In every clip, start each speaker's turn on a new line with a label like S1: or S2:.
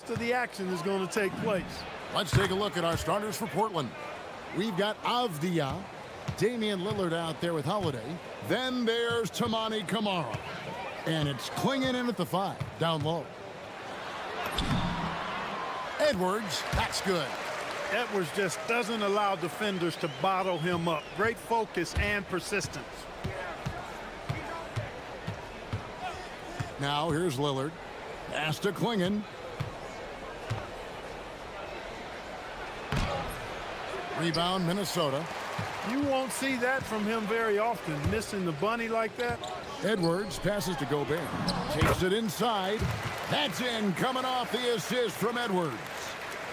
S1: of the action is going to take place.
S2: Let's take a look at our starters for Portland. We've got Avdia, Damian Lillard out there with Holiday. Then there's Tamani Kamara. And it's Klingon in at the 5, down low. Edwards, that's good.
S1: Edwards just doesn't allow defenders to bottle him up. Great focus and persistence.
S2: Now here's Lillard. Pass to Klingon. Rebound, Minnesota.
S1: You won't see that from him very often, missing the bunny like that.
S2: Edwards passes to Gobert. Takes it inside. That's in, coming off the assist from Edwards.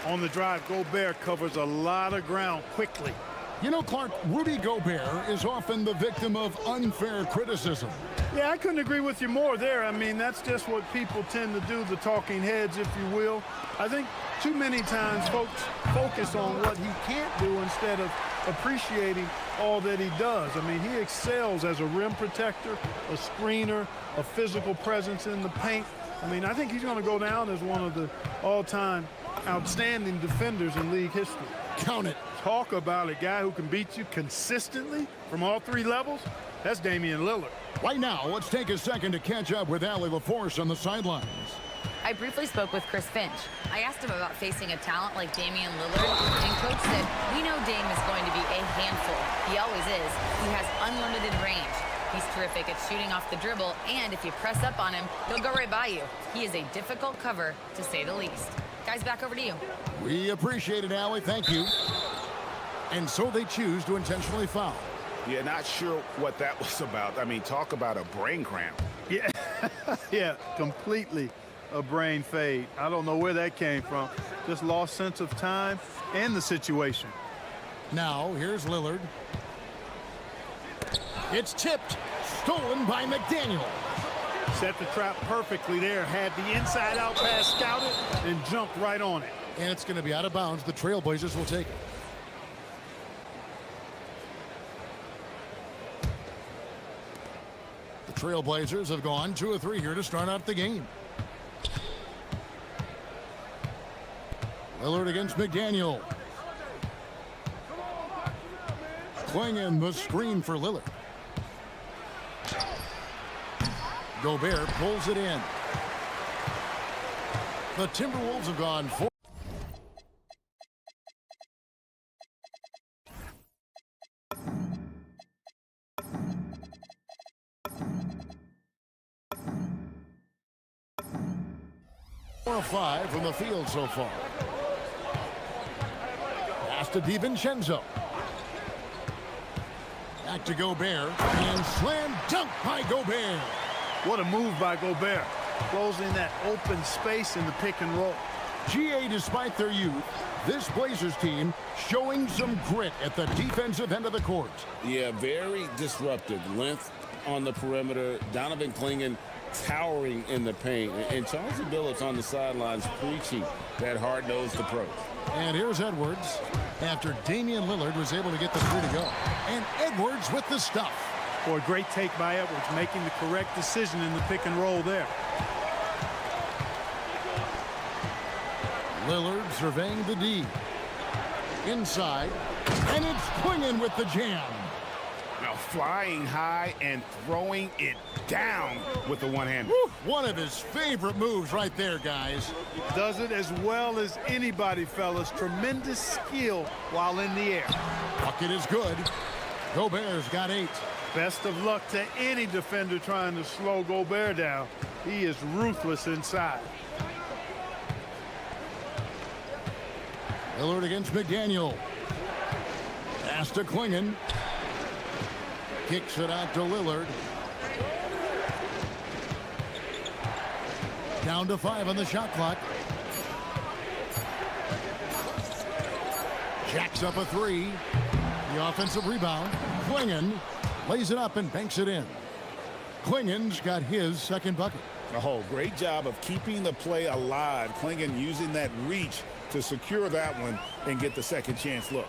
S1: On the drive, Gobert covers a lot of ground quickly.
S2: You know, Clark, Rudy Gobert is often the victim of unfair criticism.
S1: Yeah, I couldn't agree with you more there. I mean, that's just what people tend to do, the talking heads, if you will. I think too many times folks focus on what he can't do instead of appreciating all that he does. I mean, he excels as a rim protector, a screener, a physical presence in the paint. I mean, I think he's going to go down as one of the all-time outstanding defenders in league history.
S2: Count it.
S1: Talk about a guy who can beat you consistently from all 3 levels. That's Damian Lillard.
S2: Right now, let's take a second to catch up with Allie LaForce on the sidelines.
S3: I briefly spoke with Chris Finch. I asked him about facing a talent like Damian Lillard, and Coach said, we know Dame is going to be a handful. He always is. He has unlimited range. He's terrific at shooting off the dribble, and if you press up on him, he'll go right by you. He is a difficult cover, to say the least. Guys, back over to you.
S2: We appreciate it, Allie. Thank you. And so they choose to intentionally foul.
S4: Yeah, not sure what that was about. I mean, talk about a brain cramp.
S1: Yeah, yeah, completely a brain fade. I don't know where that came from. Just lost sense of time and the situation.
S2: Now, here's Lillard. It's tipped. Stolen by McDaniel.
S1: Set the trap perfectly there. Had the inside-out pass scouted and jumped right on it.
S2: And it's going to be out of bounds. The Trailblazers will take it. The Trailblazers have gone 2 of 3 here to start out the game. Lillard against McDaniel. Klingon the screen for Lillard. Gobert pulls it in. The Timberwolves have gone 4. Or 5 from the field so far. Pass to DiVincenzo. Back to Gobert. And slam dunk by Gobert.
S1: What a move by Gobert. Closing that open space in the pick and roll.
S2: GA, despite their youth, this Blazers team showing some grit at the defensive end of the court.
S5: Yeah, very disruptive. Length on the perimeter. Donovan Klingon towering in the paint. And Chauncey Billups on the sidelines preaching that hard-nosed approach.
S2: And here's Edwards after Damian Lillard was able to get the 3 to go. And Edwards with the stuff.
S1: Boy, great take by Edwards, making the correct decision in the pick and roll there.
S2: Lillard surveying the D. Inside. And it's Klingon with the jam.
S4: Now flying high and throwing it down with the one-hander.
S2: One of his favorite moves right there, guys.
S1: Does it as well as anybody, fellas. Tremendous skill while in the air.
S2: Bucket is good. Gobert's got 8.
S1: Best of luck to any defender trying to slow Gobert down. He is ruthless inside.
S2: Lillard against McDaniel. Pass to Klingon. Kicks it out to Lillard. Down to 5 on the shot clock. Jacks up a 3. The offensive rebound. Klingon lays it up and banks it in. Klingon's got his second bucket.
S4: Oh, great job of keeping the play alive. Klingon using that reach to secure that one and get the second chance look.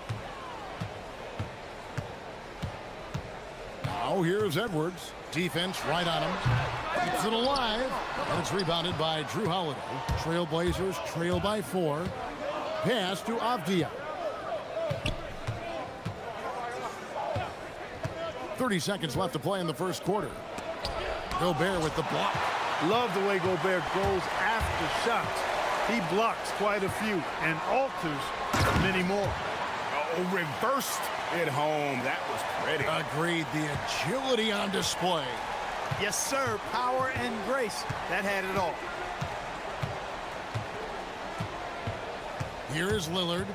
S2: Now Now here's Edwards. Defense right on him. Keeps it alive. And it's rebounded by Drew Holiday. Trailblazers trail by 4. Pass to Avdia. 30 seconds left to play in the first quarter. Gobert with the block.
S1: Love the way Gobert goes after shots. He blocks quite a few and alters many more.
S4: Oh, reversed it home. That was pretty.
S2: Agreed. The agility on display.
S1: Yes, sir. Power and grace. That had it all.
S2: Here is Lillard.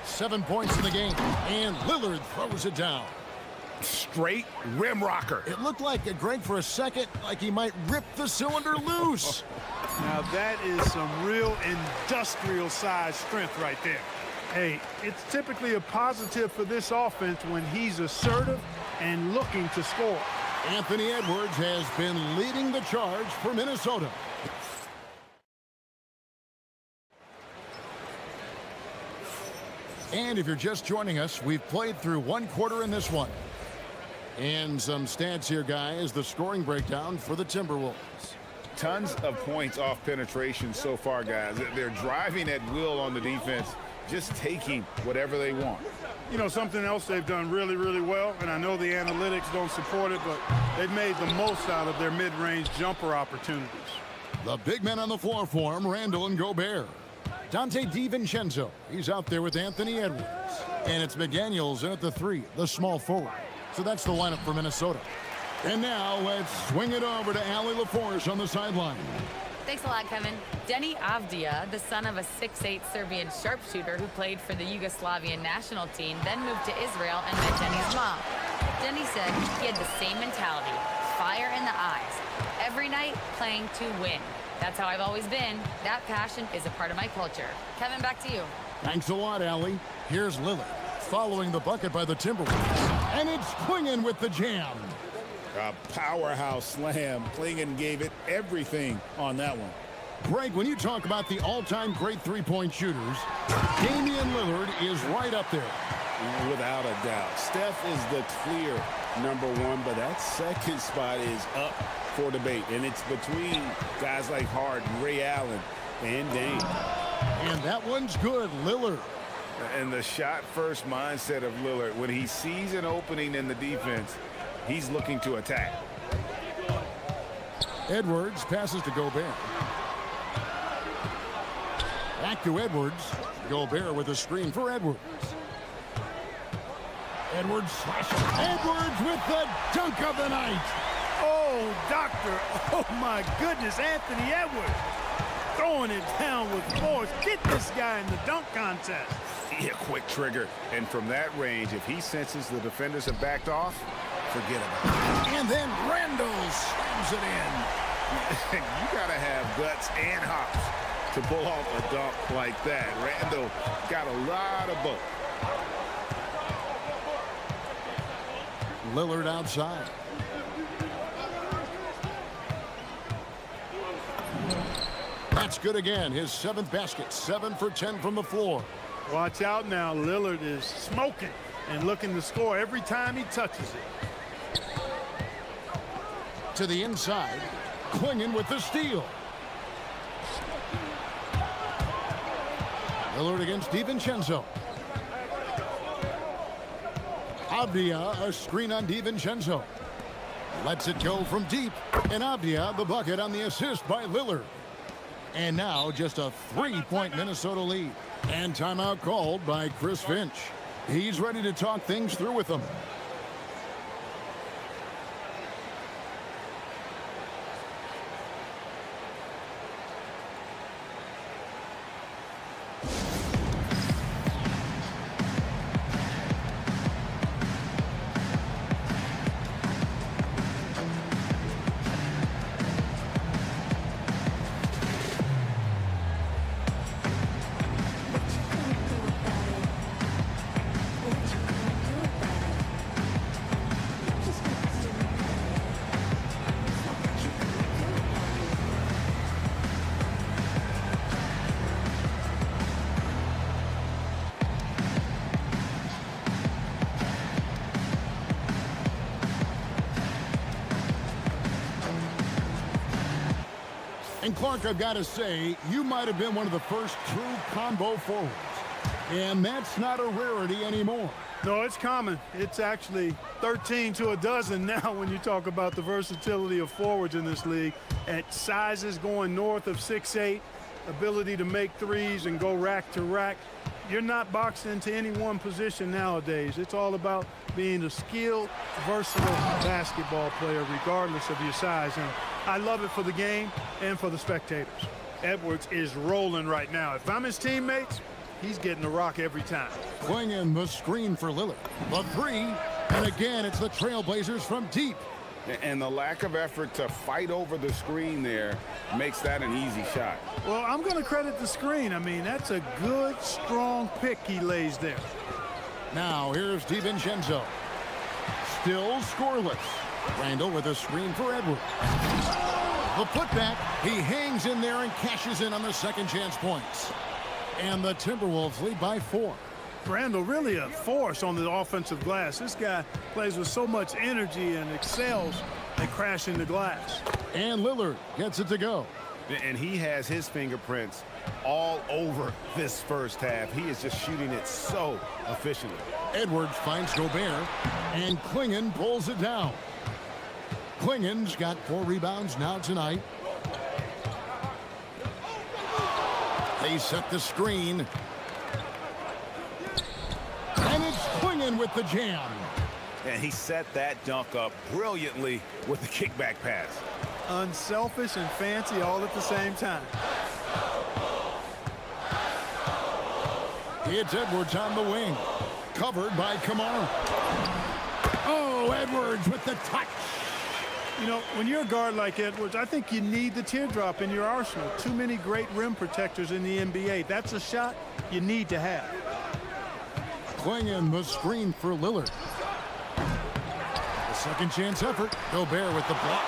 S2: 7 points in the game. And Lillard throws it down.
S4: Straight rim rocker.
S2: It looked like Greg for a second, like he might rip the cylinder loose.
S1: Now that is some real industrial size strength right there. Hey, it's typically a positive for this offense when he's assertive and looking to score.
S2: Anthony Edwards has been leading the charge for Minnesota. And if you're just joining us, we've played through one quarter in this one. And some stats here, guys. The scoring breakdown for the Timberwolves.
S4: Tons of points off penetration so far, guys. They're driving at will on the defense, just taking whatever they want.
S1: You know, something else they've done really, really well, and I know the analytics don't support it, but they've made the most out of their mid-range jumper opportunities.
S2: The big men on the floor for him, Randall and Gobert. Dante DiVincenzo, he's out there with Anthony Edwards. And it's McDaniels in at the 3, the small forward. So that's the lineup for Minnesota. And now let's swing it over to Allie LaForce on the sideline.
S3: Thanks a lot, Kevin. Denny Avdia, the son of a 6'8" Serbian sharpshooter who played for the Yugoslavian national team, then moved to Israel and met Denny's mom. Denny said he had the same mentality, fire in the eyes. Every night, playing to win. That's how I've always been. That passion is a part of my culture. Kevin, back to you.
S2: Thanks a lot, Allie. Here's Lillard, following the bucket by the Timberwolves. And it's Klingon with the jam.
S4: A powerhouse slam. Klingon gave it everything on that one.
S2: Greg, when you talk about the all-time great three-point shooters, Damian Lillard is right up there.
S5: Without a doubt. Steph is the clear #1, but that second spot is up for debate. And it's between guys like Harden, Ray Allen, and Dame.
S2: And that one's good, Lillard.
S4: And the shot-first mindset of Lillard, when he sees an opening in the defense, he's looking to attack.
S2: Edwards passes to Gobert. Back to Edwards. Gobert with a screen for Edwards. Edwards slashes. Edwards with the dunk of the night.
S1: Oh, doctor. Oh, my goodness. Anthony Edwards throwing it down with force. Get this guy in the dunk contest.
S4: Yeah, quick trigger. And from that range, if he senses the defenders have backed off, forget about it.
S2: And then Randall slams it in.
S4: You got to have guts and hops to pull off a dunk like that. Randall got a lot of both.
S2: Lillard outside. That's good again. His 7th basket. 7 for 10 from the floor.
S1: Watch out now. Lillard is smoking and looking to score every time he touches it.
S2: To the inside. Klingon with the steal. Lillard against DiVincenzo. Avdia, a screen on DiVincenzo. Lets it go from deep. And Avdia, the bucket on the assist by Lillard. And now just a 3-point Minnesota lead. And timeout called by Chris Finch. He's ready to talk things through with them. And Clark, I've got to say, you might have been one of the first true combo forwards. And that's not a rarity anymore.
S1: No, it's common. It's actually 13 to a dozen now when you talk about the versatility of forwards in this league. At sizes going north of 6'8", ability to make threes and go rack to rack. You're not boxed into any one position nowadays. It's all about being a skilled, versatile basketball player regardless of your size. And I love it for the game and for the spectators. Edwards is rolling right now. If I'm his teammates, he's getting the rock every time.
S2: Clinging the screen for Lillard. The three, and again, it's the Trailblazers from deep.
S4: And the lack of effort to fight over the screen there makes that an easy shot.
S1: Well, I'm going to credit the screen. I mean, that's a good, strong pick he lays there.
S2: Now, here's DiVincenzo. Still scoreless. Randall with a screen for Edwards. The putback, he hangs in there and cashes in on the second chance points. And the Timberwolves lead by 4.
S1: Randall really a force on the offensive glass. This guy plays with so much energy and excels at crashing the glass.
S2: And Lillard gets it to go.
S4: And he has his fingerprints all over this first half. He is just shooting it so efficiently.
S2: Edwards finds Gobert, and Klingon pulls it down. Klingon's got 4 rebounds now tonight. They set the screen. And it's Klingon with the jam.
S4: And he set that dunk up brilliantly with the kickback pass.
S1: Unselfish and fancy all at the same time.
S2: It's Edwards on the wing. Covered by Kamara. Oh, Edwards with the touch.
S1: You know, when you're a guard like Edwards, I think you need the teardrop in your arsenal. Too many great rim protectors in the NBA. That's a shot you need to have.
S2: Clinging the screen for Lillard. The second chance effort. Gobert with the block.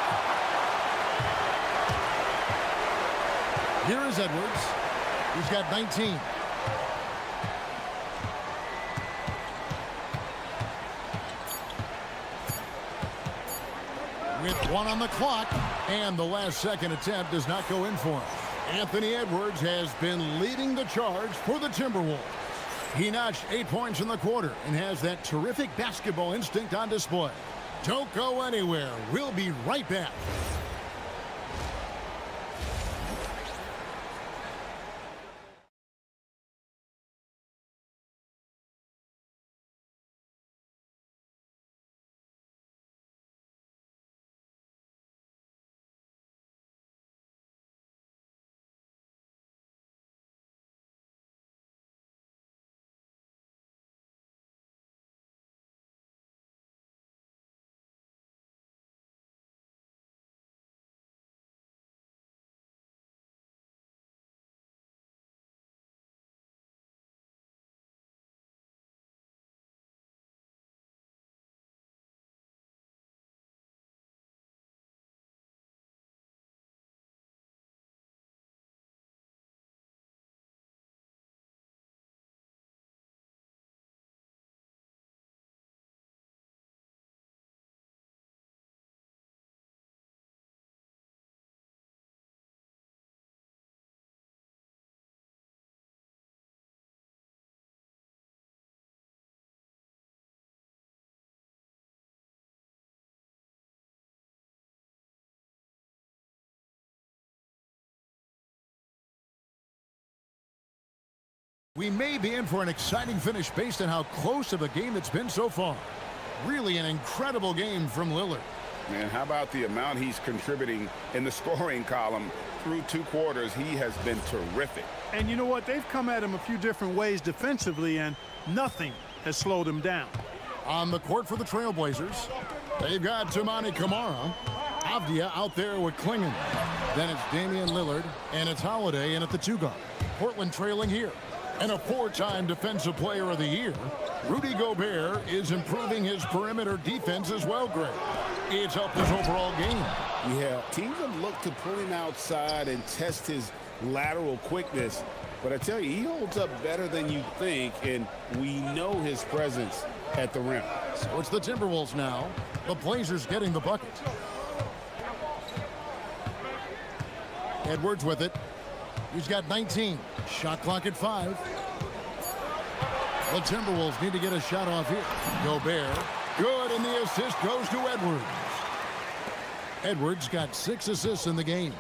S2: Here is Edwards. He's got 19. With 1 on the clock, and the last second attempt does not go in for him. Anthony Edwards has been leading the charge for the Timberwolves. He notched 8 points in the quarter and has that terrific basketball instinct on display. Don't go anywhere. We'll be right back. We may be in for an exciting finish based on how close of a game it's been so far. Really an incredible game from Lillard.
S4: Man, how about the amount he's contributing in the scoring column through 2 quarters? He has been terrific.
S1: And you know what? They've come at him a few different ways defensively, and nothing has slowed him down.
S2: On the court for the Trailblazers, they've got Toumani Camara. Avdia out there with Klingon. Then it's Damian Lillard, and it's Holiday in at the 2 guard. Portland trailing here. And a 4-time Defensive Player of the Year, Rudy Gobert is improving his perimeter defense as well, Greg. It's helped his overall game.
S5: Yeah, teams have looked to pull him outside and test his lateral quickness. But I tell you, he holds up better than you think, and we know his presence at the rim.
S2: So it's the Timberwolves now. The Blazers getting the bucket. Edwards with it. He's got 19. Shot clock at 5. The Timberwolves need to get a shot off here. Gobert. Good, and the assist goes to Edwards. Edwards got 6 assists in the game.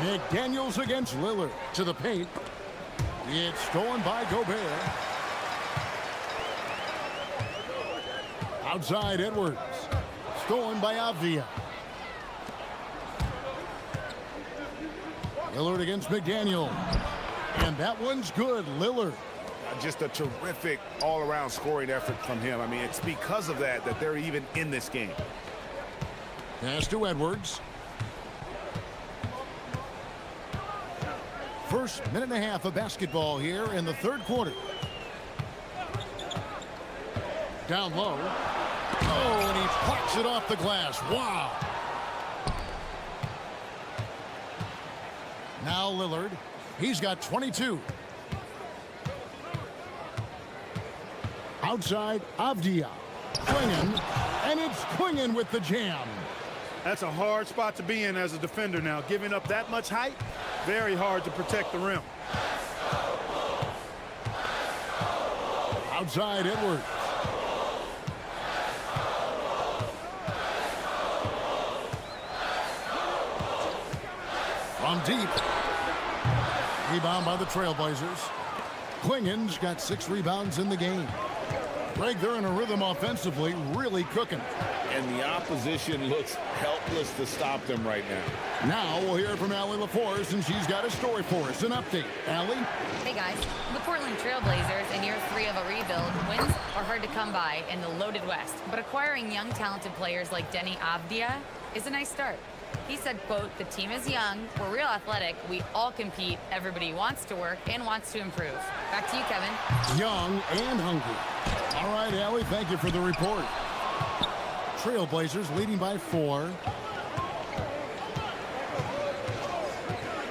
S2: McDaniels against Lillard. To the paint. It's stolen by Gobert. Outside Edwards. Stolen by Avdia. Lillard against McDaniel. And that one's good. Lillard.
S4: Just a terrific all-around scoring effort from him. I mean, it's because of that they're even in this game.
S2: Pass to Edwards. First minute and a half of basketball here in the third quarter. Down low. Oh, and he plucks it off the glass. Wow. Now Lillard. He's got 22. Outside, Avdia. Klingen, and it's Klingen with the jam.
S1: That's a hard spot to be in as a defender now. Giving up that much height, very hard to protect the rim.
S2: Outside, Edwards. From deep. Rebound by the Trailblazers. Klingen's got 6 rebounds in the game. Greg, they're in a rhythm offensively, really cooking.
S5: And the opposition looks helpless to stop them right now.
S2: Now we'll hear from Allie LaForce, and she's got a story for us. An update. Allie?
S3: Hey guys, the Portland Trailblazers in year 3 of a rebuild. Wins are hard to come by in the loaded West, but acquiring young talented players like Denny Avdia is a nice start. He said, quote, "The team is young, we're real athletic, we all compete, everybody wants to work and wants to improve." Back to you, Kevin.
S2: Young and hungry. All right, Allie, thank you for the report. Trailblazers leading by 4.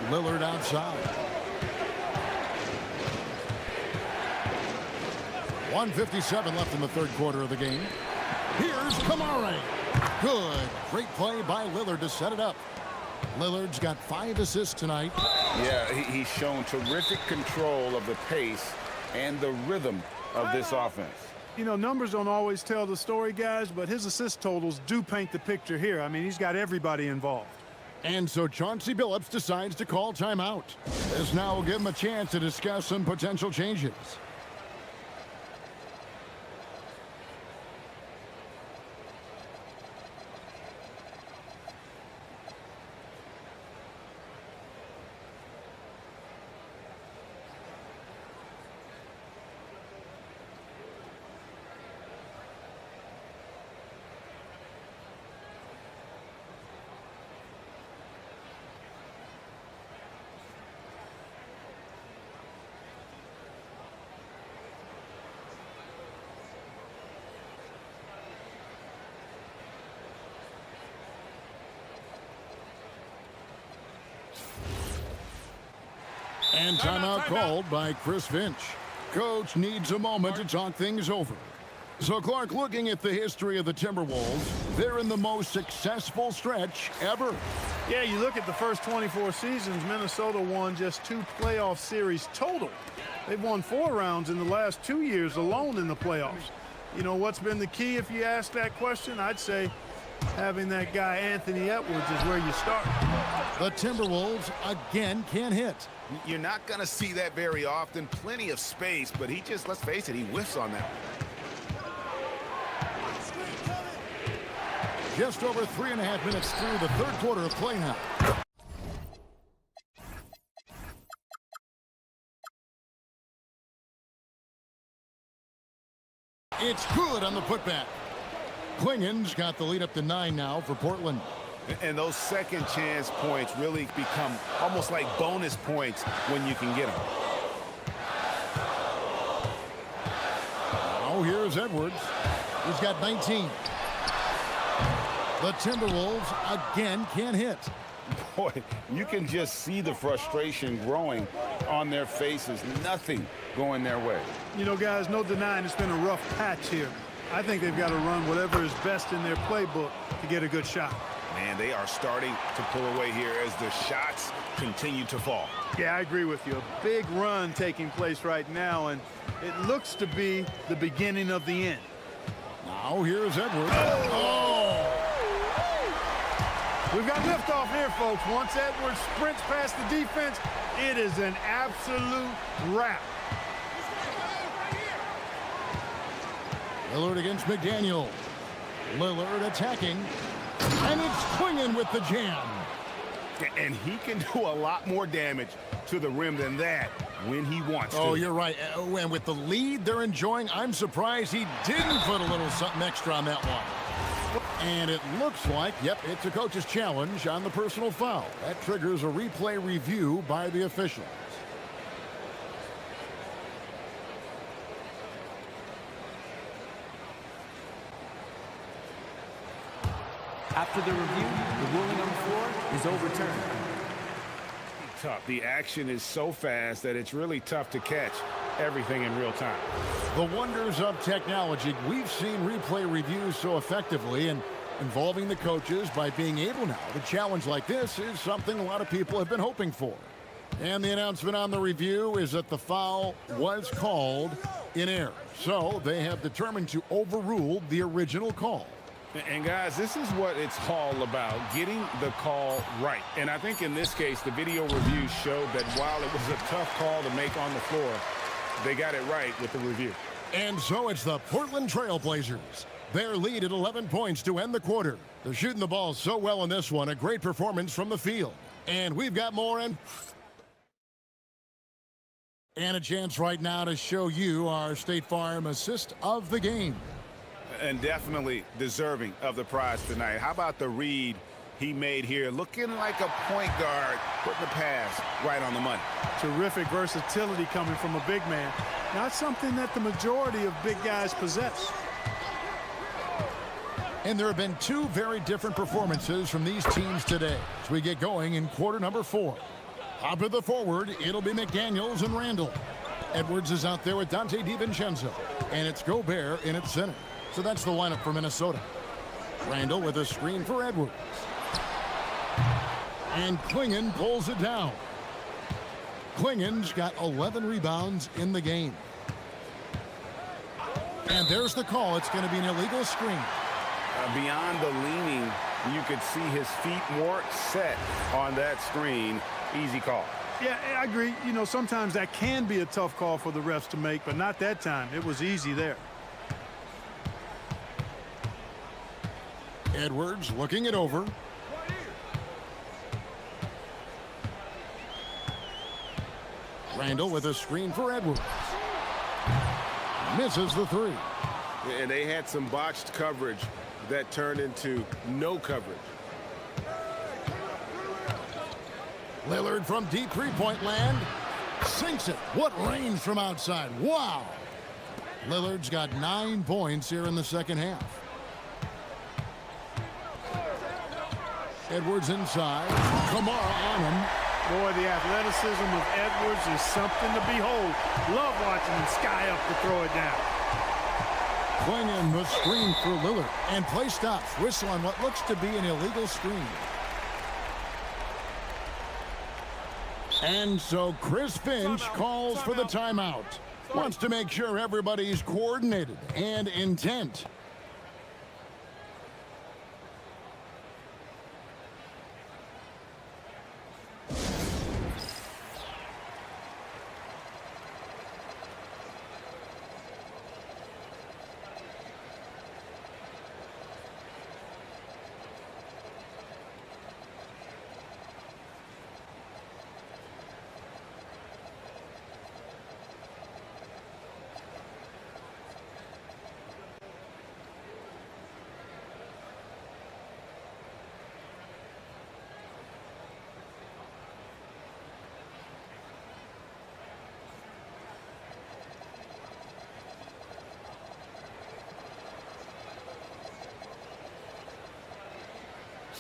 S2: Lillard outside. 1:57 left in the third quarter of the game. Here's Kamara. Good. Great play by Lillard to set it up. Lillard's got 5 assists tonight.
S4: Yeah, he's shown terrific control of the pace and the rhythm of this offense.
S1: You know, numbers don't always tell the story, guys, but his assist totals do paint the picture here. I mean, he's got everybody involved.
S2: And so Chauncey Billups decides to call timeout. This now will give him a chance to discuss some potential changes. And timeout called by Chris Finch. Coach needs a moment to talk things over. So, Clark, looking at the history of the Timberwolves, they're in the most successful stretch ever.
S1: Yeah, you look at the first 24 seasons, Minnesota won just 2 playoff series total. They've won 4 rounds in the last 2 years alone in the playoffs. You know, what's been the key if you ask that question? I'd say having that guy Anthony Edwards is where you start.
S2: The Timberwolves again can't hit.
S4: You're not going to see that very often. Plenty of space, but he just, let's face it, he whiffs on that one.
S2: Just over 3.5 minutes through the third quarter of play now. It's good on the putback. Klingen's got the lead up to 9 now for Portland.
S4: And those second chance points really become almost like bonus points when you can get them.
S2: Oh, here's Edwards. He's got 19. The Timberwolves again can't hit.
S5: Boy, you can just see the frustration growing on their faces. Nothing going their way.
S1: You know, guys, no denying it's been a rough patch here. I think they've got to run whatever is best in their playbook to get a good shot.
S4: Man, they are starting to pull away here as the shots continue to fall.
S1: Yeah, I agree with you. A big run taking place right now, and it looks to be the beginning of the end.
S2: Now here's Edwards. Oh!
S1: We've got liftoff here, folks. Once Edwards sprints past the defense, it is an absolute wrap.
S2: Lillard against McDaniel. Lillard attacking. And it's Quingen with the jam.
S4: And he can do a lot more damage to the rim than that when he wants to.
S2: Oh, you're right. And with the lead they're enjoying, I'm surprised he didn't put a little something extra on that one. And it looks like, yep, it's a coach's challenge on the personal foul. That triggers a replay review by the officials.
S6: After the review, the ruling on the floor is overturned.
S4: Tough. The action is so fast that it's really tough to catch everything in real time.
S2: The wonders of technology. We've seen replay reviews so effectively, and involving the coaches by being able now to challenge like this is something a lot of people have been hoping for. And the announcement on the review is that the foul was called in error. So they have determined to overrule the original call.
S4: And guys, this is what it's all about, getting the call right. And I think in this case, the video review showed that while it was a tough call to make on the floor, they got it right with the review.
S2: And so it's the Portland Trail Blazers. Their lead at 11 points to end the quarter. They're shooting the ball so well in this one. A great performance from the field. And we've got more and a chance right now to show you our State Farm assist of the game.
S4: And definitely deserving of the prize tonight. How about the read he made here? Looking like a point guard, putting the pass right on the money.
S1: Terrific versatility coming from a big man. Not something that the majority of big guys possess.
S2: And there have been two very different performances from these teams today as we get going in quarter number 4. Up at the forward, it'll be McDaniels and Randall. Edwards is out there with Dante DiVincenzo. And it's Gobert in its center. So that's the lineup for Minnesota. Randall with a screen for Edwards. And Quingen pulls it down. Quingen's got 11 rebounds in the game. And there's the call. It's going to be an illegal screen.
S4: Beyond the leaning, you could see his feet more set on that screen. Easy call.
S1: Yeah, I agree. You know, sometimes that can be a tough call for the refs to make, but not that time. It was easy there.
S2: Edwards looking it over. Randall with a screen for Edwards. Misses the three.
S4: And they had some botched coverage that turned into no coverage.
S2: Lillard from deep three-point land. Sinks it. What range from outside. Wow. Lillard's got 9 points here in the second half. Edwards inside. Kamara on him.
S1: Boy, the athleticism of Edwards is something to behold. Love watching him sky up to throw it down.
S2: Quingen the screen for Lillard. And play stops. Whistle on what looks to be an illegal screen. And so Chris Finch calls for the timeout. Wants to make sure everybody's coordinated and intent.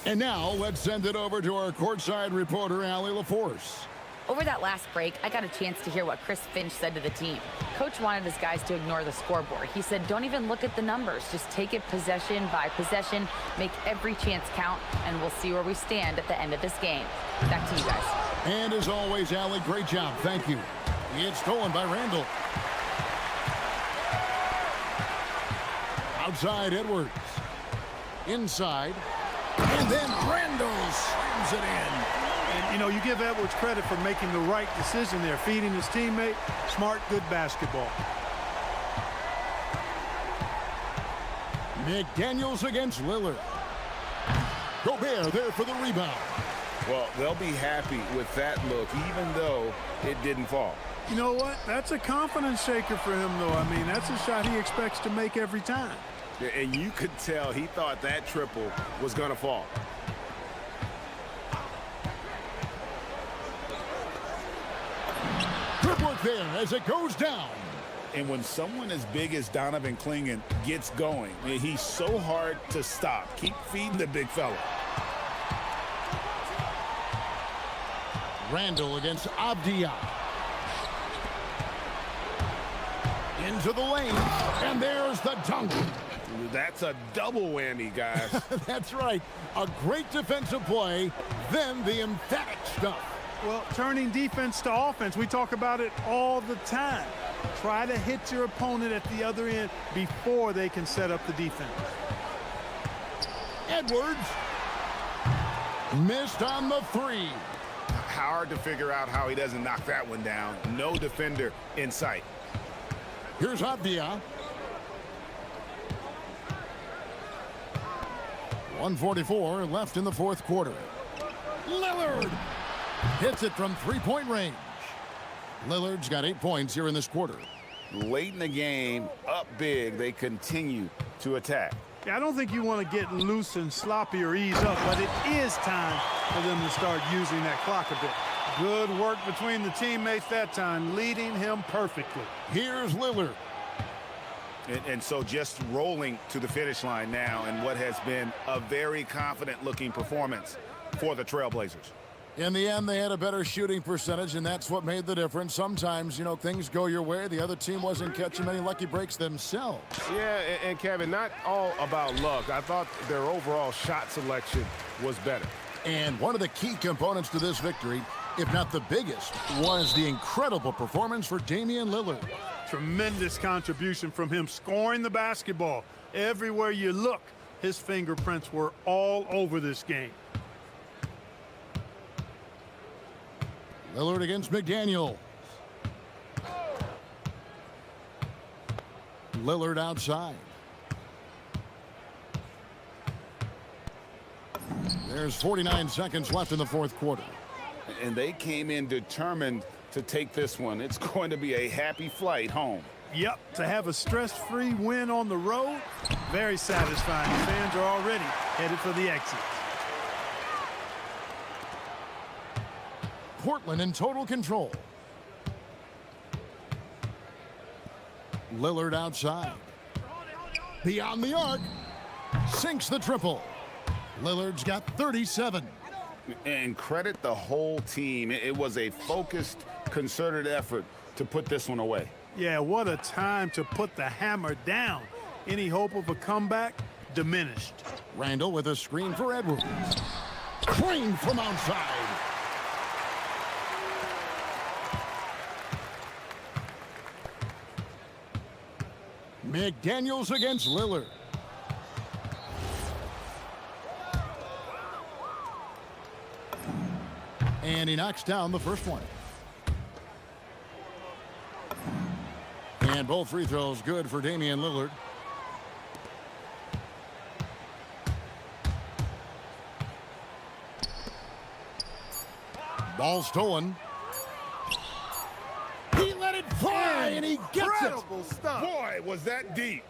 S2: And now let's send it over to our courtside reporter, Allie LaForce.
S3: Over that last break, I got a chance to hear what Chris Finch said to the team. Coach wanted his guys to ignore the scoreboard. He said, don't even look at the numbers. Just take it possession by possession, make every chance count, and we'll see where we stand at the end of this game. Back to you guys.
S2: And as always, Allie, great job. Thank you. It's stolen by Randall. Outside, Edwards. Inside. And then Randall slams it in.
S1: And, you know, you give Edwards credit for making the right decision there, feeding his teammate. Smart, good basketball.
S2: McDaniels against Lillard. Gobert there for the rebound.
S4: Well, they'll be happy with that look, even though it didn't fall.
S1: You know what? That's a confidence shaker for him, though. I mean, that's a shot he expects to make every time.
S4: And you could tell he thought that triple was going to fall.
S2: Good work there as it goes down.
S4: And when someone as big as Donovan Clingan gets going, he's so hard to stop. Keep feeding the big fella.
S2: Randall against Abdia. Into the lane, and there's the dunk.
S4: That's a double whammy, guys.
S2: That's right. A great defensive play, then the emphatic stuff.
S1: Well, turning defense to offense, we talk about it all the time. Try to hit your opponent at the other end before they can set up the defense.
S2: Edwards missed on the three.
S4: Hard to figure out how he doesn't knock that one down. No defender in sight.
S2: Here's Abdia. 1:44 left in the fourth quarter. Lillard hits it from three-point range. Lillard's got 8 points here in this quarter.
S4: Late in the game, up big, they continue to attack.
S1: Yeah, I don't think you want to get loose and sloppy or ease up, but it is time for them to start using that clock a bit. Good work between the teammates that time, leading him perfectly.
S2: Here's Lillard.
S4: And so just rolling to the finish line now in what has been a very confident-looking performance for the Trailblazers.
S2: In the end, they had a better shooting percentage, and that's what made the difference. Sometimes, you know, things go your way. The other team wasn't catching many lucky breaks themselves.
S7: Yeah, and Kevin, not all about luck. I thought their overall shot selection was better.
S2: And one of the key components to this victory, if not the biggest, was the incredible performance for Damian Lillard.
S1: Tremendous contribution from him scoring the basketball. Everywhere you look, his fingerprints were all over this game.
S2: Lillard against McDaniel. Lillard outside. There's 49 seconds left in the fourth quarter.
S4: And they came in determined to take this one. It's going to be a happy flight home.
S1: Yep, to have a stress-free win on the road, very satisfying. The fans are already headed for the exit.
S2: Portland in total control. Lillard outside. Beyond the arc. Sinks the triple. Lillard's got 37.
S4: And credit the whole team. It was a focused, concerted effort to put this one away.
S1: Yeah, what a time to put the hammer down. Any hope of a comeback? Diminished.
S2: Randall with a screen for Edwards. Clean from outside. McDaniels against Lillard. And he knocks down the first one. And both free throws good for Damian Lillard. Ball stolen. He let it fly, and he gets it.
S1: Incredible stuff.
S4: Boy, was that deep.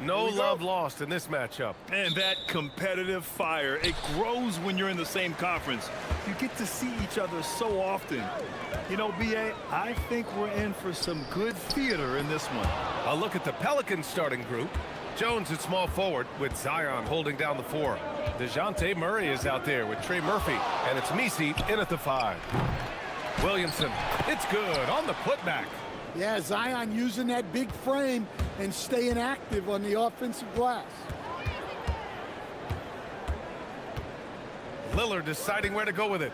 S7: No love lost in this matchup.
S8: And that competitive fire, it grows when you're in the same conference. You get to see each other so often. You know, BA, I think we're in for some good theater in this one.
S7: A look at the Pelicans starting group. Jones at small forward with Zion holding down the 4. DeJounte Murray is out there with Trey Murphy, and it's Misi in at the 5. Williamson, it's good on the putback.
S2: Yeah, Zion using that big frame and staying active on the offensive glass.
S7: Lillard deciding where to go with it.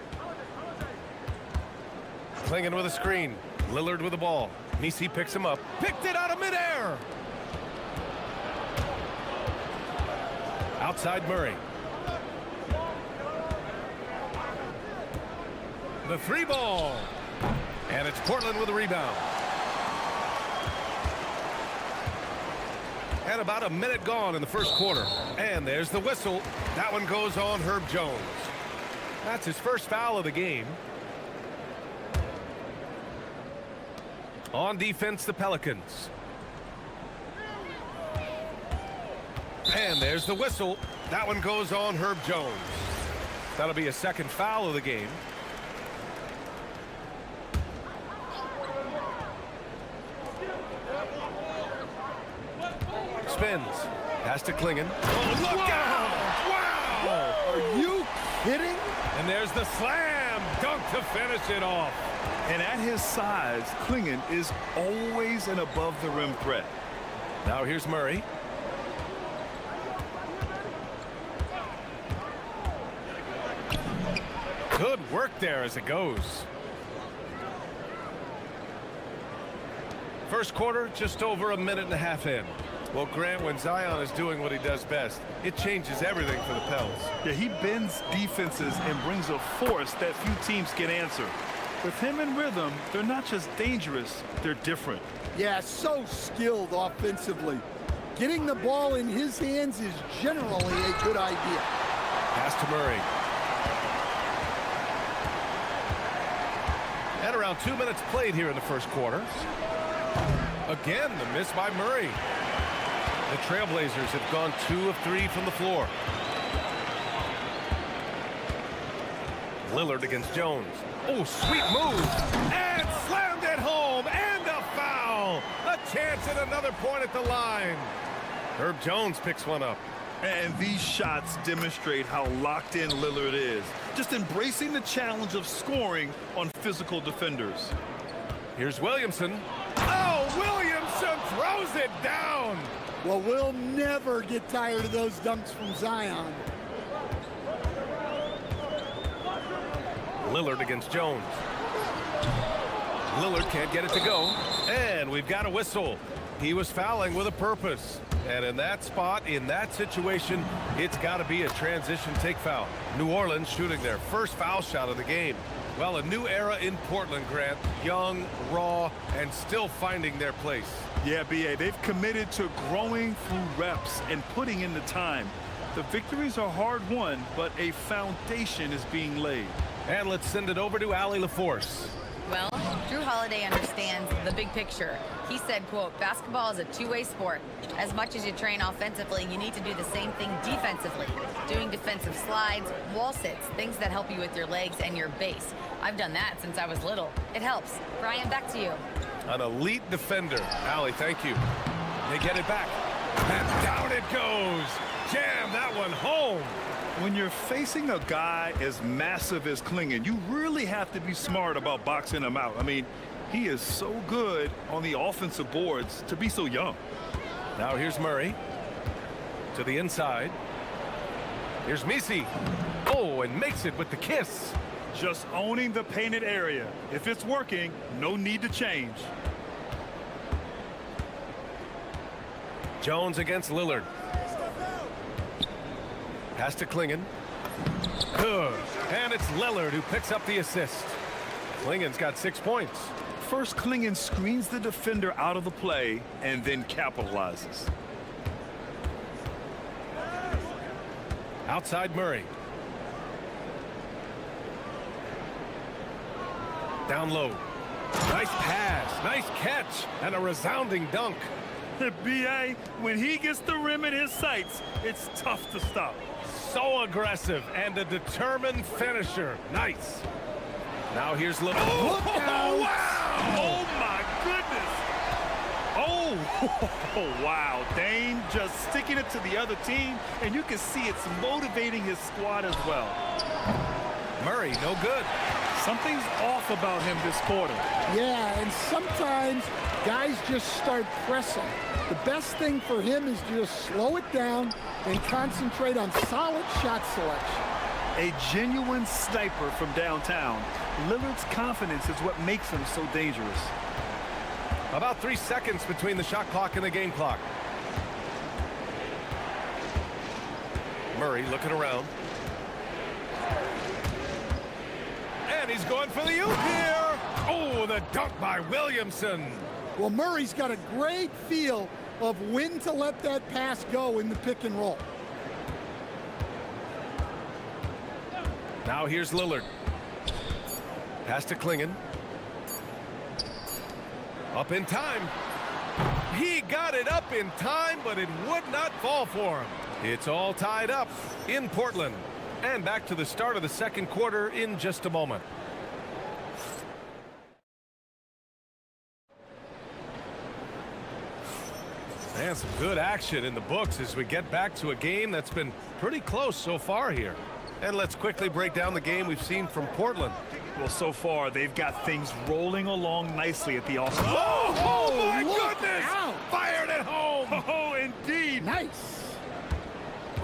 S7: Klingen with a screen. Lillard with the ball. Misi picks him up. Picked it out of midair. Outside Murray. The 3 ball. And it's Portland with the rebound. And about a minute gone in the first quarter. And there's the whistle. That one goes on Herb Jones. That's his first foul of the game. On defense, the Pelicans. And there's the whistle. That one goes on Herb Jones. That'll be a second foul of the game. Spins. Pass to Klingen. Oh, look out! Wow!
S2: Are you kidding?
S7: And there's the slam dunk to finish it off.
S8: And at his size, Klingen is always an above-the-rim threat.
S7: Now here's Murray. Good work there as it goes. First quarter, just over a minute and a half in. Well, Grant, when Zion is doing what he does best, it changes everything for the Pels.
S8: Yeah, he bends defenses and brings a force that few teams can answer. With him in rhythm, they're not just dangerous, they're different.
S2: Yeah, so skilled offensively. Getting the ball in his hands is generally a good idea.
S7: Pass to Murray. And around 2 minutes played here in the first quarter. Again, the miss by Murray. The Trailblazers have gone 2 of 3 from the floor. Lillard against Jones. Oh, sweet move. And slammed it home. And a foul. A chance at another point at the line. Herb Jones picks one up.
S8: And these shots demonstrate how locked in Lillard is. Just embracing the challenge of scoring on physical defenders.
S7: Here's Williamson. Oh, Williamson throws it down.
S2: Well, we'll never get tired of those dunks from Zion.
S7: Lillard against Jones. Lillard can't get it to go. And we've got a whistle. He was fouling with a purpose. And in that spot, in that situation, it's got to be a transition take foul. New Orleans shooting their first foul shot of the game. Well, a new era in Portland, Grant. Young, raw, and still finding their place.
S8: Yeah, BA, they've committed to growing through reps and putting in the time. The victories are hard won, but a foundation is being laid.
S7: And let's send it over to Allie LaForce.
S3: Well, Drew Holiday understands the big picture. He said, quote, basketball is a two-way sport. As much as you train offensively, you need to do the same thing defensively. Doing defensive slides, wall sits, things that help you with your legs and your base. I've done that since I was little. It helps. Brian, back to you.
S7: An elite defender. Allie, thank you. They get it back. And down it goes. Jam that one home.
S8: When you're facing a guy as massive as Klingen, you really have to be smart about boxing him out. I mean, he is so good on the offensive boards to be so young.
S7: Now here's Murray to the inside. Here's Misi. Oh, and makes it with the kiss.
S8: Just owning the painted area. If it's working, no need to change.
S7: Jones against Lillard. Pass to Klingen. Good. And it's Lillard who picks up the assist. Klingen's got 6 points.
S8: First, Klingen screens the defender out of the play and then capitalizes.
S7: Outside Murray. Down low. Nice pass. Nice catch. And a resounding dunk.
S8: B.A., when he gets the rim in his sights, it's tough to stop.
S7: So aggressive and a determined finisher. Nice. Now here's Little.
S8: Oh, wow! Oh, my goodness! Oh, wow. Dame just sticking it to the other team, and you can see it's motivating his squad as well.
S7: Murray, no good.
S8: Something's off about him this quarter.
S9: Yeah, and sometimes guys just start pressing. The best thing for him is to just slow it down and concentrate on solid shot selection.
S8: A genuine sniper from downtown. Lillard's confidence is what makes him so dangerous.
S7: About 3 seconds between the shot clock and the game clock. Murray looking around. And he's going for the oop here. Oh, the dunk by Williamson.
S9: Well, Murray's got a great feel of when to let that pass go in the pick and roll.
S7: Now here's Lillard. Pass to Klingon. Up in time. He got it up in time, but it would not fall for him. It's all tied up in Portland. And back to the start of the second quarter in just a moment. And some good action in the books as we get back to a game that's been pretty close so far here. And let's quickly break down the game we've seen from Portland.
S8: Well, so far, they've got things rolling along nicely at the offense.
S7: Oh my
S9: look
S7: goodness!
S9: out.
S7: Fired at home!
S8: Oh, indeed.
S9: Nice.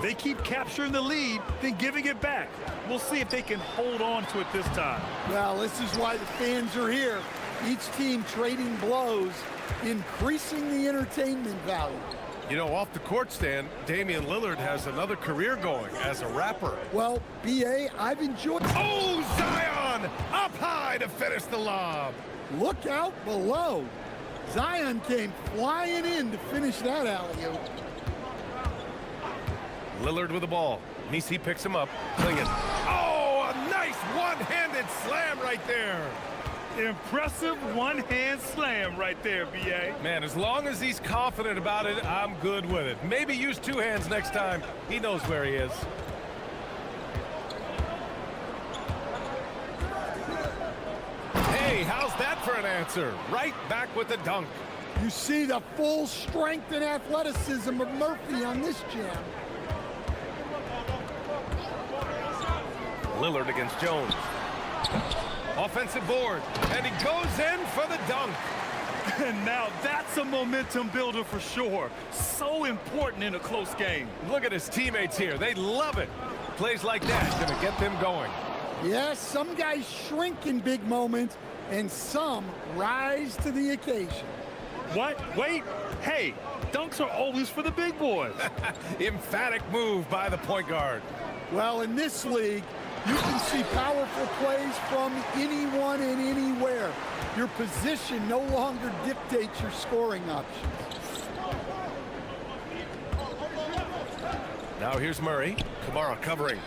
S8: They keep capturing the lead, then giving it back. We'll see if they can hold on to it this time.
S9: Well, this is why the fans are here. Each team trading blows, increasing the entertainment value.
S7: You know, off the court stand, Damian Lillard has another career going as a rapper.
S9: Well, B.A., I've enjoyed...
S7: Oh, Zion! Up high to finish the lob.
S9: Look out below. Zion came flying in to finish that alley-oop.
S7: Lillard with the ball. Nisi picks him up. Klingon. Oh, a nice one-handed slam right there.
S8: Impressive one-hand slam right there, B.A.
S7: Man, as long as he's confident about it, I'm good with it. Maybe use two hands next time. He knows where he is. Hey, how's that for an answer? Right back with the dunk.
S9: You see the full strength and athleticism of Murphy on this jam.
S7: Lillard against Jones. Offensive board, and he goes in for the dunk.
S8: And now that's a momentum builder for sure. So important in a close game.
S7: Look at his teammates here. They love it. Plays like that gonna get them going.
S9: Yes, some guys shrink in big moments, and some rise to the occasion.
S8: What? Wait. Hey, dunks are always for the big boys.
S7: Emphatic move by the point guard.
S9: Well, in this league, you can see powerful plays from anyone and anywhere. Your position no longer dictates your scoring options.
S7: Now here's Murray. Kamara covering.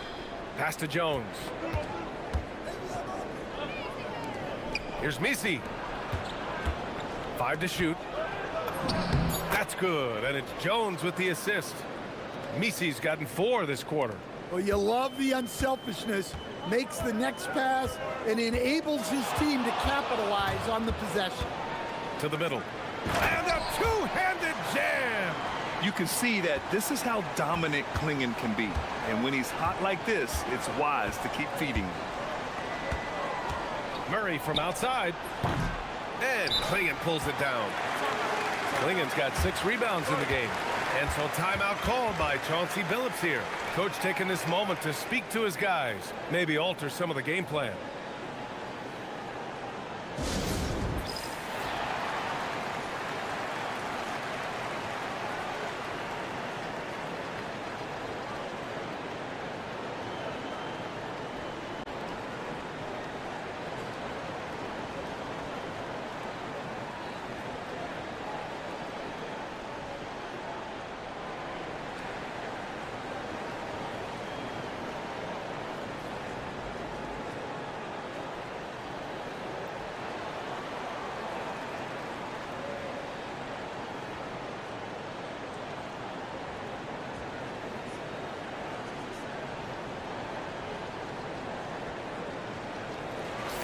S7: Pass to Jones. Here's Misi. 5 to shoot. That's good, and it's Jones with the assist. Misi's gotten 4 this quarter.
S9: Well, you love the unselfishness, makes the next pass, and enables his team to capitalize on the possession.
S7: To the middle. And a two-handed jam!
S8: You can see that this is how dominant Klingon can be. And when he's hot like this, it's wise to keep feeding him.
S7: Murray from outside. And Klingon pulls it down. Klingon's got 6 rebounds in the game. And so timeout called by Chauncey Billups here. Coach taking this moment to speak to his guys. Maybe alter some of the game plan.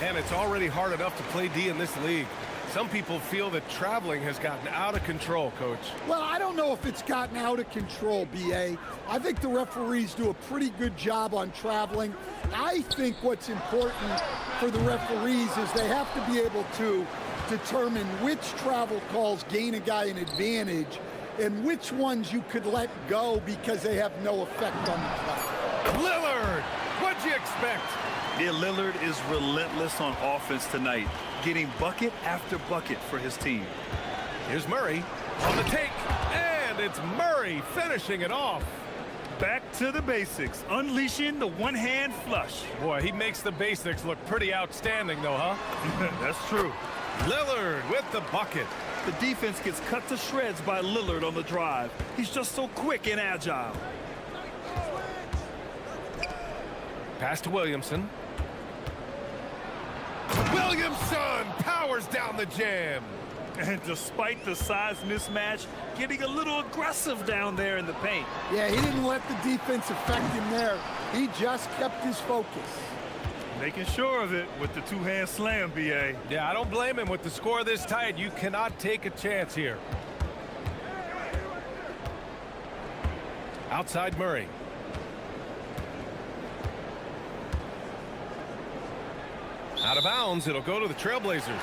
S7: And it's already hard enough to play D in this league. Some people feel that traveling has gotten out of control, Coach.
S9: Well, I don't know if it's gotten out of control, B.A. I think the referees do a pretty good job on traveling. I think what's important for the referees is they have to be able to determine which travel calls gain a guy an advantage and which ones you could let go because they have no effect on the play.
S7: Lillard, what'd you expect?
S8: Yeah, Lillard is relentless on offense tonight, getting bucket after bucket for his team.
S7: Here's Murray on the take, and it's Murray finishing it off.
S8: Back to the basics, unleashing the one-hand flush.
S7: Boy, he makes the basics look pretty outstanding, though, huh?
S8: That's true.
S7: Lillard with the bucket.
S8: The defense gets cut to shreds by Lillard on the drive. He's just so quick and agile.
S7: Pass to Williamson. Williamson powers down the jam.
S8: And despite the size mismatch, getting a little aggressive down there in the paint.
S9: Yeah, he didn't let the defense affect him there. He just kept his focus.
S8: Making sure of it with the two-hand slam, B.A.
S7: Yeah, I don't blame him. With the score this tight, you cannot take a chance here. Outside Murray. Out of bounds, it'll go to the Trailblazers.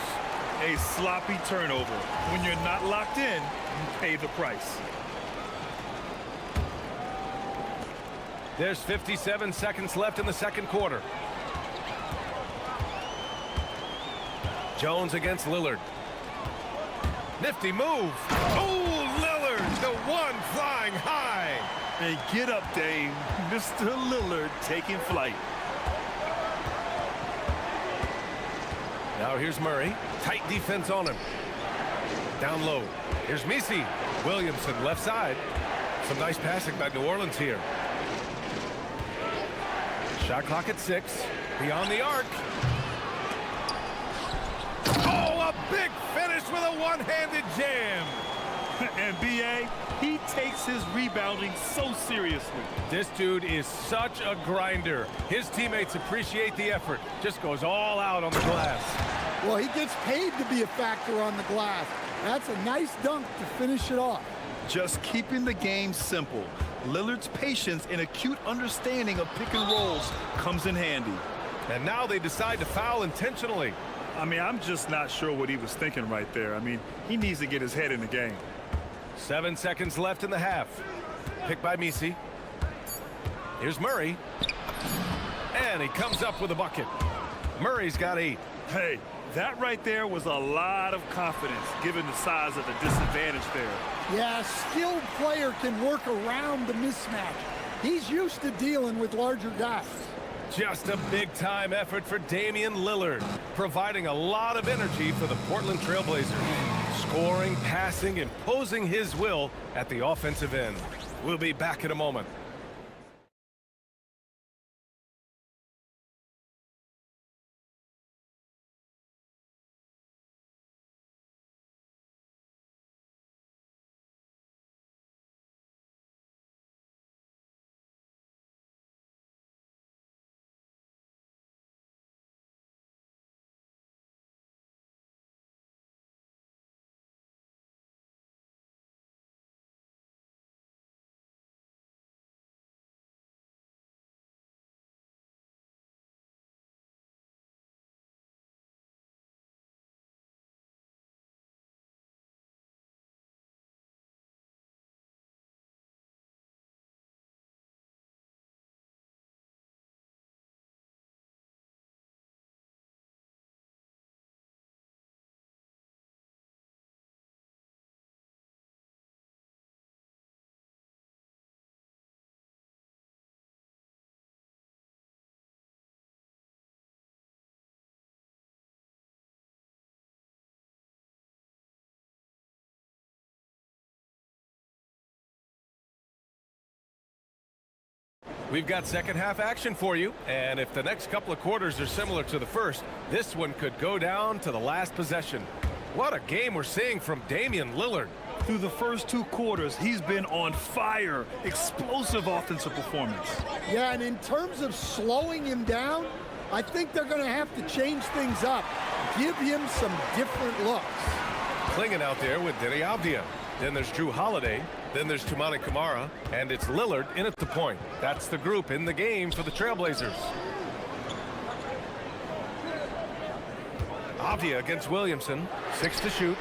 S8: A sloppy turnover. When you're not locked in, you pay the price.
S7: There's 57 seconds left in the second quarter. Jones against Lillard. Nifty move. Oh, Lillard, the one flying high.
S8: And get up, Dame. Mr. Lillard taking flight.
S7: Now here's Murray. Tight defense on him. Down low. Here's Misi. Williamson left side. Some nice passing by New Orleans here. Shot clock at 6. Beyond the arc. Oh, a big finish with a one-handed jam.
S8: And B.A., he takes his rebounding so seriously.
S7: This dude is such a grinder. His teammates appreciate the effort. Just goes all out on the glass.
S9: Well, he gets paid to be a factor on the glass. That's a nice dunk to finish it off.
S8: Just keeping the game simple. Lillard's patience and acute understanding of pick and rolls comes in handy.
S7: And now they decide to foul intentionally.
S8: I mean, I'm just not sure what he was thinking right there. I mean, he needs to get his head in the game.
S7: 7 seconds left in the half. Picked by Misi. Here's Murray. And he comes up with a bucket. Murray's got 8.
S8: Hey, that right there was a lot of confidence given the size of the disadvantage there.
S9: Yeah, a skilled player can work around the mismatch. He's used to dealing with larger guys.
S7: Just a big-time effort for Damian Lillard, providing a lot of energy for the Portland Trailblazers. Scoring, passing, imposing his will at the offensive end. We'll be back in a moment. We've got second half action for you, and if the next couple of quarters are similar to the first, this one could go down to the last possession. What a game we're seeing from Damian Lillard.
S8: Through the first 2 quarters, he's been on fire. Explosive offensive performance.
S9: Yeah, and in terms of slowing him down, I think they're going to have to change things up. Give him some different looks.
S7: Klingin out there with Denny Avdia. Then there's Drew Holiday. Then there's Tumani Kamara. And it's Lillard in at the point. That's the group in the game for the Trailblazers. Avdia against Williamson. 6 to shoot.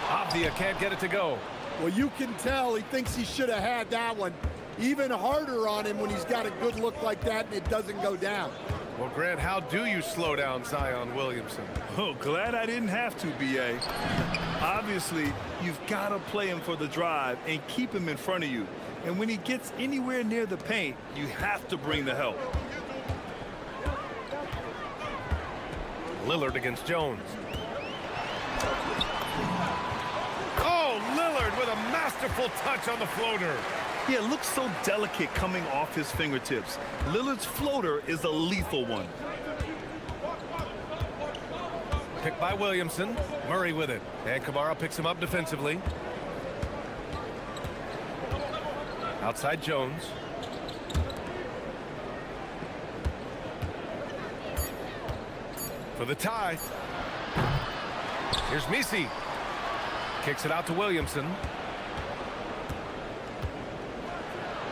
S7: Avdia can't get it to go.
S9: Well, you can tell he thinks he should have had that one. Even harder on him when he's got a good look like that and it doesn't go down.
S7: Well, Grant, how do you slow down Zion Williamson?
S8: Oh, glad I didn't have to, B.A. Obviously, you've got to play him for the drive and keep him in front of you. And when he gets anywhere near the paint, you have to bring the help.
S7: Lillard against Jones. Oh, Lillard with a masterful touch on the floater.
S8: Yeah, it looks so delicate coming off his fingertips. Lillard's floater is a lethal one.
S7: Picked by Williamson. Murray with it. And Kamara picks him up defensively. Outside Jones. For the tie. Here's Misi. Kicks it out to Williamson.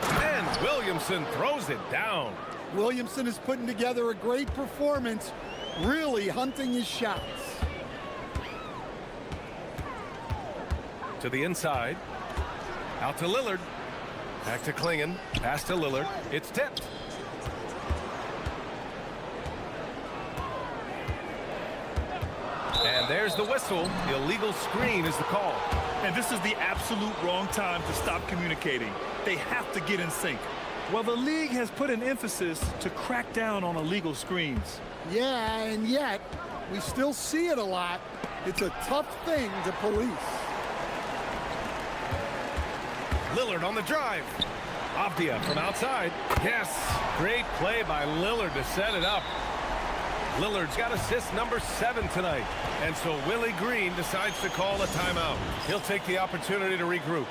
S7: And Williamson throws it down.
S9: Williamson is putting together a great performance, really hunting his shots.
S7: To the inside. Out to Lillard. Back to Klingin. Pass to Lillard. It's tipped. And there's the whistle. Illegal screen is the call.
S8: And this is the absolute wrong time to stop communicating. They have to get in sync. Well, the league has put an emphasis to crack down on illegal screens.
S9: Yeah, and yet, we still see it a lot. It's a tough thing to police.
S7: Lillard on the drive. Avdia from outside. Yes, great play by Lillard to set it up. Lillard's got assist number 7 tonight. And so Willie Green decides to call a timeout. He'll take the opportunity to regroup.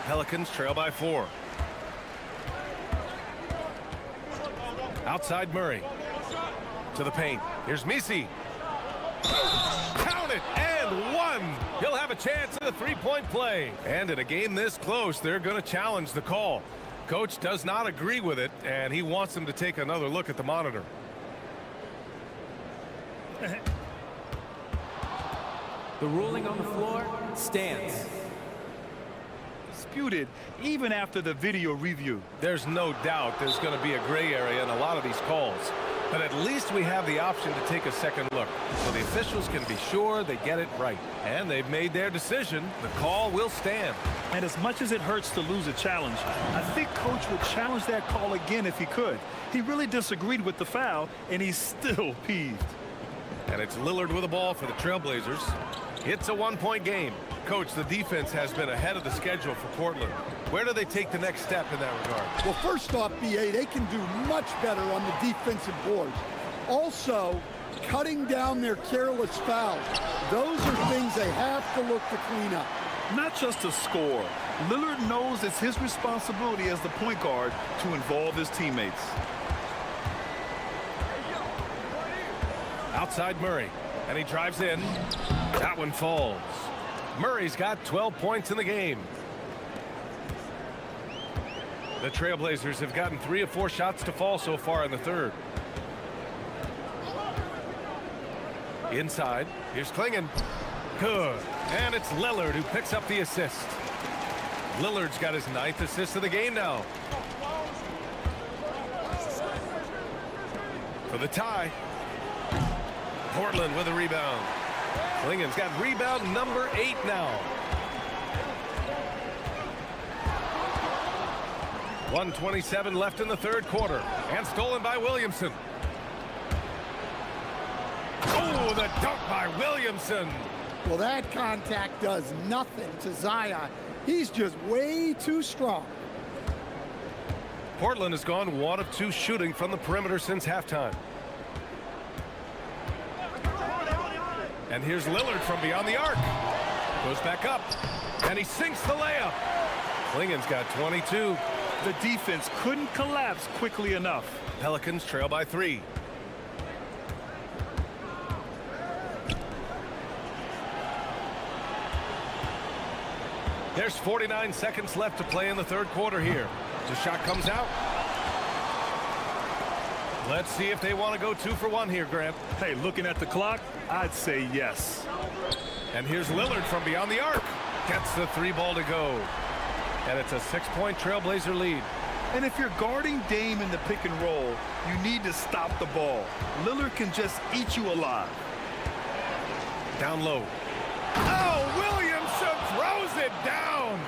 S7: Pelicans trail by 4. Outside Murray. To the paint. Here's Misi. Count it, and 1. He'll have a chance at a three-point play. And in a game this close, they're going to challenge the call. Coach does not agree with it, and he wants him to take another look at the monitor.
S6: The ruling on the floor stands.
S8: Disputed even after the video review.
S7: There's no doubt there's going to be a gray area in a lot of these calls. But at least we have the option to take a second look, so the officials can be sure they get it right. And they've made their decision. The call will stand.
S8: And as much as it hurts to lose a challenge, I think Coach would challenge that call again if he could. He really disagreed with the foul, and he's still peeved.
S7: And it's Lillard with the ball for the Trailblazers. It's a one-point game. Coach, the defense has been ahead of the schedule for Portland. Where do they take the next step in that regard?
S9: Well, first off, BA, they can do much better on the defensive boards. Also, cutting down their careless fouls. Those are things they have to look to clean up.
S8: Not just to score. Lillard knows it's his responsibility as the point guard to involve his teammates.
S7: Outside Murray, and he drives in. That one falls. Murray's got 12 points in the game. The Trailblazers have gotten 3 of 4 shots to fall so far in the third. Inside, here's Klingin. Good. And it's Lillard who picks up the assist. Lillard's got his 9th assist of the game now. For the tie. Portland with a rebound. Klingen's got rebound number 8 now. 1:27 left in the third quarter. And stolen by Williamson. Oh, the dunk by Williamson.
S9: Well, that contact does nothing to Zion. He's just way too strong.
S7: Portland has gone 1 of 2 shooting from the perimeter since halftime. And here's Lillard from beyond the arc. Goes back up. And he sinks the layup. Klingen's got 22.
S8: The defense couldn't collapse quickly enough.
S7: Pelicans trail by 3. There's 49 seconds left to play in the third quarter here. The shot comes out. Let's see if they want to go 2 for 1 here, Grant.
S8: Hey, looking at the clock, I'd say yes.
S7: And here's Lillard from beyond the arc. Gets the 3 ball to go. And it's a 6-point Trailblazer lead.
S8: And if you're guarding Dame in the pick and roll, you need to stop the ball. Lillard can just eat you alive.
S7: Down low. Oh, Williamson throws it down.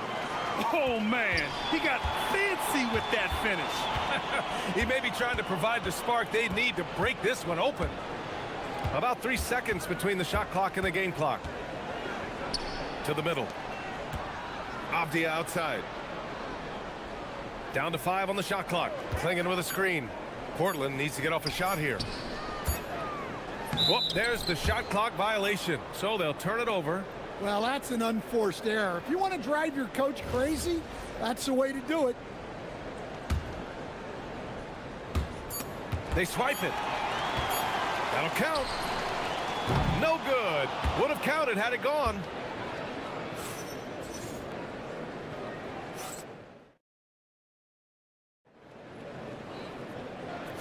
S8: Oh, man, he got fancy with that finish.
S7: He may be trying to provide the spark they need to break this one open. About 3 seconds between the shot clock and the game clock. To the middle. Avdia outside. Down to 5 on the shot clock. Klingen with a screen. Portland needs to get off a shot here. Whoop, there's the shot clock violation. So they'll turn it over.
S9: Well, that's an unforced error. If you want to drive your coach crazy, that's the way to do it.
S7: They swipe it. That'll count. No good. Would have counted had it gone.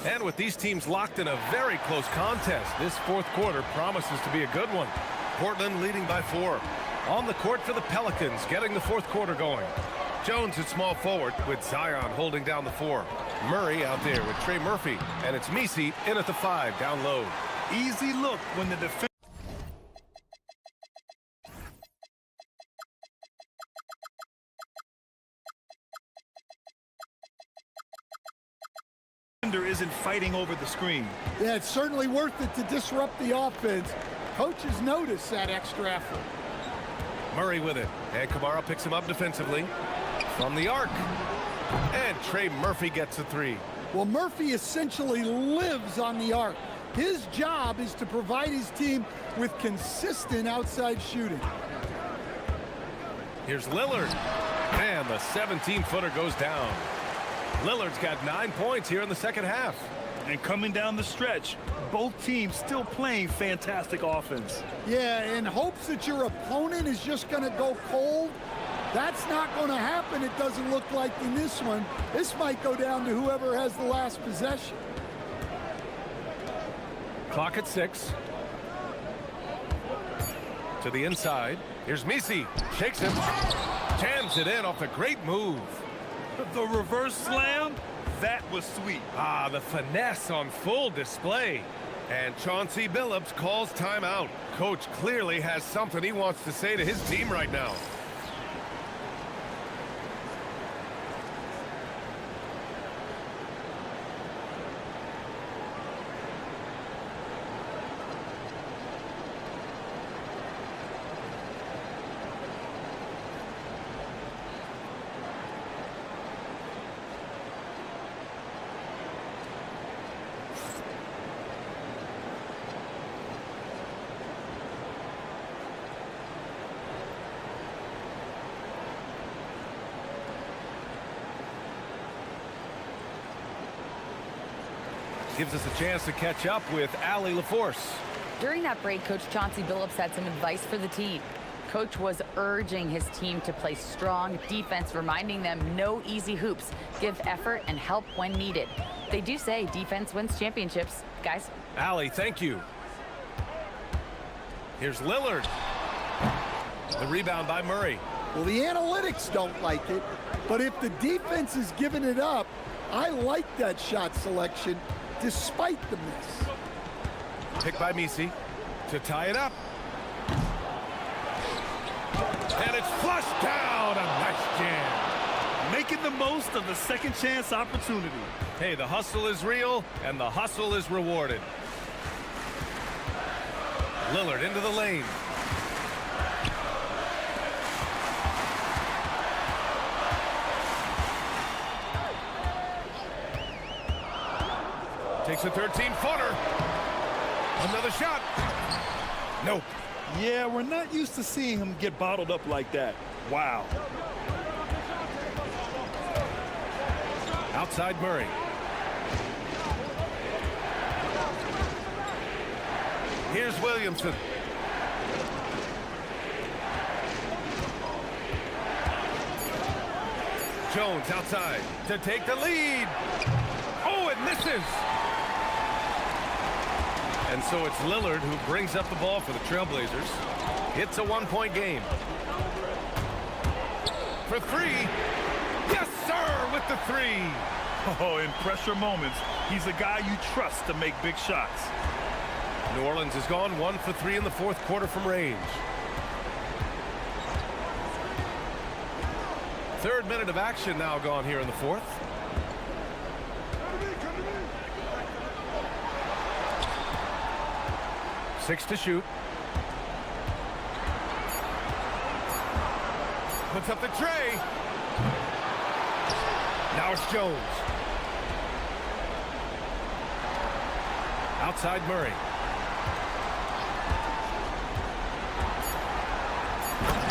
S7: And with these teams locked in a very close contest, this fourth quarter promises to be a good one. Portland leading by 4. On the court for the Pelicans, getting the fourth quarter going. Jones at small forward with Zion holding down the 4. Murray out there with Trey Murphy. And it's Messi in at the 5 down low.
S8: Easy look when the defense isn't fighting over the screen.
S9: Yeah, it's certainly worth it to disrupt the offense. Coaches notice that extra effort.
S7: Murray with it. And Kamara picks him up defensively. From the arc. And Trey Murphy gets a 3.
S9: Well, Murphy essentially lives on the arc. His job is to provide his team with consistent outside shooting.
S7: Here's Lillard. And the 17-footer goes down. Lillard's got 9 points here in the second half.
S8: And coming down the stretch, both teams still playing fantastic offense.
S9: Yeah, in hopes that your opponent is just going to go cold. That's not going to happen, it doesn't look like in this one. This might go down to whoever has the last possession.
S7: Clock at 6. To the inside. Here's Messi. Shakes him. Jams it in off a great move.
S8: The reverse slam, that was sweet.
S7: Ah, the finesse on full display. And Chauncey Billups calls timeout. Coach clearly has something he wants to say to his team right now. Gives us a chance to catch up with Allie LaForce.
S3: During that break, Coach Chauncey Billups had some advice for the team. Coach was urging his team to play strong defense, reminding them no easy hoops, give effort and help when needed. They do say defense wins championships, guys.
S7: Allie, thank you. Here's Lillard. The rebound by Murray.
S9: Well, the analytics don't like it, but if the defense is giving it up, I like that shot selection. Despite the miss.
S7: Picked by Messi to tie it up. And it's flushed down. A nice jam.
S8: Making the most of the second chance opportunity.
S7: Hey, the hustle is real, and the hustle is rewarded. Lillard into the lane. Takes a 13-footer. Another shot. Nope.
S8: Yeah, we're not used to seeing him get bottled up like that. Wow.
S7: Outside Murray. Here's Williamson. Jones outside to take the lead. Oh, it misses. And so it's Lillard who brings up the ball for the Trailblazers. It's a one-point game. For three. Yes, sir, with the three.
S8: Oh, in pressure moments, he's a guy you trust to make big shots.
S7: New Orleans has gone 1 for 3 in the fourth quarter from range. Third minute of action now gone here in the fourth. Six to shoot. Puts up the tray. Now it's Jones. Outside Murray.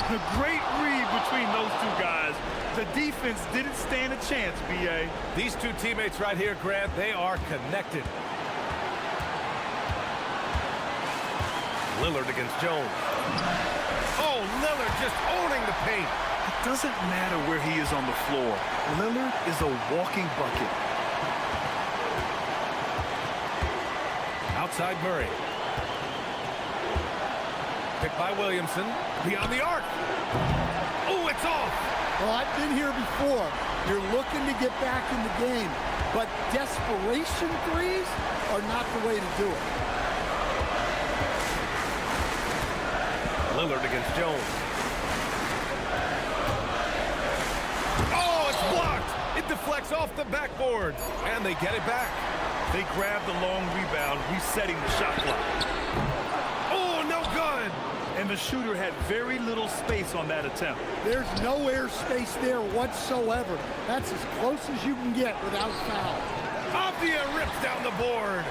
S8: A great read between those two guys. The defense didn't stand a chance, B.A.
S7: These two teammates right here, Grant, they are connected. Lillard against Jones. Oh, Lillard just owning the paint.
S8: It doesn't matter where he is on the floor. Lillard is a walking bucket.
S7: Outside Murray. Picked by Williamson. Beyond the arc. Oh, it's off.
S9: Well, I've been here before. You're looking to get back in the game, but desperation threes are not the way to do it.
S7: Lillard against Jones. Oh, it's blocked. It deflects off the backboard, and they get it back.
S8: They grab the long rebound, resetting the shot clock.
S7: Oh, no good.
S8: And the shooter had very little space on that attempt.
S9: There's no air space there whatsoever. That's as close as you can get without foul.
S7: Avdia rips down the board.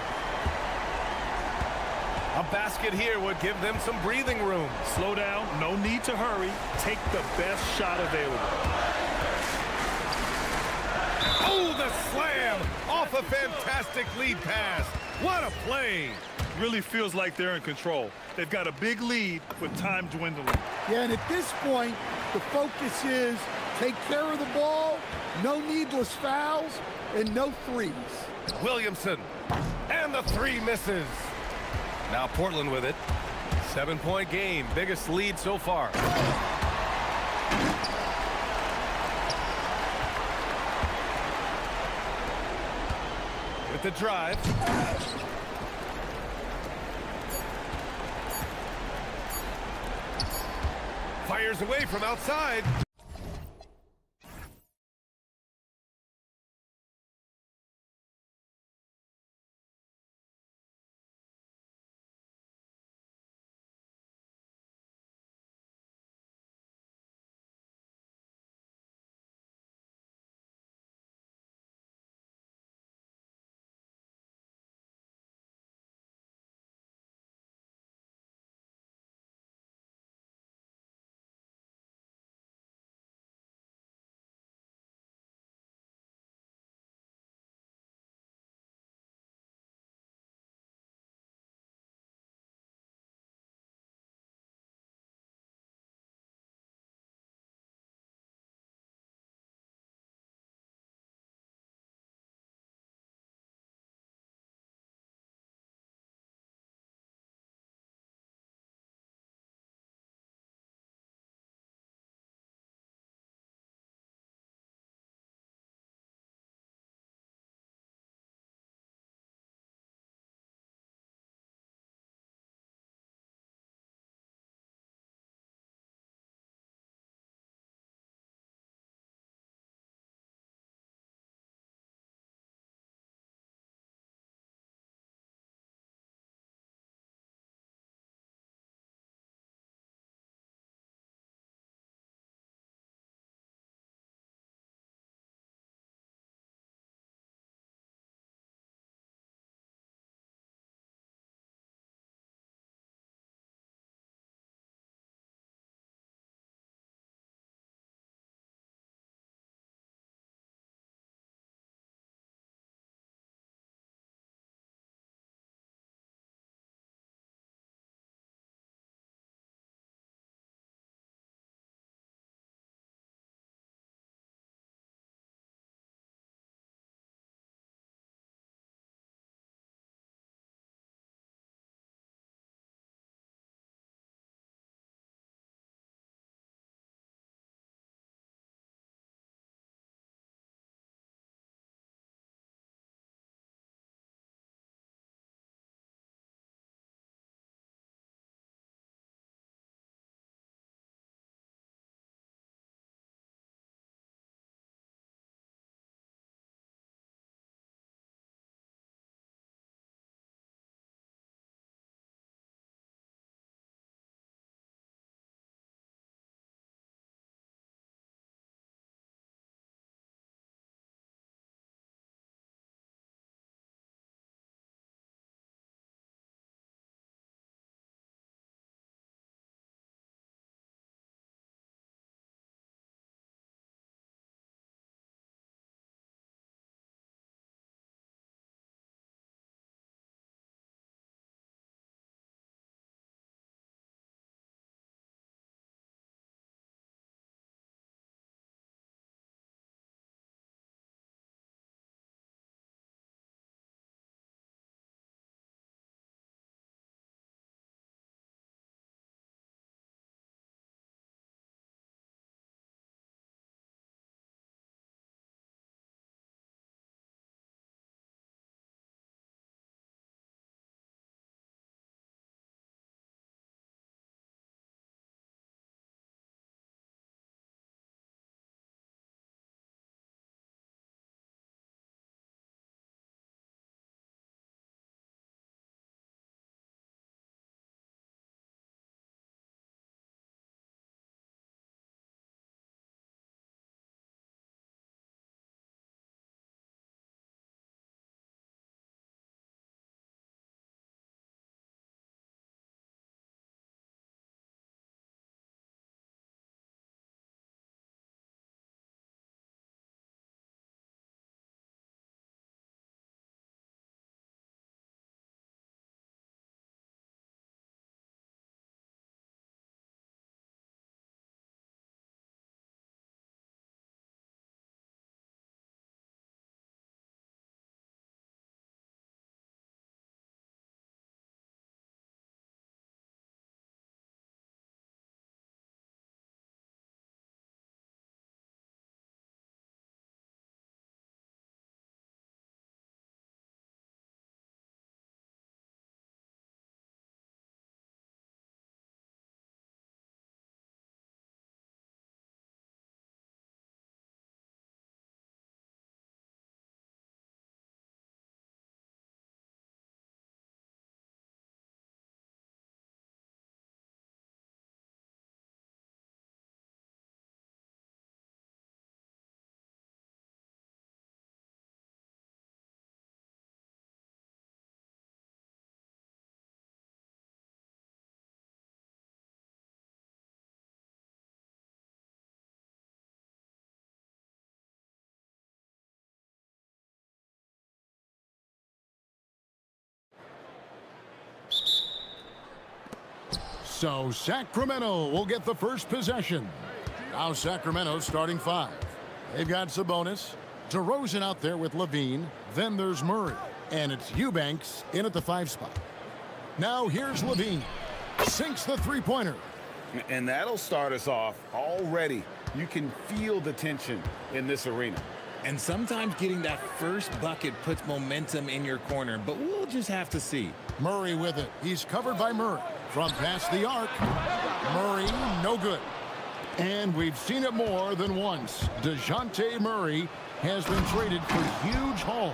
S7: A basket here would give them some breathing room.
S8: Slow down, no need to hurry. Take the best shot available.
S7: Oh, the slam off a fantastic lead pass. What a play.
S8: Really feels like they're in control. They've got a big lead with time dwindling.
S9: Yeah, and at this point, the focus is take care of the ball, no needless fouls, and no threes.
S7: Williamson, and the three misses. Now Portland with it. 7-point game, biggest lead so far. With the drive. Fires away from outside.
S2: So Sacramento will get the first possession. Now Sacramento starting 5. They've got Sabonis, DeRozan out there with Levine. Then there's Murray. And it's Eubanks in at the 5 spot. Now here's Levine. Sinks the three-pointer.
S4: And that'll start us off already. You can feel the tension in this arena.
S10: And sometimes getting that first bucket puts momentum in your corner, but we'll just have to see.
S2: Murray with it. He's covered by Murray. From past the arc. Murray, no good. And we've seen it more than once. DeJounte Murray has been traded for huge hauls.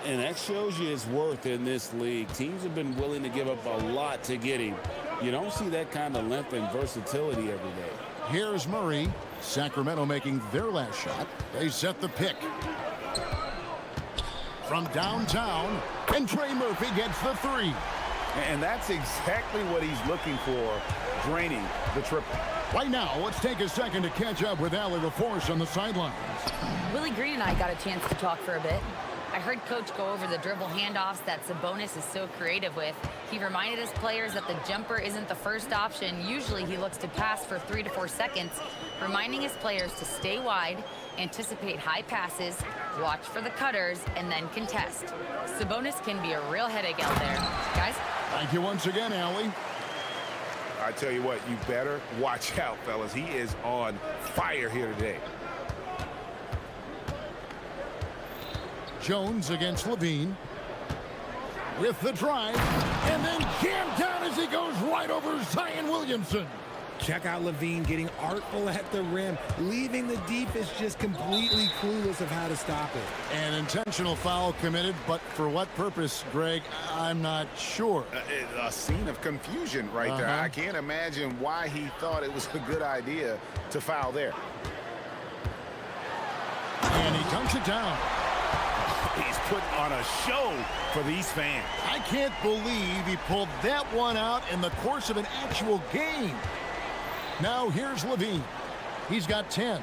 S5: And that shows you his worth in this league. Teams have been willing to give up a lot to get him. You don't see that kind of length and versatility every day.
S2: Here's Murray. Sacramento making their last shot. They set the pick. From downtown, and Trey Murphy gets the 3.
S4: And that's exactly what he's looking for, draining the triple.
S2: Right now, let's take a second to catch up with Allie LaForce on the sidelines.
S3: Willie Green and I got a chance to talk for a bit. I heard Coach go over the dribble handoffs that Sabonis is so creative with. He reminded his players that the jumper isn't the first option. Usually he looks to pass for 3 to 4 seconds, reminding his players to stay wide, anticipate high passes, watch for the cutters, and then contest. Sabonis can be a real headache out there. Guys?
S2: Thank you once again, Allie.
S4: I tell you what, you better watch out, fellas. He is on fire here today.
S2: Jones against Levine. With the drive. And then jammed down as he goes right over Zion Williamson.
S10: Check out Levine getting artful at the rim, leaving the defense just completely clueless of how to stop it.
S2: An intentional foul committed, but for what purpose, Greg? I'm not sure.
S4: A scene of confusion right there. I can't imagine why he thought it was a good idea to foul there.
S2: And he dunks it down.
S4: He's putting on a show for these fans.
S2: I can't believe he pulled that one out in the course of an actual game. Now here's Levine. He's got 10.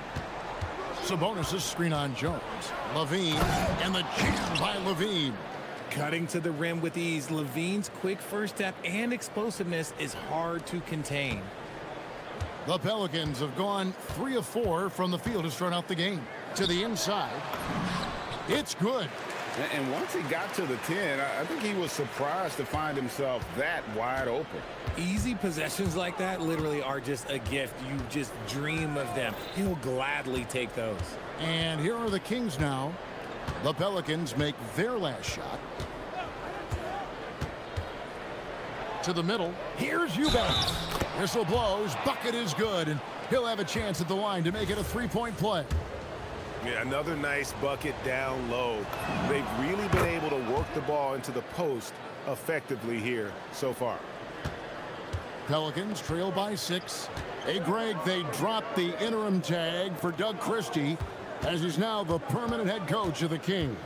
S2: Sabonis' screen on Jones. Levine, and the jam by Levine.
S10: Cutting to the rim with ease, Levine's quick first step and explosiveness is hard to contain.
S2: The Pelicans have gone 3 of 4 from the field to start out the game. To the inside. It's good.
S4: And once he got to the 10, I think he was surprised to find himself that wide open.
S10: Easy possessions like that literally are just a gift. You just dream of them. He'll gladly take those.
S2: And here are the Kings now. The Pelicans make their last shot. To the middle. Here's Eubanks. Whistle blows. Bucket is good. And he'll have a chance at the line to make it a 3-point play.
S4: Yeah, another nice bucket down low. They've really been able to work the ball into the post effectively here so far.
S2: Pelicans trail by 6. Hey, Greg, they dropped the interim tag for Doug Christie as he's now the permanent head coach of the Kings.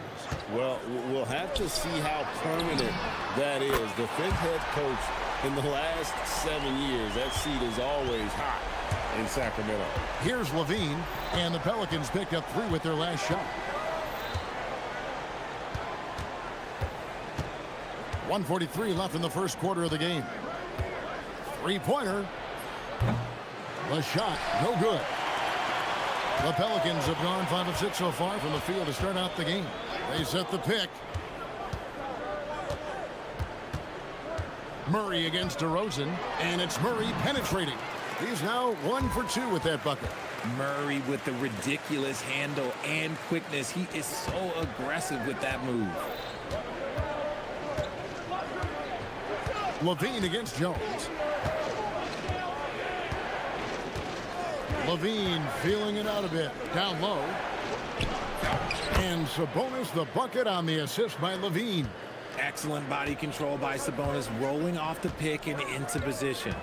S5: Well, we'll have to see how permanent that is. The 5th head coach in the last 7 years. That seat is always hot in Sacramento.
S2: Here's Levine, and the Pelicans pick up 3 with their last shot. 1:43 left in the first quarter of the game. 3-pointer. The shot, no good. The Pelicans have gone 5 of 6 so far from the field to start out the game. They set the pick. Murray against DeRozan, and it's Murray penetrating. He's now 1 for 2 with that bucket.
S10: Murray with the ridiculous handle and quickness. He is so aggressive with that move.
S2: Levine against Jones. Levine feeling it out a bit. Down low. And Sabonis the bucket on the assist by Levine.
S10: Excellent body control by Sabonis, rolling off the pick and into position.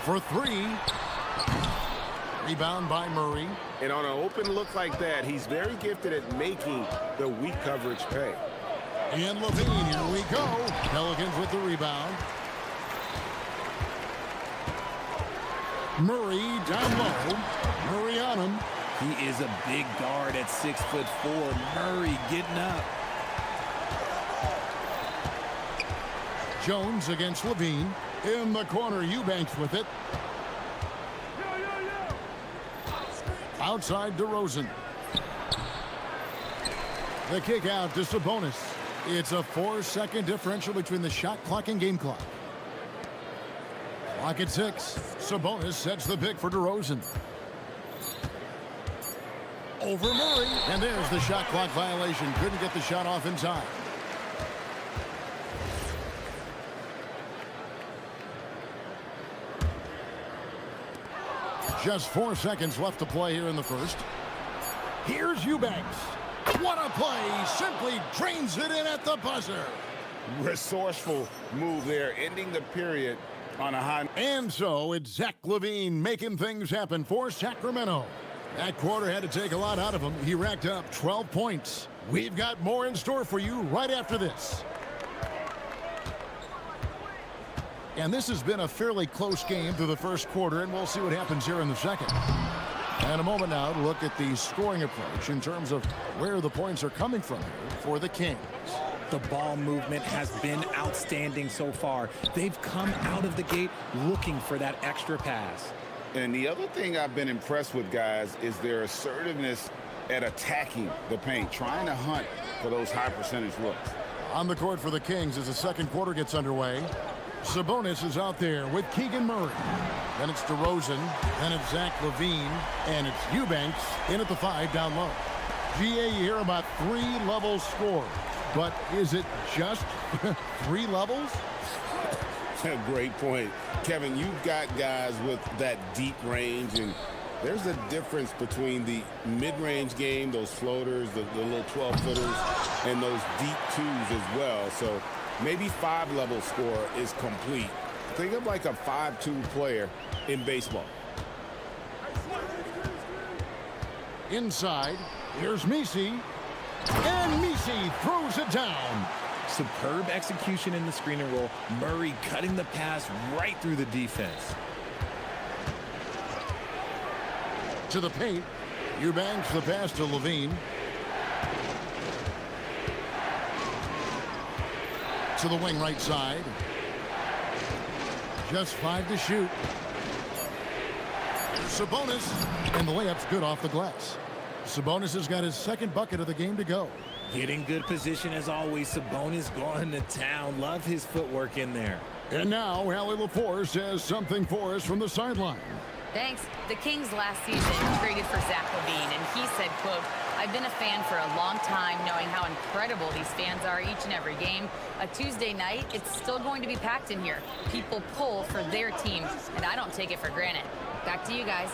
S2: For 3. Rebound by Murray.
S4: And on an open look like that, he's very gifted at making the weak coverage pay.
S2: And Levine, here we go. Pelicans with the rebound. Murray down low. Murray on him.
S10: He is a big guard at 6'4". Murray getting up.
S2: Jones against Levine. In the corner, Eubanks with it. Outside DeRozan. The kick out to Sabonis. It's a 4-second differential between the shot clock and game clock. Clock at 6. Sabonis sets the pick for DeRozan. Over Murray. And there's the shot clock violation. Couldn't get the shot off in time. Just 4 seconds left to play here in the first. Here's Eubanks. What a play. Simply drains it in at the buzzer.
S4: Resourceful move there, ending the period on a high.
S2: And so it's Zach LaVine making things happen for Sacramento. That quarter had to take a lot out of him. He racked up 12 points. We've got more in store for you right after this. And this has been a fairly close game through the first quarter, and we'll see what happens here in the second. And a moment now to look at the scoring approach in terms of where the points are coming from here for the Kings.
S10: The ball movement has been outstanding so far. They've come out of the gate looking for that extra pass.
S4: And the other thing I've been impressed with, guys, is their assertiveness at attacking the paint, trying to hunt for those high percentage looks.
S2: On the court for the Kings as the second quarter gets underway. Sabonis is out there with Keegan Murray. Then it's DeRozan. Then it's Zach LaVine. And it's Eubanks in at the 5 down low. GA, you hear about 3 levels scored. But is it just 3 levels?
S5: Great point. Kevin, you've got guys with that deep range, and there's a difference between the mid-range game, those floaters, the little 12-footers, and those deep twos as well. So maybe 5-level score is complete. Think of like a 5-2 player in baseball.
S2: Inside, here's Messi. And Messi throws it down.
S10: Superb execution in the screen and roll. Murray cutting the pass right through the defense.
S2: To the paint. Eubanks the pass to LaVine. To the wing right side. Just 5 to shoot. Sabonis. And the layup's good off the glass. Sabonis has got his second bucket of the game to go.
S10: Getting good position as always. Sabonis going to town. Love his footwork in there.
S2: And now Allie LaForce says something for us from the sideline.
S3: Thanks. The Kings last season traded for Zach LaVine, and he said, quote, "I've been a fan for a long time, knowing how incredible these fans are each and every game. A Tuesday night, it's still going to be packed in here. People pull for their team, and I don't take it for granted." Back to you guys.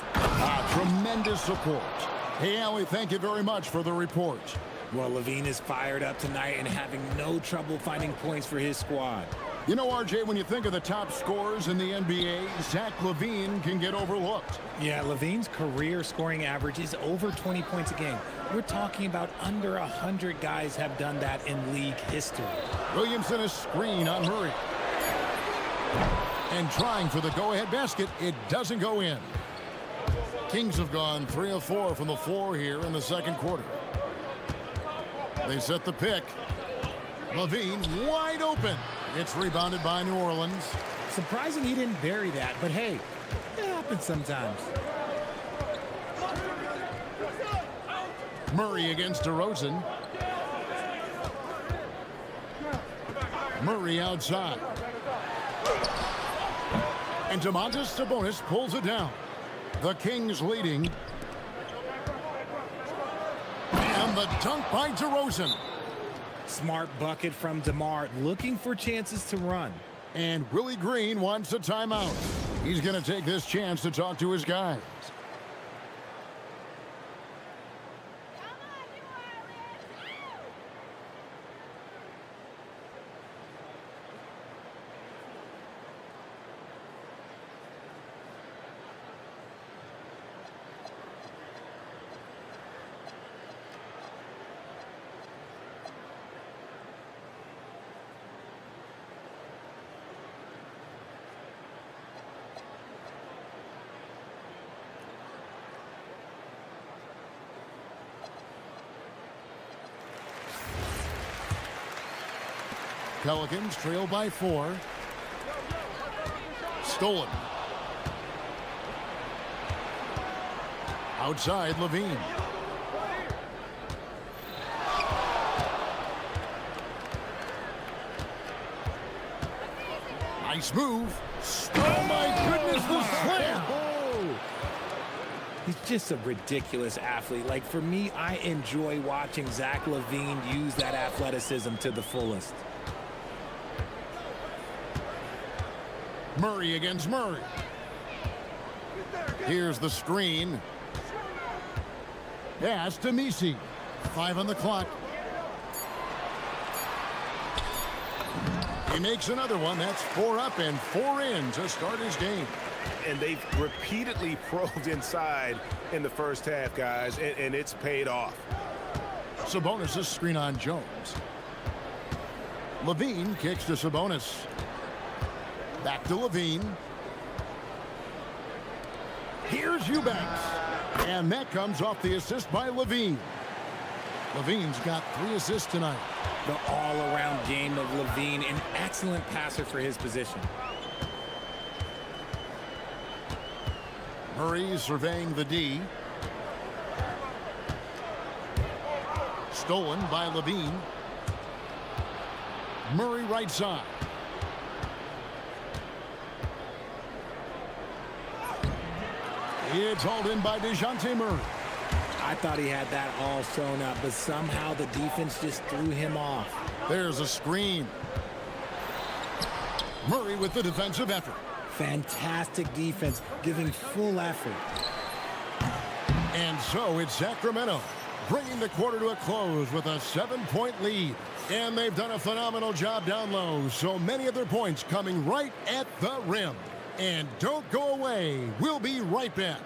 S2: Tremendous support. Hey, Allie, thank you very much for the report.
S10: Well, LaVine is fired up tonight and having no trouble finding points for his squad.
S2: You know, RJ, when you think of the top scorers in the NBA, Zach LaVine can get overlooked.
S10: Yeah, LaVine's career scoring average is over 20 points a game. We're talking about under 100 guys have done that in league history.
S2: Williamson a screen on Murray. And trying for the go-ahead basket, it doesn't go in. Kings have gone 3 of 4 from the floor here in the second quarter. They set the pick. LaVine wide open. It's rebounded by New Orleans.
S10: Surprising he didn't bury that, but hey, it happens sometimes.
S2: Murray against DeRozan. Murray outside. And Domantas Sabonis pulls it down. The Kings leading. And the dunk by DeRozan.
S10: Smart bucket from DeMar, looking for chances to run.
S2: And Willie Green wants a timeout. He's going to take this chance to talk to his guys. Pelicans trail by 4. Stolen. Outside, Levine. Nice move. Oh, my goodness, the slam.
S10: He's just a ridiculous athlete. Like, for me, I enjoy watching Zach LaVine use that athleticism to the fullest.
S2: Murray against Murray. Here's the screen. Pass to Misi. 5 on the clock. He makes another one. That's 4 up and 4 in to start his game.
S4: And they've repeatedly probed inside in the first half, guys, and it's paid off.
S2: Sabonis' screen on Jones. Levine kicks to Sabonis. Back to Levine. Here's Eubanks. And that comes off the assist by Levine. Levine's got 3 assists tonight.
S10: The all-around game of Levine, an excellent passer for his position.
S2: Murray surveying the D. Stolen by Levine. Murray right side. It's hauled in by DeJounte Murray.
S10: I thought he had that all sewn up, but somehow the defense just threw him off.
S2: There's a screen. Murray with the defensive effort.
S10: Fantastic defense, giving full effort.
S2: And so it's Sacramento, bringing the quarter to a close with a 7-point lead. And they've done a phenomenal job down low, so many of their points coming right at the rim. And don't go away. We'll be right back.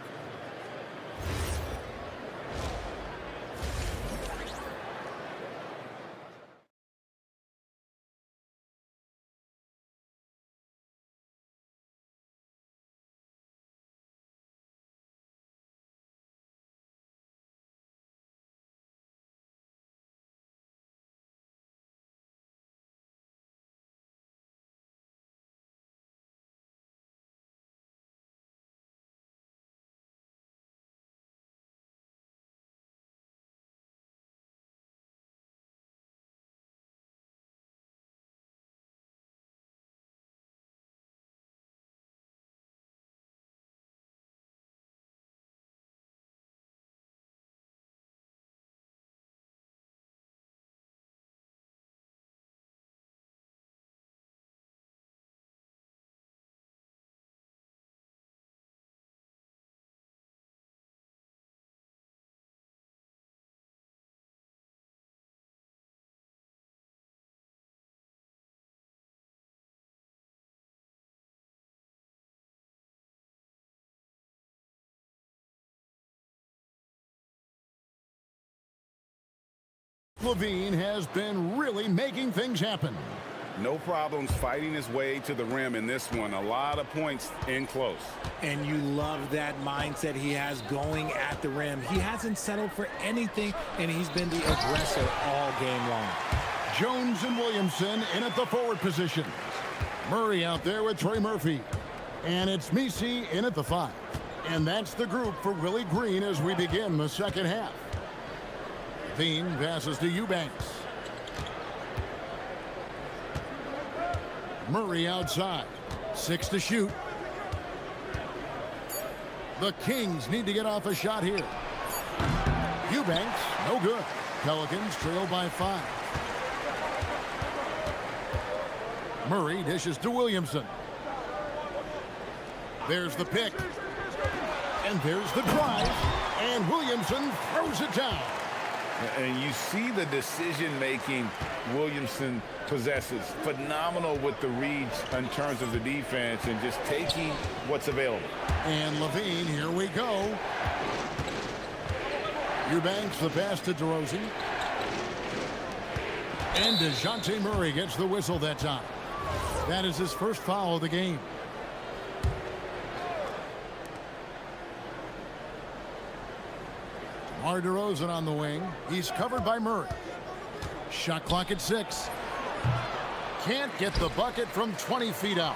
S2: Levine has been really making things happen.
S4: No problems fighting his way to the rim in this one. A lot of points in close.
S10: And you love that mindset he has going at the rim. He hasn't settled for anything, and he's been the aggressor all game long.
S2: Jones and Williamson in at the forward position. Murray out there with Trey Murphy. And it's Misi in at the 5. And that's the group for Willie Green as we begin the second half. Levine passes to Eubanks. Murray outside. 6 to shoot. The Kings need to get off a shot here. Eubanks, no good. Pelicans trail by 5. Murray dishes to Williamson. There's the pick. And there's the drive. And Williamson throws it down.
S4: And you see the decision-making Williamson possesses. Phenomenal with the reads in terms of the defense and just taking what's available.
S2: And Levine, here we go. Eubanks the pass to DeRozan. And DeJounte Murray gets the whistle that time. That is his first foul of the game. DeRozan on the wing. He's covered by Murray. Shot clock at 6. Can't get the bucket from 20 feet out.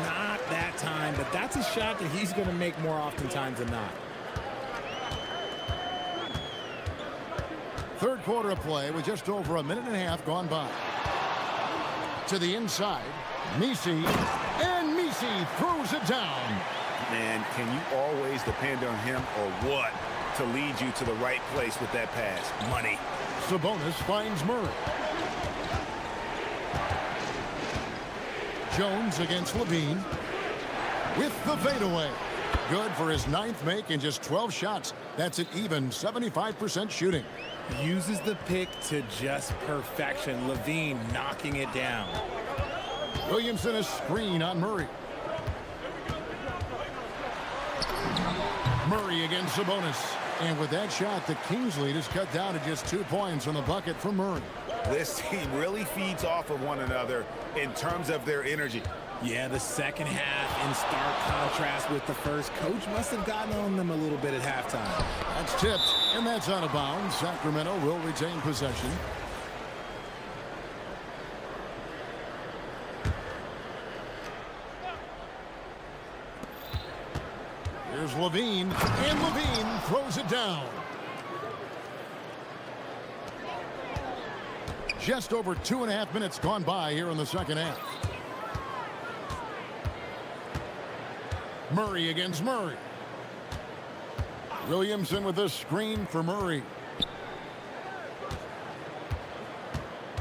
S10: Not that time, but that's a shot that he's going to make more oftentimes than not.
S2: Third quarter of play with just over a minute and a half gone by. To the inside, Messi, and Messi throws it down.
S4: Man, can you always depend on him or what to lead you to the right place with that pass? Money.
S2: Sabonis finds Murray. Jones against Levine with the fadeaway. Good for his 9th make in just 12 shots. That's an even 75% shooting.
S10: Uses the pick to just perfection. Levine knocking it down.
S2: Williamson a screen on Murray. Murray against Sabonis. And with that shot, the Kings lead is cut down to just 2 points on the bucket from Murray.
S4: This team really feeds off of one another in terms of their energy.
S10: Yeah, the second half in stark contrast with the first. Coach must have gotten on them a little bit at halftime.
S2: That's tipped, and that's out of bounds. Sacramento will retain possession. Here's Levine, and Levine throws it down. Just over 2.5 minutes gone by here in the second half. Murray against Murray. Williamson with a screen for Murray.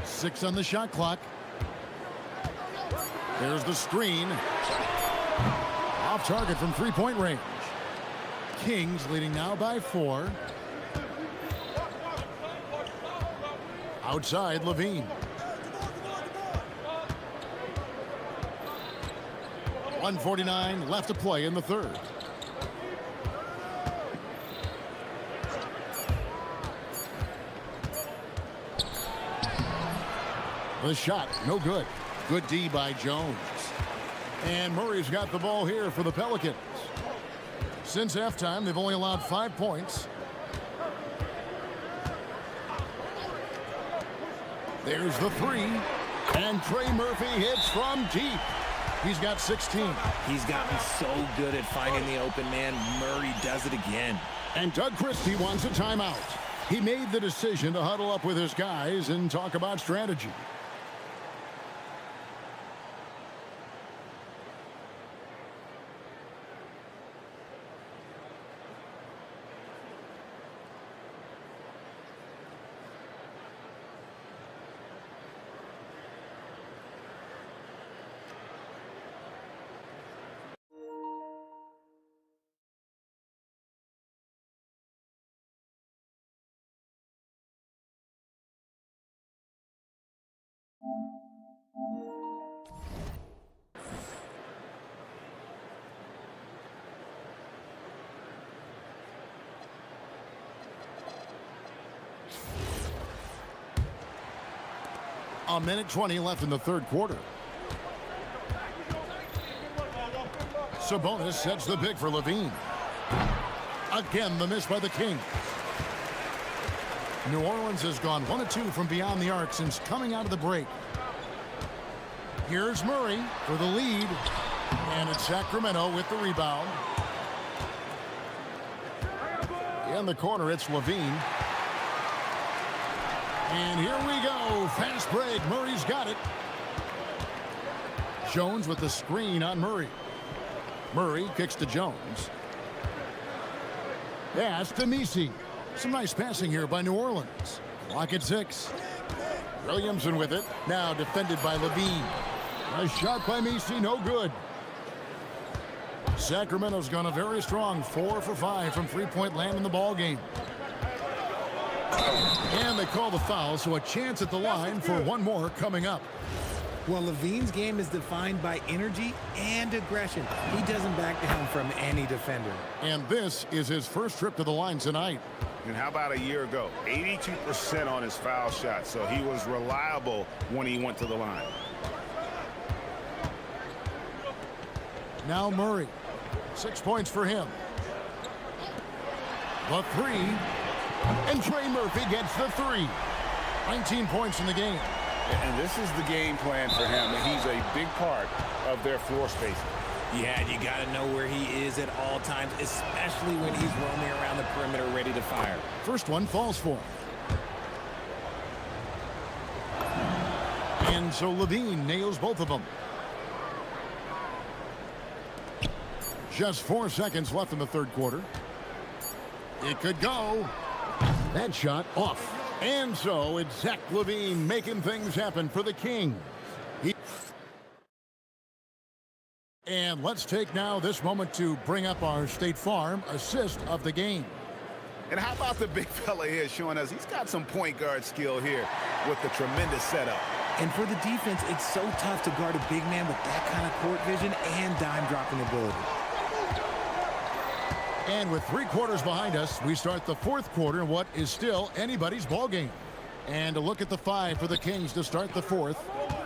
S2: 6 on the shot clock. There's the screen. Off target from three-point range. Kings leading now by 4. Outside, Levine. 1:49 left to play in the third. The shot, no good. Good D by Jones. And Murray's got the ball here for the Pelicans. Since halftime, they've only allowed 5 points. There's the 3. And Trey Murphy hits from deep. He's got 16.
S10: He's gotten so good at finding the open man. Murray does it again.
S2: And Doug Christie wants a timeout. He made the decision to huddle up with his guys and talk about strategy. A minute 20 left in the third quarter. Sabonis sets the pick for Levine. Again, the miss by the Kings. New Orleans has gone 1 of 2 from beyond the arc since coming out of the break. Here's Murray for the lead. And it's Sacramento with the rebound. In the corner, it's Levine. And here we go. Fast break. Murray's got it. Jones with the screen on Murray. Murray kicks to Jones. Pass to Messi. Some nice passing here by New Orleans. Clock at 6. Williamson with it. Now defended by Levine. A shot by Messi, no good. Sacramento's gone a very strong 4 for 5 from three-point land in the ball game. And they call the foul, so a chance at the line for one more coming up.
S10: Well, Levine's game is defined by energy and aggression. He doesn't back down from any defender.
S2: And this is his first trip to the line tonight.
S4: And how about a year ago? 82% on his foul shot, so he was reliable when he went to the line.
S2: Now Murray. 6 points for him. The 3. And Trey Murphy gets the 3. 19 points in the game.
S4: And this is the game plan for him. He's a big part of their floor spacing.
S10: Yeah, you got to know where he is at all times, especially when he's roaming around the perimeter ready to fire.
S2: First one falls for him. And so Levine nails both of them. Just 4 seconds left in the third quarter. It could go. That shot off. And so it's Zach Levine making things happen for the Kings. And let's take now this moment to bring up our State Farm assist of the game.
S4: And how about the big fella here showing us he's got some point guard skill here with the tremendous setup.
S10: And for the defense, it's so tough to guard a big man with that kind of court vision and dime dropping ability.
S2: And with 3 quarters behind us, we start the fourth quarter in what is still anybody's ball game. And a look at the 5 for the Kings to start the fourth.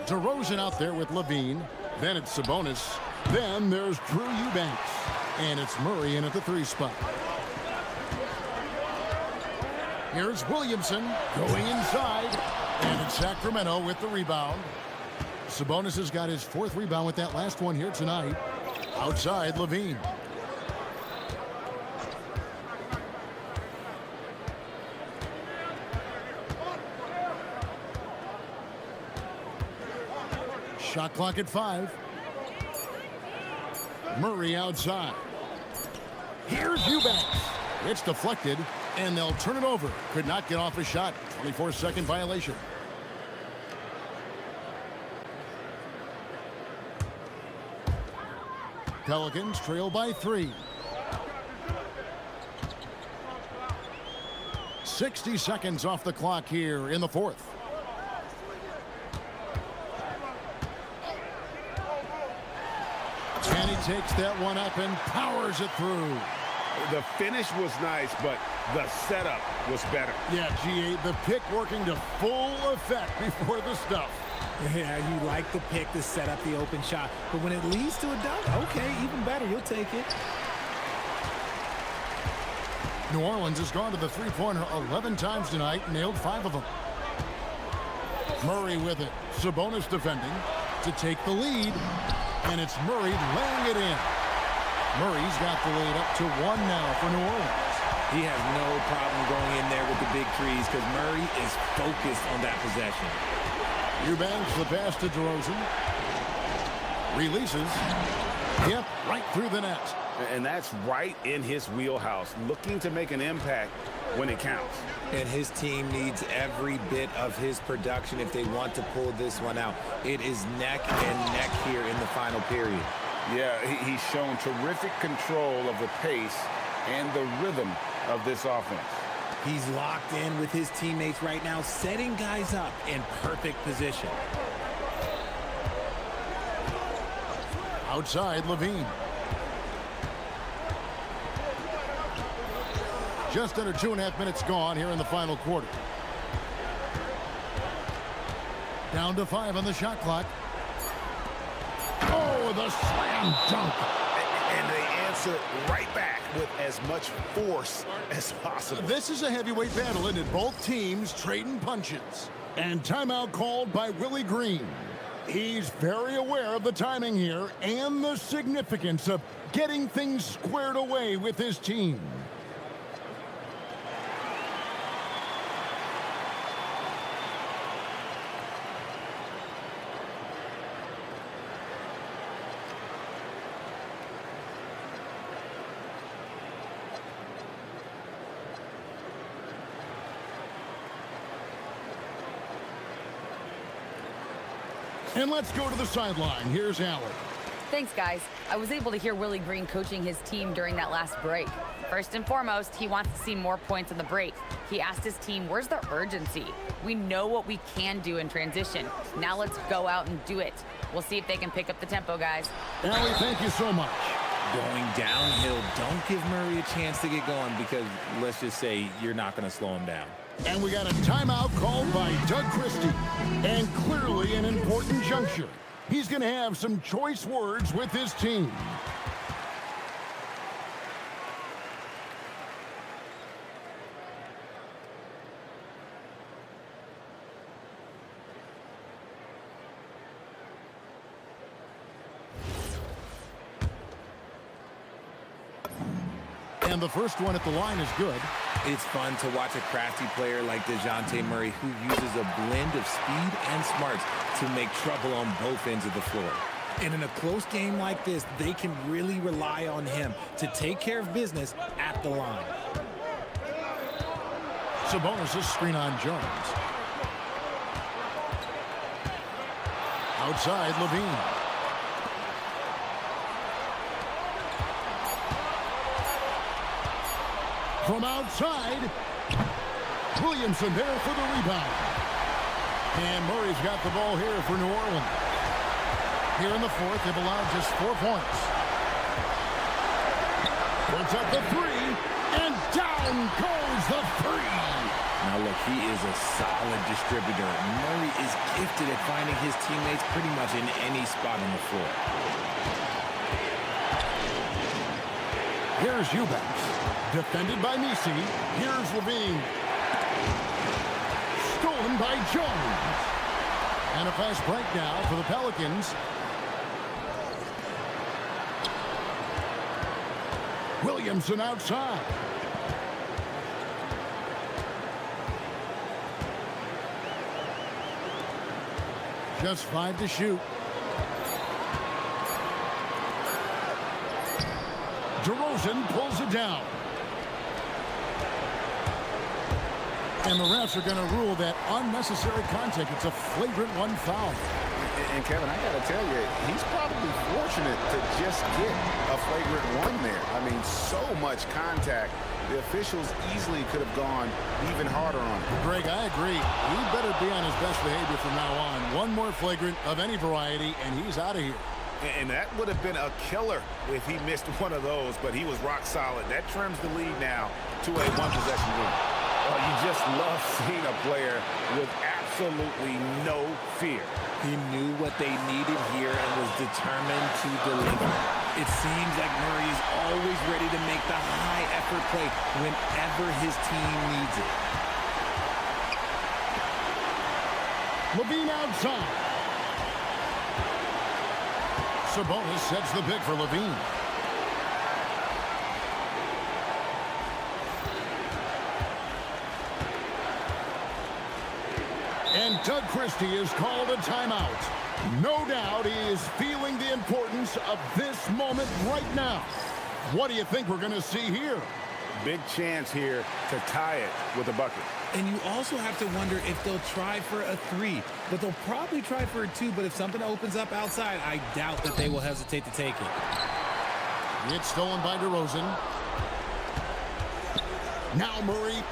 S2: DeRozan out there with Levine. Then it's Sabonis. Then there's Drew Eubanks. And it's Murray in at the 3 spot. Here's Williamson going inside. And it's Sacramento with the rebound. Sabonis has got his 4th rebound with that last one here tonight. Outside, Levine. Shot clock at 5. Murray outside. Here's Eubanks. It's deflected, and they'll turn it over. Could not get off a shot. 24-second violation. Pelicans trail by 3. 60 seconds off the clock here in the fourth. And he takes that one up and powers it through.
S4: The finish was nice, but the setup was better.
S2: Yeah, G8, the pick working to full effect before the stuff.
S10: Yeah, you like the pick to set up the open shot, but when it leads to a dunk, okay, even better, you'll take it.
S2: New Orleans has gone to the three-pointer 11 times tonight, nailed 5 of them. Murray with it. Sabonis defending to take the lead, and it's Murray laying it in. Murray's got the lead up to 1 now for New Orleans.
S10: He has no problem going in there with the big threes because Murray is focused on that possession.
S2: Eubanks the pass to DeRozan. Releases. Yep, right through the net.
S4: And that's right in his wheelhouse, looking to make an impact when it counts.
S10: And his team needs every bit of his production if they want to pull this one out. It is neck and neck here in the final period.
S4: Yeah, he's shown terrific control of the pace and the rhythm of this offense.
S10: He's locked in with his teammates right now, setting guys up in perfect position.
S2: Outside, Levine. Just under 2.5 minutes gone here in the final quarter. Down to 5 on the shot clock. Oh, the slam dunk.
S4: And they answer right back with as much force as possible.
S2: This is a heavyweight battle, isn't it? Both teams trading punches. And timeout called by Willie Green. He's very aware of the timing here and the significance of getting things squared away with his team. And let's go to the sideline. Here's Allen.
S3: Thanks, guys. I was able to hear Willie Green coaching his team during that last break. First and foremost, he wants to see more points in the break. He asked his team, where's the urgency? We know what we can do in transition. Now let's go out and do it. We'll see if they can pick up the tempo, guys.
S2: Allie, thank you so much.
S10: Going downhill, don't give Murray a chance to get going because let's just say you're not going to slow him down.
S2: And we got a timeout called by Doug Christie. And clearly an important juncture. He's going to have some choice words with his team. And the first one at the line is good.
S10: It's fun to watch a crafty player like DeJounte Murray who uses a blend of speed and smarts to make trouble on both ends of the floor. And in a close game like this, they can really rely on him to take care of business at the line.
S2: Sabonis' screen on Jones. Outside, Levine. From outside, Williamson there for the rebound. And Murray's got the ball here for New Orleans. Here in the fourth, they've allowed just 4 points. Puts up the three, and down goes the three.
S10: Now look, he is a solid distributor. Murray is gifted at finding his teammates pretty much in any spot on the floor.
S2: Here's Eubanks. Defended by Misi. Here's Levine. Stolen by Jones. And a fast break now for the Pelicans. Williamson outside. Just 5 to shoot. DeRozan pulls it down. And the refs are going to rule that unnecessary contact. It's a flagrant 1 foul.
S4: And Kevin, I got to tell you, he's probably fortunate to just get a flagrant 1 there. I mean, so much contact. The officials easily could have gone even harder on him.
S2: Greg, I agree. He better be on his best behavior from now on. 1 more flagrant of any variety, and he's out of here.
S4: And that would have been a killer if he missed one of those, but he was rock solid. That trims the lead now to a 1-possession win. Oh, you just love seeing a player with absolutely no fear.
S10: He knew what they needed here and was determined to deliver. It seems like Murray is always ready to make the high-effort play whenever his team needs it.
S2: Levine outside. Sabonis sets the pick for Levine. And Doug Christie has called a timeout. No doubt he is feeling the importance of this moment right now. What do you think we're going to see here?
S4: Big chance here to tie it with a bucket.
S10: And you also have to wonder if they'll try for a 3. But they'll probably try for a 2. But if something opens up outside, I doubt that they will hesitate to take it.
S2: It's stolen by DeRozan. Now Murray.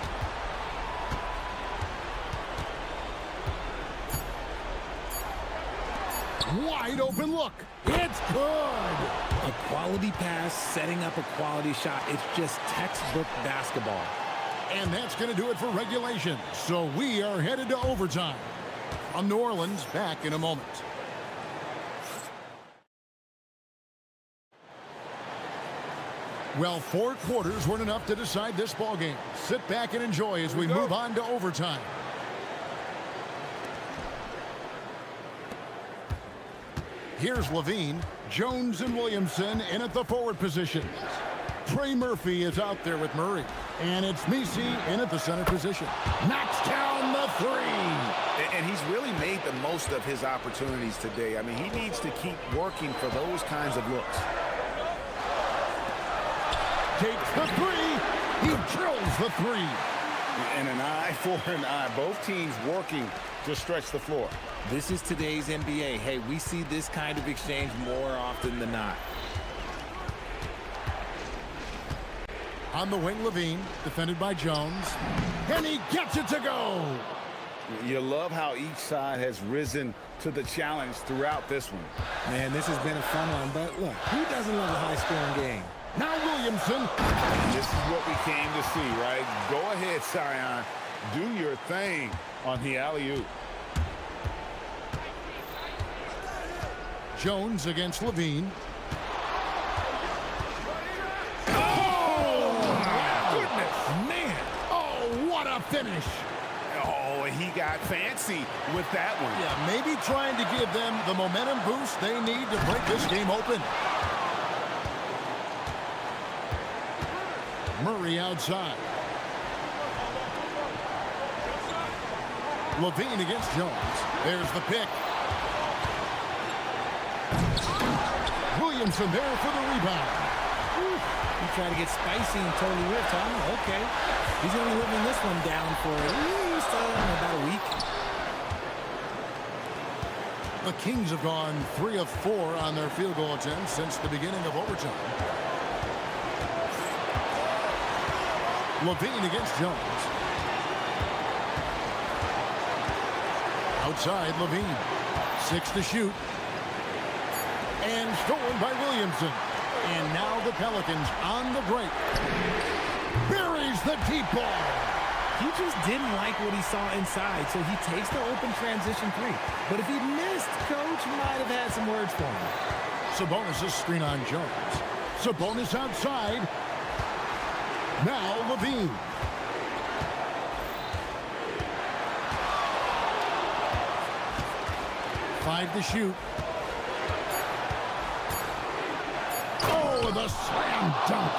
S2: Wide open look. It's good.
S10: A quality pass, setting up a quality shot. It's just textbook basketball.
S2: And that's going to do it for regulation. So we are headed to overtime. From New Orleans, back in a moment. Well, 4 quarters weren't enough to decide this ballgame. Sit back and enjoy as we move on to overtime. Here's Levine, Jones and Williamson in at the forward position. Trey Murphy is out there with Murray. And it's Misi in at the center position. Knocks down the 3.
S4: And he's really made the most of his opportunities today. I mean, he needs to keep working for those kinds of looks.
S2: Takes the 3. He drills the 3.
S4: And an eye for an eye. Both teams working to stretch the floor.
S10: This is today's NBA. Hey, we see this kind of exchange more often than not.
S2: On the wing, Levine, defended by Jones. And he gets it to go.
S4: You love how each side has risen to the challenge throughout this one.
S10: Man, this has been a fun one, but look, who doesn't love a high-scoring game?
S2: Now Williamson.
S4: This is what we came to see, right? Go ahead, Sion. Do your thing on the alley-oop.
S2: Jones against Levine.
S10: Man,
S2: oh, what a finish.
S4: Oh, he got fancy with that one.
S2: Yeah, maybe trying to give them the momentum boost they need to break this game open. Murray outside. Levine against Jones. There's the pick. Williamson there for the rebound.
S10: He tried to get spicy and totally whipped, huh? Okay. He's going to be living this one down for at least about a week.
S2: The Kings have gone 3 of 4 on their field goal attempts since the beginning of overtime. Levine against Jones. Outside, Levine. 6 to shoot. And stolen by Williamson. And now the Pelicans on the break. Buries the deep ball.
S10: He just didn't like what he saw inside, so he takes the open transition 3. But if he missed, Coach might have had some words for him.
S2: Sabonis' screen on Jones. Sabonis outside. Now Levine. Five to shoot. Oh, the slam dunk.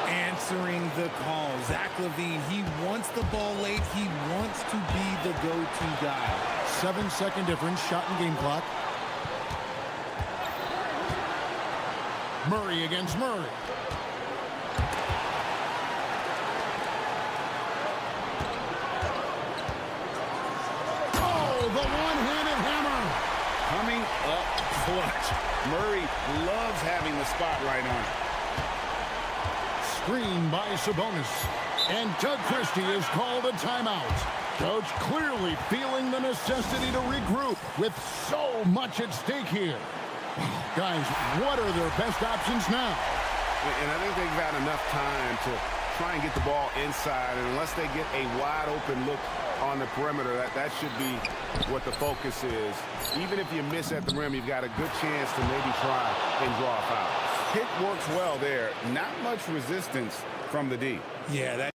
S10: Answering the call. Zach LaVine, he wants the ball late. He wants to be the go-to guy.
S2: 7-second difference, shot and game clock. Murray against Murray. Oh, the one-handed hammer.
S5: Coming up clutch. Murray loves having the spot right on.
S2: Screen by Sabonis. And Doug Christie is called a timeout. Coach clearly feeling the necessity to regroup with so much at stake here. Guys, what are their best options now?
S5: And I think they've got enough time to try and get the ball inside. And unless they get a wide open look on the perimeter, that should be what the focus is. Even if you miss at the rim, you've got a good chance to maybe try and draw a foul. Pick works well there. Not much resistance from the D.
S10: Yeah, that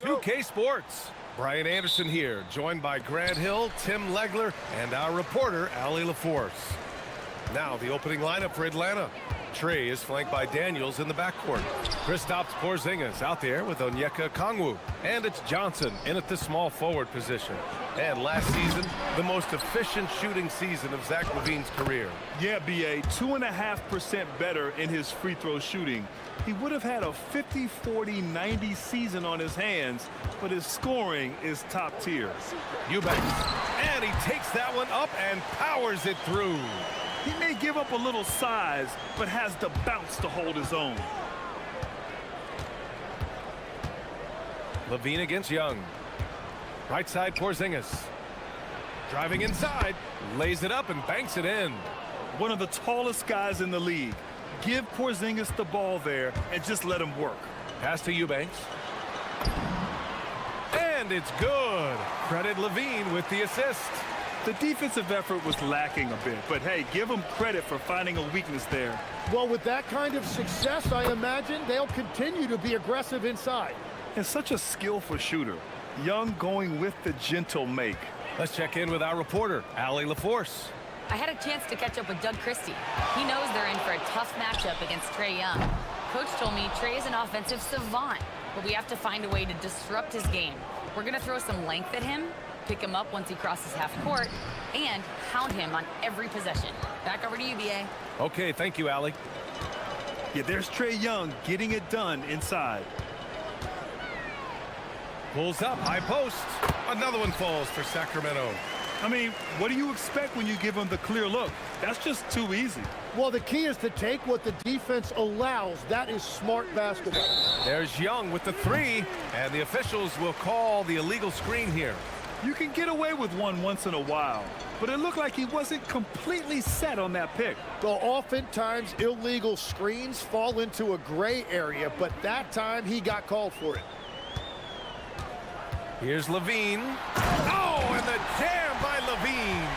S7: UK Sports. Brian Anderson here, joined by Grant Hill, Tim Legler, and our reporter, Ali LaForce. Now the opening lineup for Atlanta. Trey is flanked by Daniels in the backcourt. Kristaps Porzingis out there with Onyeka Okongwu. And it's Johnson in at the small forward position. And last season, the most efficient shooting season of Zach LaVine's career.
S8: Yeah, BA, 2.5% better in his free throw shooting. He would have had a 50-40-90 season on his hands, but his scoring is top tier.
S7: Eubanks, and he takes that one up and powers it through.
S8: He may give up a little size, but has the bounce to hold his own.
S7: LaVine against Young. Right side, Porzingis. Driving inside, lays it up and banks it in.
S8: One of the tallest guys in the league. Give Porzingis the ball there and just let him work.
S7: Pass to Eubanks. And it's good. Credit LaVine with the assist.
S8: The defensive effort was lacking a bit, but hey, give him credit for finding a weakness there.
S9: Well, with that kind of success, I imagine they'll continue to be aggressive inside.
S8: And such a skillful shooter. Young going with the gentle make.
S7: Let's check in with our reporter, Ali LaForce.
S3: I had a chance to catch up with Doug Christie. He knows they're in for a tough matchup against Trae Young. Coach told me Trae is an offensive savant, but we have to find a way to disrupt his game. We're going to throw some length at him, pick him up once he crosses half court, and hound him on every possession. Back over to you, BA.
S7: Okay, thank you, Ali.
S8: Yeah, there's Trae Young getting it done inside.
S7: Pulls up, high post. Another one falls for Sacramento.
S8: I mean, what do you expect when you give him the clear look? That's just too easy.
S9: Well, the key is to take what the defense allows. That is smart basketball.
S7: There's Young with the three, and the officials will call the illegal screen here.
S8: You can get away with one once in a while, but it looked like he wasn't completely set on that pick.
S9: Well, oftentimes illegal screens fall into a gray area, but that time he got called for it.
S7: Here's LaVine. Oh, and the jam by LaVine.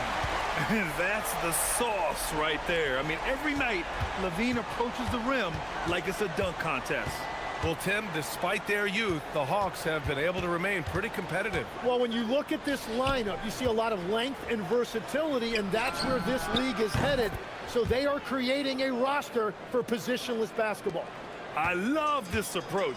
S8: And that's the sauce right there. I mean, every night, LaVine approaches the rim like it's a dunk contest.
S7: Well, Tim, despite their youth, the Hawks have been able to remain pretty competitive.
S9: Well, when you look at this lineup, you see a lot of length and versatility, and that's where this league is headed. So they are creating a roster for positionless basketball.
S8: I love this approach.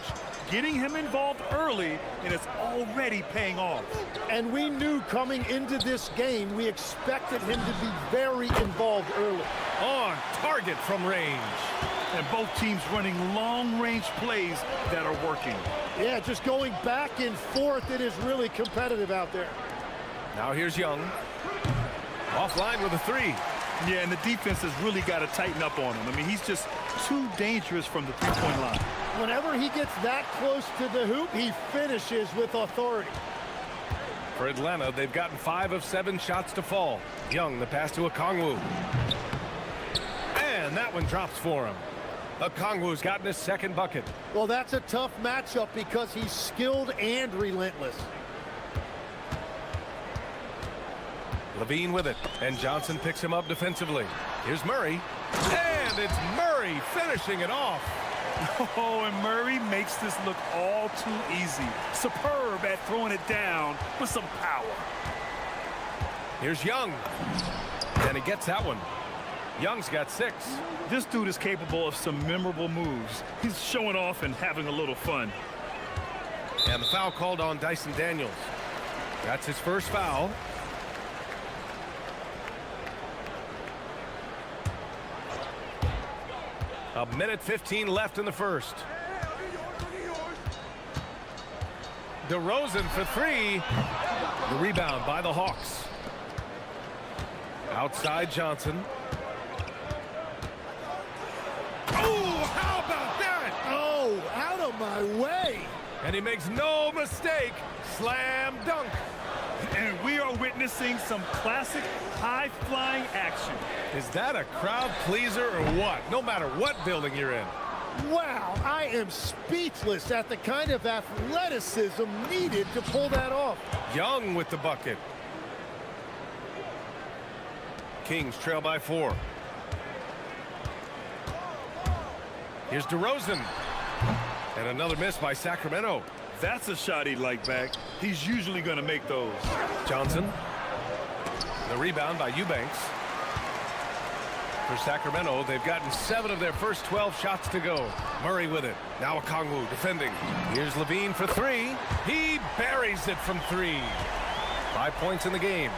S8: Getting him involved early, and it's already paying off.
S9: And we knew coming into this game, we expected him to be very involved early.
S7: On target from range.
S8: And both teams running long-range plays that are working.
S9: Yeah, just going back and forth, it is really competitive out there.
S7: Now here's Young. Offline with a three.
S8: Yeah, and the defense has really got to tighten up on him. I mean, he's just too dangerous from the three-point line.
S9: Whenever he gets that close to the hoop, he finishes with authority.
S7: For Atlanta, they've gotten 5 of 7 shots to fall. Young, the pass to Okongwu. And that one drops for him. Okongwu's gotten his second bucket.
S9: Well, that's a tough matchup because he's skilled and relentless.
S7: LaVine with it, and Johnson picks him up defensively. Here's Murray, and it's Murray finishing it off.
S8: Oh, and Murray makes this look all too easy. Superb at throwing it down with some power.
S7: Here's Young, and he gets that one. Young's got 6.
S8: This dude is capable of some memorable moves. He's showing off and having a little fun.
S7: And the foul called on Dyson Daniels. That's his first foul. A minute 15 left in the first. DeRozan for 3. The rebound by the Hawks. Outside Johnson. Oh, how about that?
S9: Oh, out of my way.
S7: And he makes no mistake. Slam dunk.
S8: And we are witnessing some classic high-flying action.
S7: Is that a crowd pleaser or what? No matter what building you're in.
S9: Wow, I am speechless at the kind of athleticism needed to pull that off.
S7: Young with the bucket. Kings trail by 4. Here's DeRozan. And another miss by Sacramento.
S8: That's a shot he'd like back. He's usually going to make those.
S7: Johnson. The rebound by Eubanks. For Sacramento, they've gotten 7 of their first 12 shots to go. Murray with it. Now Okongwu defending. Here's Levine for 3. He buries it from 3. 5 points in the game.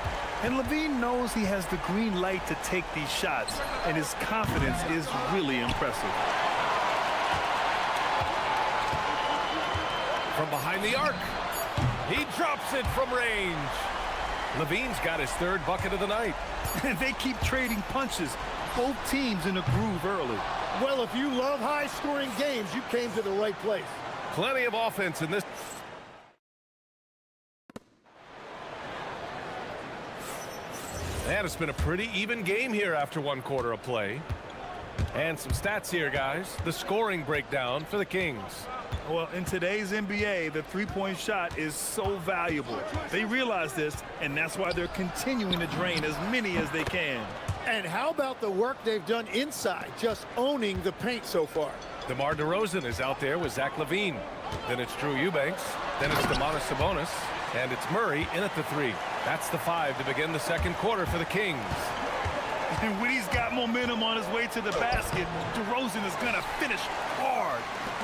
S8: And Levine knows he has the green light to take these shots, and his confidence is really impressive.
S7: From behind the arc. He drops it from range. Levine's got his 3rd bucket of the night.
S8: They keep trading punches. Both teams in a groove early.
S11: Well, if you love high-scoring games, you came to the right place.
S7: Plenty of offense in this. And it's been a pretty even game here after 1 quarter of play. And some stats here, guys. The scoring breakdown for the Kings.
S8: Well, in today's NBA, the three-point shot is so valuable. They realize this, and that's why they're continuing to drain as many as they can.
S11: And how about the work they've done inside, just owning the paint so far?
S7: DeMar DeRozan is out there with Zach LaVine. Then it's Drew Eubanks. Then it's Domantas Sabonis. And it's Murray in at the 3. That's the 5 to begin the 2nd quarter for the Kings.
S8: And when he's got momentum on his way to the basket, DeRozan is going to finish hard.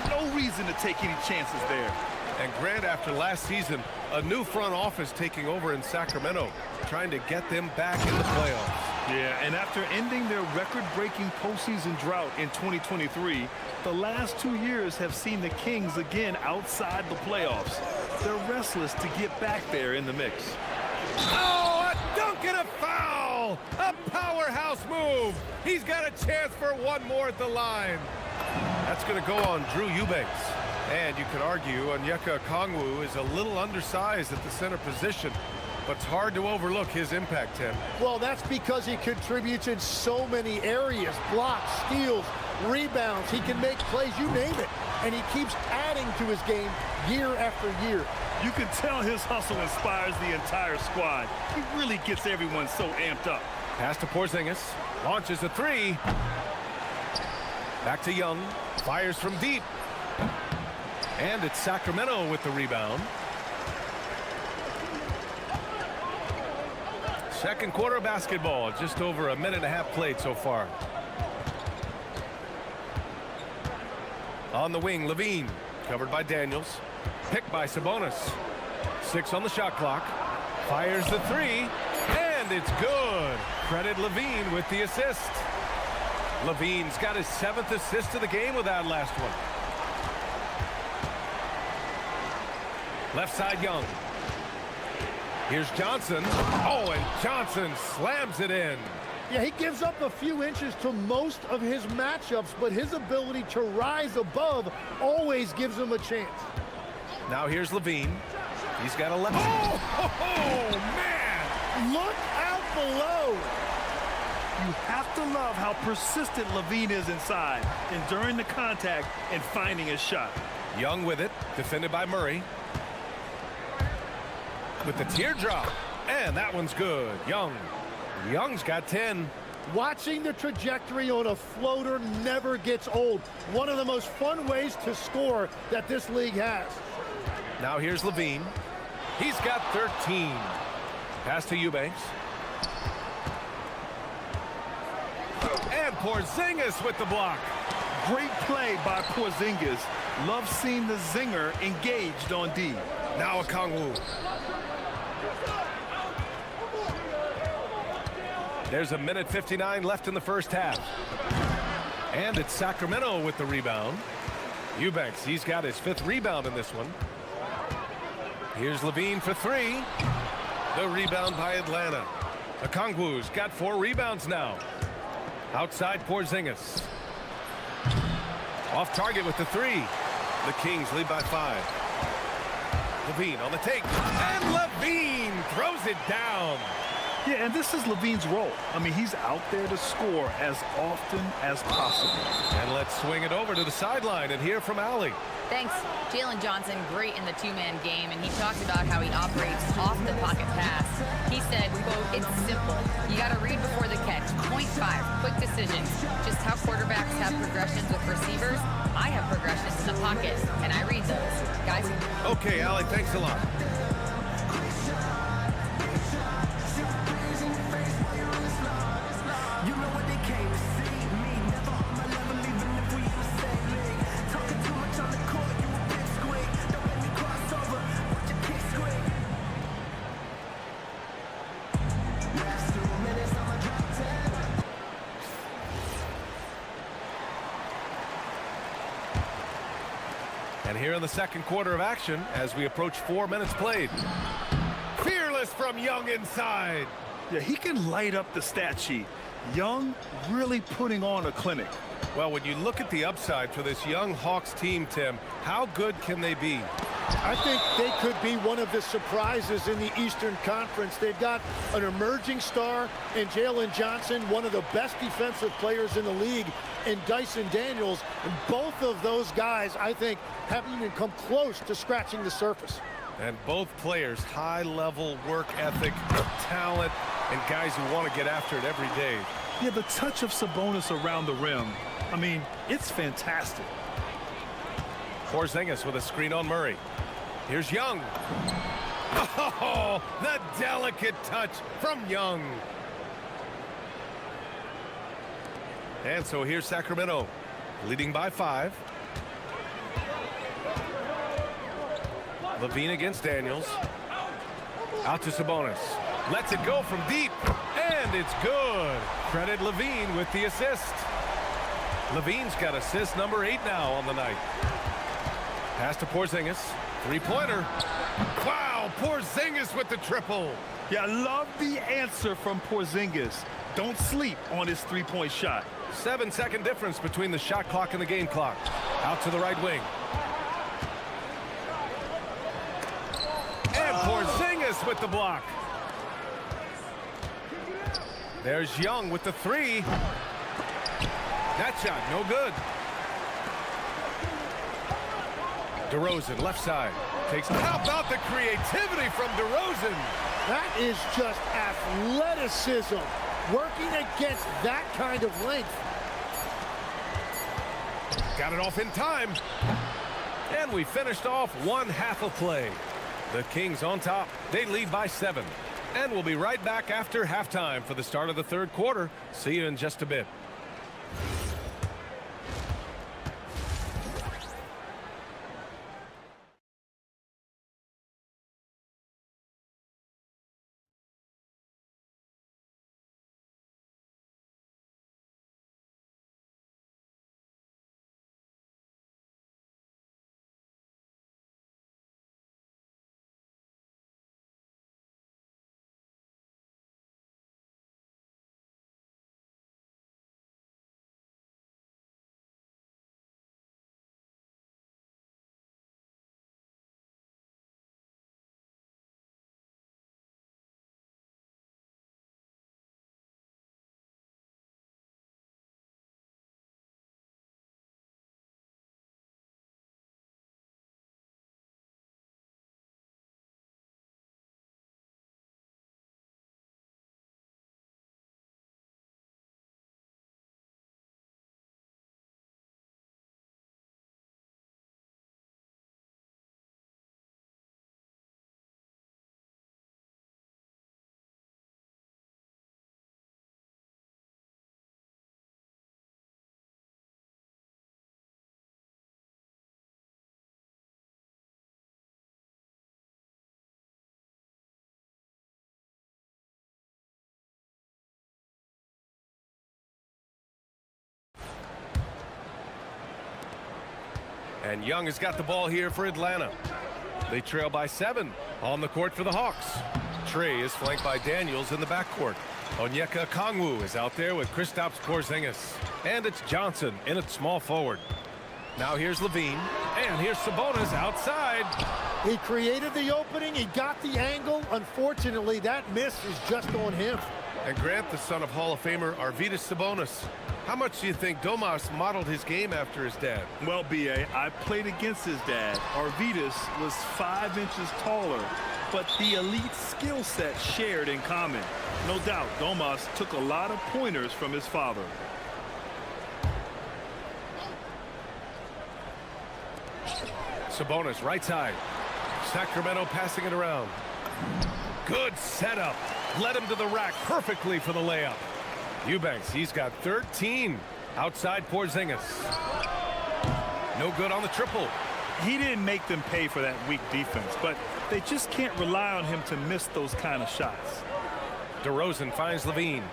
S8: No reason to take any chances there.
S7: And Grant, after last season, a new front office taking over in Sacramento, trying to get them back in the playoffs.
S8: Yeah, and after ending their record-breaking postseason drought in 2023, the last 2 years have seen the Kings again outside the playoffs. They're restless to get back there in the mix.
S7: Oh, a dunk and a foul! A powerhouse move! He's got a chance for 1 more at the line. That's going to go on Drew Eubanks. And you could argue Onyeka Okongwu is a little undersized at the center position, but it's hard to overlook his impact, Tim.
S11: Well, that's because he contributes in so many areas. Blocks, steals, rebounds. He can make plays, you name it. And he keeps adding to his game year after year.
S8: You can tell his hustle inspires the entire squad. He really gets everyone so amped up.
S7: Pass to Porzingis. Launches a 3. Back to Young. Fires from deep. And it's Sacramento with the rebound. 2nd quarter basketball. Just over a minute and a half played so far. On the wing, Levine. Covered by Daniels. Picked by Sabonis. 6 on the shot clock. Fires the 3. And it's good. Credit Levine with the assist. Levine's got his 7th assist of the game with that last one. Left side, Young. Here's Johnson. Oh, and Johnson slams it in.
S11: Yeah, he gives up a few inches to most of his matchups, but his ability to rise above always gives him a chance.
S7: Now here's Levine. He's got a left. Oh, man!
S11: Look out below.
S8: You have to love how persistent Levine is inside, enduring the contact and finding his shot.
S7: Young with it, defended by Murray. With the teardrop, and that one's good. Young's got 10.
S11: Watching the trajectory on a floater never gets old. One of the most fun ways to score that this league has.
S7: Now here's Levine. He's got 13. Pass to Eubanks. And Porzingis with the block.
S8: Great play by Porzingis. Love seeing the zinger engaged on D.
S7: Now Okongwu. There's a minute 59 left in the first half. And it's Sacramento with the rebound. Eubanks, he's got his 5th rebound in this one. Here's Levine for 3. The rebound by Atlanta. Okongwu's got 4 rebounds now. Outside Porzingis. Off target with the 3. The Kings lead by 5. Levine on the take. And Levine throws it down.
S8: Yeah, and this is Levine's role. I mean, he's out there to score as often as possible.
S7: And let's swing it over to the sideline and hear from Allie.
S3: Thanks. Jalen Johnson, great in the two-man game, and he talked about how he operates off the pocket pass. He said, quote, it's simple. You got to read before the catch. 0.5, quick decisions. Just how quarterbacks have progressions with receivers, I have progressions in the pocket, and I read those. Guys?
S7: Okay, Allie, thanks a lot. And here in the second quarter of action, as we approach 4 minutes played. Fearless from Young inside.
S8: Yeah, he can light up the stat sheet. Young really putting on a clinic.
S7: Well, when you look at the upside for this young Hawks team, Tim, how good can they be?
S11: I think they could be one of the surprises in the Eastern Conference. They've got an emerging star in Jalen Johnson, one of the best defensive players in the league, and Dyson Daniels. And both of those guys, I think, haven't even come close to scratching the surface.
S7: And both players, high-level work ethic, talent, and guys who want to get after it every day.
S8: Yeah, the touch of Sabonis around the rim, I mean, it's fantastic.
S7: Porzingis with a screen on Murray. Here's Young. Oh, the delicate touch from Young. And so here's Sacramento, leading by 5. Levine against Daniels. Out to Sabonis. Lets it go from deep. And it's good. Credit Levine with the assist. Levine's got assist number 8 now on the night. Pass to Porzingis. Three-pointer. Wow, Porzingis with the triple.
S8: Yeah, I love the answer from Porzingis. Don't sleep on his three-point shot.
S7: 7-second difference between the shot clock and the game clock. Out to the right wing. And Porzingis with the block. There's Young with the 3. That shot, no good. DeRozan, left side. Takes. How about the creativity from DeRozan?
S11: That is just athleticism, working against that kind of length.
S7: Got it off in time. And we finished off one half of play. The Kings on top. They lead by 7. And we'll be right back after halftime for the start of the third quarter. See you in just a bit. And Young has got the ball here for Atlanta. They trail by 7 on the court for the Hawks. Trey is flanked by Daniels in the backcourt. Onyeka Okongwu is out there with Kristaps Porzingis. And it's Johnson in at small forward. Now here's Levine. And here's Sabonis outside.
S11: He created the opening. He got the angle. Unfortunately, that miss is just on him.
S7: And Grant, the son of Hall of Famer Arvydas Sabonis. How much do you think Domas modeled his game after his dad?
S8: Well, B.A., I played against his dad. Arvydas was 5 inches taller, but the elite skill set shared in common. No doubt, Domas took a lot of pointers from his father.
S7: Sabonis, right side. Sacramento passing it around. Good setup. Led him to the rack perfectly for the layup. Eubanks, he's got 13. Outside Porzingis. No good on the triple.
S8: He didn't make them pay for that weak defense, but they just can't rely on him to miss those kind of shots.
S7: DeRozan finds Levine.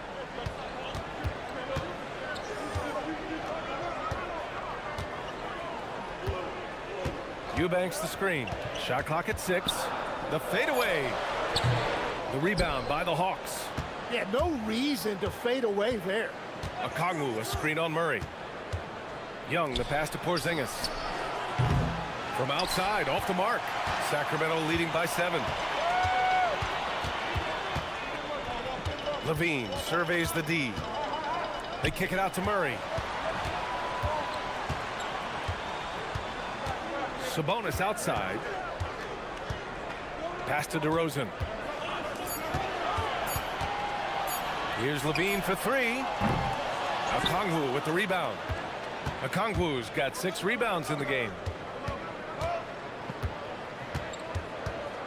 S7: Eubanks the screen. Shot clock at 6. The fadeaway. The rebound by the Hawks.
S11: Yeah, no reason to fade away there.
S7: Okongwu, a screen on Murray. Young, the pass to Porzingis. From outside, off the mark. Sacramento leading by 7. Levine surveys the D. They kick it out to Murray. Sabonis outside. Pass to DeRozan. Here's Levine for 3. Okongwu with the rebound. Okongwu's got 6 rebounds in the game.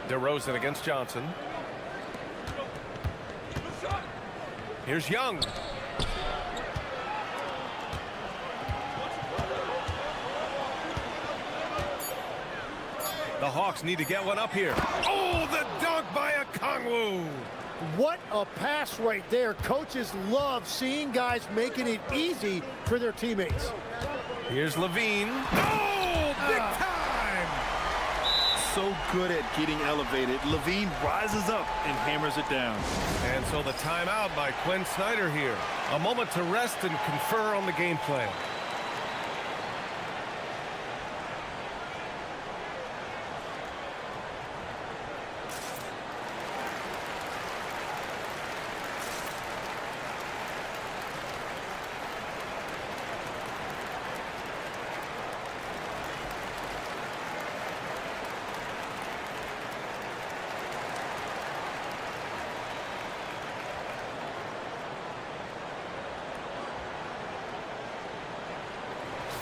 S7: DeRozan against Johnson. Here's Young. The Hawks need to get one up here. Oh, the dunk by Okongwu.
S11: What a pass right there. Coaches love seeing guys making it easy for their teammates.
S7: Here's Levine. Oh, big time!
S8: So good at getting elevated. Levine rises up and hammers it down.
S7: And so the timeout by Quinn Snyder here. A moment to rest and confer on the game plan.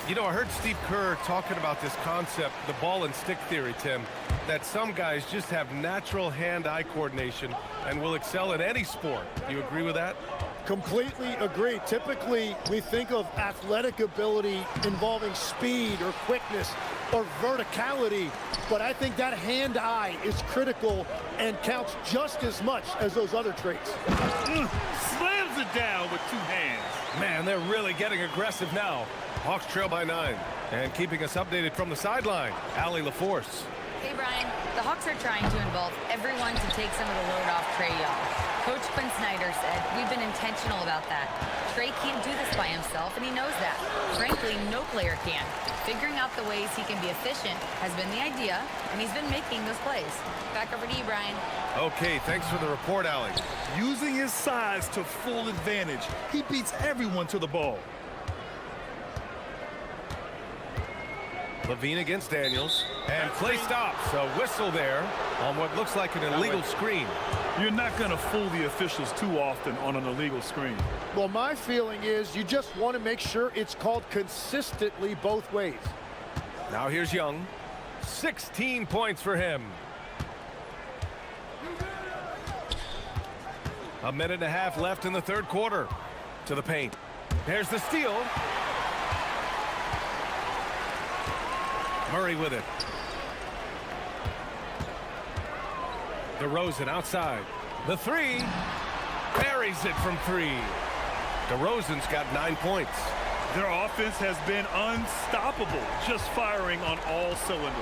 S7: You know, I heard Steve Kerr talking about this concept, the ball and stick theory, Tim, that some guys just have natural hand-eye coordination and will excel in any sport. Do you agree with that?
S11: Completely agree. Typically, we think of athletic ability involving speed or quickness or verticality, but I think that hand-eye is critical and counts just as much as those other traits.
S8: Slams it down with 2 hands.
S7: Man, they're really getting aggressive now. Hawks trail by 9. And keeping us updated from the sideline, Allie LaForce.
S3: Hey, Brian. The Hawks are trying to involve everyone to take some of the load off Trae Young. Coach Quinn Snyder said, we've been intentional about that. Trae can't do this by himself, and he knows that. Frankly, no player can. Figuring out the ways he can be efficient has been the idea, and he's been making those plays. Back over to you, Brian.
S7: Okay, thanks for the report, Allie.
S8: Using his size to full advantage, he beats everyone to the ball.
S7: Levine against Daniels, and play stops. A whistle there on what looks like an illegal screen.
S8: You're not going to fool the officials too often on an illegal screen.
S11: Well, my feeling is you just want to make sure it's called consistently both ways.
S7: Now here's Young. 16 points for him. A minute and a half left in the third quarter. To the paint. There's the steal. Murray with it. DeRozan outside. The 3. Buries it from 3. DeRozan's got 9 points.
S8: Their offense has been unstoppable, just firing on all cylinders.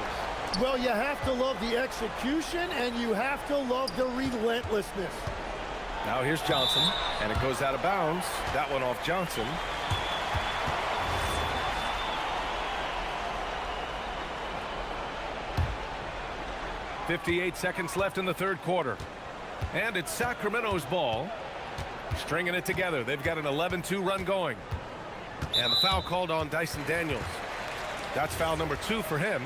S11: Well, you have to love the execution, and you have to love the relentlessness.
S7: Now here's Johnson, and it goes out of bounds. That one off Johnson. 58 seconds left in the third quarter. And it's Sacramento's ball. Stringing it together. They've got an 11-2 run going. And the foul called on Dyson Daniels. That's foul number 2 for him.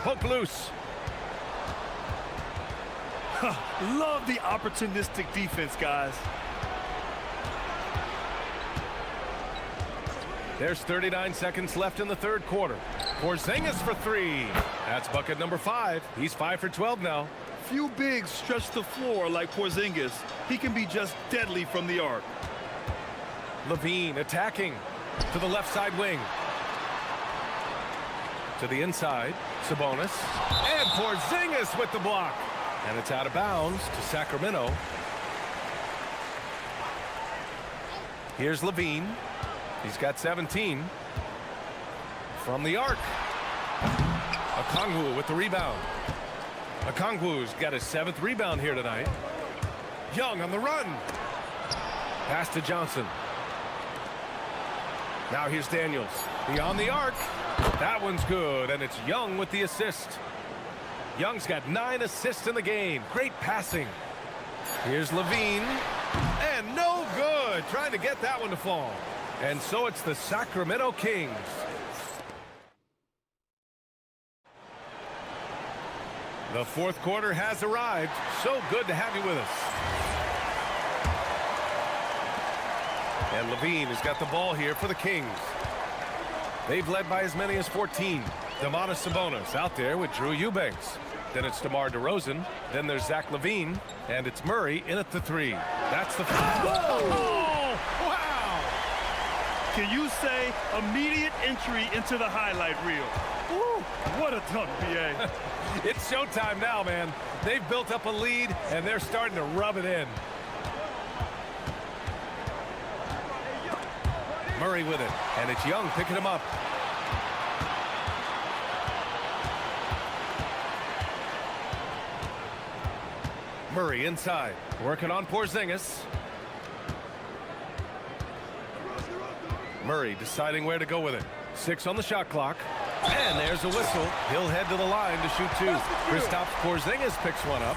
S7: Poke loose.
S8: Love the opportunistic defense, guys.
S7: There's 39 seconds left in the third quarter. Porzingis for 3. That's bucket number 5. He's 5 for 12 now.
S8: Few bigs stretch the floor like Porzingis. He can be just deadly from the arc.
S7: Levine attacking to the left side wing. To the inside, Sabonis. And Porzingis with the block. And it's out of bounds to Sacramento. Here's Levine. He's got 17. From the arc. Okongwu with the rebound. Okongwu's got his 7th rebound here tonight. Young on the run. Pass to Johnson. Now here's Daniels. Beyond the arc. That one's good, and it's Young with the assist. Young's got 9 assists in the game. Great passing. Here's Levine. And no good. Trying to get that one to fall. And so it's the Sacramento Kings. The fourth quarter has arrived. So good to have you with us. And Levine has got the ball here for the Kings. They've led by as many as 14. Domantas Sabonis out there with Drew Eubanks. Then it's DeMar DeRozan. Then there's Zach LaVine. And it's Murray in at the 3. That's the foul.
S8: Oh, wow! Can you say immediate entry into the highlight reel? Woo, what a dunk, B.A.
S7: It's showtime now, man. They've built up a lead, and they're starting to rub it in. Murray with it, and it's Young picking him up. Murray inside, working on Porzingis. Murray deciding where to go with it. 6 on the shot clock. And there's a whistle. He'll head to the line to shoot 2. Kristaps Porzingis picks one up.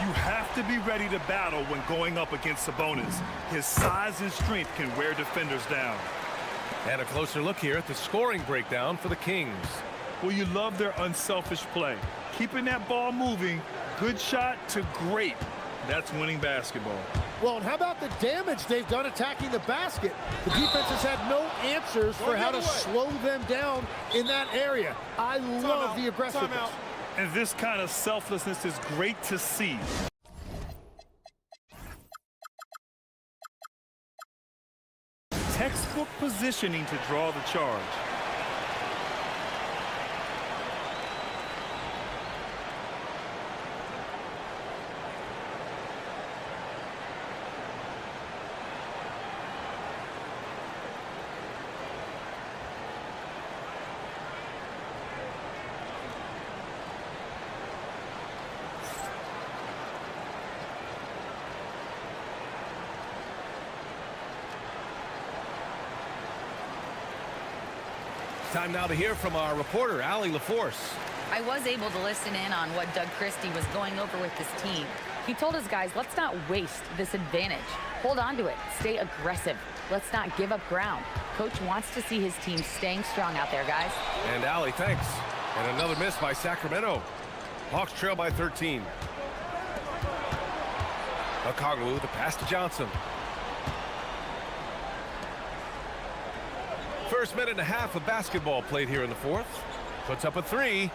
S8: You have to be ready to battle when going up against Sabonis. His size and strength can wear defenders down.
S7: And a closer look here at the scoring breakdown for the Kings.
S8: Well, you love their unselfish play. Keeping that ball moving, good shot to great. That's winning basketball.
S11: Well, and how about the damage they've done attacking the basket? The defense has had no answers for how to slow them down in that area. I love the aggressiveness.
S8: And this kind of selflessness is great to see. Textbook positioning to draw the charge.
S7: Time now to hear from our reporter, Allie LaForce.
S3: I was able to listen in on what Doug Christie was going over with his team. He told his guys, let's not waste this advantage. Hold on to it. Stay aggressive. Let's not give up ground. Coach wants to see his team staying strong out there, guys.
S7: And Allie, thanks. And another miss by Sacramento. Hawks trail by 13. Okongwu, the pass to Johnson. First minute and a half of basketball played here in the fourth. Puts up a 3.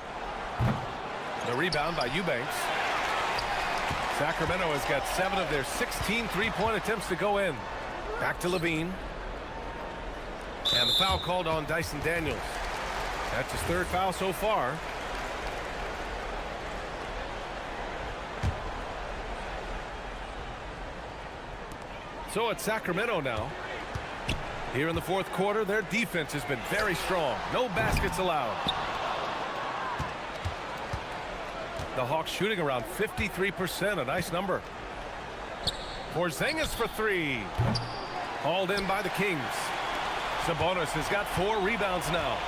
S7: The rebound by Eubanks. Sacramento has got 7 of their 16 three-point attempts to go in. Back to Levine. And the foul called on Dyson Daniels. That's his 3rd foul so far. So it's Sacramento now. Here in the fourth quarter, their defense has been very strong. No baskets allowed. The Hawks shooting around 53%, a nice number. Porzingis for 3. Hauled in by the Kings. Sabonis has got 4 rebounds now.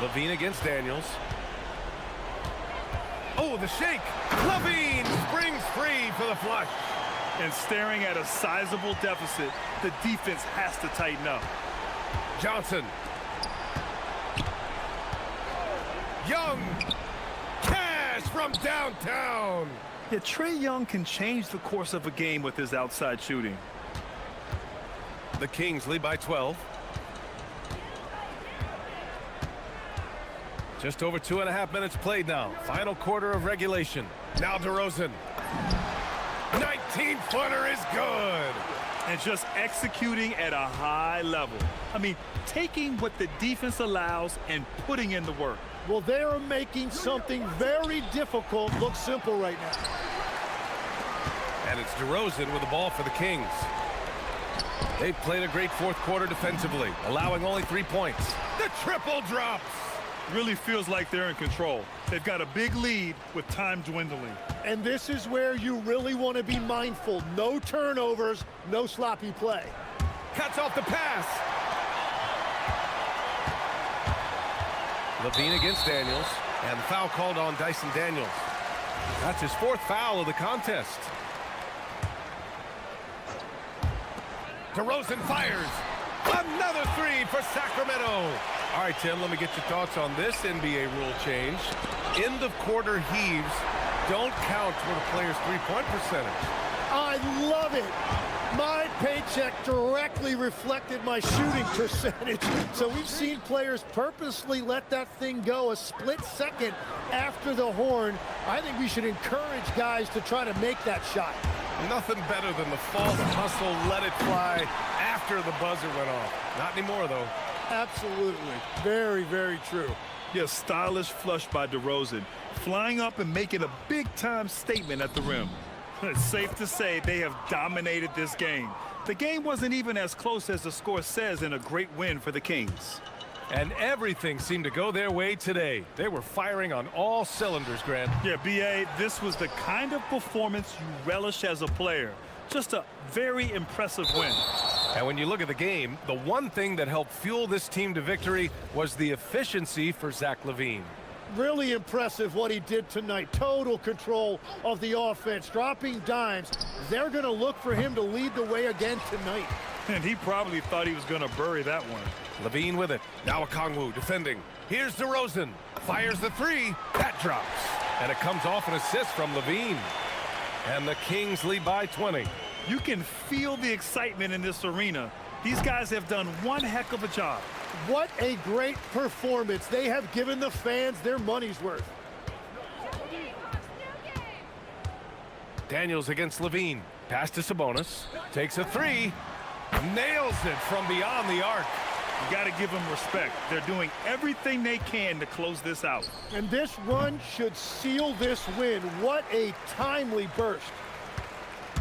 S7: Levine against Daniels. Oh, the shake. Levine springs free for the flush.
S8: And staring at a sizable deficit, the defense has to tighten up.
S7: Johnson. Young. Cash from downtown.
S8: Yeah, Trae Young can change the course of a game with his outside shooting.
S7: The Kings lead by 12. Just over 2.5 minutes played now. Final quarter of regulation. Now DeRozan. 19-footer is good.
S8: And just executing at a high level. I mean, taking what the defense allows and putting in the work.
S11: Well, they are making something very difficult look simple right now.
S7: And it's DeRozan with the ball for the Kings. They've played a great fourth quarter defensively, allowing only 3 points. The triple drops.
S8: Really feels like they're in control. They've got a big lead with time dwindling.
S11: And this is where you really want to be mindful. No turnovers, no sloppy play.
S7: Cuts off the pass. Levine against Daniels, and the foul called on Dyson Daniels. That's his 4th foul of the contest. DeRozan fires. Another 3 for Sacramento. All right, Tim, let me get your thoughts on this NBA rule change. End of quarter heaves don't count toward a player's three-point percentage.
S11: I love it. My paycheck directly reflected my shooting percentage. So we've seen players purposely let that thing go a split second after the horn. I think we should encourage guys to try to make that shot.
S7: Nothing better than the false hustle, let it fly after the buzzer went off. Not anymore, though.
S11: Absolutely. Very, very true.
S8: Yeah, stylish flush by DeRozan, flying up and making a big-time statement at the rim. It's safe to say they have dominated this game. The game wasn't even as close as the score says in a great win for the Kings.
S7: And everything seemed to go their way today. They were firing on all cylinders, Grant.
S8: Yeah, B.A., this was the kind of performance you relish as a player. Just a very impressive win.
S7: And when you look at the game, the one thing that helped fuel this team to victory was the efficiency for Zach LaVine.
S11: Really impressive what he did tonight. Total control of the offense, dropping dimes. They're going to look for him to lead the way again tonight.
S8: And he probably thought he was going to bury that one.
S7: LaVine with it. Now Okongwu defending. Here's DeRozan. Fires the 3. That drops. And it comes off an assist from LaVine. And the Kings lead by 20.
S8: You can feel the excitement in this arena. These guys have done one heck of a job.
S11: What a great performance. They have given the fans their money's worth.
S7: Daniels against LaVine. Pass to Sabonis. Takes a 3. Nails it from beyond the arc.
S8: You got to give them respect. They're doing everything they can to close this out.
S11: And this run should seal this win. What a timely burst.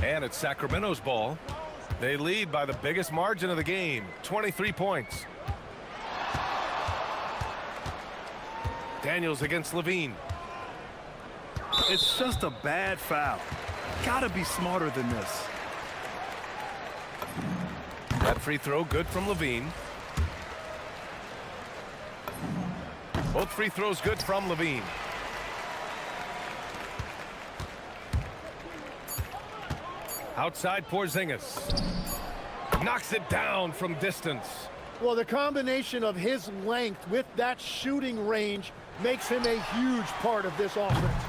S7: And it's Sacramento's ball. They lead by the biggest margin of the game, 23 points. Daniels against LaVine.
S8: It's just a bad foul. Gotta be smarter than this.
S7: That free throw good from LaVine. Both free throws good from LaVine. Outside Porzingis. Knocks it down from distance.
S11: Well, the combination of his length with that shooting range makes him a huge part of this offense.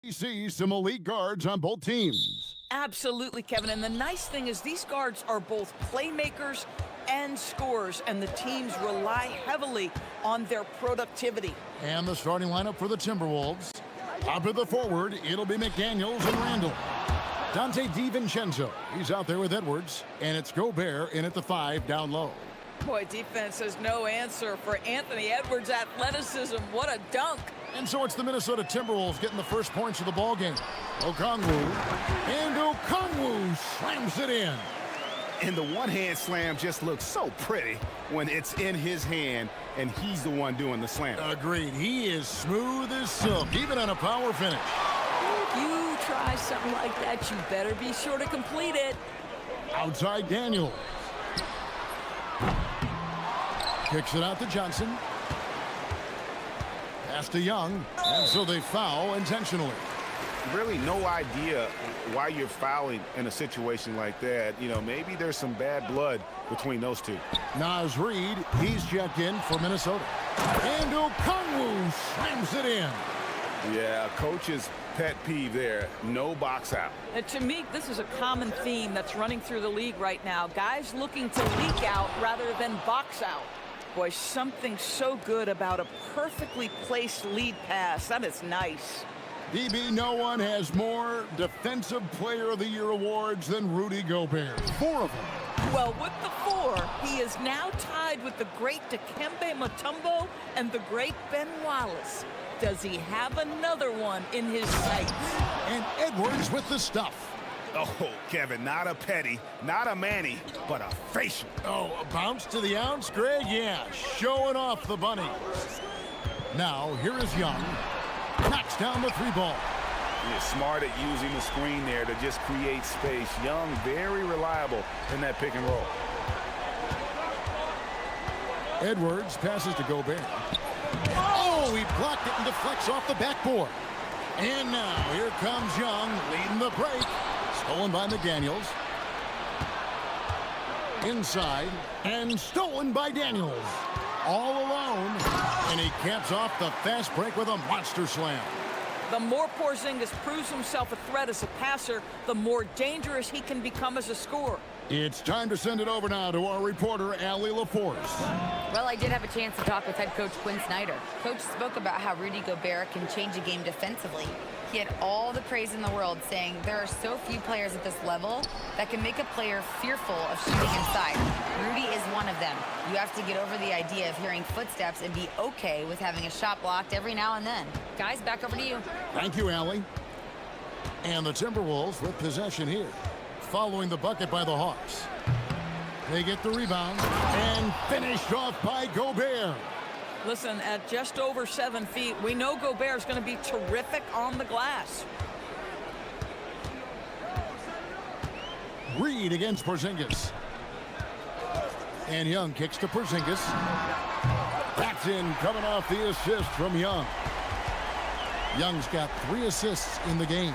S2: We see some elite guards on both teams.
S12: Absolutely, Kevin. And the nice thing is these guards are both playmakers and scorers, and the teams rely heavily on their productivity.
S2: And the starting lineup for the Timberwolves. Up at the forward, it'll be McDaniels and Randall. Dante DiVincenzo, he's out there with Edwards. And it's Gobert in at the 5 down low.
S12: Boy, defense has no answer for Anthony Edwards' athleticism. What a dunk.
S2: And so it's the Minnesota Timberwolves getting the first points of the ball game. Okongwu, and Okongwu slams it in.
S4: And the one-hand slam just looks so pretty when it's in his hand and he's the one doing the slam.
S2: Agreed. He is smooth as silk, even on a power finish.
S12: If you try something like that, you better be sure to complete it.
S2: Outside Daniels. Kicks it out to Johnson. Pass to Young, and so they foul intentionally.
S4: Really no idea why you're fouling in a situation like that. You know, maybe there's some bad blood between those two.
S2: Naz Reid, he's checked in for Minnesota. And Okongwu slams it in.
S4: Yeah, coach's pet peeve there, no box out.
S12: And to me, this is a common theme that's running through the league right now. Guys looking to leak out rather than box out. Boy, something so good about a perfectly placed lead pass. That is nice.
S2: DB, no one has more Defensive Player of the Year awards than Rudy Gobert. 4 of them.
S12: Well, with the 4, he is now tied with the great Dikembe Mutombo and the great Ben Wallace. Does he have another one in his sights?
S2: And Edwards with the stuff.
S4: Oh, Kevin, not a petty, not a Manny, but a facial.
S2: Oh, a bounce to the ounce, Greg? Yeah, showing off the bunny. Now, here is Young. Knocks down the 3 ball.
S4: He's smart at using the screen there to just create space. Young, very reliable in that pick and roll.
S2: Edwards passes to Gobert. Oh, he blocked it and deflects off the backboard. And now, here comes Young, leading the break. Stolen by McDaniels. Inside, and stolen by Daniels. All alone, and he caps off the fast break with a monster slam.
S12: The more Porzingis proves himself a threat as a passer, the more dangerous he can become as a scorer.
S2: It's time to send it over now to our reporter, Allie LaForce.
S3: Well, I did have a chance to talk with head coach Quinn Snyder. Coach spoke about how Rudy Gobert can change a game defensively. He had all the praise in the world, saying there are so few players at this level that can make a player fearful of shooting inside. Rudy is one of them. You have to get over the idea of hearing footsteps and be okay with having a shot blocked every now and then. Guys, back over to you.
S2: Thank you, Allie. And the Timberwolves with possession here, following the bucket by the Hawks. They get the rebound and finished off by Gobert.
S12: Listen, at just over 7 feet, we know Gobert is going to be terrific on the glass.
S2: Reid against Porzingis. And Young kicks to Porzingis. That's in, coming off the assist from Young. Young's got 3 assists in the game.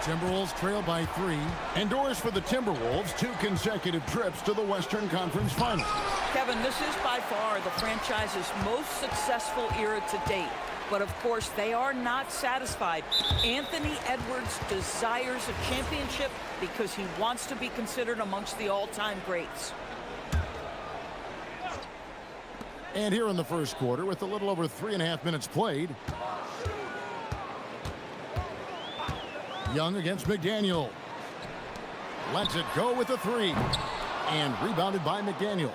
S2: Timberwolves trail by 3. Endorse for the Timberwolves 2 consecutive trips to the Western Conference Finals.
S12: Kevin, this is by far the franchise's most successful era to date. But of course, they are not satisfied. Anthony Edwards desires a championship because he wants to be considered amongst the all-time greats.
S2: And here in the first quarter, with a little over 3.5 minutes played, Young against McDaniel. Lets it go with a 3. And rebounded by McDaniels.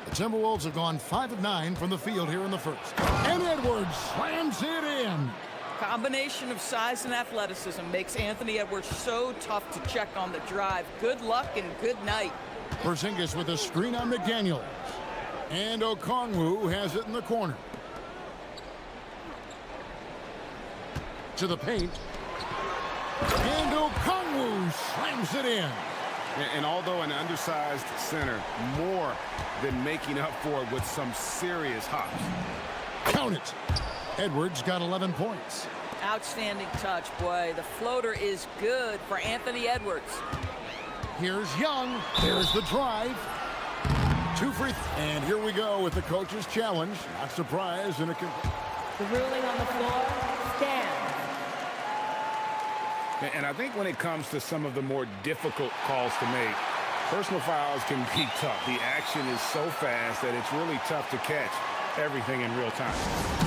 S2: The Timberwolves have gone 5 of 9 from the field here in the first. And Edwards slams it in.
S12: Combination of size and athleticism makes Anthony Edwards so tough to check on the drive. Good luck and good night.
S2: Porzingis with a screen on McDaniels. And Okongwu has it in the corner. To the paint. And Okongwu slams it in.
S4: And although an undersized center, more than making up for it with some serious hops.
S2: Count it. Edwards got 11 points.
S12: Outstanding touch, boy. The floater is good for Anthony Edwards.
S2: Here's Young. There's the drive. 2 free. And here we go with the coach's challenge. Not surprised in a...
S13: The ruling on the floor stands.
S4: And I think when it comes to some of the more difficult calls to make, personal fouls can be tough. The action is so fast that it's really tough to catch everything in real time.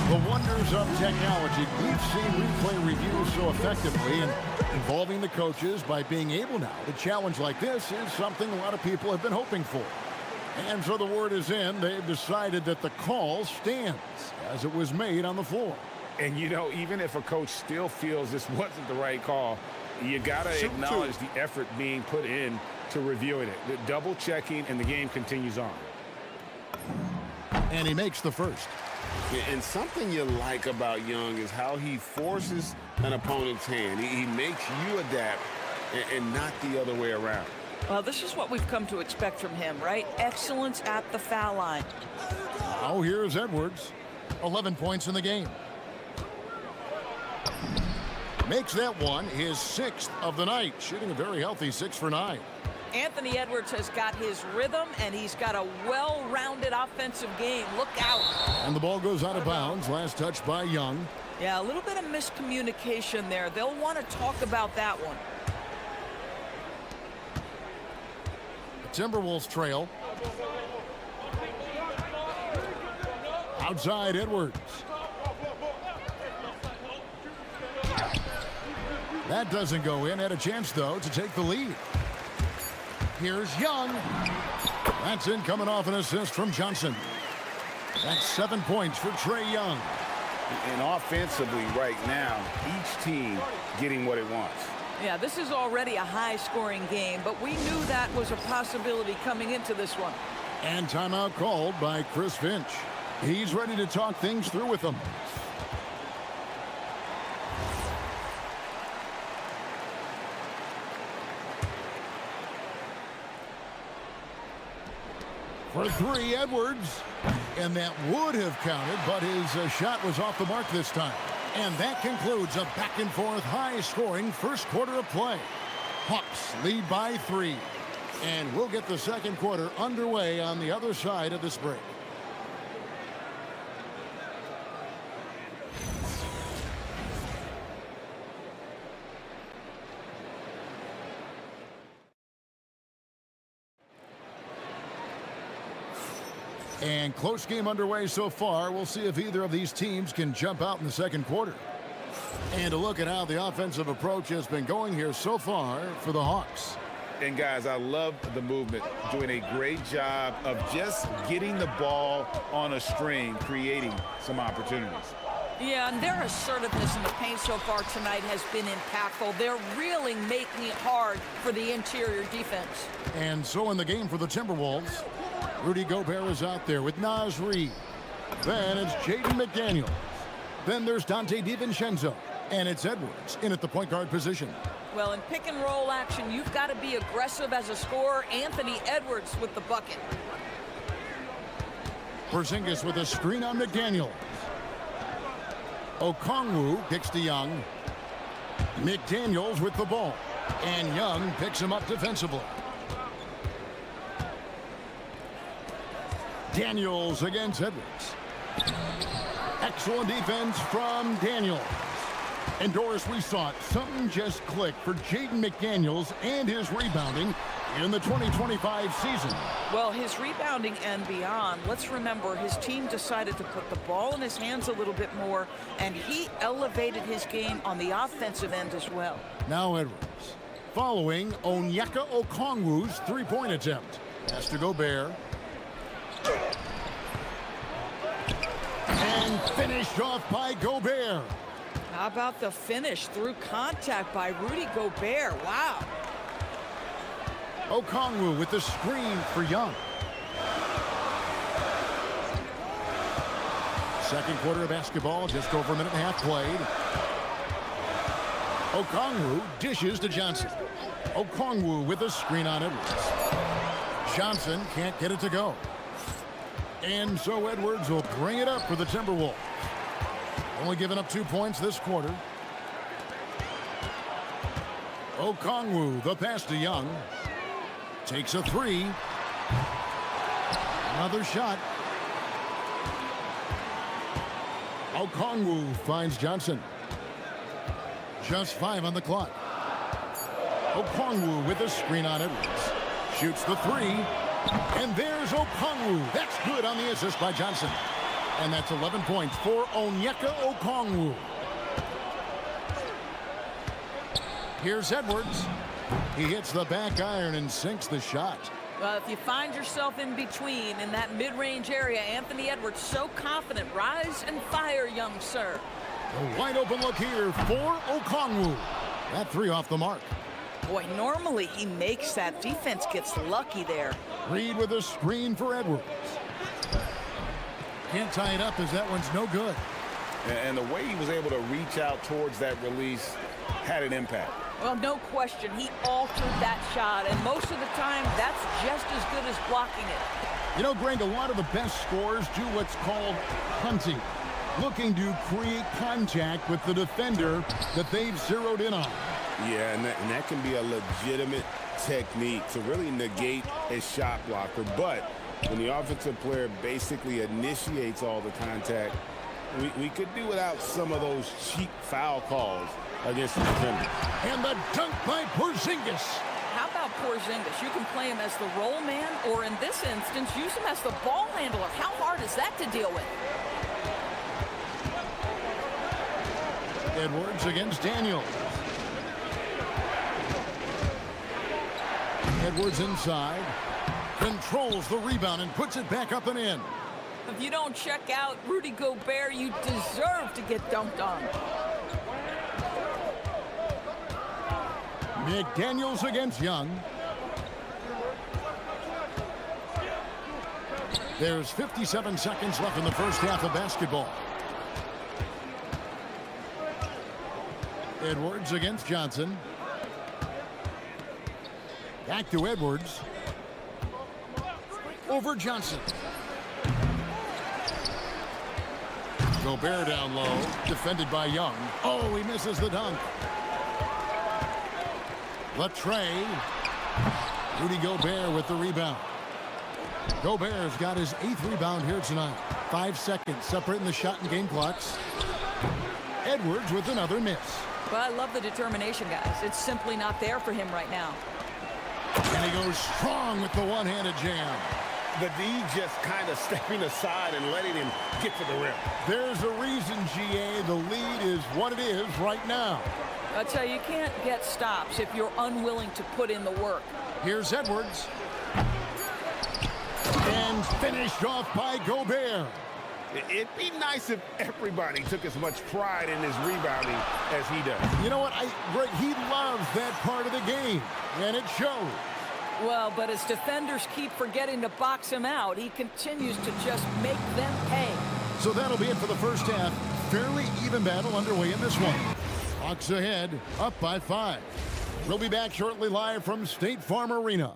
S2: The wonders of technology. We've seen replay reviews so effectively, and involving the coaches by being able now to challenge like this is something a lot of people have been hoping for. And so the word is in. They've decided that the call stands as it was made on the floor.
S4: And, you know, even if a coach still feels this wasn't the right call, you got to acknowledge the effort being put in to reviewing it. The double checking, and the game continues on.
S2: And he makes the first.
S5: And something you like about Young is how he forces an opponent's hand. He makes you adapt and not the other way around.
S12: Well, this is what we've come to expect from him, right? Excellence at the foul line.
S2: Now here's Edwards. 11 points in the game. Makes that one his 6th of the night, shooting a very healthy 6 for 9.
S12: Anthony Edwards has got his rhythm, and he's got a well-rounded offensive game. Look out.
S2: And the ball goes out of bounds. Last touch by Young.
S12: Yeah, a little bit of miscommunication there. They'll want to talk about that one.
S2: The Timberwolves trail. Outside Edwards. That doesn't go in. Had a chance, though, to take the lead. Here's Young. That's in, coming off an assist from Johnson. That's 7 points for Trae Young.
S4: And offensively right now, each team getting what it wants.
S12: Yeah, this is already a high-scoring game, but we knew that was a possibility coming into this one.
S2: And timeout called by Chris Finch. He's ready to talk things through with them. For 3, Edwards. And that would have counted, but his shot was off the mark this time. And that concludes a back-and-forth, high-scoring first quarter of play. Hawks lead by 3. And we'll get the second quarter underway on the other side of this break. And close game underway so far. We'll see if either of these teams can jump out in the second quarter. And a look at how the offensive approach has been going here so far for the Hawks.
S4: And, guys, I love the movement, doing a great job of just getting the ball on a string, creating some opportunities.
S12: Yeah, and their assertiveness in the paint so far tonight has been impactful. They're really making it hard for the interior defense.
S2: And so in the game for the Timberwolves, Rudy Gobert is out there with Naz Reid. Then it's Jaden McDaniels. Then there's Dante DiVincenzo. And it's Edwards in at the point guard position.
S12: Well, in pick and roll action, you've got to be aggressive as a scorer. Anthony Edwards with the bucket.
S2: Porzingis with a screen on McDaniels. Okongwu kicks to Young. McDaniels with the ball. And Young picks him up defensively. Daniels against Edwards. Excellent defense from Daniels. And Doris, we saw it. Something just clicked for Jaden McDaniels and his rebounding in the 2025 season.
S12: Well, his rebounding and beyond, let's remember his team decided to put the ball in his hands a little bit more, and he elevated his game on the offensive end as well.
S2: Now Edwards, following Onyeka Okongwu's three-point attempt. Has to Gobert. And finished off by Gobert.
S12: How about the finish through contact by Rudy Gobert? Wow.
S2: Okongwu with the screen for Young. Second quarter of basketball, just over a minute and a half played. Okongwu dishes to Johnson. Okongwu with a screen on Edwards. Johnson can't get it to go. And so Edwards will bring it up for the Timberwolves. Only giving up 2 points this quarter. Okongwu, the pass to Young. Takes a three. Another shot. Okongwu finds Johnson. Just 5 on the clock. Okongwu with a screen on Edwards. Shoots the three. And there's Okongwu. That's good on the assist by Johnson. And that's 11 points for Onyeka Okongwu. Here's Edwards. He hits the back iron and sinks the shot.
S12: Well, if you find yourself in between in that mid-range area, Anthony Edwards so confident. Rise and fire, young sir.
S2: A wide open look here for Okongwu. That three off the mark.
S12: Boy, normally he makes that. Defense gets lucky there.
S2: Reed with a screen for Edwards. Can't tie it up as that one's no good.
S4: And the way he was able to reach out towards that release had an impact.
S12: Well, no question. He altered that shot, and most of the time, that's just as good as blocking it.
S2: You know, Greg, a lot of the best scorers do what's called hunting, looking to create contact with the defender that they've zeroed in on.
S5: Yeah, and that can be a legitimate technique to really negate a shot blocker. But when the offensive player basically initiates all the contact, we could do without some of those cheap foul calls against the defender.
S2: And the dunk by Porzingis.
S12: How about Porzingis? You can play him as the roll man, or in this instance, use him as the ball handler. How hard is that to deal with?
S2: Edwards against Daniels. Edwards inside, controls the rebound and puts it back up and in.
S12: If you don't check out Rudy Gobert, you deserve to get dunked on.
S2: McDaniels against Young. There's 57 seconds left in the first half of basketball. Edwards against Johnson. Back to Edwards. Over Johnson. Gobert down low, defended by Young. Oh, he misses the dunk. Latre. Rudy Gobert with the rebound. Gobert's got his 8th rebound here tonight. 5 seconds separating the shot and game clocks. Edwards with another miss.
S12: Well, I love the determination, guys. It's simply not there for him right now.
S2: And he goes strong with the one-handed jam.
S5: The D just kind of stepping aside and letting him get to the rim.
S2: There's a reason, GA, the lead is what it is right now.
S12: I tell you, you can't get stops if you're unwilling to put in the work.
S2: Here's Edwards. And finished off by Gobert.
S5: It'd be nice if everybody took as much pride in his rebounding as he does.
S2: You know what? Greg, he loves that part of the game, and it shows.
S12: Well, but as defenders keep forgetting to box him out, he continues to just make them pay.
S2: So that'll be it for the first half. Fairly even battle underway in this one. Hawks ahead, up by 5. We'll be back shortly live from State Farm Arena.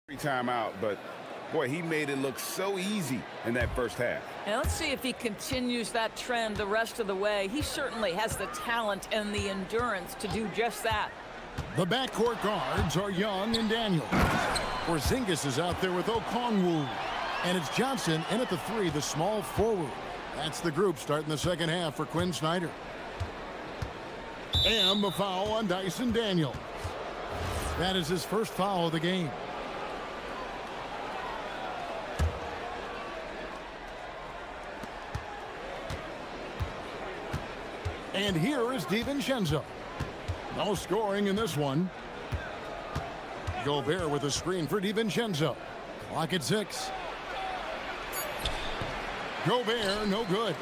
S5: Timeout, but boy, he made it look so easy in that first half.
S12: Now let's see if he continues that trend the rest of the way. He certainly has the talent and the endurance to do just that.
S2: The backcourt guards are Young and Daniel. Porzingis is out there with Okongwu. And it's Johnson in at the 3, the small forward. That's the group starting the second half for Quinn Snyder. And the foul on Dyson Daniels. That is his first foul of the game. And here is DiVincenzo. No scoring in this one. Gobert with a screen for DiVincenzo. Clock at 6. Gobert, no good.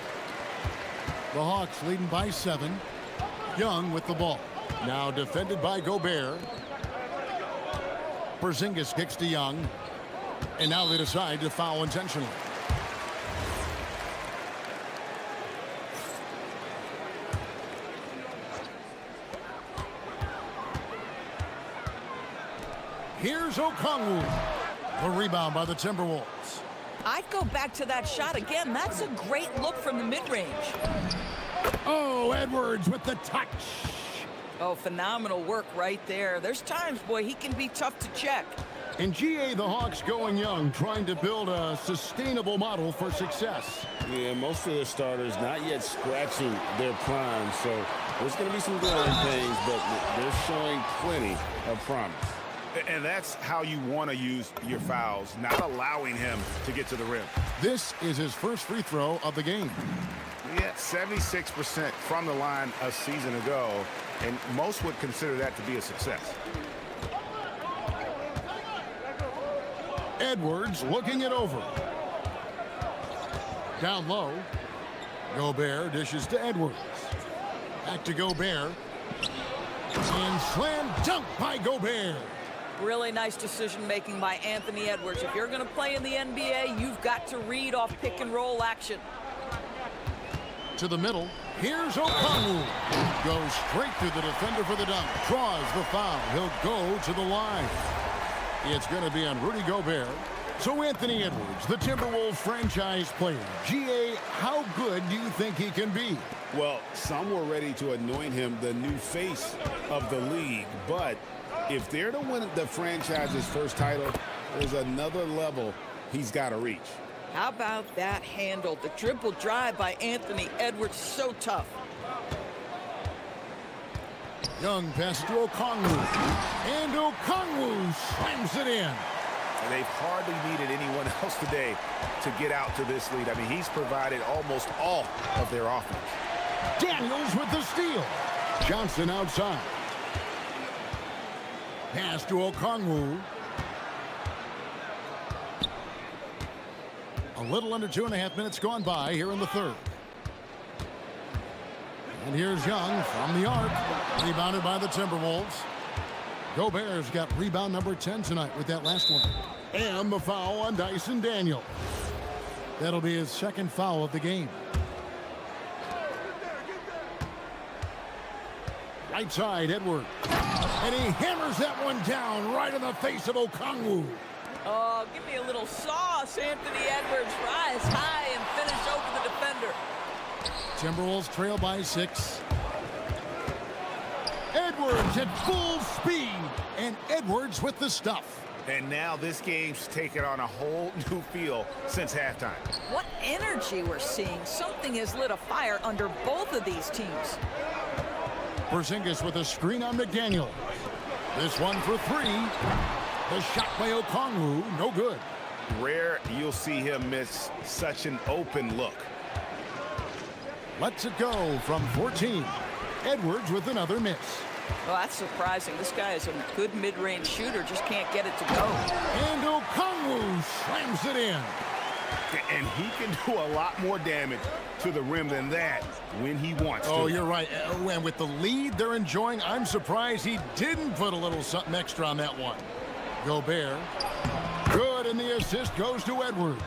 S2: The Hawks leading by 7. Young with the ball. Now defended by Gobert. Porzingis kicks to Young. And now they decide to foul intentionally. Here's Okongwu. The rebound by the Timberwolves.
S12: I'd go back to that shot again. That's a great look from the mid-range.
S2: Oh, Edwards with the touch.
S12: Oh, phenomenal work right there. There's times, boy, he can be tough to check.
S2: In GA, the Hawks going young, trying to build a sustainable model for success.
S5: Yeah, most of their starters not yet scratching their prime, so there's going to be some growing pains, but they're showing plenty of promise.
S4: And that's how you want to use your fouls, not allowing him to get to the rim.
S2: This is his first free throw of the game.
S4: Yeah, 76% from the line a season ago, and most would consider that to be a success.
S2: Edwards looking it over. Down low. Gobert dishes to Edwards. Back to Gobert. And slam dunk by Gobert.
S12: Really nice decision-making by Anthony Edwards. If you're going to play in the NBA, you've got to read off pick-and-roll action.
S2: To the middle. Here's Okongwu. Goes straight through the defender for the dunk. Draws the foul. He'll go to the line. It's going to be on Rudy Gobert. So Anthony Edwards, the Timberwolves franchise player. GA, how good do you think he can be?
S5: Well, some were ready to anoint him the new face of the league, but if they're to win the franchise's first title, there's another level he's got to reach.
S12: How about that handle? The dribble drive by Anthony Edwards, so tough.
S2: Young pass to Okongwu. And Okongwu slams it in.
S4: And they've hardly needed anyone else today to get out to this lead. I mean, he's provided almost all of their offense.
S2: Daniels with the steal. Johnson outside. Pass to Okongwu. A little under 2.5 minutes gone by here in the third. And here's Young from the arc. Rebounded by the Timberwolves. Gobert's got rebound number 10 tonight with that last one. And the foul on Dyson Daniels. That'll be his second foul of the game. Right side, Edwards. And he hammers that one down right in the face of Okongwu.
S12: Oh, give me a little sauce, Anthony Edwards. Rise high and finish over the defender.
S2: Timberwolves trail by 6. Edwards at full speed. And Edwards with the stuff.
S4: And now this game's taken on a whole new feel since halftime.
S12: What energy we're seeing. Something has lit a fire under both of these teams.
S2: Porzingis with a screen on McDaniel. This one for 3. The shot by Okongwu, no good.
S4: Rare you'll see him miss such an open look.
S2: Lets it go from 14. Edwards with another miss.
S12: Well, that's surprising. This guy is a good mid-range shooter, just can't get it to go.
S2: And Okongwu slams it in.
S4: And he can do a lot more damage to the rim than that when he wants to.
S2: Oh, you're right. And with the lead they're enjoying, I'm surprised he didn't put a little something extra on that one. Gobert. Good, and the assist goes to Edwards.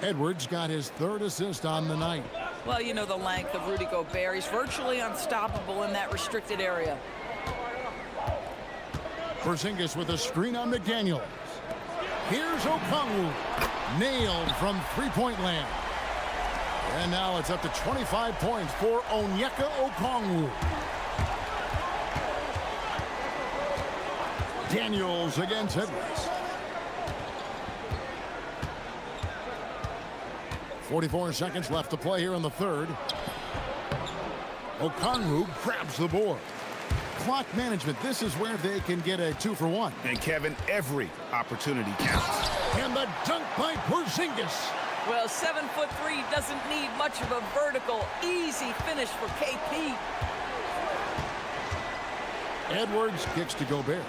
S2: Edwards got his 3rd assist on the night.
S12: Well, you know the length of Rudy Gobert. He's virtually unstoppable in that restricted area.
S2: Porzingis with a screen on McDaniels. Here's Okongwu. Nailed from three-point land. And now it's up to 25 points for Onyeka Okongwu. Daniels against Edwards. 44 seconds left to play here in the third. Okongwu grabs the board. clock management. This is where they can get a 2-for-1.
S4: And Kevin, every opportunity counts.
S2: And the dunk by Porzingis.
S12: Well, 7'3" doesn't need much of a vertical. Easy finish for KP.
S2: Edwards kicks to Gobert.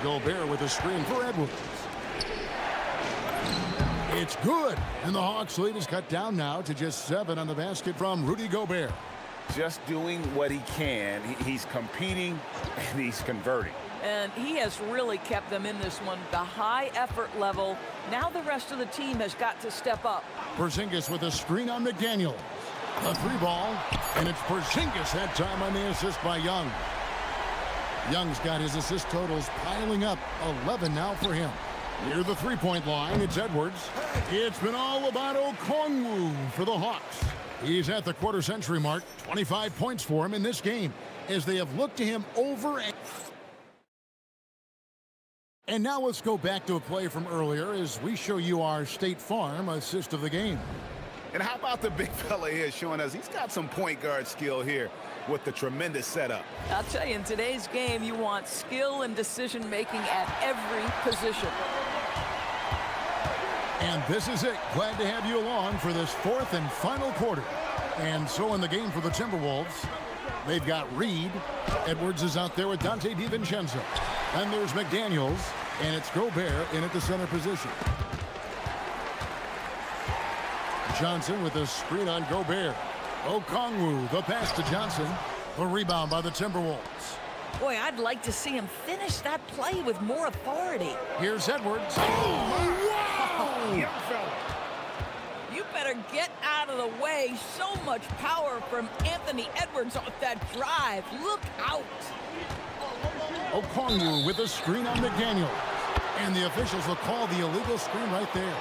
S2: Gobert with a screen for Edwards. It's good. And the Hawks lead is cut down now to just 7 on the basket from Rudy Gobert.
S4: Just doing what he can. He's competing and he's converting.
S12: And he has really kept them in this one. The high effort level. Now the rest of the team has got to step up.
S2: Porzingis with a screen on McDaniel. A 3-ball. And it's Porzingis that time on the assist by Young. Young's got his assist totals piling up. 11 now for him. Near the 3-point line, it's Edwards. It's been all about Okongwu for the Hawks. He's at the quarter-century mark. 25 points for him in this game as they have looked to him over. And now let's go back to a play from earlier as we show you our State Farm assist of the game.
S4: And how about the big fella here showing us he's got some point guard skill here with the tremendous setup.
S12: I'll tell you, in today's game, you want skill and decision-making at every position.
S2: And this is it. Glad to have you along for this 4th and final quarter. And so in the game for the Timberwolves, they've got Reed. Edwards is out there with Dante DiVincenzo. And there's McDaniels, and it's Gobert in at the center position. Johnson with a screen on Gobert. Okongwu, the pass to Johnson. The rebound by the Timberwolves.
S12: Boy, I'd like to see him finish that play with more authority.
S2: Here's Edwards. Oh, wow!
S4: Young fella.
S12: You better get out of the way. So much power from Anthony Edwards off that drive. Look out.
S2: Okongwu with a screen on McDaniel. And the officials will call the illegal screen right there.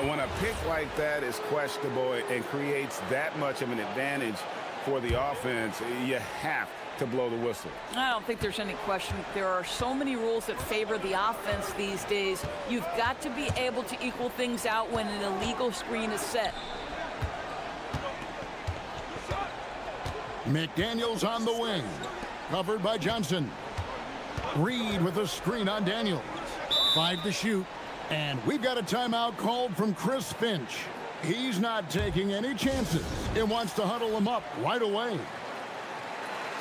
S4: When a pick like that is questionable and creates that much of an advantage for the offense, you have to blow the whistle.
S12: I don't think there's any question. There are so many rules that favor the offense these days. You've got to be able to equal things out when an illegal screen is set.
S2: McDaniels on the wing. Covered by Johnson. Reed with a screen on Daniels. 5 to shoot. And we've got a timeout called from Chris Finch. He's not taking any chances and wants to huddle them up right away.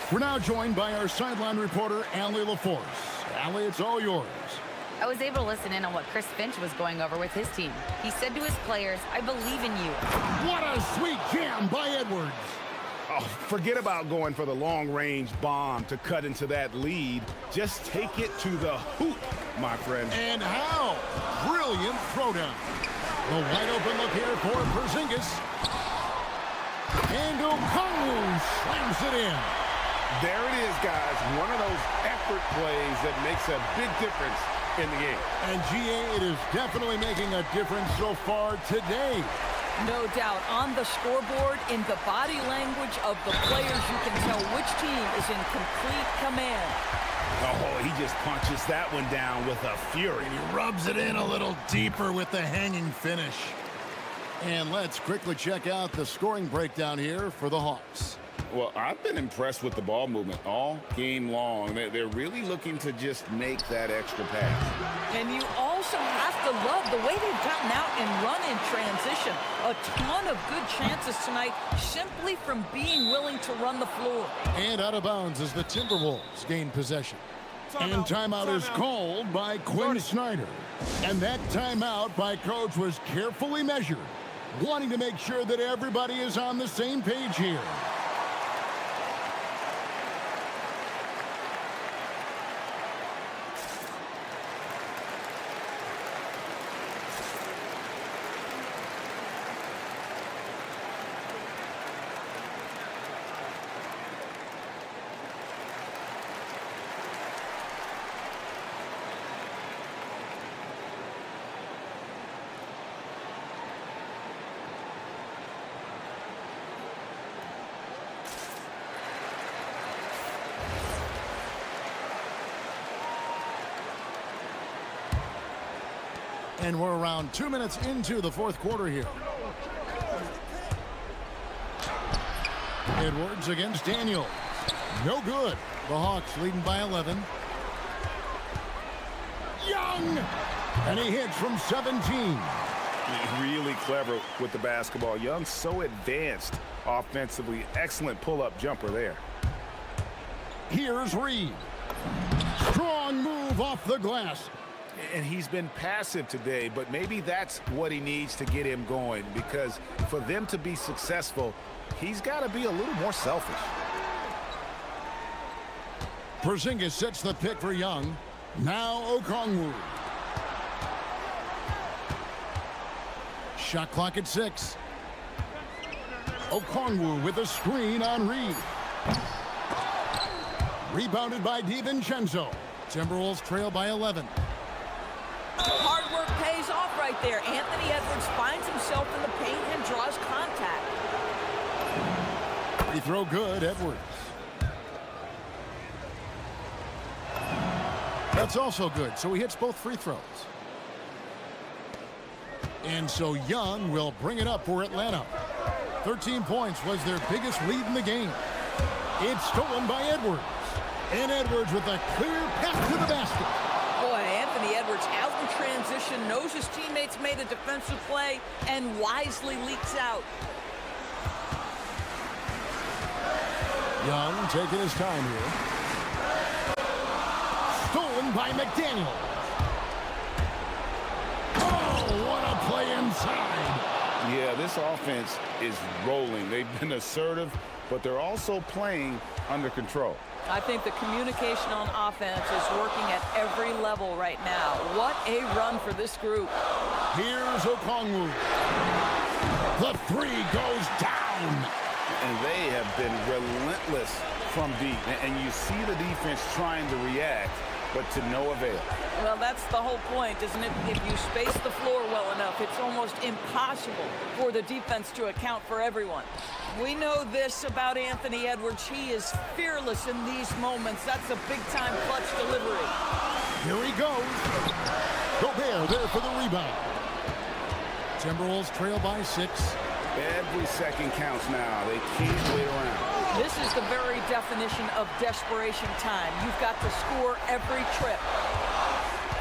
S2: We're now joined by our sideline reporter, Allie LaForce. Allie, it's all yours.
S3: I was able to listen in on what Chris Finch was going over with his team. He said to his players, "I believe in you."
S2: What a sweet jam by Edwards.
S4: Oh, forget about going for the long-range bomb to cut into that lead. Just take it to the hoop, my friend.
S2: And how? Brilliant throwdown. The wide open look here for Porzingis. And Okongwu slams it in.
S4: There it is, guys. One of those effort plays that makes a big difference in the game.
S2: And GA, it is definitely making a difference so far today.
S12: No doubt. On the scoreboard, in the body language of the players, you can tell which team is in complete command.
S4: Oh, he just punches that one down with a fury.
S2: And he rubs it in a little deeper with the hanging finish. And let's quickly check out the scoring breakdown here for the Hawks.
S4: Well, I've been impressed with the ball movement all game long. They're really looking to just make that extra pass.
S12: And you also have to love the way they've gotten out and run in transition. A ton of good chances tonight simply from being willing to run the floor.
S2: And out of bounds as the Timberwolves gain possession. And timeout is called by Quinn Snyder. And that timeout by Coach was carefully measured, wanting to make sure that everybody is on the same page here. And we're around 2 minutes into the fourth quarter here. Edwards against Daniels. No good. The Hawks leading by 11. Young! And he hits from 17.
S4: Really clever with the basketball. Young's so advanced offensively. Excellent pull-up jumper there.
S2: Here's Reed. Strong move off the glass.
S4: And he's been passive today, but maybe that's what he needs to get him going, because for them to be successful, he's got to be a little more selfish.
S2: Porzingis sets the pick for Young. Now Okongwu. Shot clock at 6. Okongwu with a screen on Reed. Rebounded by DiVincenzo. Timberwolves trail by 11.
S12: Hard work pays off right there. Anthony Edwards finds himself in the paint and draws contact.
S2: Free throw good, Edwards. That's also good, so he hits both free throws. And so Young will bring it up for Atlanta. 13 points was their biggest lead in the game. It's stolen by Edwards. And Edwards with a clear path to the basket.
S12: Boy, Anthony Edwards out in transition, knows his teammates made a defensive play, and wisely leaks out.
S2: Young taking his time here. Stolen by McDaniel. Oh, what a play inside.
S4: Yeah, this offense is rolling. They've been assertive, but they're also playing under control.
S12: I think the communication on offense is working at every level right now. What a run for this group.
S2: Here's Okongwu. The three goes down.
S4: And they have been relentless from deep. And you see the defense trying to react, but to no avail.
S12: Well, that's the whole point, isn't it? If you space the floor well enough, it's almost impossible for the defense to account for everyone. We know this about Anthony Edwards. He is fearless in these moments. That's a big-time clutch delivery.
S2: Here he goes. Gobert there for the rebound. Timberwolves trail by 6.
S4: Every second counts now. They can't wait around.
S12: This is the very definition of desperation time. You've got to score every trip.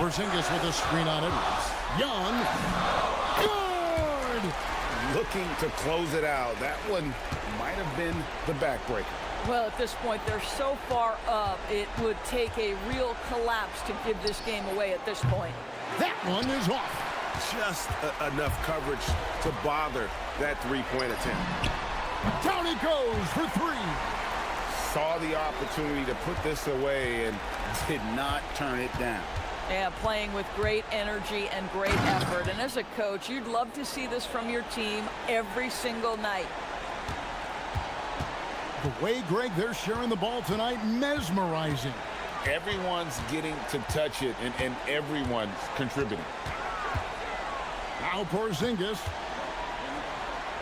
S2: Porzingis with a screen on Edwards. Young. Good!
S4: Looking to close it out. That one might have been the backbreaker.
S12: Well, at this point, they're so far up, it would take a real collapse to give this game away at this point.
S2: That one is off.
S4: Just enough coverage to bother that three-point attempt.
S2: Down he goes for 3.
S4: Saw the opportunity to put this away and did not turn it down.
S12: Yeah, playing with great energy and great effort. And as a coach, you'd love to see this from your team every single night.
S2: The way, Greg, they're sharing the ball tonight, mesmerizing.
S4: Everyone's getting to touch it, and everyone's contributing.
S2: Now Porzingis.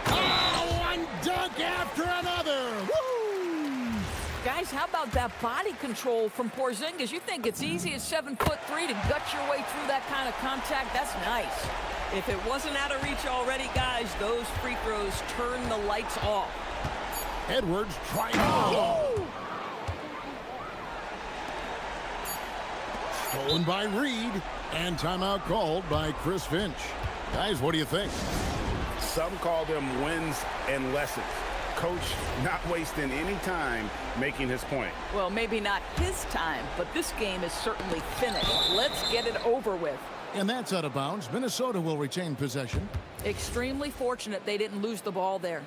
S2: Oh, one dunk after another. Woo!
S12: Guys, how about that body control from Porzingis? You think it's easy at 7'3" to gut your way through that kind of contact? That's nice. If it wasn't out of reach already, guys, those free throws turn the lights off.
S2: Edwards trying to stolen by Reed, and timeout called by Chris Finch. Guys, what do you think?
S4: Some call them wins and lessons. Coach not wasting any time making his point.
S12: Well, maybe not his time, but this game is certainly finished. Let's get it over with.
S2: And that's out of bounds. Minnesota will retain possession.
S12: Extremely fortunate they didn't lose the ball there.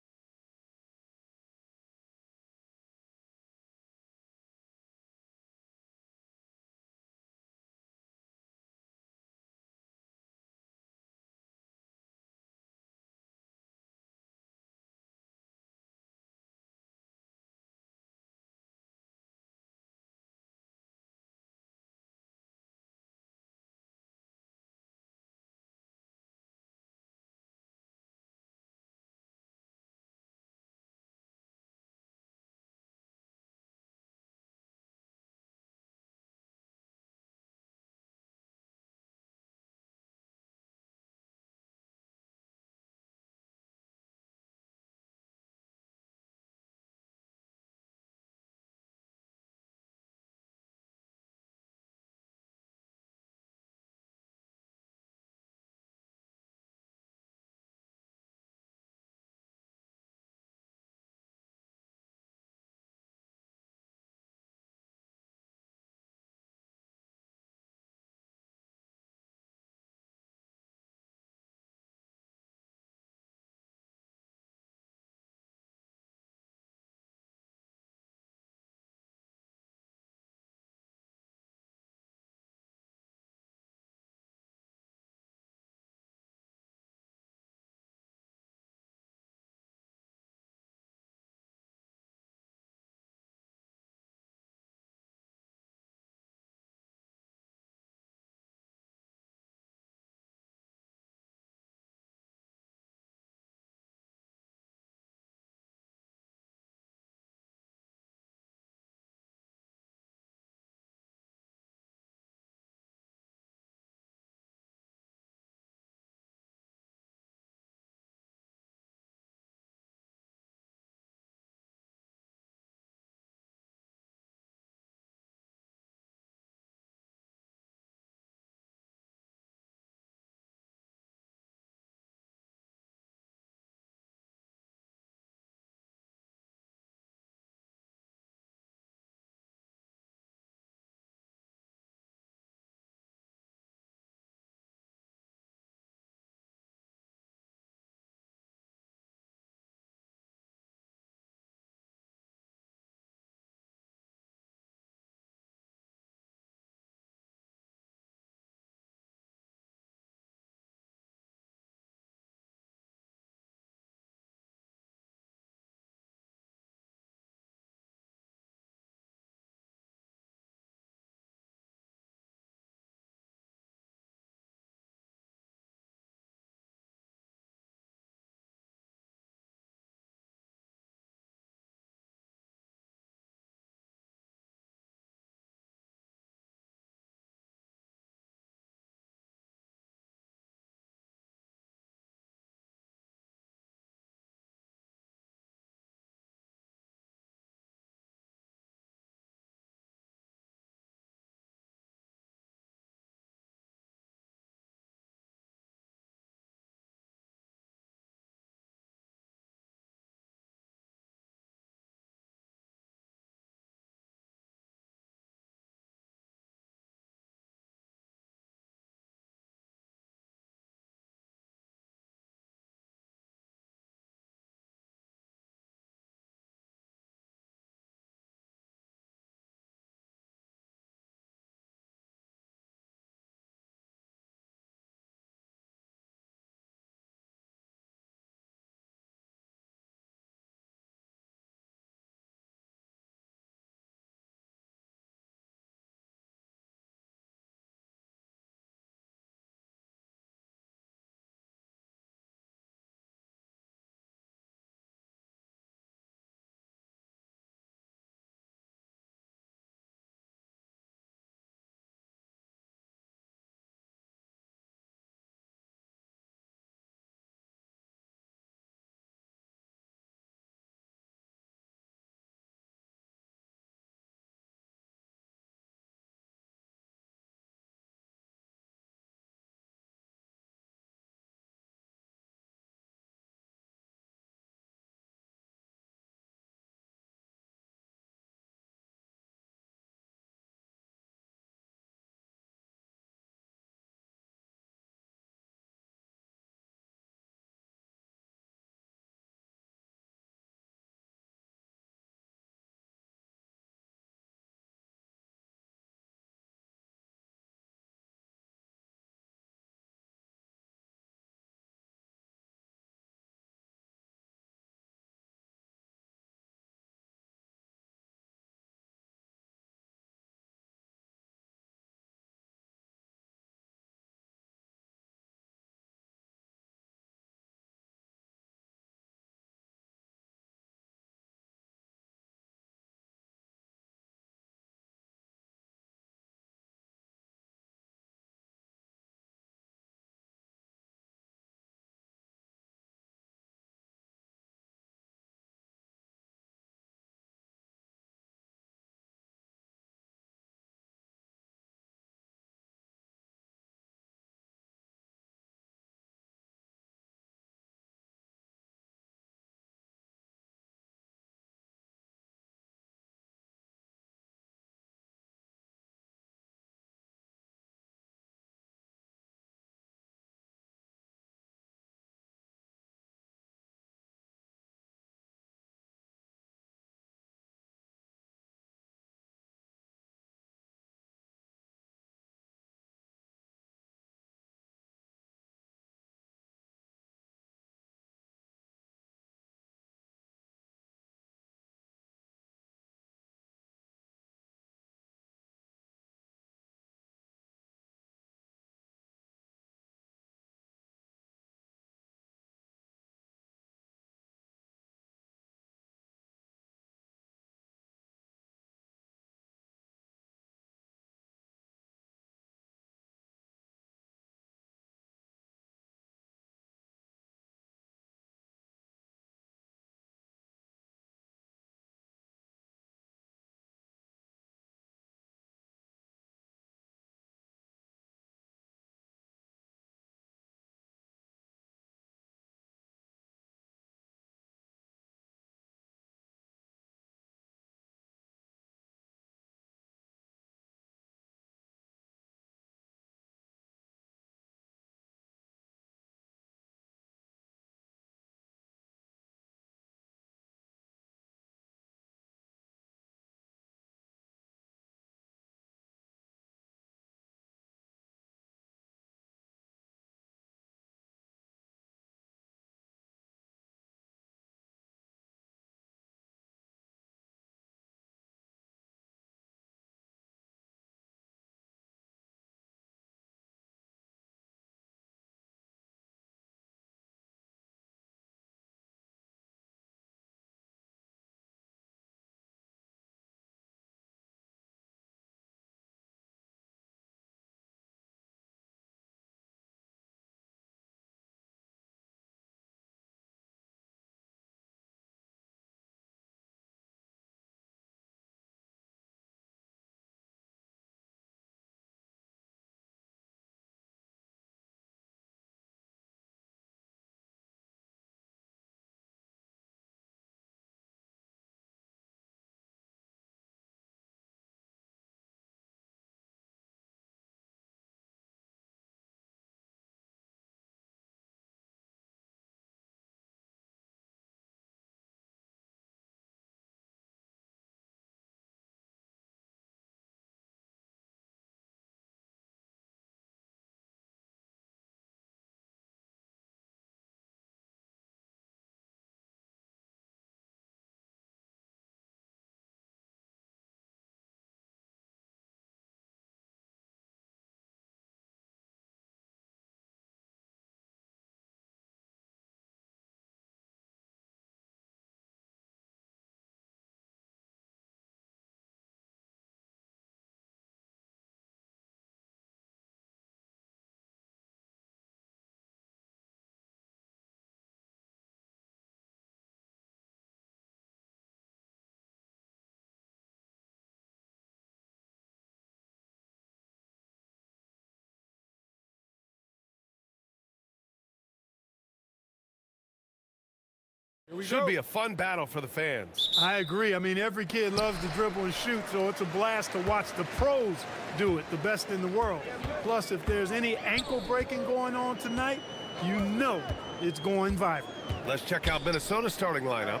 S7: Should be a fun battle for the fans.
S1: I agree. I mean, every kid loves to dribble and shoot, so it's a blast to watch the pros do it, the best in the world. Plus, if there's any ankle breaking going on tonight, you know it's going viral.
S7: Let's check out Minnesota's starting lineup.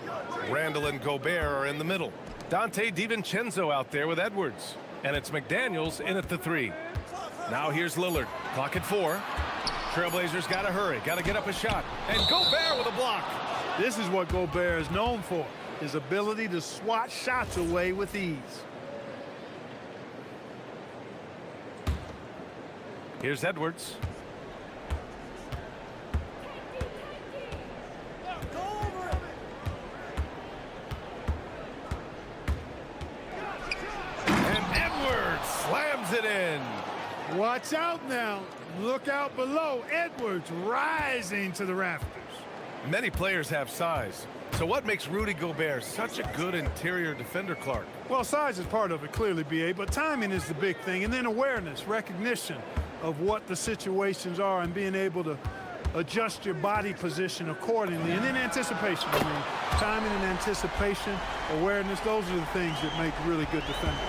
S7: Randall and Gobert are in the middle. Dante DiVincenzo out there with Edwards. And it's McDaniels in at the 3. Now here's Lillard. Clock at 4. Trailblazers got to hurry. Got to get up a shot. And Gobert with a block.
S1: This is what Gobert is known for, his ability to swat shots away with ease.
S7: Here's Edwards. And Edwards slams it in.
S1: Watch out now. Look out below. Edwards rising to the rafters.
S7: Many players have size. So what makes Rudy Gobert such a good interior defender, Clark?
S1: Well, size is part of it, clearly, B.A., but timing is the big thing, and then awareness, recognition of what the situations are and being able to adjust your body position accordingly, and then anticipation. I mean, timing and anticipation, awareness, those are the things that make really good defenders.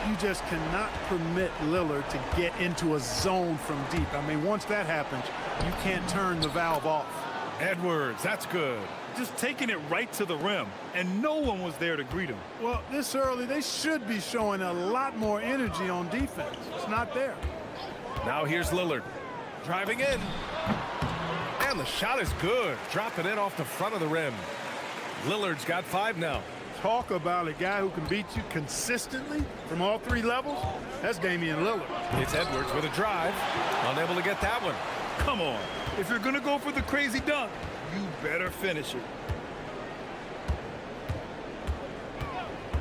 S1: You just cannot permit Lillard to get into a zone from deep. I mean, once that happens, you can't turn the valve off.
S7: Edwards, that's good.
S8: Just taking it right to the rim, and no one was there to greet him.
S1: Well, this early, they should be showing a lot more energy on defense. It's not there.
S7: Now here's Lillard. Driving in. And the shot is good. Dropping in off the front of the rim. Lillard's got 5 now.
S1: Talk about a guy who can beat you consistently from all 3 levels. That's Damian Lillard.
S7: It's Edwards with a drive. Unable to get that one.
S8: Come on. If you're going to go for the crazy dunk, you better finish it.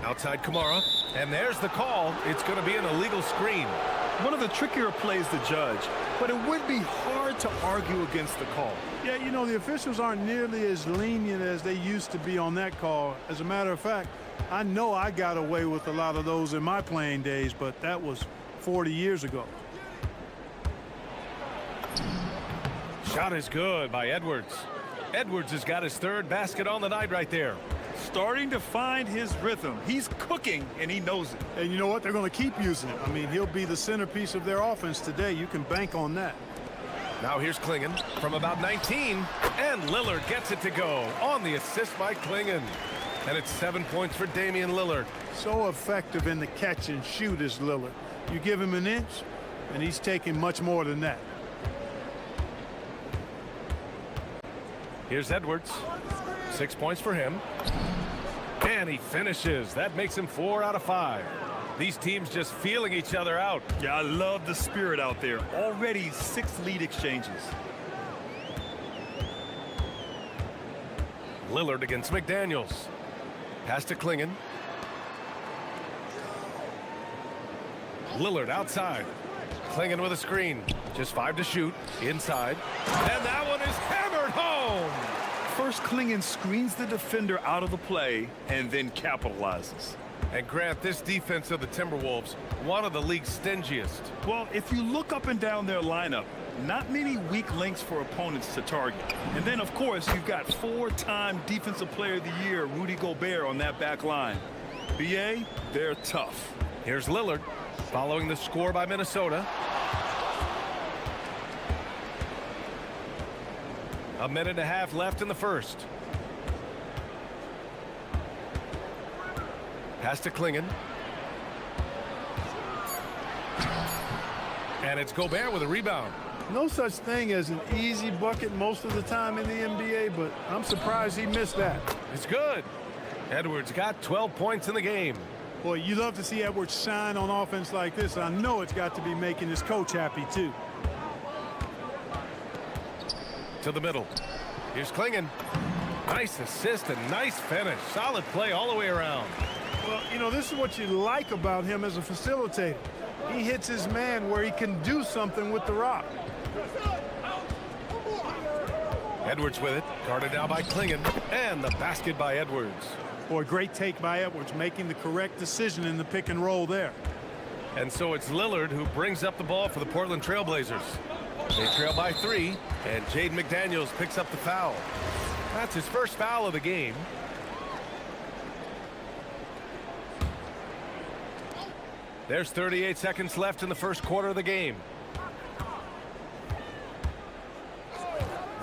S7: Outside Kamara. And there's the call. It's going to be an illegal screen.
S8: One of the trickier plays to judge, but it would be hard to argue against the call.
S1: Yeah, you know, the officials aren't nearly as lenient as they used to be on that call. As a matter of fact, I know I got away with a lot of those in my playing days, but that was 40 years ago.
S7: Shot is good by Edwards. Edwards has got his 3rd basket on the night right there.
S8: Starting to find his rhythm. He's cooking, and he knows it.
S1: And you know what? They're going to keep using it. I mean, he'll be the centerpiece of their offense today. You can bank on that.
S7: Now here's Klingon from about 19, and Lillard gets it to go on the assist by Klingon. And it's 7 points for Damian Lillard.
S1: So effective in the catch and shoot is Lillard. You give him an inch, and he's taking much more than that.
S7: Here's Edwards. 6 points for him. And he finishes. That makes him 4 out of 5. These teams just feeling each other out.
S8: Yeah, I love the spirit out there. Already 6 lead exchanges.
S7: Lillard against McDaniels. Pass to Klingon. Lillard outside. Klingon with a screen. Just 5 to shoot. Inside. And that one is hammered home.
S8: First, Klingon screens the defender out of the play and then capitalizes.
S7: And Grant, this defense of the Timberwolves, one of the league's stingiest.
S8: Well, if you look up and down their lineup, not many weak links for opponents to target. And then, of course, you've got 4-time Defensive Player of the Year, Rudy Gobert, on that back line. BA, they're tough.
S7: Here's Lillard, following the score by Minnesota. A minute and a half left in the first. Pass to Klingon. And it's Gobert with a rebound.
S1: No such thing as an easy bucket most of the time in the NBA, but I'm surprised he missed that.
S7: It's good. Edwards got 12 points in the game.
S1: Boy, you love to see Edwards shine on offense like this. I know it's got to be making his coach happy, too.
S7: To the middle. Here's Klingon. Nice assist and nice finish. Solid play all the way around.
S1: Well, you know, this is what you like about him as a facilitator. He hits his man where he can do something with the rock.
S7: Edwards with it. Guarded now by Klingon. And the basket by Edwards.
S1: Boy, great take by Edwards, making the correct decision in the pick and roll there.
S7: And so it's Lillard who brings up the ball for the Portland Trailblazers. They trail by 3, and Jaden McDaniels picks up the foul. That's his first foul of the game. There's 38 seconds left in the first quarter of the game.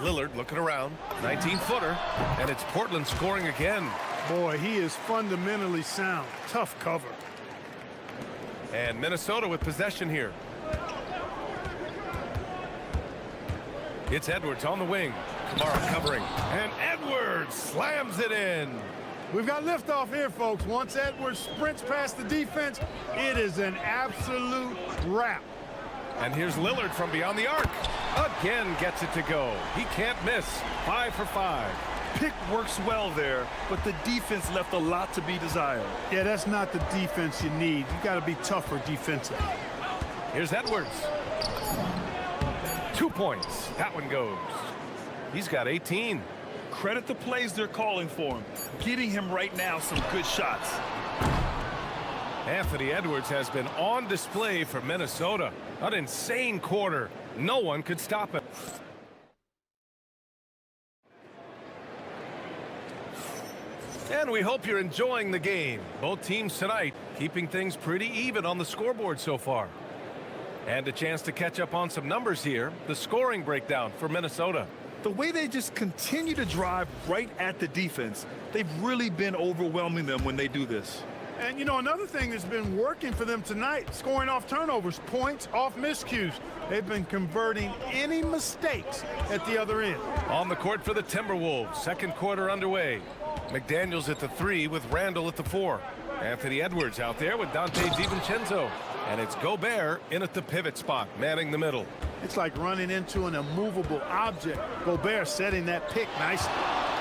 S7: Lillard looking around, 19-footer, and it's Portland scoring again.
S1: Boy, he is fundamentally sound. Tough cover.
S7: And Minnesota with possession here. It's Edwards on the wing. Kamara covering. And Edwards slams it in.
S1: We've got liftoff here, folks. Once Edwards sprints past the defense, it is an absolute wrap.
S7: And here's Lillard from beyond the arc. Again gets it to go. He can't miss. 5 for 5.
S8: Pick works well there, but the defense left a lot to be desired.
S1: Yeah, that's not the defense you need. You got to be tougher defensively.
S7: Here's Edwards. 2 points. That one goes. He's got 18.
S8: Credit the plays they're calling for him. Getting him right now some good shots.
S7: Anthony Edwards has been on display for Minnesota. An insane quarter. No one could stop him. And we hope you're enjoying the game. Both teams tonight keeping things pretty even on the scoreboard so far. And a chance to catch up on some numbers here. The scoring breakdown for Minnesota.
S8: The way they just continue to drive right at the defense, they've really been overwhelming them when they do this.
S1: And, you know, another thing that's been working for them tonight, scoring off turnovers, points off miscues. They've been converting any mistakes at the other end.
S7: On the court for the Timberwolves, second quarter underway. McDaniels at the 3 with Randall at the 4. Anthony Edwards out there with Dante DiVincenzo. And it's Gobert in at the pivot spot, manning the middle.
S1: It's like running into an immovable object. Gobert setting that pick nicely.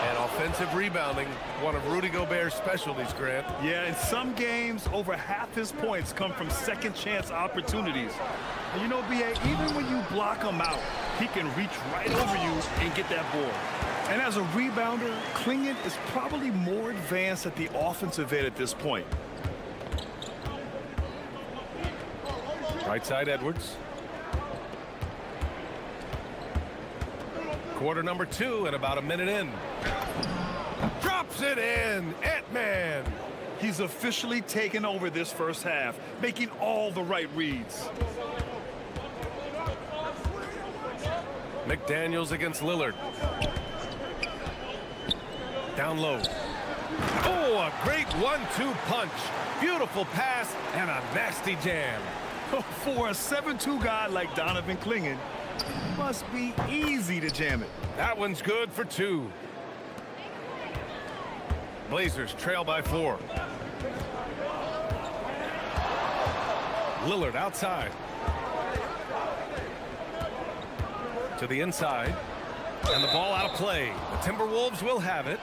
S7: And offensive rebounding, one of Rudy Gobert's specialties, Grant.
S8: Yeah, in some games, over half his points come from second chance opportunities. And you know, B.A., even when you block him out, he can reach right over you and get that ball. And as a rebounder, Clingan is probably more advanced at the offensive end at this point.
S7: Right side Edwards. Quarter number 2 and about a minute in. Drops it in. Ant-Man.
S8: He's officially taken over this first half, making all the right reads.
S7: McDaniels against Lillard. Down low. Oh, a great 1-2 punch. Beautiful pass and a nasty jam.
S8: For a 7'2" guy like Donovan Clingan, must be easy to jam it.
S7: That one's good for 2. Blazers trail by 4. Lillard outside. To the inside. And the ball out of play. The Timberwolves will have it.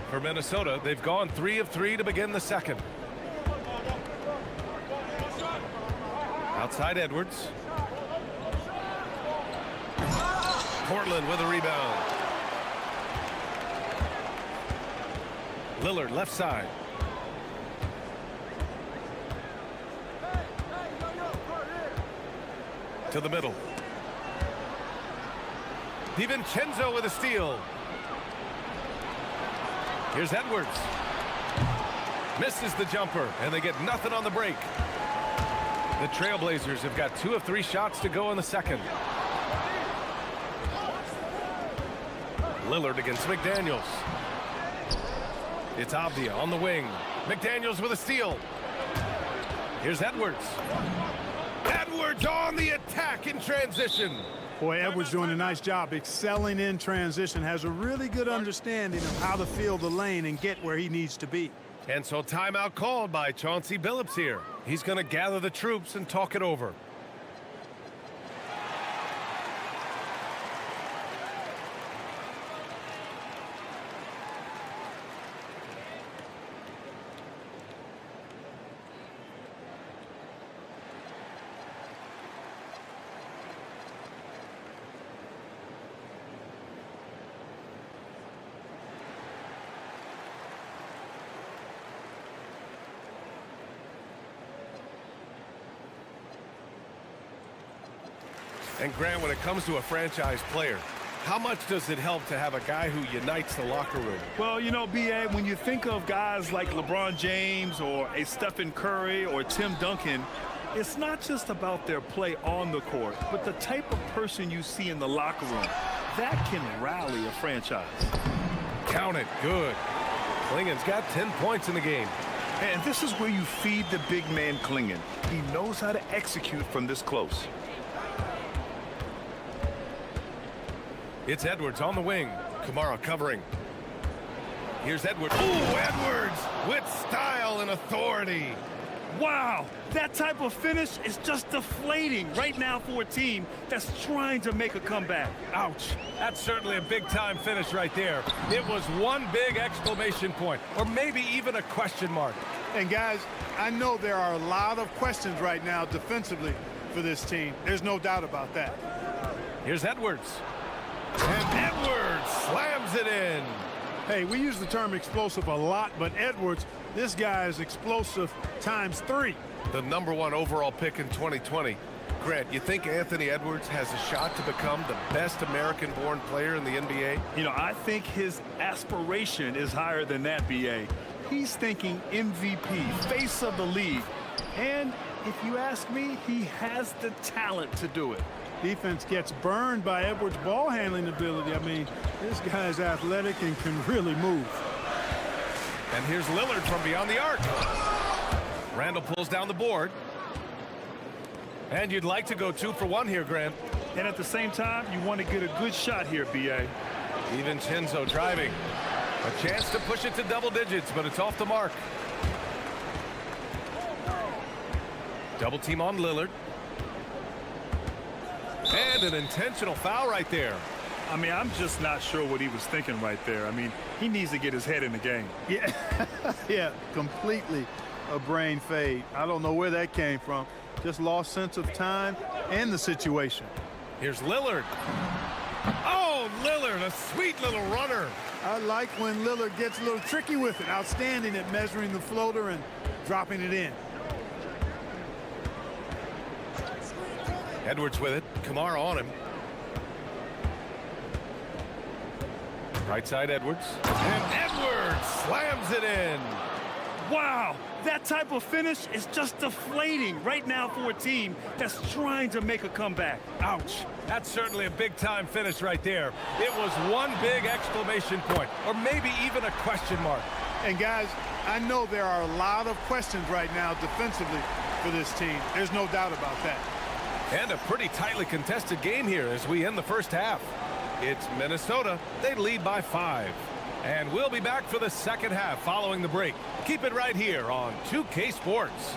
S7: For Minnesota, they've gone 3 of 3 to begin the second. Outside Edwards. Portland with a rebound. Lillard left side. To the middle. DiVincenzo with a steal. Here's Edwards. Misses the jumper, and they get nothing on the break. The Trailblazers have got 2 of 3 shots to go in the second. Lillard against McDaniels. It's Avdia on the wing. McDaniels with a steal. Here's Edwards. Edwards on the attack in transition.
S1: Boy, Edwards doing a nice job excelling in transition, has a really good understanding of how to field the lane and get where he needs to be.
S7: And so timeout called by Chauncey Billups here. He's going to gather the troops and talk it over. And Grant, when it comes to a franchise player, how much does it help to have a guy who unites the locker room?
S8: Well, you know, B.A., when you think of guys like LeBron James or a Stephen Curry or Tim Duncan, it's not just about their play on the court, but the type of person you see in the locker room. That can rally a franchise.
S7: Count it. Good. Klingen's got 10 points in the game.
S8: And this is where you feed the big man Klingen. He knows how to execute from this close.
S7: It's Edwards on the wing. Kamara covering. Here's Edwards. Ooh, Edwards with style and authority.
S8: Wow, that type of finish is just deflating right now for a team that's trying to make a comeback.
S7: Ouch. That's certainly a big-time finish right there. It was one big exclamation point, or maybe even a question mark.
S1: And guys, I know there are a lot of questions right now defensively for this team. There's no doubt about that.
S7: Here's Edwards. And Edwards slams it in.
S1: Hey, we use the term explosive a lot, but Edwards, this guy is explosive times 3.
S7: The #1 overall pick in 2020. Grant, you think Anthony Edwards has a shot to become the best American-born player in the NBA?
S8: You know, I think his aspiration is higher than that, B.A. He's thinking MVP, face of the league. And if you ask me, he has the talent to do it.
S1: Defense gets burned by Edwards' ball handling ability. I mean, this guy's athletic and can really move.
S7: And here's Lillard from beyond the arc. Randall pulls down the board. And you'd like to go 2 for 1 here, Grant.
S8: And at the same time, you want to get a good shot here, B.A.
S7: DiVincenzo driving. A chance to push it to double digits, but it's off the mark. Double team on Lillard. And an intentional foul right there.
S8: I mean, I'm just not sure what he was thinking right there. I mean, he needs to get his head in the game.
S1: Yeah, yeah, completely a brain fade. I don't know where that came from. Just lost sense of time and the situation.
S7: Here's Lillard. Oh, Lillard, a sweet little runner.
S1: I like when Lillard gets a little tricky with it. Outstanding at measuring the floater and dropping it in.
S7: Edwards with it. Kamara on him. Right side Edwards. And Edwards slams it in.
S8: Wow, that type of finish is just deflating right now for a team that's trying to make a comeback.
S7: Ouch. That's certainly a big-time finish right there. It was one big exclamation point, or maybe even a question mark.
S1: And guys, I know there are a lot of questions right now defensively for this team. There's no doubt about that.
S7: And a pretty tightly contested game here as we end the first half. It's Minnesota. They lead by 5. And we'll be back for the second half following the break. Keep it right here on 2K Sports.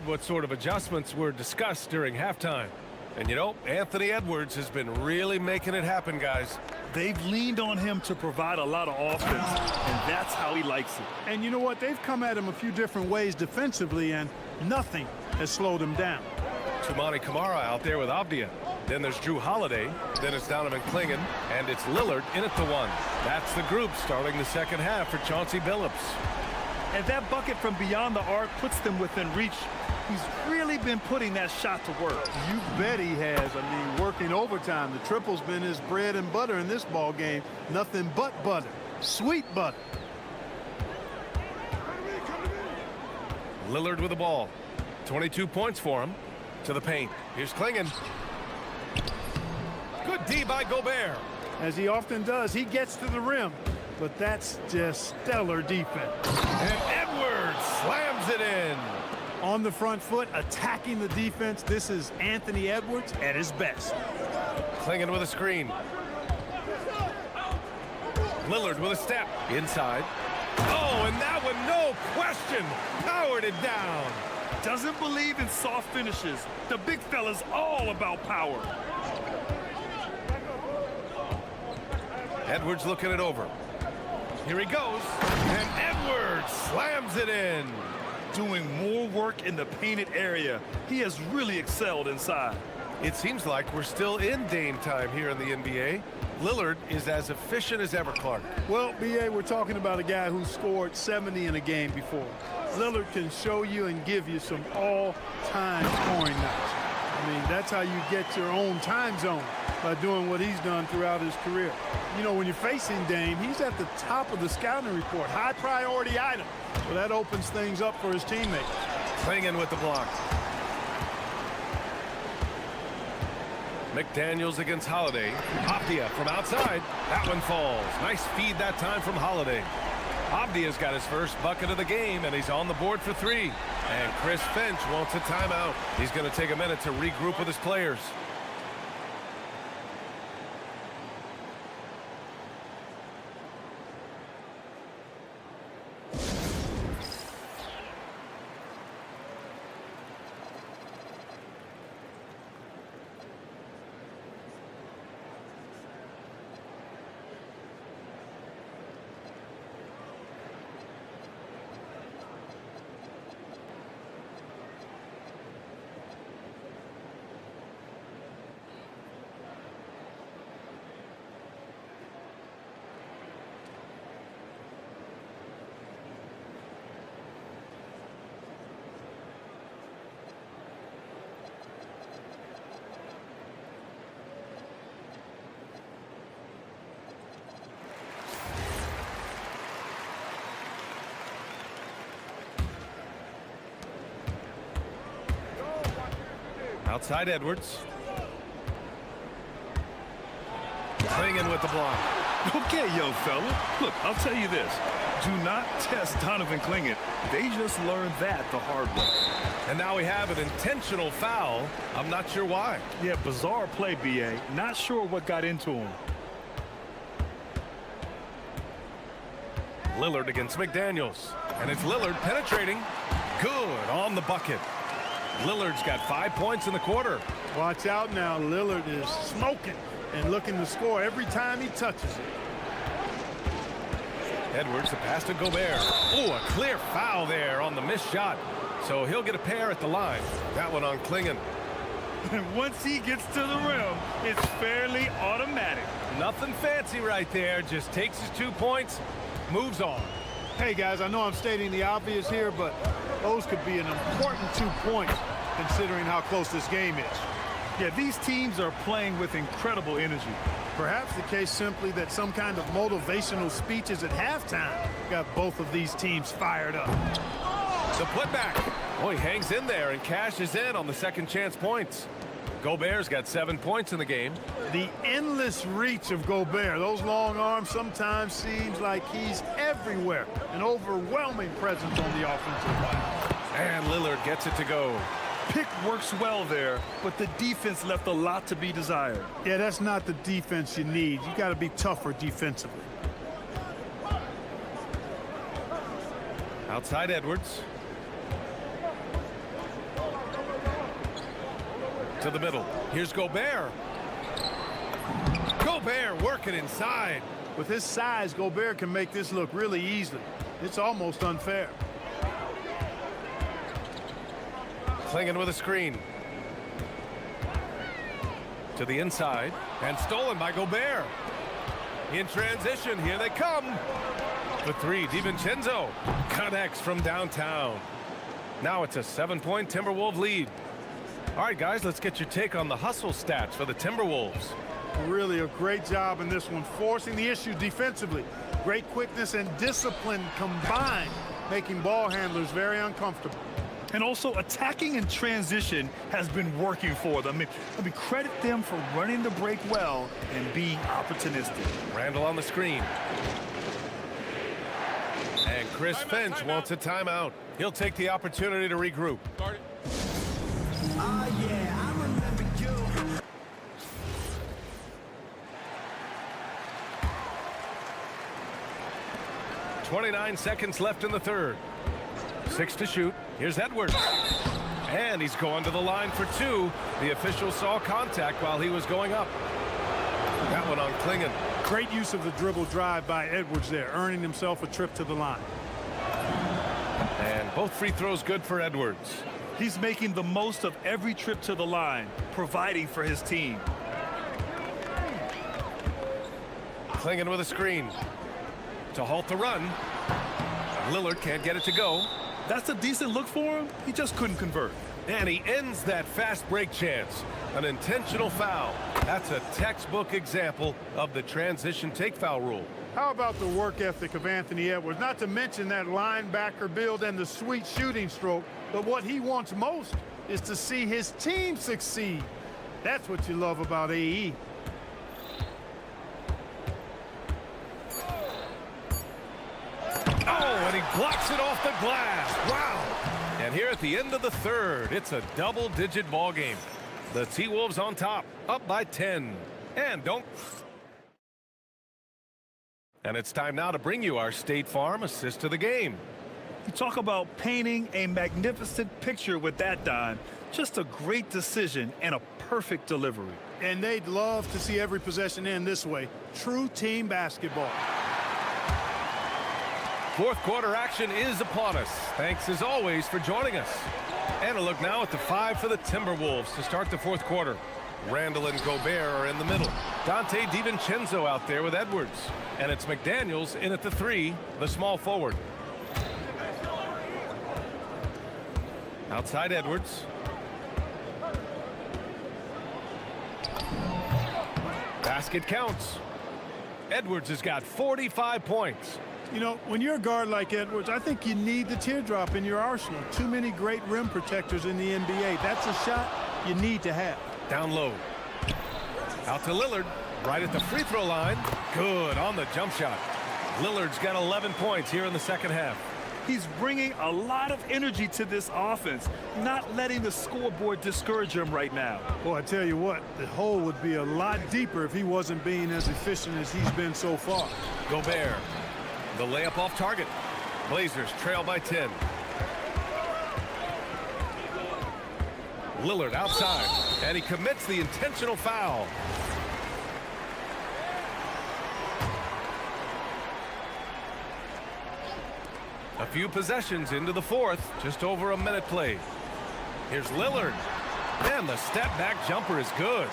S7: What sort of adjustments were discussed during halftime. And you know, Anthony Edwards has been really making it happen, guys.
S8: They've leaned on him to provide a lot of offense, and that's how he likes it.
S1: And you know what? They've come at him a few different ways defensively, and nothing has slowed him down.
S7: Tumani Kamara out there with Avdia. Then there's Drew Holiday. Then it's Donovan Clingan. And it's Lillard in at the one. That's the group starting the second half for Chauncey Billups.
S8: And that bucket from beyond the arc puts them within reach. He's really been putting that shot to work.
S1: You bet he has. I mean, working overtime. The triple's been his bread and butter in this ball game. Nothing but butter. Sweet butter.
S7: Lillard with the ball. 22 points for him. To the paint. Here's Clingan. Good D by Gobert.
S1: As he often does, he gets to the rim. But that's just stellar defense.
S7: And Edwards slams it in.
S1: On the front foot, attacking the defense. This is Anthony Edwards at his best.
S7: Clingan with a screen. Lillard with a step. Inside. Oh, and that one, no question, powered it down.
S8: Doesn't believe in soft finishes. The big fella's all about power.
S7: Edwards looking it over. Here he goes. And Edwards slams it in.
S8: Doing more work in the painted area. He has really excelled inside.
S7: It seems like we're still in Dame time here in the NBA. Lillard is as efficient as ever, Clark.
S1: Well, B.A., we're talking about a guy who scored 70 in a game before. Lillard can show you and give you some all-time scoring nights. I mean, that's how you get your own time zone, by doing what he's done throughout his career. You know, when you're facing Dame, he's at the top of the scouting report, high priority item. Well, that opens things up for his teammates.
S7: Clingan with the block. McDaniels against Holiday. Avdia from outside. That one falls. Nice feed that time from Holiday. Avdia's got his first bucket of the game, and he's on the board for three. And Chris Finch wants a timeout. He's going to take a minute to regroup with his players. Outside Edwards. Clingan with the block.
S8: Okay, young fella. Look, I'll tell you this. Do not test Donovan Clingan. They just learned that the hard way.
S7: And now we have an intentional foul. I'm not sure why.
S8: Yeah, bizarre play, B.A. Not sure what got into him.
S7: Lillard against McDaniels. And it's Lillard penetrating. Good on the bucket. Lillard's got 5 points in the quarter.
S1: Watch out now. Lillard is smoking and looking to score every time he touches it.
S7: Edwards, the pass to Gobert. Oh, a clear foul there on the missed shot. So he'll get a pair at the line. That one on Clingan.
S8: And once he gets to the rim, it's fairly automatic.
S7: Nothing fancy right there. Just takes his 2 points, moves on.
S1: Hey, guys, I know I'm stating the obvious here, but those could be an important 2 points considering how close this game is.
S8: Yeah, these teams are playing with incredible energy.
S1: Perhaps the case simply that some kind of motivational speeches at halftime got both of these teams fired up.
S7: The putback. Oh, he hangs in there and cashes in on the second chance points. Gobert's got 7 points in the game.
S1: The endless reach of Gobert. Those long arms sometimes seems like he's everywhere. An overwhelming presence on the offensive line.
S7: And Lillard gets it to go.
S8: Pick works well there, but the defense left a lot to be desired.
S1: Yeah, that's not the defense you need. You got to be tougher defensively.
S7: Outside Edwards. To the middle. Here's Gobert. Gobert working inside.
S1: With his size, Gobert can make this look really easy. It's almost unfair.
S7: Clingan with a screen. To the inside, and stolen by Gobert. In transition, here they come. The three, DiVincenzo connects from downtown. Now it's a 7-point Timberwolves lead. All right, guys, let's get your take on the hustle stats for the Timberwolves.
S1: Really a great job in this one, forcing the issue defensively. Great quickness and discipline combined, making ball handlers very uncomfortable.
S8: And also attacking in transition has been working for them. I mean, credit them for running the break well and being opportunistic.
S7: Randall on the screen. And Chris Finch wants a timeout. He'll take the opportunity to regroup.
S6: Yeah, I remember you.
S7: .29 seconds left in the third. 6 to shoot. Here's Edwards. And he's going to the line for 2. The official saw contact while he was going up. That one on Klingon.
S1: Great use of the dribble drive by Edwards there, earning himself a trip to the line.
S7: And both free throws good for Edwards.
S8: He's making the most of every trip to the line, providing for his team.
S7: Klingon with a screen. To halt the run. Lillard can't get it to go.
S8: That's a decent look for him. He just couldn't convert.
S7: And he ends that fast break chance. An intentional foul. That's a textbook example of the transition take foul rule.
S1: How about the work ethic of Anthony Edwards? Not to mention that linebacker build and the sweet shooting stroke. But what he wants most is to see his team succeed. That's what you love about AE.
S7: Oh, and he blocks it off the glass. Wow. And here at the end of the third, it's a double-digit ball game. The T-Wolves on top, up by 10. And it's time now to bring you our State Farm assist of the game.
S8: You talk about painting a magnificent picture with that dime. Just a great decision and a perfect delivery.
S1: And they'd love to see every possession end this way. True team basketball.
S7: Fourth quarter action is upon us. Thanks as always for joining us. And a look now at the 5 for the Timberwolves to start the fourth quarter. Randall and Gobert are in the middle. Dante DiVincenzo out there with Edwards. And it's McDaniels in at the 3, the small forward. Outside Edwards. Basket counts. Edwards has got 45 points.
S1: You know, when you're a guard like Edwards, I think you need the teardrop in your arsenal. Too many great rim protectors in the NBA. That's a shot you need to have.
S7: Down low. Out to Lillard. Right at the free throw line. Good on the jump shot. Lillard's got 11 points here in the second half.
S8: He's bringing a lot of energy to this offense, not letting the scoreboard discourage him right now.
S1: Boy, I tell you what, the hole would be a lot deeper if he wasn't being as efficient as he's been so far.
S7: Gobert. The layup off target. Blazers trail by 10. Lillard outside, and he commits the intentional foul. A few possessions into the fourth, just over a minute played. Here's Lillard, and the step-back jumper is good.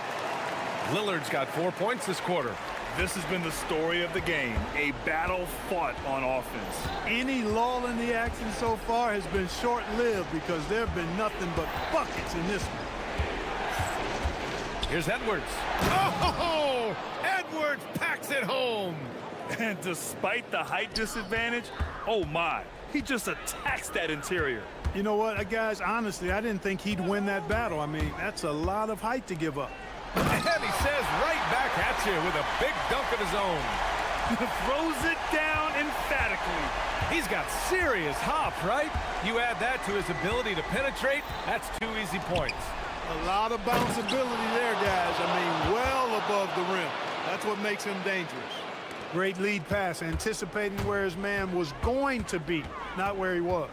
S7: Lillard's got 4 points this quarter.
S8: This has been the story of the game, a battle fought on offense.
S1: Any lull in the action so far has been short-lived because there have been nothing but buckets in this one.
S7: Here's Edwards. Oh, Edwards packs it home.
S8: And despite the height disadvantage, oh my, he just attacks that interior.
S1: You know what, guys, honestly, I didn't think he'd win that battle. I mean, that's a lot of height to give up.
S7: And he says right back at you with a big dunk of his own.
S8: Throws it down emphatically.
S7: He's got serious hop, right? You add that to his ability to penetrate, that's 2 easy points.
S1: A lot of bounceability there, guys. I mean, well above the rim. That's what makes him dangerous. Great lead pass, anticipating where his man was going to be, not where he was.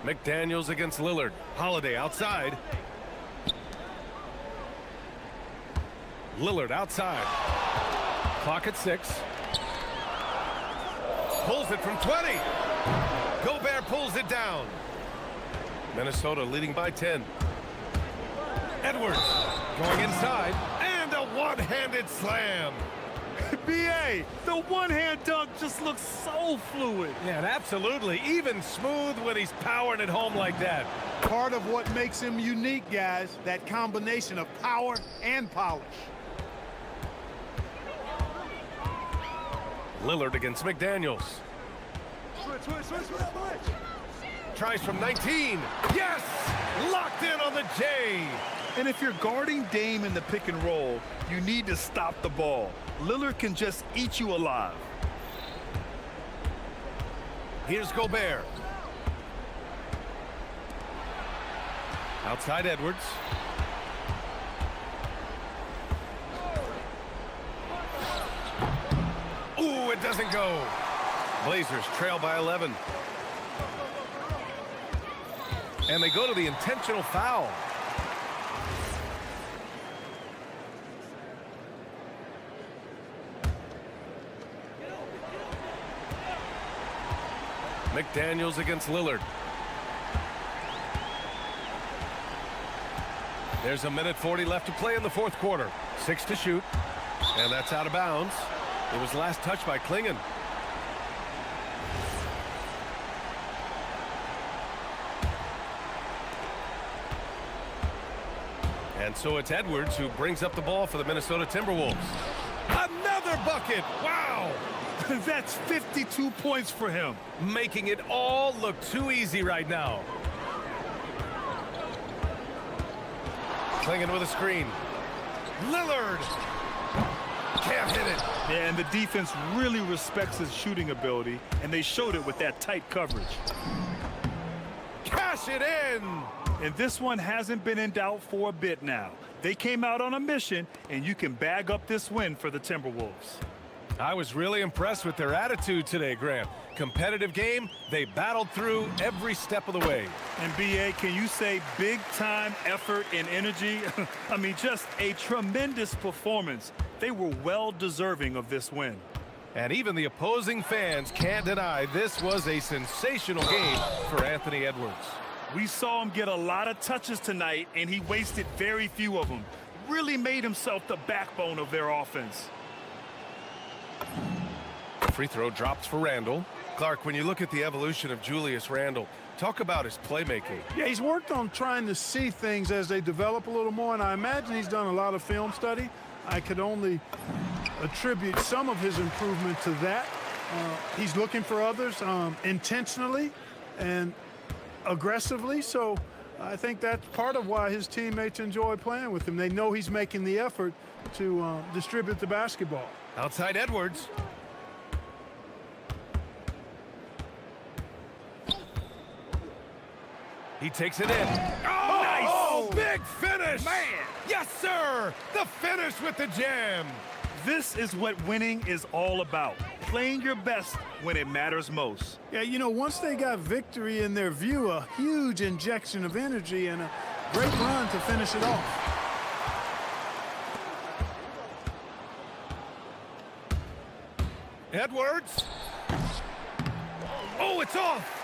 S7: McDaniels against Lillard. Holiday outside. Lillard outside. Clock at 6. Pulls it from 20. Gobert pulls it down. Minnesota leading by 10. Edwards going inside, and a one-handed slam.
S8: B.A., the one-hand dunk just looks so fluid.
S7: Yeah, and absolutely. Even smooth when he's powering it home like that.
S1: Part of what makes him unique, guys, that combination of power and polish.
S7: Lillard against McDaniels. Tries from 19. Yes! Locked in on the J.
S8: And if you're guarding Dame in the pick and roll, you need to stop the ball. Lillard can just eat you alive.
S7: Here's Gobert. Outside Edwards. Ooh, it doesn't go. Blazers trail by 11. And they go to the intentional foul. McDaniels against Lillard. There's 1:40 left to play in the fourth quarter. 6 to shoot. And that's out of bounds. It was last touched by Klingon. And so it's Edwards who brings up the ball for the Minnesota Timberwolves. Another bucket! Wow!
S8: That's 52 points for him.
S7: Making it all look too easy right now. Klingon with a screen. Lillard! Can't hit it.
S8: Yeah, and the defense really respects his shooting ability, and they showed it with that tight coverage.
S7: Cash it in!
S8: And this one hasn't been in doubt for a bit now. They came out on a mission, and you can bag up this win for the Timberwolves.
S7: I was really impressed with their attitude today, Grant. Competitive game, they battled through every step of the way.
S8: And B.A., can you say big-time effort and energy? I mean, just a tremendous performance. They were well deserving of this win.
S7: And even the opposing fans can't deny this was a sensational game for Anthony Edwards.
S8: We saw him get a lot of touches tonight, and he wasted very few of them. Really made himself the backbone of their offense.
S7: Free throw drops for Randle. Clark, when you look at the evolution of Julius Randle, talk about his playmaking.
S1: Yeah, he's worked on trying to see things as they develop a little more, and I imagine he's done a lot of film study. I could only attribute some of his improvement to that. He's looking for others intentionally and aggressively, so I think that's part of why his teammates enjoy playing with him. They know he's making the effort to distribute the basketball.
S7: Outside Edwards. He takes it in. Oh, nice! Oh, big finish! Man! Yes, sir! The finish with the jam!
S8: This is what winning is all about. Playing your best when it matters most.
S1: Yeah, you know, once they got victory in their view, a huge injection of energy and a great run to finish it off.
S7: Edwards. Oh, it's off!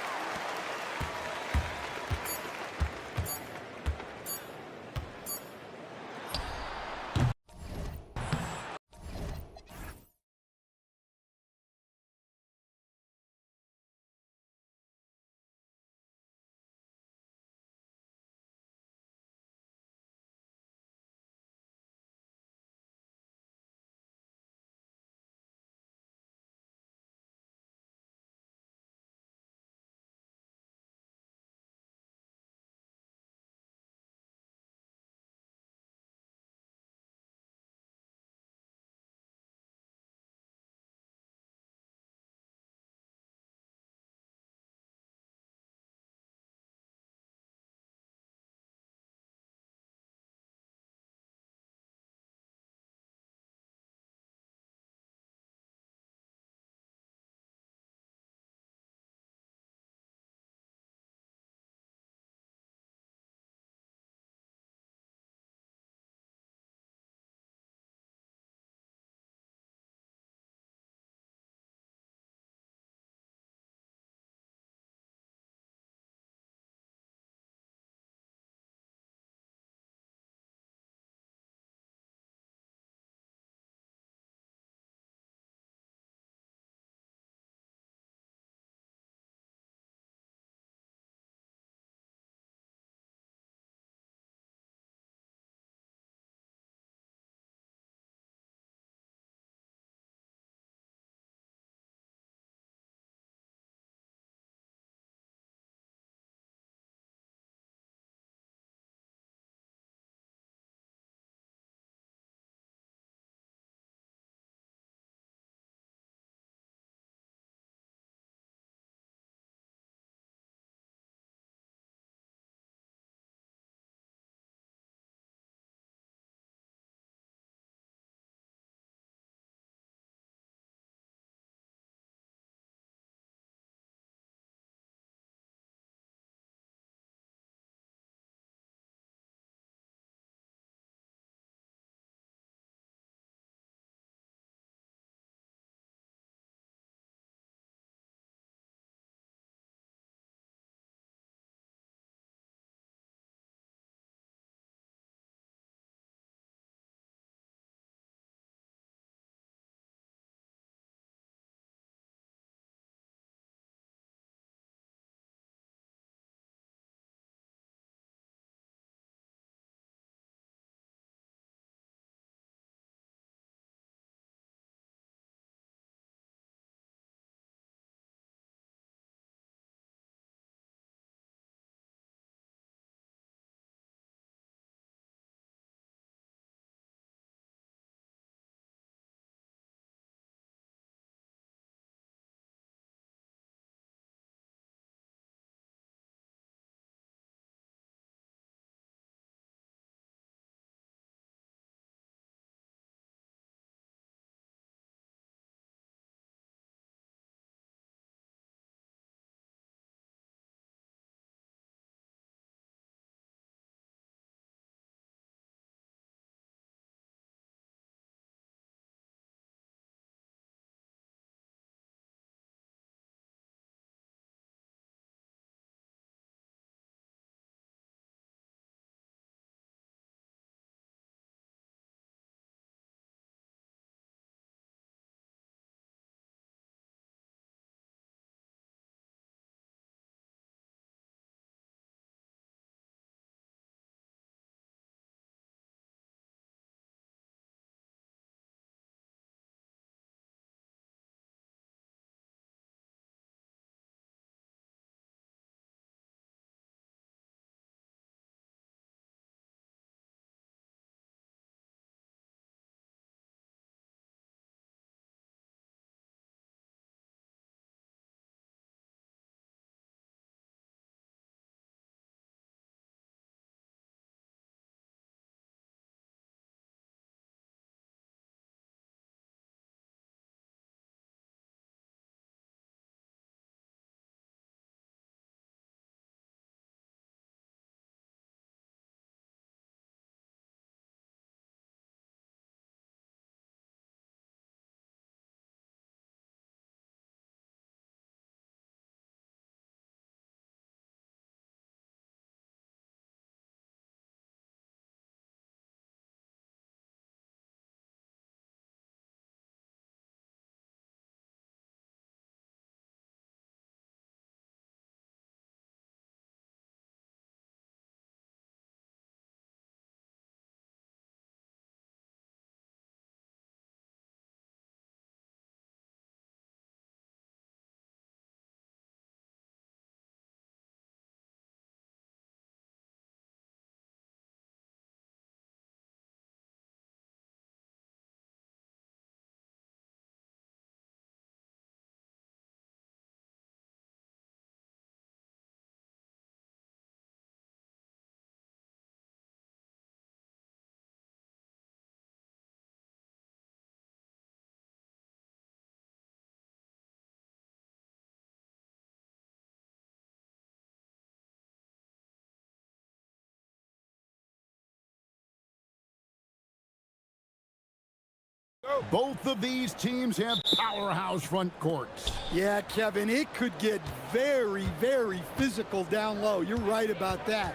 S2: Both of these teams have powerhouse front courts.
S9: Yeah, Kevin, it could get very, very physical down low. You're right about that.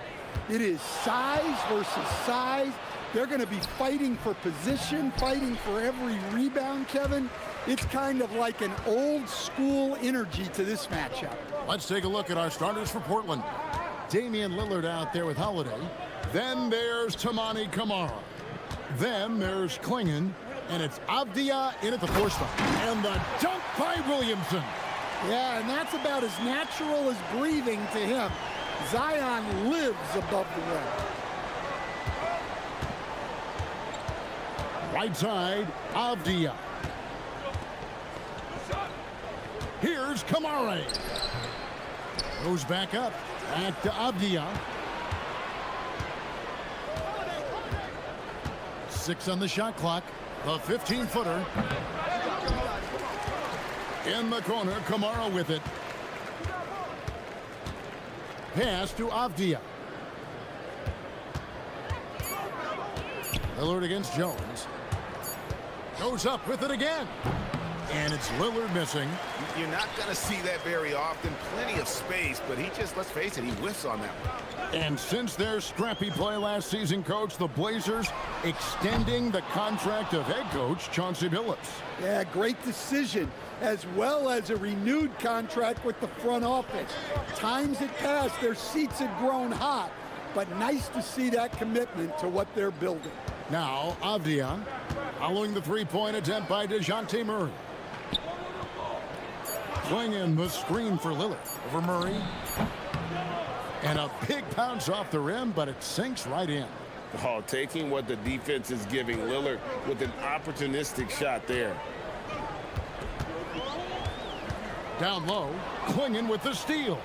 S9: It is size versus size. They're going to be fighting for position, fighting for every rebound, Kevin. It's kind of like an old school energy to this matchup.
S2: Let's take a look at our starters for Portland. Damian Lillard out there with Holiday. Then there's Tamani Kamara. Then there's Klingon. And it's Avdia in at the force stop. And the dunk by Williamson.
S9: Yeah, and that's about as natural as breathing to him. Zion lives above the rim.
S2: Right side, Avdia. Here's Kamara. Goes back up. Back to Avdia. 6 on the shot clock. The 15-footer. In the corner, Kamara with it. Pass to Avdia. Lillard against Jones. Goes up with it again. And it's Lillard missing.
S5: You're not going to see that very often. Plenty of space, but he just, let's face it, he whiffs on that one.
S2: And since their scrappy play last season, Coach, the Blazers extending the contract of head coach Chauncey Billups.
S9: Yeah, great decision, as well as a renewed contract with the front office. Times had passed, their seats had grown hot, but nice to see that commitment to what they're building.
S2: Now, Avdia, following the three-point attempt by DeJounte Murray. Playing in the screen for Lillard. Over Murray. And a big bounce off the rim, but it sinks right in.
S5: Oh, taking what the defense is giving Lillard with an opportunistic shot there.
S2: Down low, Klingon with the steal.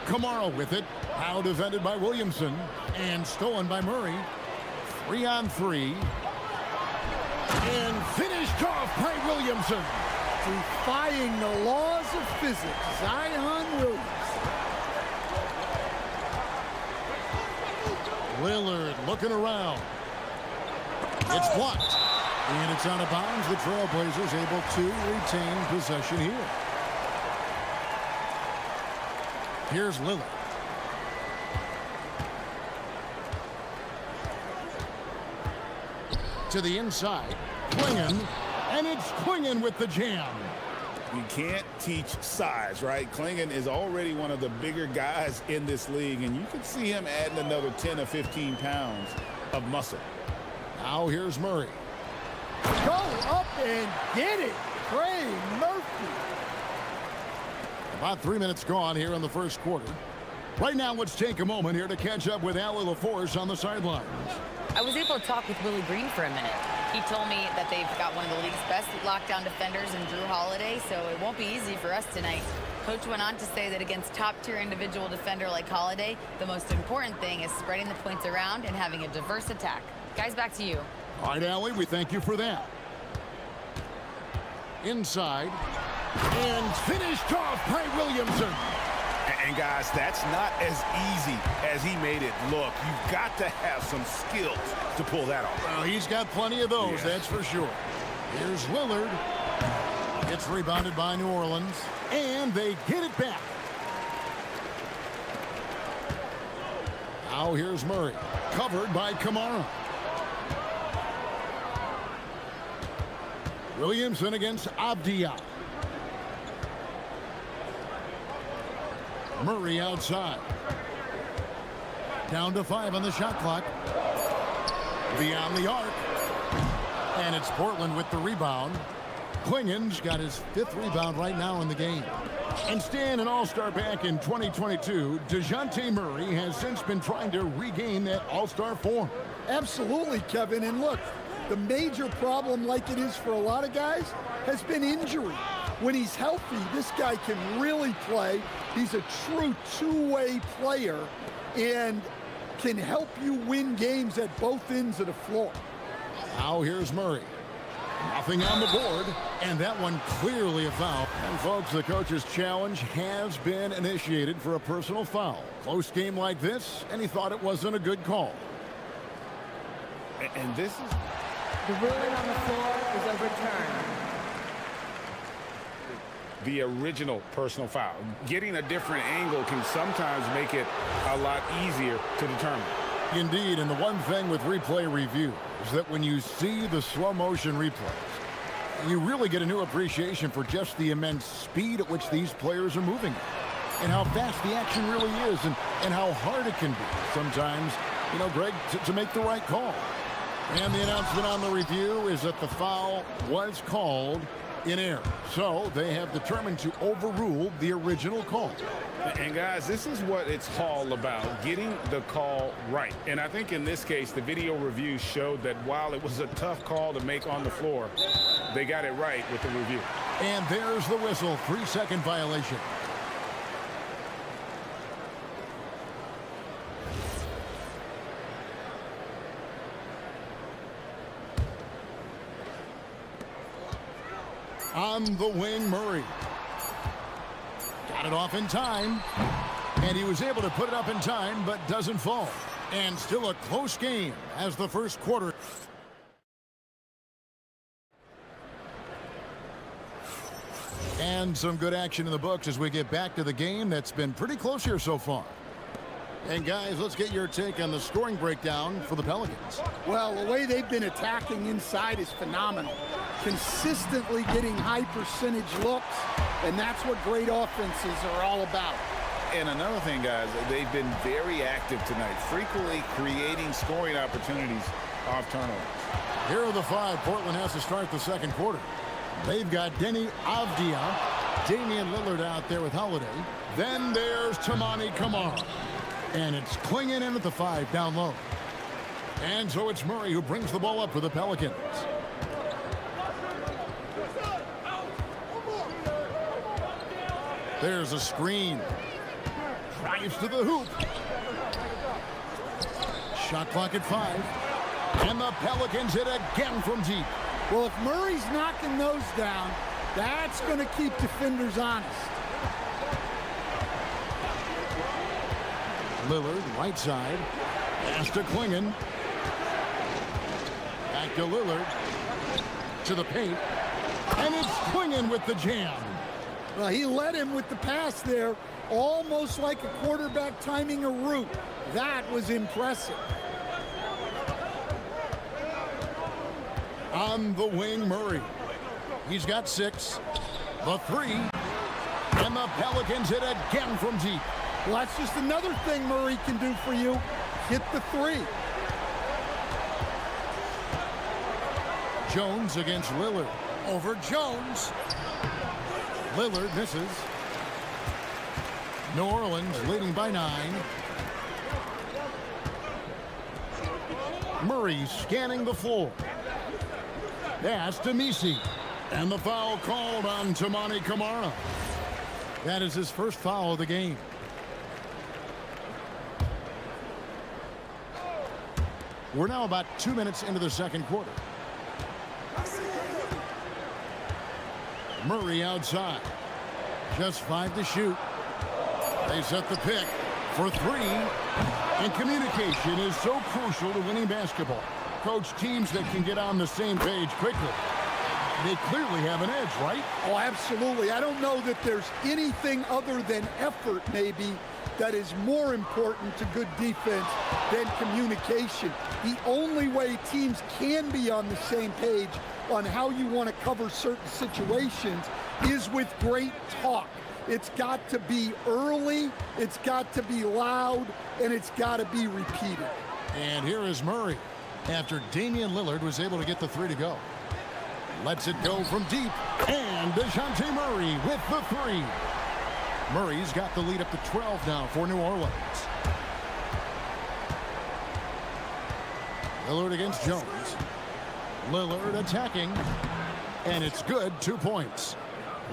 S2: Kamara with it. Now defended by Williamson. And stolen by Murray. 3-on-3. And finished off by Williamson.
S9: Defying the laws of physics, Zion Williams.
S2: Lillard looking around. It's blocked. And it's out of bounds. The Trailblazers able to retain possession here. Here's Lillard. To the inside. Klingon. And it's Klingon with the jam.
S5: You can't teach size, right? Klingon is already one of the bigger guys in this league, and you can see him adding another 10 or 15 pounds of muscle.
S2: Now here's Murray.
S9: Go up and get it, Trey Murphy.
S2: About 3 minutes gone here in the first quarter. Right now, let's take a moment here to catch up with Allie LaForce on the sidelines.
S3: I was able to talk with Willie Green for a minute. He told me that they've got one of the league's best lockdown defenders in Drew Holiday, so it won't be easy for us tonight. Coach went on to say that against top-tier individual defender like Holiday, the most important thing is spreading the points around and having a diverse attack. Guys, back to you.
S2: All right, Allie, we thank you for that. Inside. And finished off by Williamson.
S5: And guys, that's not as easy as he made it look. You've got to have some skills to pull that off.
S2: Well, he's got plenty of those, that's for sure. Here's Lillard. It's rebounded by New Orleans. And they get it back. Now here's Murray. Covered by Kamara. Williamson against Avdia. Murray outside. Down to 5 on the shot clock. Beyond the arc. And it's Portland with the rebound. Klingon's got his 5th rebound right now in the game. And staying an all-star back in 2022, DeJounte Murray has since been trying to regain that all-star form.
S9: Absolutely, Kevin. And look, the major problem, like it is for a lot of guys, has been injury. When he's healthy, this guy can really play. He's a true two-way player and can help you win games at both ends of the floor.
S2: Now here's Murray. Nothing on the board, and that one clearly a foul. And folks, the coach's challenge has been initiated for a personal foul. Close game like this, and he thought it wasn't a good call.
S5: And this is
S3: The ruling on the floor is overturned.
S4: The original personal foul. Getting a different angle can sometimes make it a lot easier to determine.
S2: Indeed, and the one thing with replay review is that when you see the slow motion replays, you really get a new appreciation for just the immense speed at which these players are moving and how fast the action really is and how hard it can be sometimes, you know, Greg, to make the right call. And the announcement on the review is that the foul was called in error. So they have determined to overrule the original call.
S4: And guys, this is what it's all about, getting the call right. And I think in this case, the video review showed that while it was a tough call to make on the floor, they got it right with the review.
S2: And there's the whistle, 3-second violation. On the wing, Murray. Got it off in time. And he was able to put it up in time, but doesn't fall. And still a close game as the first quarter. And some good action in the books as we get back to the game that's been pretty close here so far. And guys, let's get your take on the scoring breakdown for the Pelicans.
S9: Well, the way they've been attacking inside is phenomenal. Consistently getting high percentage looks, and that's what great offenses are all about.
S4: And another thing, guys, they've been very active tonight, frequently creating scoring opportunities off turnovers.
S2: Here are the five Portland has to start the second quarter. They've got Denny Avdia, Damian Lillard out there with Holiday. Then there's Tamani Kamara. And it's clinging in at the 5 down low. And so it's Murray who brings the ball up for the Pelicans. There's a screen. Drives to the hoop. Shot clock at 5. And the Pelicans hit again from deep.
S9: Well, if Murray's knocking those down, that's going to keep defenders honest.
S2: Lillard, right side. Pass to Klingon. Back to Lillard. To the paint. And it's Klingon with the jam.
S9: Well, he led him with the pass there, almost like a quarterback timing a route. That was impressive.
S2: On the wing, Murray. He's got 6. The 3. And the Pelicans hit again from deep.
S9: Well, that's just another thing Murray can do for you. Hit the 3.
S2: Jones against Lillard. Over Jones. Lillard misses. New Orleans leading by 9. Murray scanning the floor. Pass to Misi. And the foul called on Tamani Kamara. That is his first foul of the game. We're now about 2 minutes into the second quarter. Murray outside. Just 5 to shoot. They set the pick for 3. And communication is so crucial to winning basketball. Coach, teams that can get on the same page quickly, they clearly have an edge, right?
S9: Oh, absolutely. I don't know that there's anything other than effort, maybe, that is more important to good defense than communication. The only way teams can be on the same page on how you want to cover certain situations is with great talk. It's got to be early, it's got to be loud, and it's got to be repeated.
S2: And here is Murray after Damian Lillard was able to get the 3 to go. Lets it go from deep, and DeJounte Murray with the 3. Murray's got the lead up to 12 now for New Orleans. Lillard against Jones. Lillard attacking, and it's good. 2 points.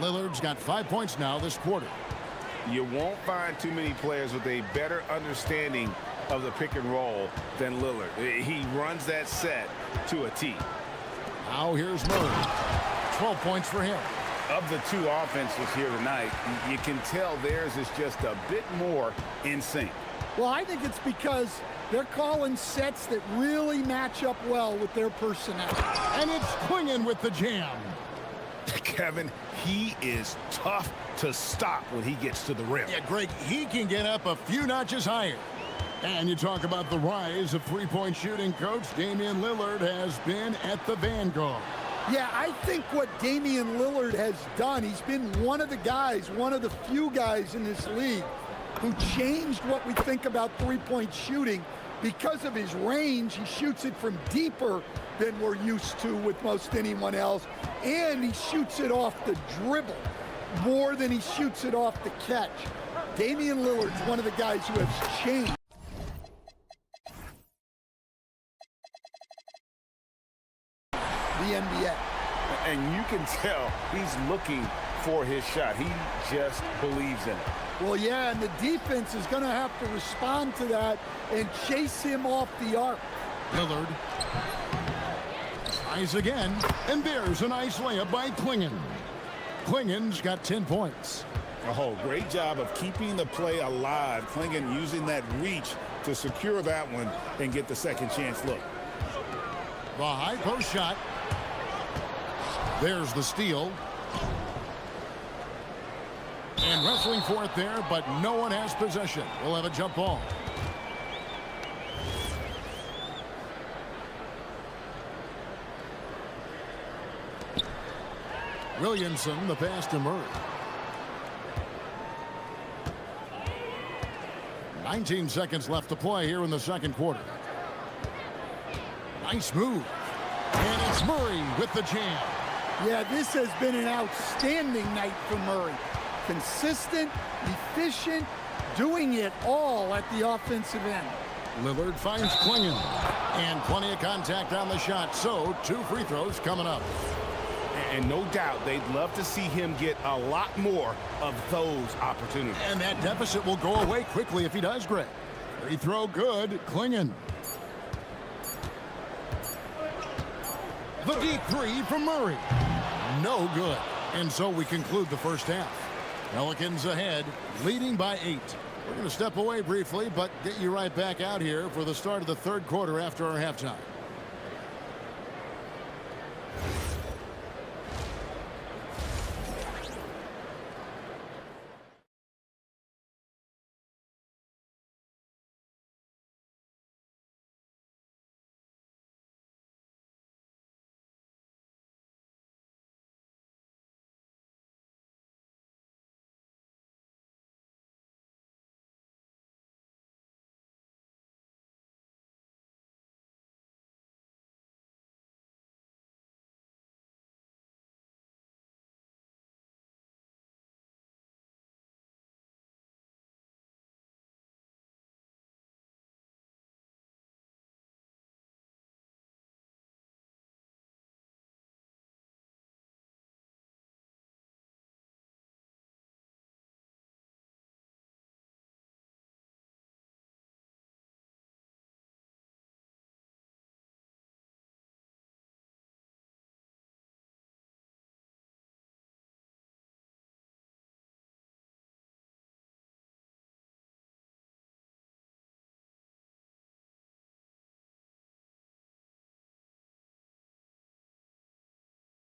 S2: Lillard's got 5 points now this quarter.
S4: You won't find too many players with a better understanding of the pick and roll than Lillard. He runs that set to a T.
S2: Now here's Murray. 12 points for him.
S4: Of the two offenses here tonight, you can tell theirs is just a bit more in sync.
S9: Well, I think it's because they're calling sets that really match up well with their personnel.
S2: And it's Klingon with the jam.
S4: Kevin, he is tough to stop when he gets to the rim.
S2: Yeah, Greg, he can get up a few notches higher. And you talk about the rise of three-point shooting, Coach. Damian Lillard has been at the vanguard.
S9: Yeah, I think what Damian Lillard has done, he's been one of the guys, one of the few guys in this league who changed what we think about three-point shooting. Because of his range, he shoots it from deeper than we're used to with most anyone else. And he shoots it off the dribble more than he shoots it off the catch. Damian Lillard's one of the guys who has changed the NBA.
S4: And you can tell he's looking for his shot. He just believes in it.
S9: Well, yeah, and the defense is going to have to respond to that and chase him off the arc.
S2: Lillard tries again, and there's a nice layup by Klingon. Klingon's got 10 points.
S4: Oh, great job of keeping the play alive. Klingon using that reach to secure that one and get the second chance look.
S2: The high post shot. There's the steal. And wrestling for it there, but no one has possession. We'll have a jump ball. Williamson, the pass to Murray. 19 seconds left to play here in the second quarter. Nice move. And it's Murray with the jam.
S9: Yeah, this has been an outstanding night for Murray. Consistent, efficient, doing it all at the offensive end.
S2: Lillard finds Klingon. And plenty of contact on the shot. So, 2 free throws coming up.
S4: And no doubt they'd love to see him get a lot more of those opportunities.
S2: And that deficit will go away quickly if he does, Greg. Free throw good. Klingon. The deep three from Murray. No good. And so we conclude the first half. Pelicans ahead, leading by 8. We're going to step away briefly, but get you right back out here for the start of the third quarter after our halftime.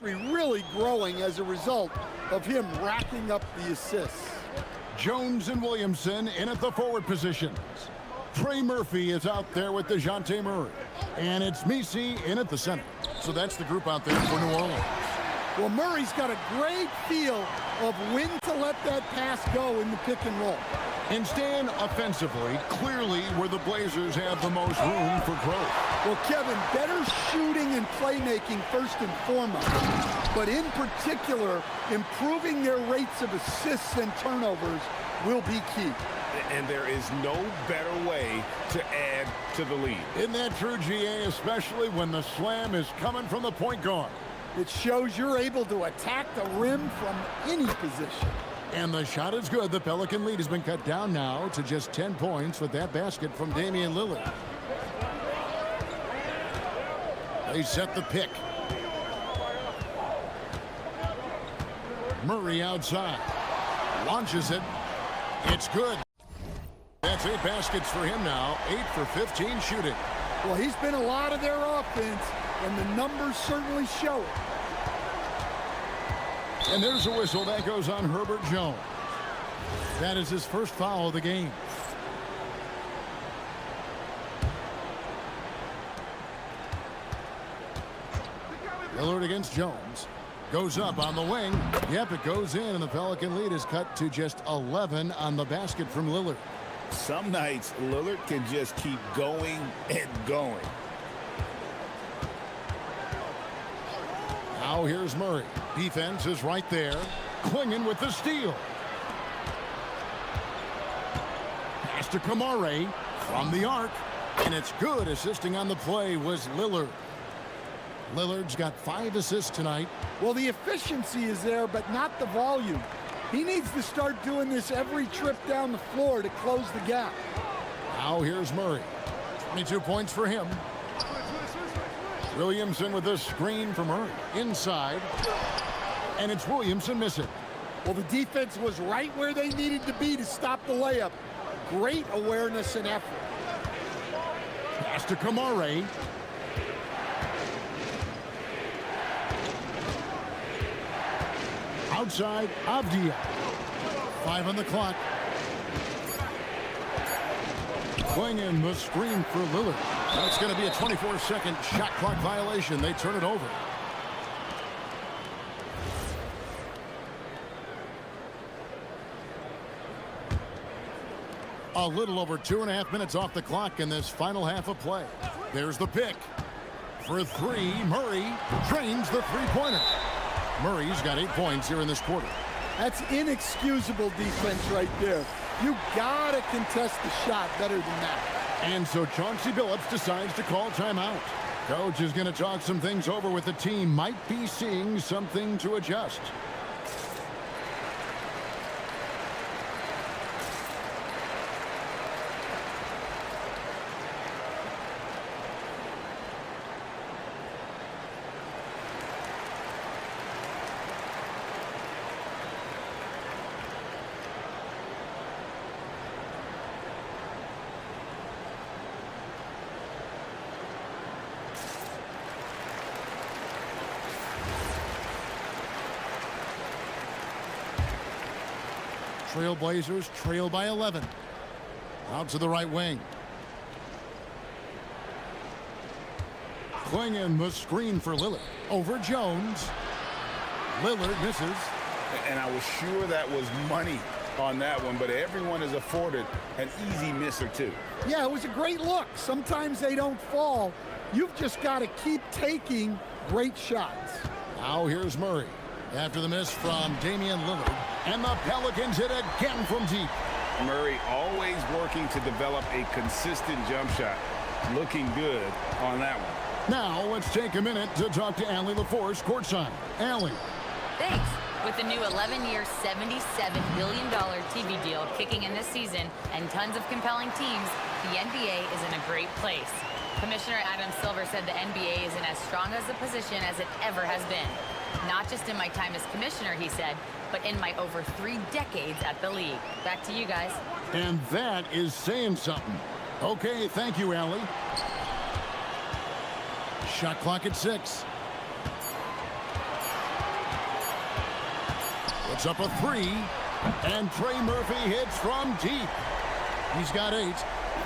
S9: Really growing as a result of him racking up the assists.
S2: Jones and Williamson in at the forward positions. Trey Murphy is out there with DeJounte Murray. And it's Messi in at the center. So that's the group out there for New Orleans.
S9: Well, Murray's got a great feel of when to let that pass go in the pick and roll.
S2: And Stan, offensively, clearly where the Blazers have the most room for growth.
S9: Well, Kevin, better shooting and playmaking first and foremost. But in particular, improving their rates of assists and turnovers will be key.
S4: And there is no better way to add to the lead.
S2: Isn't that true, GA, especially when the slam is coming from the point guard?
S9: It shows you're able to attack the rim from any position.
S2: And the shot is good. The Pelican lead has been cut down now to just 10 points with that basket from Damian Lillard. They set the pick. Murray outside. Launches it. It's good. That's 8 baskets for him now. 8 for 15 shooting.
S9: Well, he's been a lot of their offense, and the numbers certainly show it.
S2: And there's a whistle. That goes on Herbert Jones. That is his first foul of the game. Lillard against Jones. Goes up on the wing. Yep, it goes in, and the Pelican lead is cut to just 11 on the basket from Lillard.
S5: Some nights, Lillard can just keep going and going.
S2: Now here's Murray. Defense is right there. Clinging with the steal. Pass to Kamare from the arc. And it's good. Assisting on the play was Lillard. Lillard's got 5 assists tonight.
S9: Well, the efficiency is there, but not the volume. He needs to start doing this every trip down the floor to close the gap.
S2: Now here's Murray. 22 points for him. Williamson with the screen for Murray. Inside. And it's Williamson missing.
S9: Well, the defense was right where they needed to be to stop the layup. Great awareness and effort.
S2: Pass to Kamare. Outside, Avdia. 5 on the clock. Going in the screen for Lillard. That's going to be a 24-second shot clock violation. They turn it over. A little over 2.5 minutes off the clock in this final half of play. There's the pick. For 3, Murray drains the three-pointer. Murray's got 8 points here in this quarter.
S9: That's inexcusable defense right there. You gotta contest the shot better than that.
S2: And so Chauncey Billups decides to call timeout. Coach is going to talk some things over with the team. Might be seeing something to adjust. Trailblazers trail by 11. Out to the right wing. Clinging the screen for Lillard. Over Jones. Lillard misses.
S4: And I was sure that was money on that one, but everyone is afforded an easy miss or two.
S9: Yeah, it was a great look. Sometimes they don't fall. You've just got to keep taking great shots.
S2: Now here's Murray. After the miss from Damian Lillard. And the Pelicans hit again from deep.
S4: Murray always working to develop a consistent jump shot. Looking good on that one.
S2: Now let's take a minute to talk to Allie LaForce courtside. Allie.
S3: Thanks. With the new 11-year, $77 billion TV deal kicking in this season and tons of compelling teams, the NBA is in a great place. Commissioner Adam Silver said the NBA is in as strong as a position as it ever has been. Not just in my time as commissioner, he said, but in my over 3 decades at the league. Back to you guys.
S2: And that is saying something. Okay, thank you, Allie. Shot clock at 6. Puts up a 3. And Trey Murphy hits from deep. He's got 8.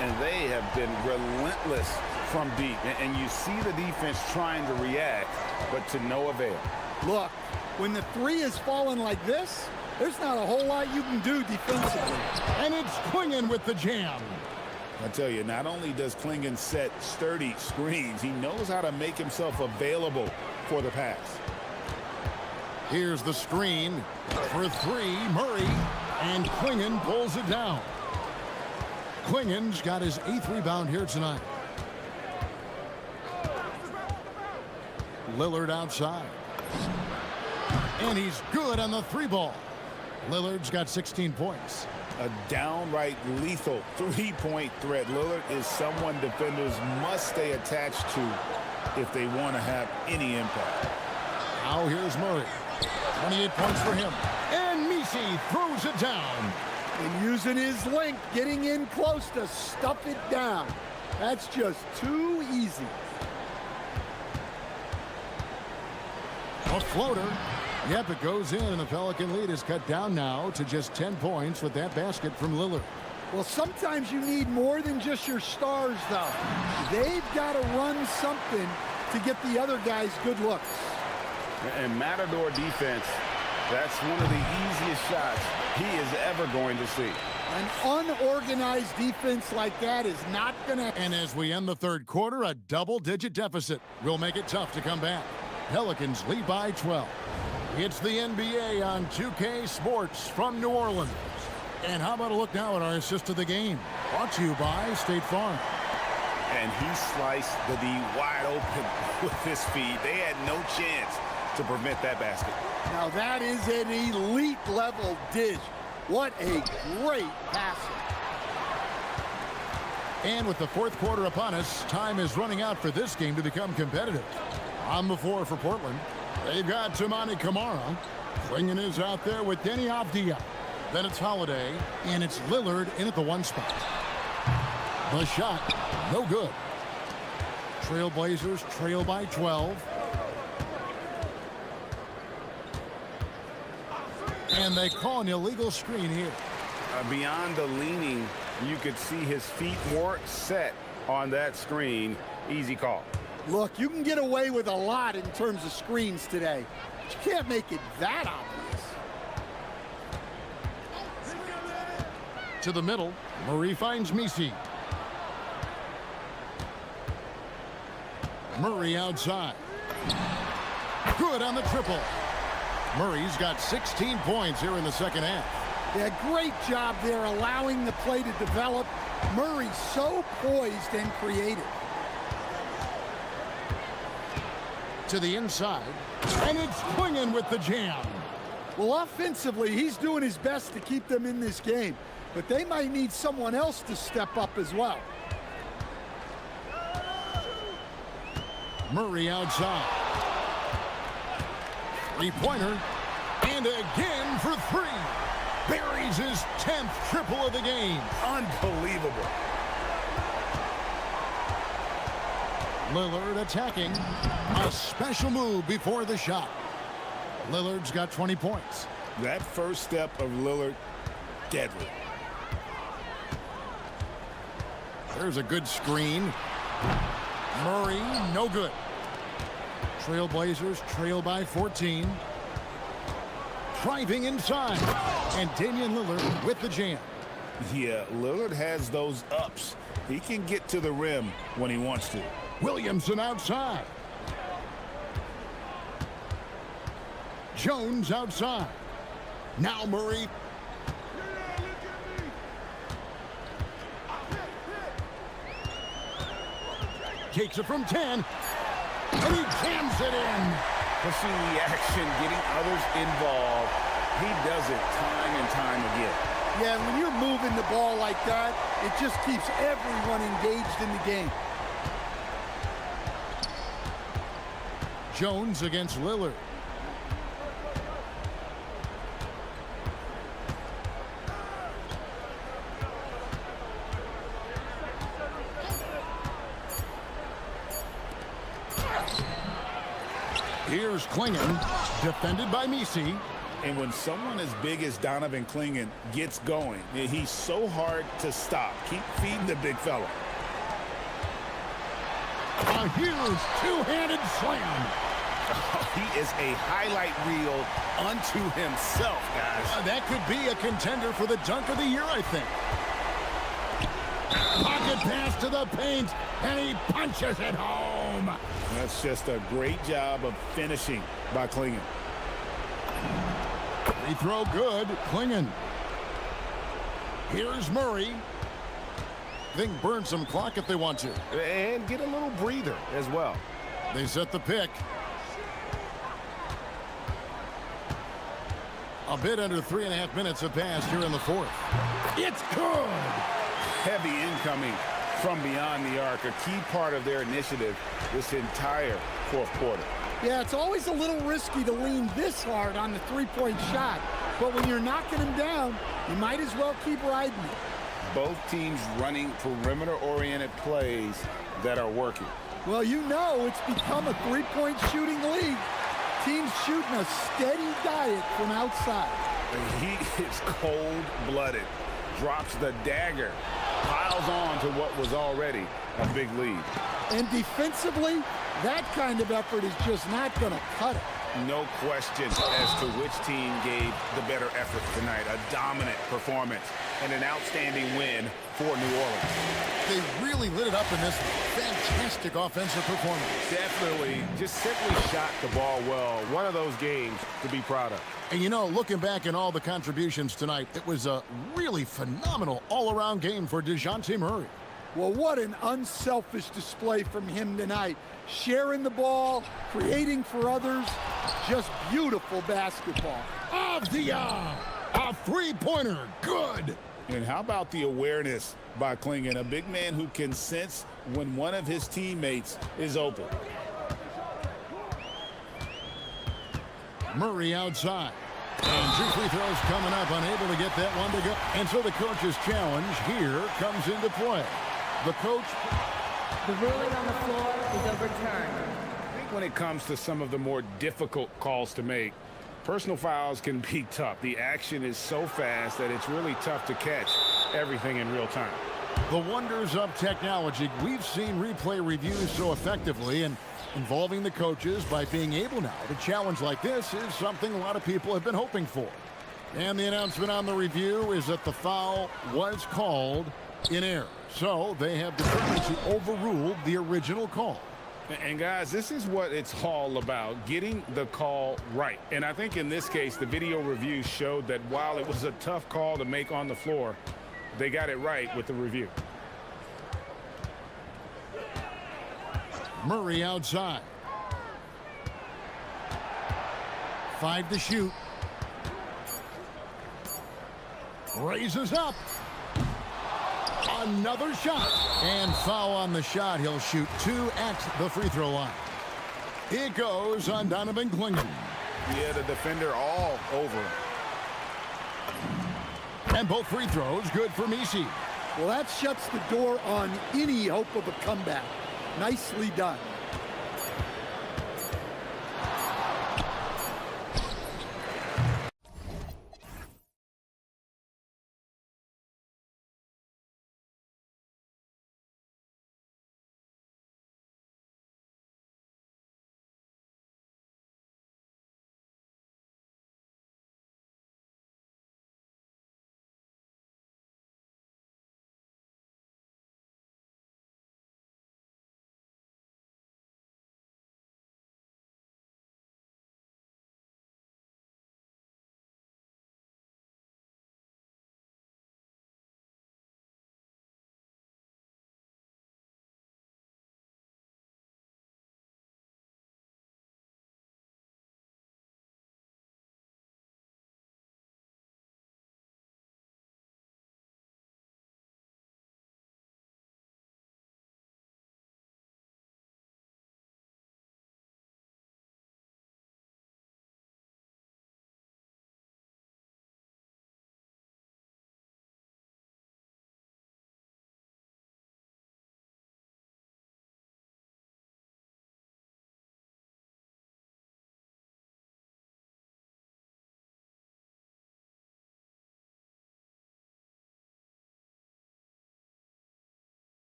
S4: And they have been relentless from deep. And you see the defense trying to react, but to no avail.
S9: Look, when the 3 is falling like this, there's not a whole lot you can do defensively.
S2: And it's Klingon with the jam.
S5: I tell you, not only does Klingon set sturdy screens, he knows how to make himself available for the pass.
S2: Here's the screen for 3, Murray, and Klingon pulls it down. Klingon's got his 8th rebound here tonight. Lillard outside. And he's good on the 3 ball. Lillard's got 16 points.
S5: A downright lethal 3-point threat. Lillard is someone defenders must stay attached to if they want to have any impact.
S2: Now here's Murray. 28 points for him. And Misi throws it down.
S9: And using his length, getting in close to stuff it down. That's just too easy.
S2: A floater. Yep, it goes in, and the Pelican lead is cut down now to just 10 points with that basket from Lillard.
S9: Well, sometimes you need more than just your stars, though. They've got to run something to get the other guys good looks.
S4: And Matador defense, that's one of the easiest shots he is ever going to see.
S9: An unorganized defense like that is not going to...
S2: And as we end the third quarter, a double-digit deficit will make it tough to come back. Pelicans lead by 12. It's the NBA on 2K Sports from New Orleans. And how about a look now at our assist of the game? Brought to you by State Farm.
S4: And he sliced the D wide open with his feet. They had no chance to prevent that basket.
S9: Now that is an elite level dish. What a great passer.
S2: And with the fourth quarter upon us, time is running out for this game to become competitive. On the floor for Portland, they've got Toumani Camara. Klingon is out there with Denny Avdia. Then it's Holiday, and it's Lillard in at the one spot. The shot, no good. Trailblazers trail by 12. And they call an illegal screen here.
S4: Beyond the leaning, you could see his feet more set on that screen. Easy call.
S9: Look, you can get away with a lot in terms of screens today. But you can't make it that obvious.
S2: To the middle, Murray finds Misi. Murray outside. Good on the triple. Murray's got 16 points here in the second half.
S9: Yeah, great job there allowing the play to develop. Murray's so poised and creative.
S2: To the inside, and it's Klingon with the jam.
S9: Well, offensively, he's doing his best to keep them in this game, but they might need someone else to step up as well.
S2: Murray outside. Three-pointer, and again for three. Buries his 10th triple of the game.
S4: Unbelievable.
S2: Lillard attacking. A special move before the shot. Lillard's got 20 points.
S4: That first step of Lillard, deadly.
S2: There's a good screen. Murray, no good. Trailblazers trail by 14. Driving inside. And Damian Lillard with the jam.
S4: Yeah, Lillard has those ups. He can get to the rim when he wants to.
S2: Williamson outside. Jones outside. Now Murray. Takes it from 10. And he jams it in.
S4: Pushing the action, getting others involved. He does it time and time again.
S9: Yeah, when you're moving the ball like that, it just keeps everyone engaged in the game.
S2: Jones against Lillard. Here's Klingon, defended by Misi.
S4: And when someone as big as Donovan Klingon gets going, he's so hard to stop. Keep feeding the big fella.
S2: A huge two-handed slam.
S4: He is a highlight reel unto himself, guys.
S2: That could be a contender for the dunk of the year, I think. Pocket pass to the paint, and he punches it home.
S4: That's just a great job of finishing by Klingon.
S2: Free throw good, Klingon. Here's Murray. They can burn some clock if they want to.
S4: And get a little breather as well.
S2: They set the pick. A bit under 3.5 minutes have passed here in the fourth. It's good.
S4: Heavy incoming from beyond the arc, a key part of their initiative this entire fourth quarter.
S9: Yeah, it's always a little risky to lean this hard on the three-point shot. But when you're knocking him down, you might as well keep riding it.
S4: Both teams running perimeter-oriented plays that are working.
S9: Well, you know it's become a three-point shooting league. Teams shooting a steady diet from outside.
S4: He is cold-blooded, drops the dagger, piles on to what was already a big lead.
S9: And defensively, that kind of effort is just not going to cut it.
S4: No question as to which team gave the better effort tonight. A dominant performance and an outstanding win for New Orleans.
S2: They really lit it up in this fantastic offensive performance.
S4: Definitely just simply shot the ball well. One of those games to be proud of.
S2: And you know, looking back at all the contributions tonight, it was a really phenomenal all-around game for DeJounte Murray.
S9: Well, what an unselfish display from him tonight. Sharing the ball, creating for others, just beautiful basketball.
S2: A three-pointer, good.
S4: And how about the awareness by Klingon, a big man who can sense when one of his teammates is open.
S2: Murray outside. And 2 free throws coming up, unable to get that one to go. And so the coach's challenge here comes into play. The coach.
S3: The ruling on the floor is overturned.
S4: I think when it comes to some of the more difficult calls to make, personal fouls can be tough. The action is so fast that it's really tough to catch everything in real time.
S2: The wonders of technology. We've seen replay reviews so effectively, and involving the coaches by being able now to challenge like this is something a lot of people have been hoping for. And the announcement on the review is that the foul was called in error. So they have determined to overrule the original call.
S4: And guys, this is what it's all about, getting the call right. And I think in this case, the video review showed that while it was a tough call to make on the floor, they got it right with the review.
S2: Murray outside. 5 to shoot. Raises up. Another shot. And foul on the shot. He'll shoot 2 at the free throw line. It goes on Donovan Klingon.
S4: Yeah, the defender all over.
S2: And both free throws good for Misi.
S9: Well, that shuts the door on any hope of a comeback. Nicely done.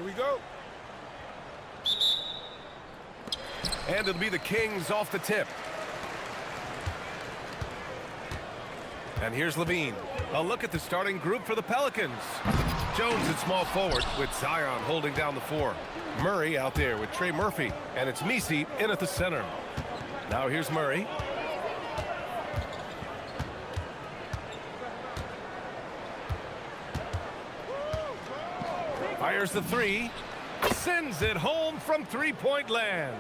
S5: we go.
S7: And it'll be the Kings off the tip. And here's Levine. A look at the starting group for the Pelicans. Jones at small forward with Zion holding down the 4. Murray out there with Trey Murphy. And it's Misi in at the center. Now here's Murray. Fires the 3. Sends it home from three-point land.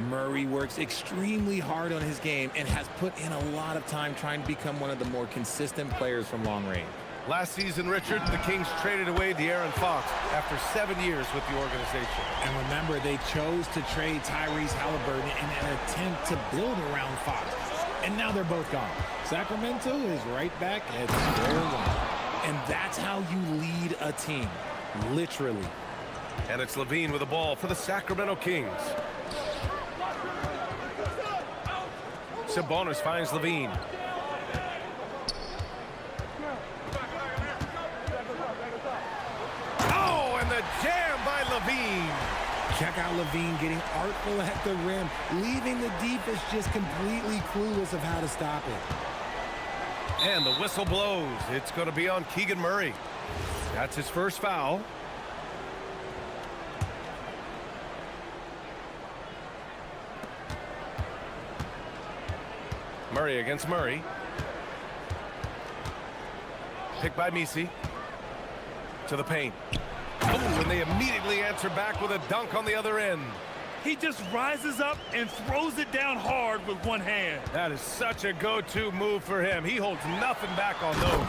S10: Murray works extremely hard on his game and has put in a lot of time trying to become one of the more consistent players from long range.
S7: Last season, Richard, the Kings traded away De'Aaron Fox after 7 years with the organization.
S10: And remember, they chose to trade Tyrese Halliburton in an attempt to build around Fox. And now they're both gone. Sacramento is right back at square one. And that's how you lead a team, literally.
S7: And it's Levine with the ball for the Sacramento Kings. Sabonis finds Levine. Oh, and the jam by Levine.
S10: Check out Levine getting artful at the rim, leaving the defense just completely clueless of how to stop it.
S7: And the whistle blows. It's going to be on Keegan Murray. That's his first foul. Murray against Murray. Picked by Misi. To the paint. Oh, and they immediately answer back with a dunk on the other end.
S8: He just rises up and throws it down hard with one hand.
S7: That is such a go-to move for him. He holds nothing back on those.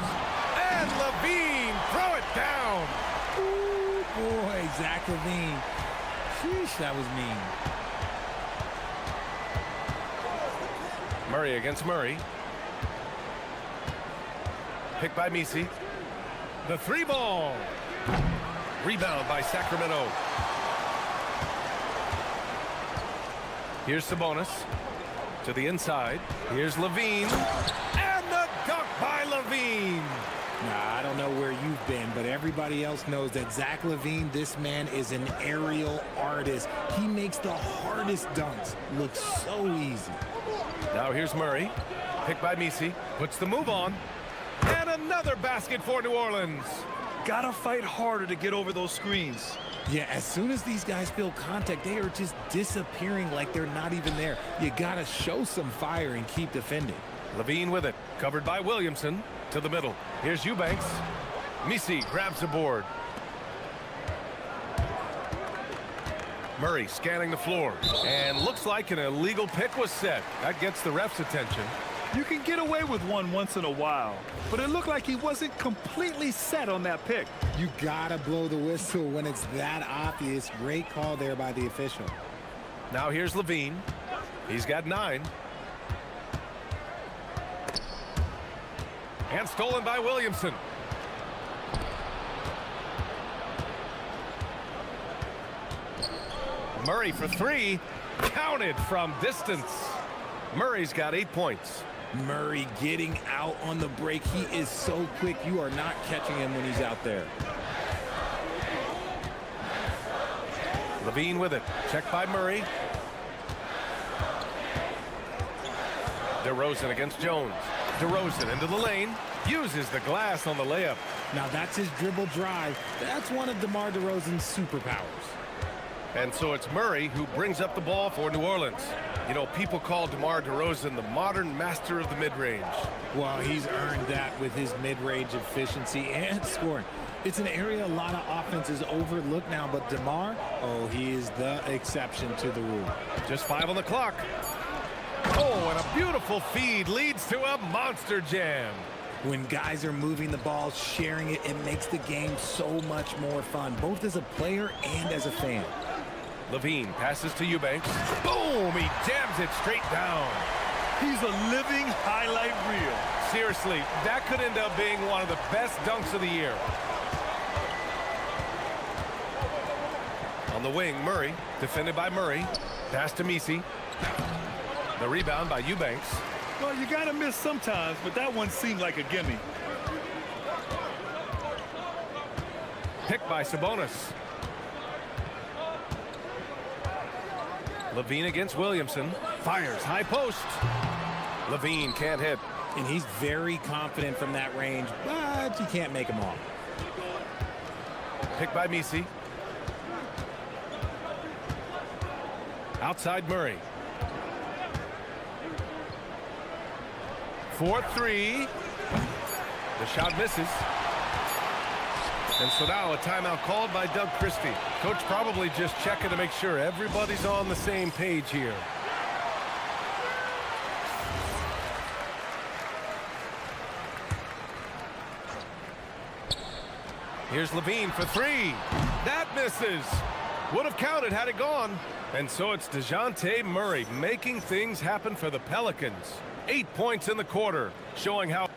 S7: And Levine, throw it down.
S10: Ooh, boy, Zach Levine. Sheesh, that was mean.
S7: Murray against Murray. Picked by Misi. The 3-ball. Rebound by Sacramento. Here's Sabonis. To the inside. Here's Levine. And the dunk by Levine.
S10: Nah, I don't know where you've been, but everybody else knows that Zach Levine, this man is an aerial artist. He makes the hardest dunks look so easy.
S7: Now here's Murray. Picked by Misi. Puts the move on. And another basket for New Orleans.
S8: Gotta fight harder to get over those screens.
S10: Yeah, as soon as these guys feel contact, they are just disappearing like they're not even there. You gotta show some fire and keep defending.
S7: Levine with it. Covered by Williamson. To the middle. Here's Eubanks. Misi grabs the board. Murray scanning the floor. And looks like an illegal pick was set. That gets the ref's attention.
S8: You can get away with one once in a while, but it looked like he wasn't completely set on that pick.
S10: You gotta blow the whistle when it's that obvious. Great call there by the official.
S7: Now here's Levine. He's got 9. And stolen by Williamson. Murray for 3. Counted from distance. Murray's got 8 points.
S10: Murray getting out on the break. He is so quick. You are not catching him when he's out there.
S7: Levine with it. Checked by Murray. DeRozan against Jones. DeRozan into the lane. Uses the glass on the layup.
S10: Now that's his dribble drive. That's one of DeMar DeRozan's superpowers.
S7: And so it's Murray who brings up the ball for New Orleans. You know, people call DeMar DeRozan the modern master of the mid-range.
S10: Well, he's earned that with his mid-range efficiency and scoring. It's an area a lot of offenses overlook now, but DeMar, oh, he is the exception to the rule.
S7: Just 5 on the clock. Oh, and a beautiful feed leads to a monster jam.
S10: When guys are moving the ball, sharing it, it makes the game so much more fun, both as a player and as a fan.
S7: Levine passes to Eubanks. Boom! He jams it straight down.
S8: He's a living highlight reel.
S7: Seriously, that could end up being one of the best dunks of the year. On the wing, Murray, defended by Murray. Pass to Misi. The rebound by Eubanks.
S8: Well, you gotta miss sometimes, but that one seemed like a gimme.
S7: Picked by Sabonis. Levine against Williamson. Fires, high post. Levine can't hit.
S10: And he's very confident from that range, but you can't make him all.
S7: Picked by Misi. Outside Murray. 4-3. The shot misses. And so now a timeout called by Doug Christie. Coach probably just checking to make sure everybody's on the same page here. Here's Levine for three. That misses. Would have counted had it gone. And so it's DeJounte Murray making things happen for the Pelicans. 8 points in the quarter, showing how...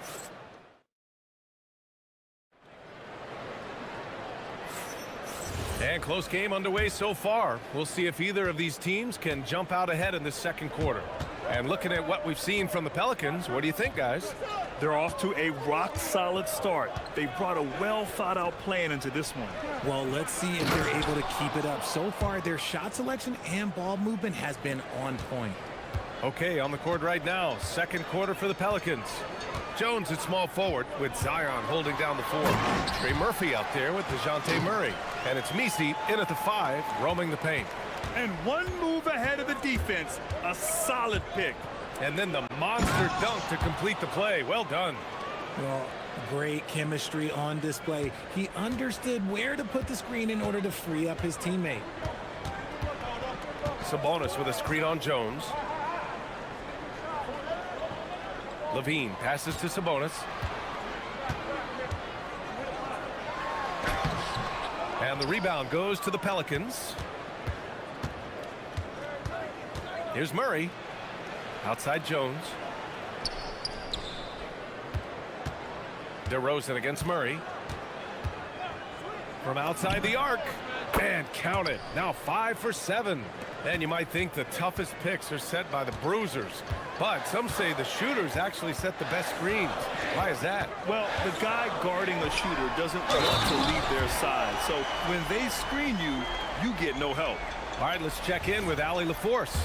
S7: And close game underway so far. We'll see if either of these teams can jump out ahead in the second quarter. And looking at what we've seen from the Pelicans, what do you think, guys?
S8: They're off to a rock-solid start. They brought a well-thought-out plan into this one.
S10: Well, let's see if they're able to keep it up. So far, their shot selection and ball movement has been on point.
S7: Okay, on the court right now, second quarter for the Pelicans. Jones at small forward with Zion holding down the four. Trey Murphy out there with DeJounte Murray. And it's Misi in at the 5, roaming the paint.
S8: And one move ahead of the defense. A solid pick.
S7: And then the monster dunk to complete the play. Well done.
S10: Well, great chemistry on display. He understood where to put the screen in order to free up his teammate.
S7: Sabonis with a screen on Jones. Levine passes to Sabonis. And the rebound goes to the Pelicans. Here's Murray. Outside Jones. DeRozan against Murray. From outside the arc. And count it. Now 5 for 7. And you might think the toughest picks are set by the bruisers. But some say the shooters actually set the best screens. Why is that?
S8: Well, the guy guarding a shooter doesn't want to leave their side. So when they screen you, you get no help.
S7: All right, let's check in with Allie LaForce.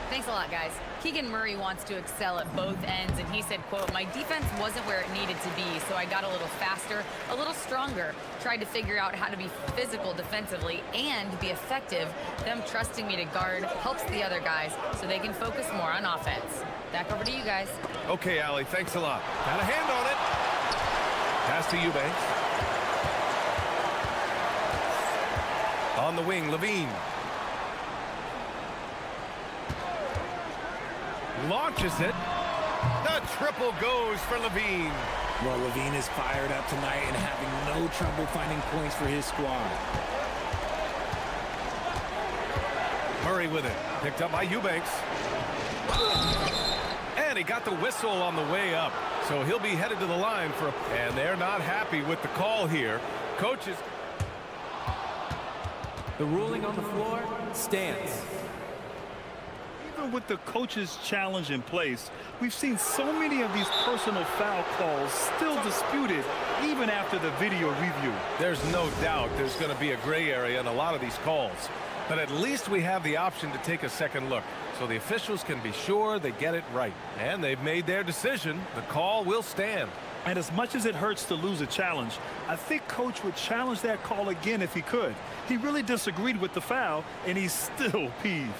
S3: Thanks a lot, guys. Keegan Murray wants to excel at both ends, and he said, quote, "My defense wasn't where it needed to be, so I got a little faster, a little stronger, tried to figure out how to be physical defensively and be effective. Them trusting me to guard helps the other guys so they can focus more on offense." Back over to you guys.
S7: Okay, Allie, thanks a lot. Got a hand on it. Pass to Eubanks. On the wing, Levine. Launches it. The triple goes for Levine.
S10: Well, Levine is fired up tonight and having no trouble finding points for his squad.
S7: Murray with it. Picked up by Eubanks. And he got the whistle on the way up. So he'll be headed to the line for a... And they're not happy with the call here. Coaches...
S6: The ruling on the floor stands.
S8: Even with the coach's challenge in place, we've seen so many of these personal foul calls still disputed even after the video review.
S7: There's no doubt there's going to be a gray area in a lot of these calls. But at least we have the option to take a second look, so the officials can be sure they get it right. And they've made their decision. The call will stand.
S8: And as much as it hurts to lose a challenge, I think Coach would challenge that call again if he could. He really disagreed with the foul, and he's still peeved.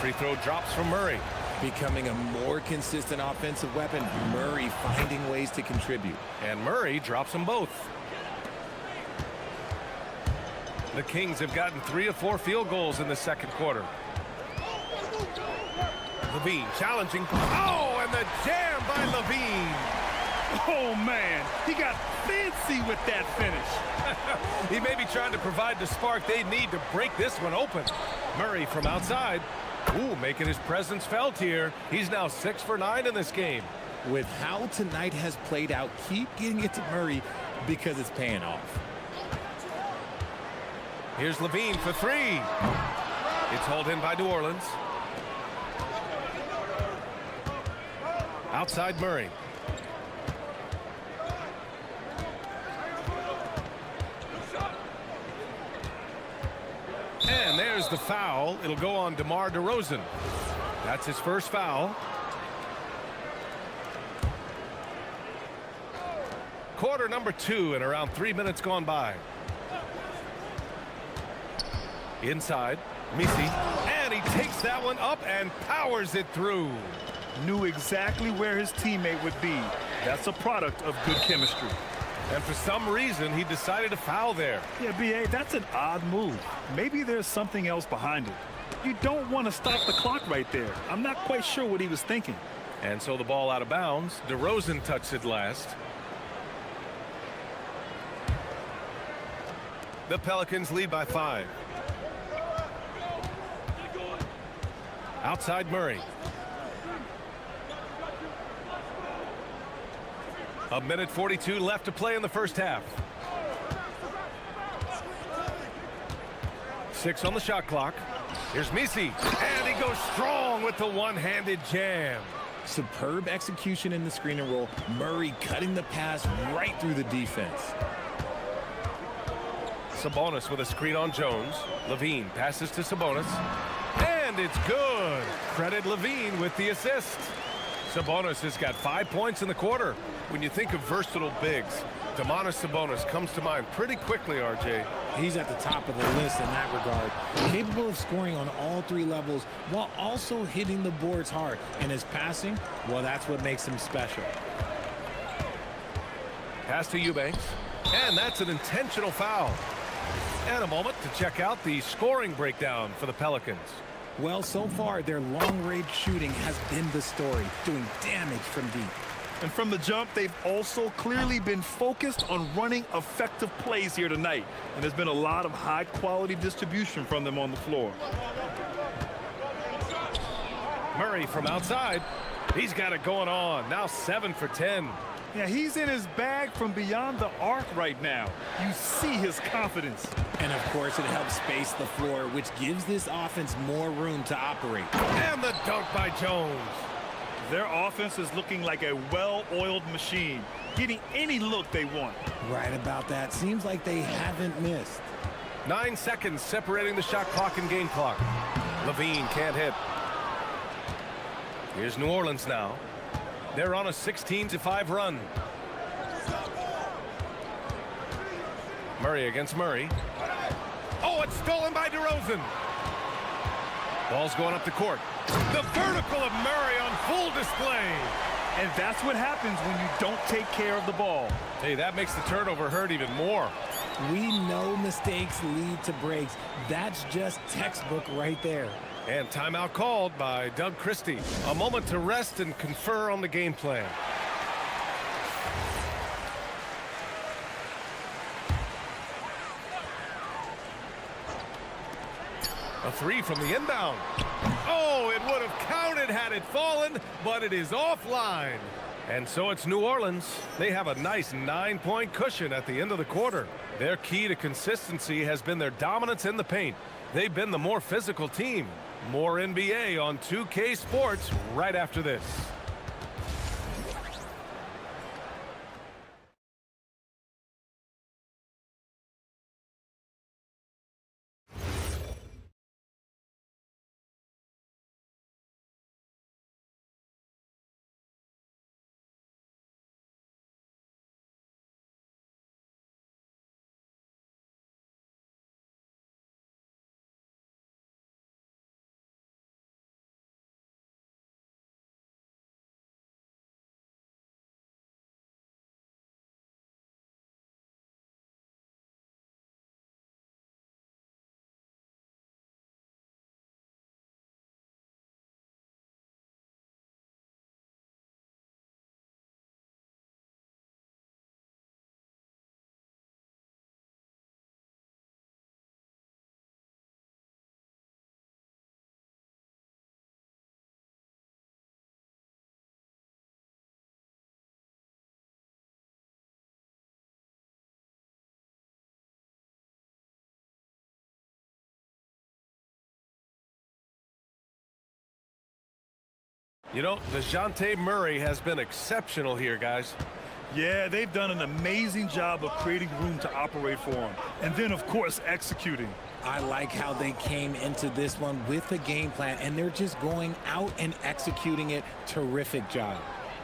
S7: Free throw drops from Murray.
S10: Becoming a more consistent offensive weapon, Murray finding ways to contribute.
S7: And Murray drops them both. The Kings have gotten 3 of 4 field goals in the second quarter. Levine challenging. Oh, and the jam by Levine.
S8: Oh, man, he got fancy with that finish.
S7: He may be trying to provide the spark they need to break this one open. Murray from outside. Ooh, making his presence felt here. He's now 6 for 9 in this game.
S10: With how tonight has played out, keep getting it to Murray because it's paying off.
S7: Here's Levine for three. It's hauled in by New Orleans. Outside Murray. And there's the foul. It'll go on DeMar DeRozan. That's his first foul. Quarter number 2 and around 3 minutes gone by. Inside, Misi, and he takes that one up and powers it through.
S8: Knew exactly where his teammate would be. That's a product of good chemistry.
S7: And for some reason, he decided to foul there.
S8: Yeah, B.A., that's an odd move. Maybe there's something else behind it. You don't want to stop the clock right there. I'm not quite sure what he was thinking.
S7: And so the ball out of bounds. DeRozan touched it last. The Pelicans lead by 5. Outside Murray. A minute 42 left to play in the first half. 6 on the shot clock. Here's Misi, and he goes strong with the one-handed jam.
S10: Superb execution in the screen and roll. Murray cutting the pass right through the defense.
S7: Sabonis with a screen on Jones. Levine passes to Sabonis. And it's good. Credit Levine with the assist. Sabonis has got 5 points in the quarter. When you think of versatile bigs, Domantas Sabonis comes to mind pretty quickly, RJ.
S10: He's at the top of the list in that regard. Capable of scoring on all 3 levels while also hitting the boards hard. And his passing, well, that's what makes him special.
S7: Pass to Eubanks. And that's an intentional foul. And a moment to check out the scoring breakdown for the Pelicans.
S10: Well, so far, their long-range shooting has been the story, doing damage from deep.
S8: And from the jump, they've also clearly been focused on running effective plays here tonight. And there's been a lot of high-quality distribution from them on the floor.
S7: Murray from outside. He's got it going on. Now 7 for 10.
S8: Yeah, he's in his bag from beyond the arc right now. You see his confidence.
S10: And, of course, it helps space the floor, which gives this offense more room to operate.
S7: And the dunk by Jones.
S8: Their offense is looking like a well-oiled machine, getting any look they want.
S10: Right about that. Seems like they haven't missed.
S7: 9 seconds separating the shot clock and game clock. Levine can't hit. Here's New Orleans now. They're on a 16-5 run. Murray against Murray. Oh, it's stolen by DeRozan. Ball's going up the court. The vertical of Murray on full display.
S8: And that's what happens when you don't take care of the ball.
S7: Hey, that makes the turnover hurt even more.
S10: We know mistakes lead to breaks. That's just textbook right there.
S7: And timeout called by Doug Christie. A moment to rest and confer on the game plan. A 3 from the inbound. Oh, it would have counted had it fallen, but it is offline. And so it's New Orleans. They have a nice 9-point cushion at the end of the quarter. Their key to consistency has been their dominance in the paint. They've been the more physical team. More NBA on 2K Sports right after this. You know, DeJounte Murray has been exceptional here, guys.
S8: Yeah, they've done an amazing job of creating room to operate for him. And then, of course, executing.
S10: I like how they came into this one with a game plan, and they're just going out and executing it. Terrific job.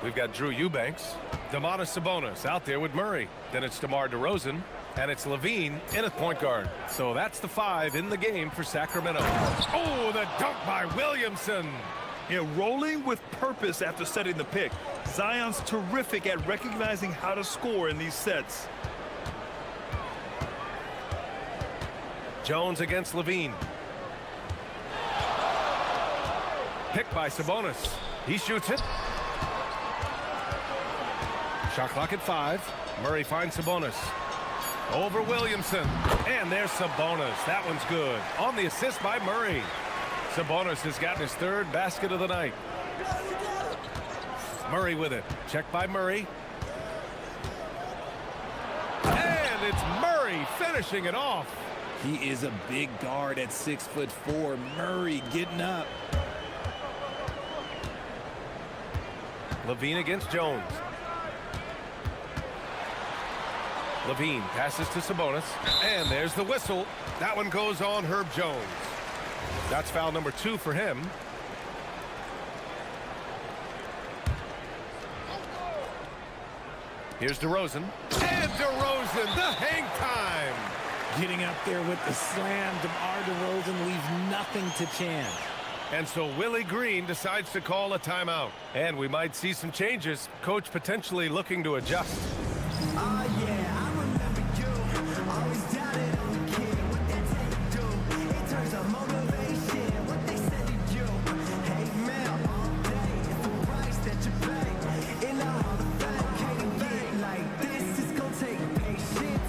S7: We've got Drew Eubanks, Domantas Sabonis out there with Murray. Then it's DeMar DeRozan, and it's Levine in at point guard. So that's the 5 in the game for Sacramento. Oh, the dunk by Williamson.
S8: Yeah, rolling with purpose after setting the pick. Zion's terrific at recognizing how to score in these sets.
S7: Jones against Levine. Picked by Sabonis. He shoots it. Shot clock at 5. Murray finds Sabonis. Over Williamson. And there's Sabonis. That one's good. On the assist by Murray. Sabonis has gotten his 3rd basket of the night. Murray with it. Checked by Murray. And it's Murray finishing it off.
S10: He is a big guard at 6'4". Murray getting up.
S7: Levine against Jones. Levine passes to Sabonis. And there's the whistle. That one goes on Herb Jones. That's foul number 2 for him. Here's DeRozan. And DeRozan, the hang time.
S10: Getting up there with the slam. DeMar DeRozan leaves nothing to chance.
S7: And so Willie Green decides to call a timeout. And we might see some changes. Coach potentially looking to adjust.
S13: Oh, yeah, I remember you. Always doubted on the kid. What that take do? In terms of motivation, what they said to do. Hey, man, all day. It's the price that you pay. In the Hall of Fame, can't get like this. It's gonna take patience.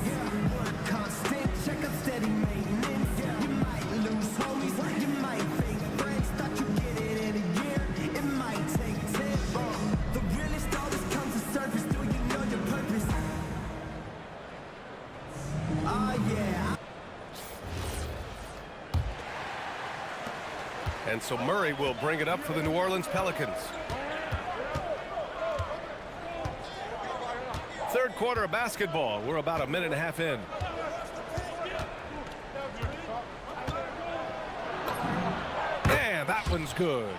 S13: Work constant, check up steady maintenance. You might lose homies, you might fake friends. Thought you get it in a year, it might take 10. The realest always comes to surface. Do you know your purpose? Oh, yeah.
S7: And so Murray will bring it up for the New Orleans Pelicans. 3rd quarter of basketball. We're about a minute and a half in. And that one's good.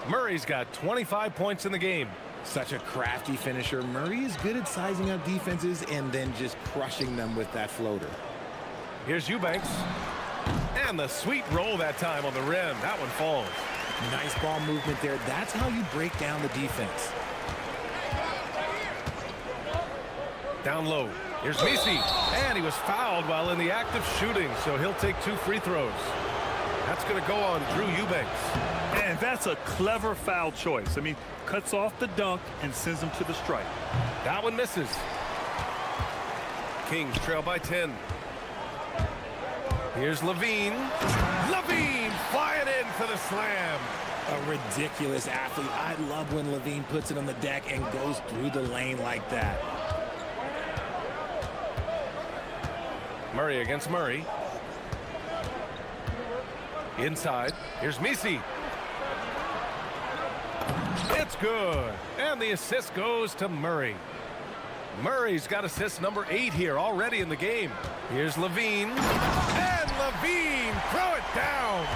S7: Murray's got 25 points in the game.
S10: Such a crafty finisher. Murray is good at sizing up defenses and then just crushing them with that floater.
S7: Here's Eubanks. And the sweet roll that time on the rim. That one falls.
S10: Nice ball movement there. That's how you break down the defense.
S7: Down low. Here's Misi. And he was fouled while in the act of shooting, so he'll take 2 free throws. That's going to go on Drew Eubanks.
S8: And that's a clever foul choice. I mean, cuts off the dunk and sends him to the stripe.
S7: That one misses. Kings trail by 10. Here's Levine. Levine flying in for the slam.
S10: A ridiculous athlete. I love when Levine puts it on the deck and goes through the lane like that.
S7: Murray against Murray. Inside. Here's Misi. It's good. And the assist goes to Murray. Murray's got assist number 8 here already in the game. Here's Levine. And Levine throw it down.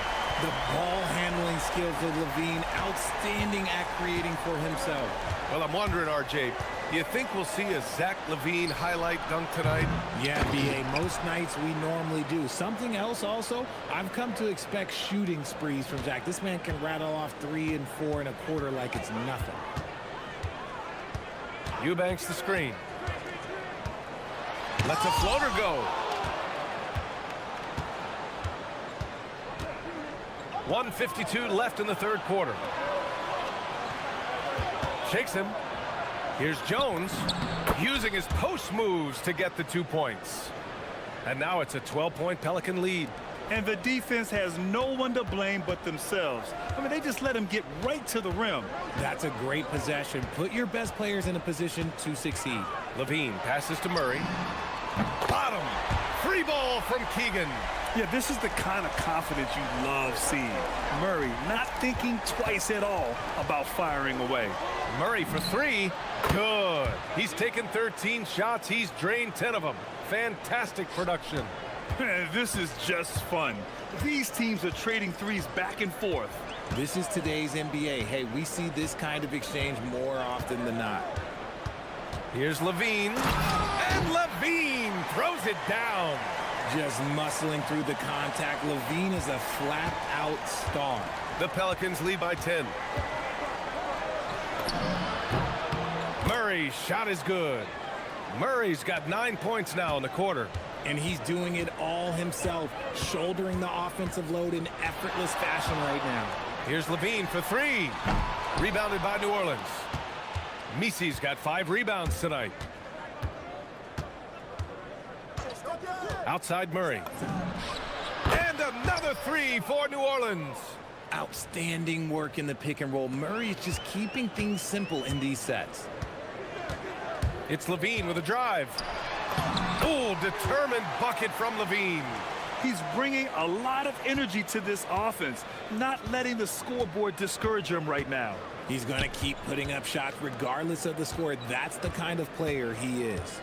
S10: The ball handling skills of Levine, outstanding at creating for himself.
S7: Well, I'm wondering, RJ, do you think we'll see a Zach LaVine highlight dunk tonight?
S10: Yeah, B.A., most nights we normally do. Something else also, I've come to expect shooting sprees from Zach. This man can rattle off 3 and 4 and a quarter like it's nothing.
S7: Eubanks the screen. Lets a floater go. 1:52 left in the 3rd quarter. Shakes him. Here's Jones using his post moves to get the 2 points. And now it's a 12-point Pelican lead.
S8: And the defense has no one to blame but themselves. I mean, they just let him get right to the rim.
S10: That's a great possession. Put your best players in a position to succeed.
S7: Levine passes to Murray. Bottom. free ball from Keegan.
S8: Yeah, this is the kind of confidence you love seeing. Murray not thinking twice at all about firing away.
S7: Murray for three. Good. He's taken 13 shots. He's drained 10 of them. Fantastic production.
S8: This is just fun. These teams are trading threes back and forth.
S10: This is today's NBA. Hey, we see this kind of exchange more often than not.
S7: Here's Levine. And Levine throws it down.
S10: Just muscling through the contact. Levine is a flat-out star.
S7: The Pelicans lead by 10. Murray's shot is good. Murray's got 9 points now in the quarter.
S10: And he's doing it all himself, shouldering the offensive load in effortless fashion right now.
S7: Here's Levine for three. Rebounded by New Orleans. Misi's got 5 rebounds tonight. Outside Murray. And another three for New Orleans.
S10: Outstanding work in the pick and roll. Murray is just keeping things simple in these sets.
S7: It's Levine with a drive. Oh, determined bucket from Levine.
S8: He's bringing a lot of energy to this offense, not letting the scoreboard discourage him right now.
S10: He's going to keep putting up shots regardless of the score. That's the kind of player he is.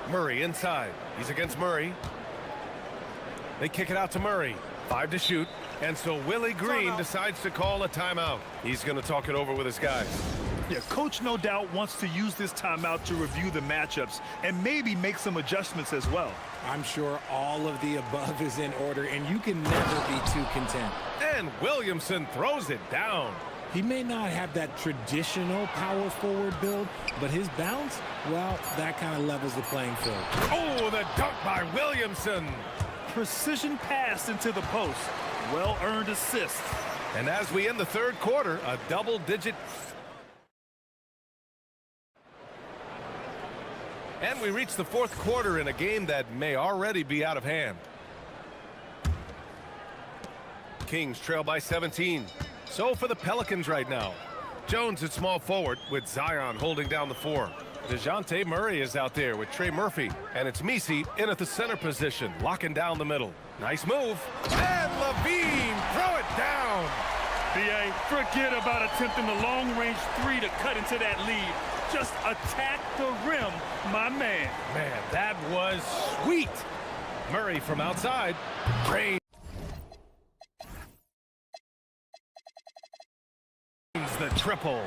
S7: Murray inside. He's against Murray. They kick it out to Murray. 5 to shoot. And so Willie Green decides to call a timeout. He's going to talk it over with his guys.
S8: Yeah, coach no doubt wants to use this timeout to review the matchups and maybe make some adjustments as well.
S10: I'm sure all of the above is in order, and you can never be too content.
S7: And Williamson throws it down.
S10: He may not have that traditional power forward build, but his bounce, well, that kind of levels the playing field.
S7: Oh, the dunk by Williamson.
S8: Precision pass into the post. Well-earned assist.
S7: And as we end the third quarter, a double-digit. And we reach the fourth quarter in a game that may already be out of hand. Kings trail by 17. So for the Pelicans right now. Jones at small forward with Zion holding down the 4. DeJounte Murray is out there with Trey Murphy. And it's Misi in at the center position, locking down the middle. Nice move. And Levine, throw it down.
S8: B.A., forget about attempting the long-range three to cut into that lead. Just attack the rim, my man.
S7: Man, that was sweet. Murray from outside. Drains the triple.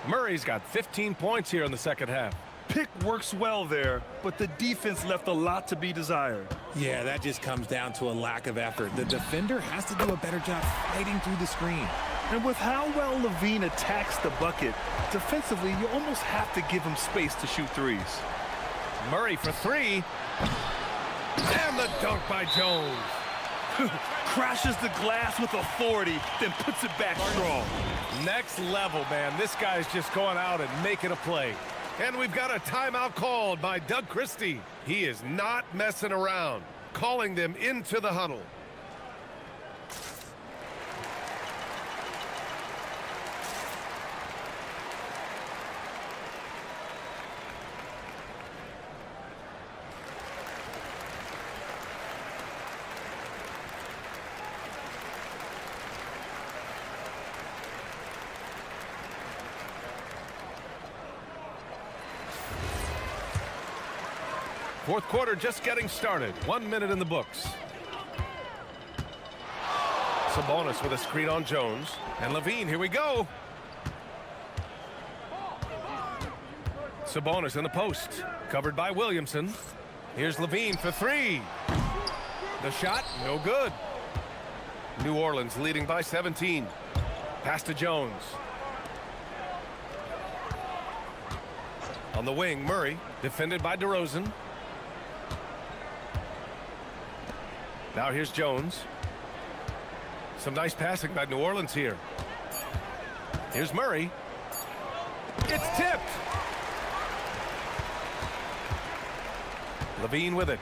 S7: Murray's got 15 points here in the second half.
S8: Pick works well there, but the defense left a lot to be desired.
S10: Yeah, that just comes down to a lack of effort. The defender has to do a better job fighting through the screen.
S8: And with how well Levine attacks the bucket, defensively, you almost have to give him space to shoot threes.
S7: Murray for three. And the dunk by Jones.
S8: Crashes the glass with authority, then puts it back strong.
S7: Next level, man. This guy's just going out and making a play. And we've got a timeout called by Doug Christie. He is not messing around, calling them into the huddle. Fourth quarter just getting started. 1 minute in the books. Sabonis with a screen on Jones. And Levine, here we go. Sabonis in the post. Covered by Williamson. Here's Levine for three. The shot, no good. New Orleans leading by 17. Pass to Jones. On the wing, Murray, defended by DeRozan. Now here's Jones. Some nice passing by New Orleans here. Here's Murray. It's tipped. Levine with it.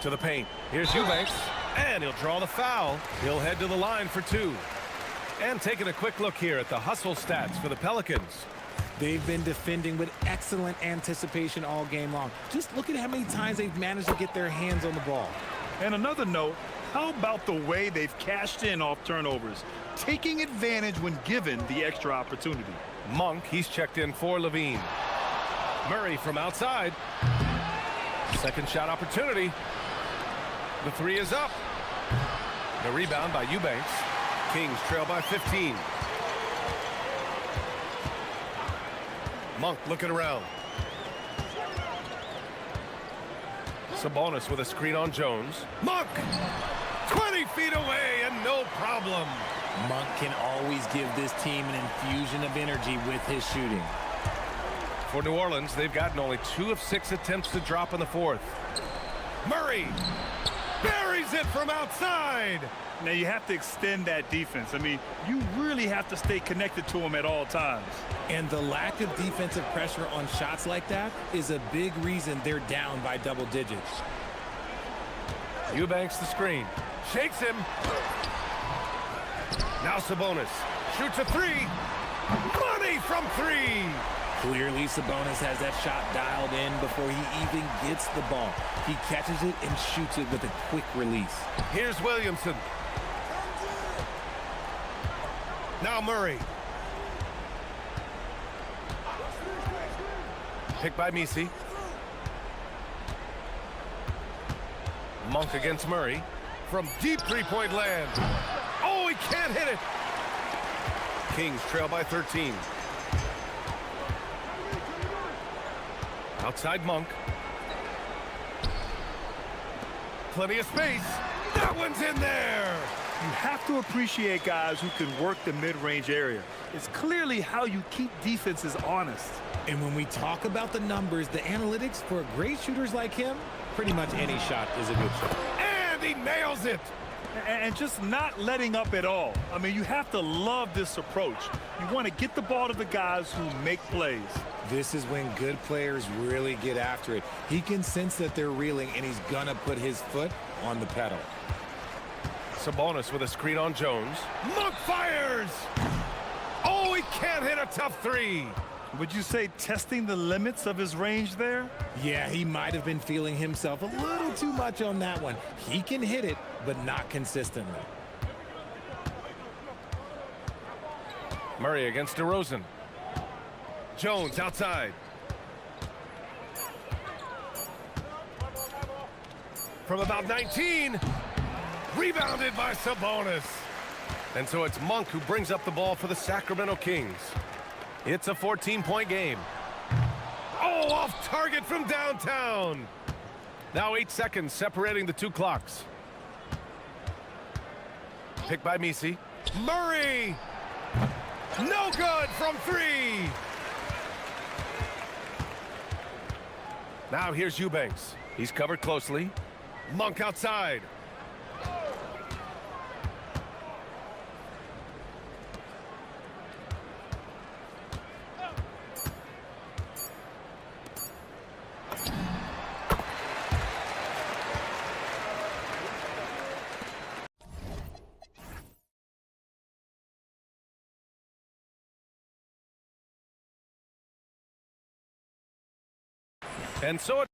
S7: To the paint. Here's Eubanks. And he'll draw the foul. He'll head to the line for two. And taking a quick look here at the hustle stats for the Pelicans.
S10: They've been defending with excellent anticipation all game long. Just look at how many times they've managed to get their hands on the ball.
S8: And another note, how about the way they've cashed in off turnovers, taking advantage when given the extra opportunity?
S7: Monk, he's checked in for Levine. Murray from outside. Second shot opportunity. The three is up. The rebound by Eubanks. Kings trail by 15. Monk looking around. Sabonis with a screen on Jones. Monk! 20 feet away and no problem.
S10: Monk can always give this team an infusion of energy with his shooting.
S7: For New Orleans, they've gotten only 2 of 6 attempts to drop in the fourth. Murray buries it from outside.
S8: Now you have to extend that defense. I mean, you really have to stay connected to him at all times.
S10: And the lack of defensive pressure on shots like that is a big reason they're down by double digits.
S7: Eubanks the screen. Shakes him. Now Sabonis shoots a three. Money from three.
S10: Clearly, Sabonis has that shot dialed in before he even gets the ball. He catches it and shoots it with a quick release.
S7: Here's Williamson. Now Murray. Picked by Misi. Monk against Murray. From deep three-point land. Oh, he can't hit it. Kings trail by 13. Outside Monk. Plenty of space. That one's in there.
S8: You have to appreciate guys who can work the mid-range area. It's clearly how you keep defenses honest.
S10: And when we talk about the numbers, the analytics for great shooters like him, pretty much any shot is a good shot.
S7: And he nails it.
S8: And just not letting up at all. I mean, you have to love this approach. You want to get the ball to the guys who make plays.
S10: This is when good players really get after it. He can sense that they're reeling, and he's going to put his foot on the pedal.
S7: Sabonis with a screen on Jones. Monk fires! Oh, he can't hit a tough three.
S8: Would you say testing the limits of his range there?
S10: Yeah, he might have been feeling himself a little too much on that one. He can hit it, but not consistently.
S7: Murray against DeRozan. Jones outside. From about 19. Rebounded by Sabonis. And so it's Monk who brings up the ball for the Sacramento Kings. It's a 14-point game. Oh, off target from downtown. Now 8 seconds separating the two clocks. Picked by Misi. Murray! No good from three. Now here's Eubanks. He's covered closely. Monk outside. And so it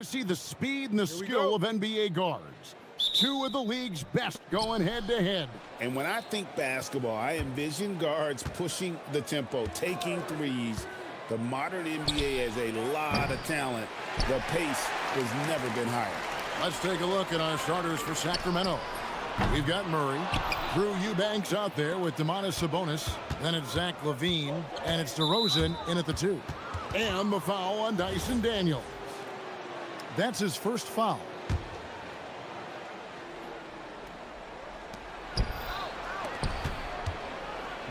S2: See the speed and the skill of NBA guards. Two of the league's best going head-to-head.
S5: And when I think basketball, I envision guards pushing the tempo, taking threes. The modern NBA has a lot of talent. The pace has never been higher.
S2: Let's take a look at our starters for Sacramento. We've got Murray, Drew Eubanks out there with Domantas Sabonis. Then it's Zach LaVine, and it's DeRozan in at the 2. And the foul on Dyson Daniels. That's his first foul.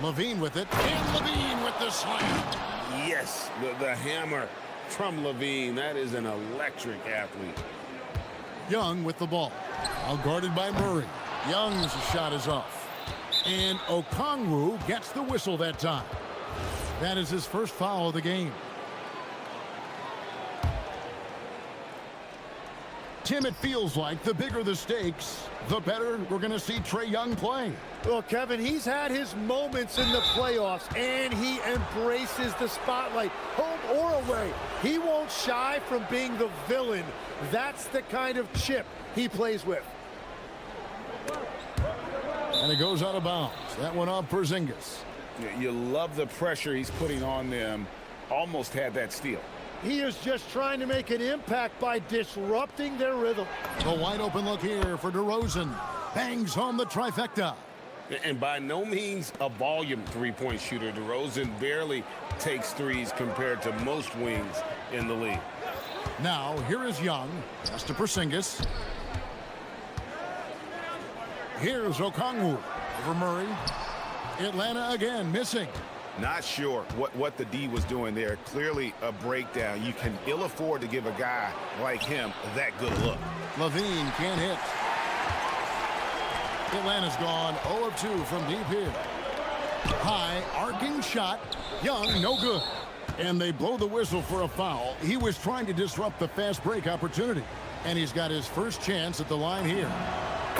S2: LaVine with it, and LaVine with the slam.
S5: Yes, the hammer from LaVine. That is an electric athlete.
S2: Young with the ball. All guarded by Murray. Young's shot is off. And Okongwu gets the whistle that time. That is his first foul of the game. Tim, it feels like the bigger the stakes, the better we're going to see Trae Young play.
S11: Well, Kevin, he's had his moments in the playoffs, and he embraces the spotlight, home or away. He won't shy from being the villain. That's the kind of chip he plays with.
S2: And it goes out of bounds. That one off Porzingis.
S4: You love the pressure he's putting on them. Almost had that steal.
S11: He is just trying to make an impact by disrupting their rhythm.
S2: The wide open look here for DeRozan. Bangs home the trifecta.
S5: And by no means a volume three-point shooter. DeRozan barely takes threes compared to most wings in the league.
S2: Now, here is Young. Pass to Porzingis. Here's Okongwu over Murray. Atlanta again missing.
S4: Not sure what the D was doing there. Clearly a breakdown. You can ill afford to give a guy like him that good look.
S2: LaVine can't hit. Atlanta's gone 0 of 2 from deep here. High arcing shot. Young, no good. And they blow the whistle for a foul. He was trying to disrupt the fast break opportunity. And he's got his first chance at the line here.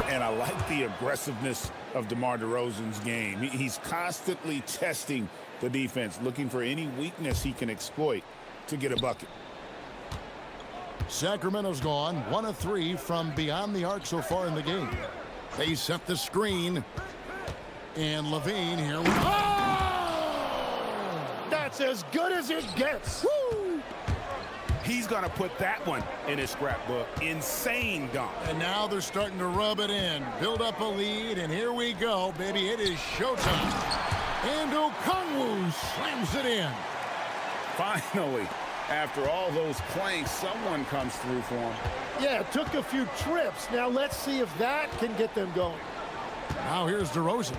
S4: And I like the aggressiveness of DeMar DeRozan's game. He's constantly testing the defense, looking for any weakness he can exploit to get a bucket.
S2: Sacramento's gone 1 of 3 from beyond the arc so far in the game. They set the screen. And LaVine here.
S11: Oh! That's as good as it gets. Woo!
S4: He's going to put that one in his scrapbook. Insane dunk.
S2: And now they're starting to rub it in. Build up a lead, and here we go, baby. It is showtime. And Okongwu slams it in.
S4: Finally, after all those planks, someone comes through for him.
S11: Yeah, it took a few trips. Now let's see if that can get them going.
S2: Now here's DeRozan.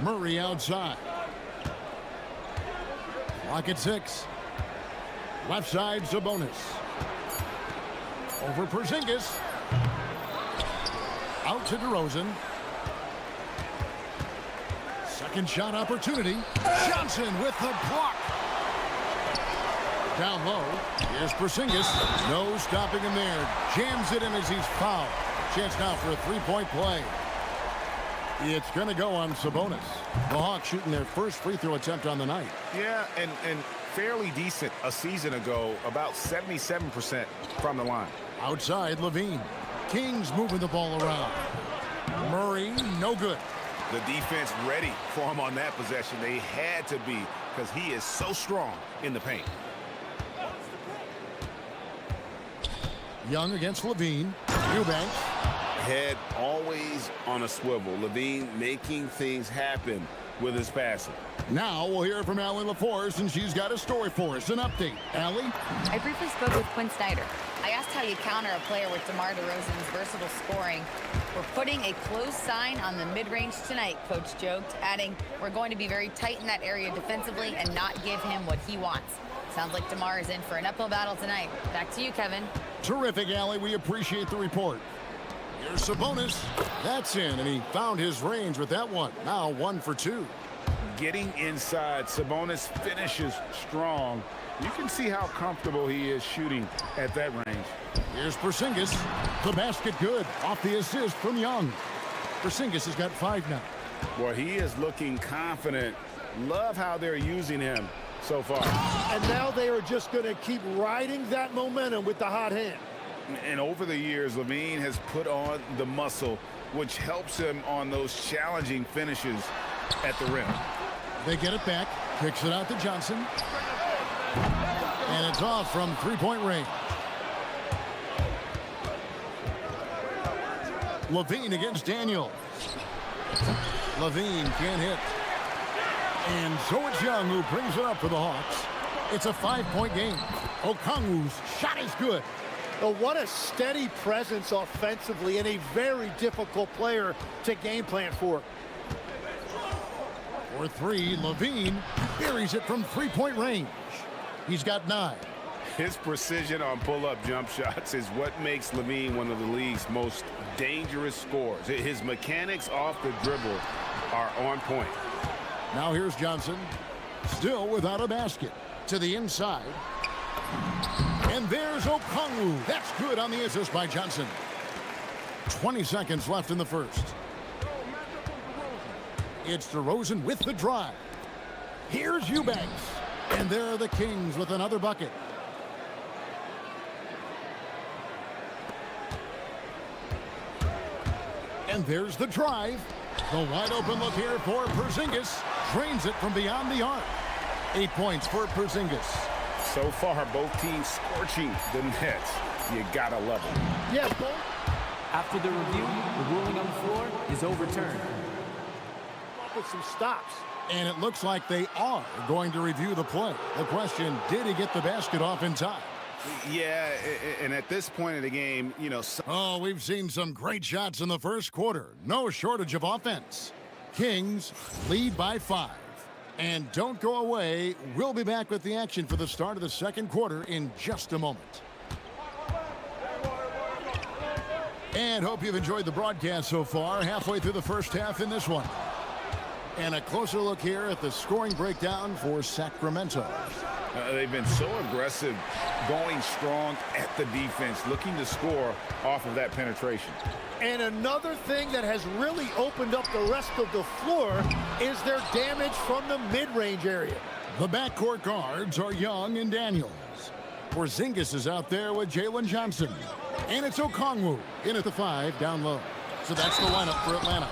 S2: Murray outside. Clock at 6. Left side, Sabonis. Over Porzingis. Out to DeRozan. Second shot opportunity. Johnson with the block. Down low. Here's Porzingis. No stopping him there. Jams it in as he's fouled. Chance now for a three-point play. It's going to go on Sabonis. The Hawks shooting their first free throw attempt on the night.
S4: Yeah, and fairly decent a season ago, about 77% from the line.
S2: Outside, LaVine. Kings moving the ball around. Murray, no good.
S4: The defense ready for him on that possession. They had to be because he is so strong in the paint.
S2: Young against LaVine. Eubanks.
S5: Head always on a swivel. LaVine making things happen with his passing.
S2: Now we'll hear from Allie LaForce, and she's got a story for us. An update. Allie?
S3: I briefly spoke with Quinn Snyder. I asked how you counter a player with DeMar DeRozan's versatile scoring. We're putting a close sign on the mid-range tonight, Coach joked, adding, we're going to be very tight in that area defensively and not give him what he wants. Sounds like DeMar is in for an uphill battle tonight. Back to you, Kevin.
S2: Terrific, Allie. We appreciate the report. Here's Sabonis. That's in, and he found his range with that one. Now 1 for 2.
S4: Getting inside, Sabonis finishes strong. You can see how comfortable he is shooting at that range.
S2: Here's Porzingis. The basket good. Off the assist from Young. Porzingis has got 5 now.
S4: Well, he is looking confident. Love how they're using him so far.
S11: And now they are just going to keep riding that momentum with the hot hand.
S4: And over the years, Levine has put on the muscle, which helps him on those challenging finishes at the rim.
S2: They get it back, kicks it out to Johnson. And it's off from three-point range. Levine against Daniels. Levine can't hit. And so it's Young who brings it up for the Hawks. It's a 5-point game. Okongwu's shot is good.
S11: Oh, what a steady presence offensively and a very difficult player to game plan for.
S2: For three, Levine buries it from three-point range. He's got 9.
S4: His precision on pull-up jump shots is what makes Levine one of the league's most dangerous scorers. His mechanics off the dribble are on point.
S2: Now here's Johnson, still without a basket. To the inside. And there's Okongwu. That's good on the assist by Johnson. 20 seconds left in the first. It's DeRozan with the drive. Here's Eubanks. And there are the Kings with another bucket. And there's the drive. The wide open look here for Porzingis. Drains it from beyond the arc. 8 points for Porzingis.
S4: So far, both teams scorching the Nets. You gotta love it.
S11: Yes, Bo.
S6: After the review, the ruling on the floor is overturned.
S11: With some stops.
S2: And it looks like they are going to review the play. The question, did he get the basket off in time?
S4: Yeah, and at this point of the game, you know...
S2: Oh, we've seen some great shots in the first quarter. No shortage of offense. Kings lead by 5. And don't go away. We'll be back with the action for the start of the second quarter in just a moment. And hope you've enjoyed the broadcast so far. Halfway through the first half in this one. And a closer look here at the scoring breakdown for Sacramento.
S4: They've been so aggressive, going strong at the defense, looking to score off of that penetration.
S11: And another thing that has really opened up the rest of the floor is their damage from the mid-range area.
S2: The backcourt guards are Young and Daniels. Porzingis is out there with Jalen Johnson. And it's Okongwu in at the 5 down low. So that's the lineup for Atlanta.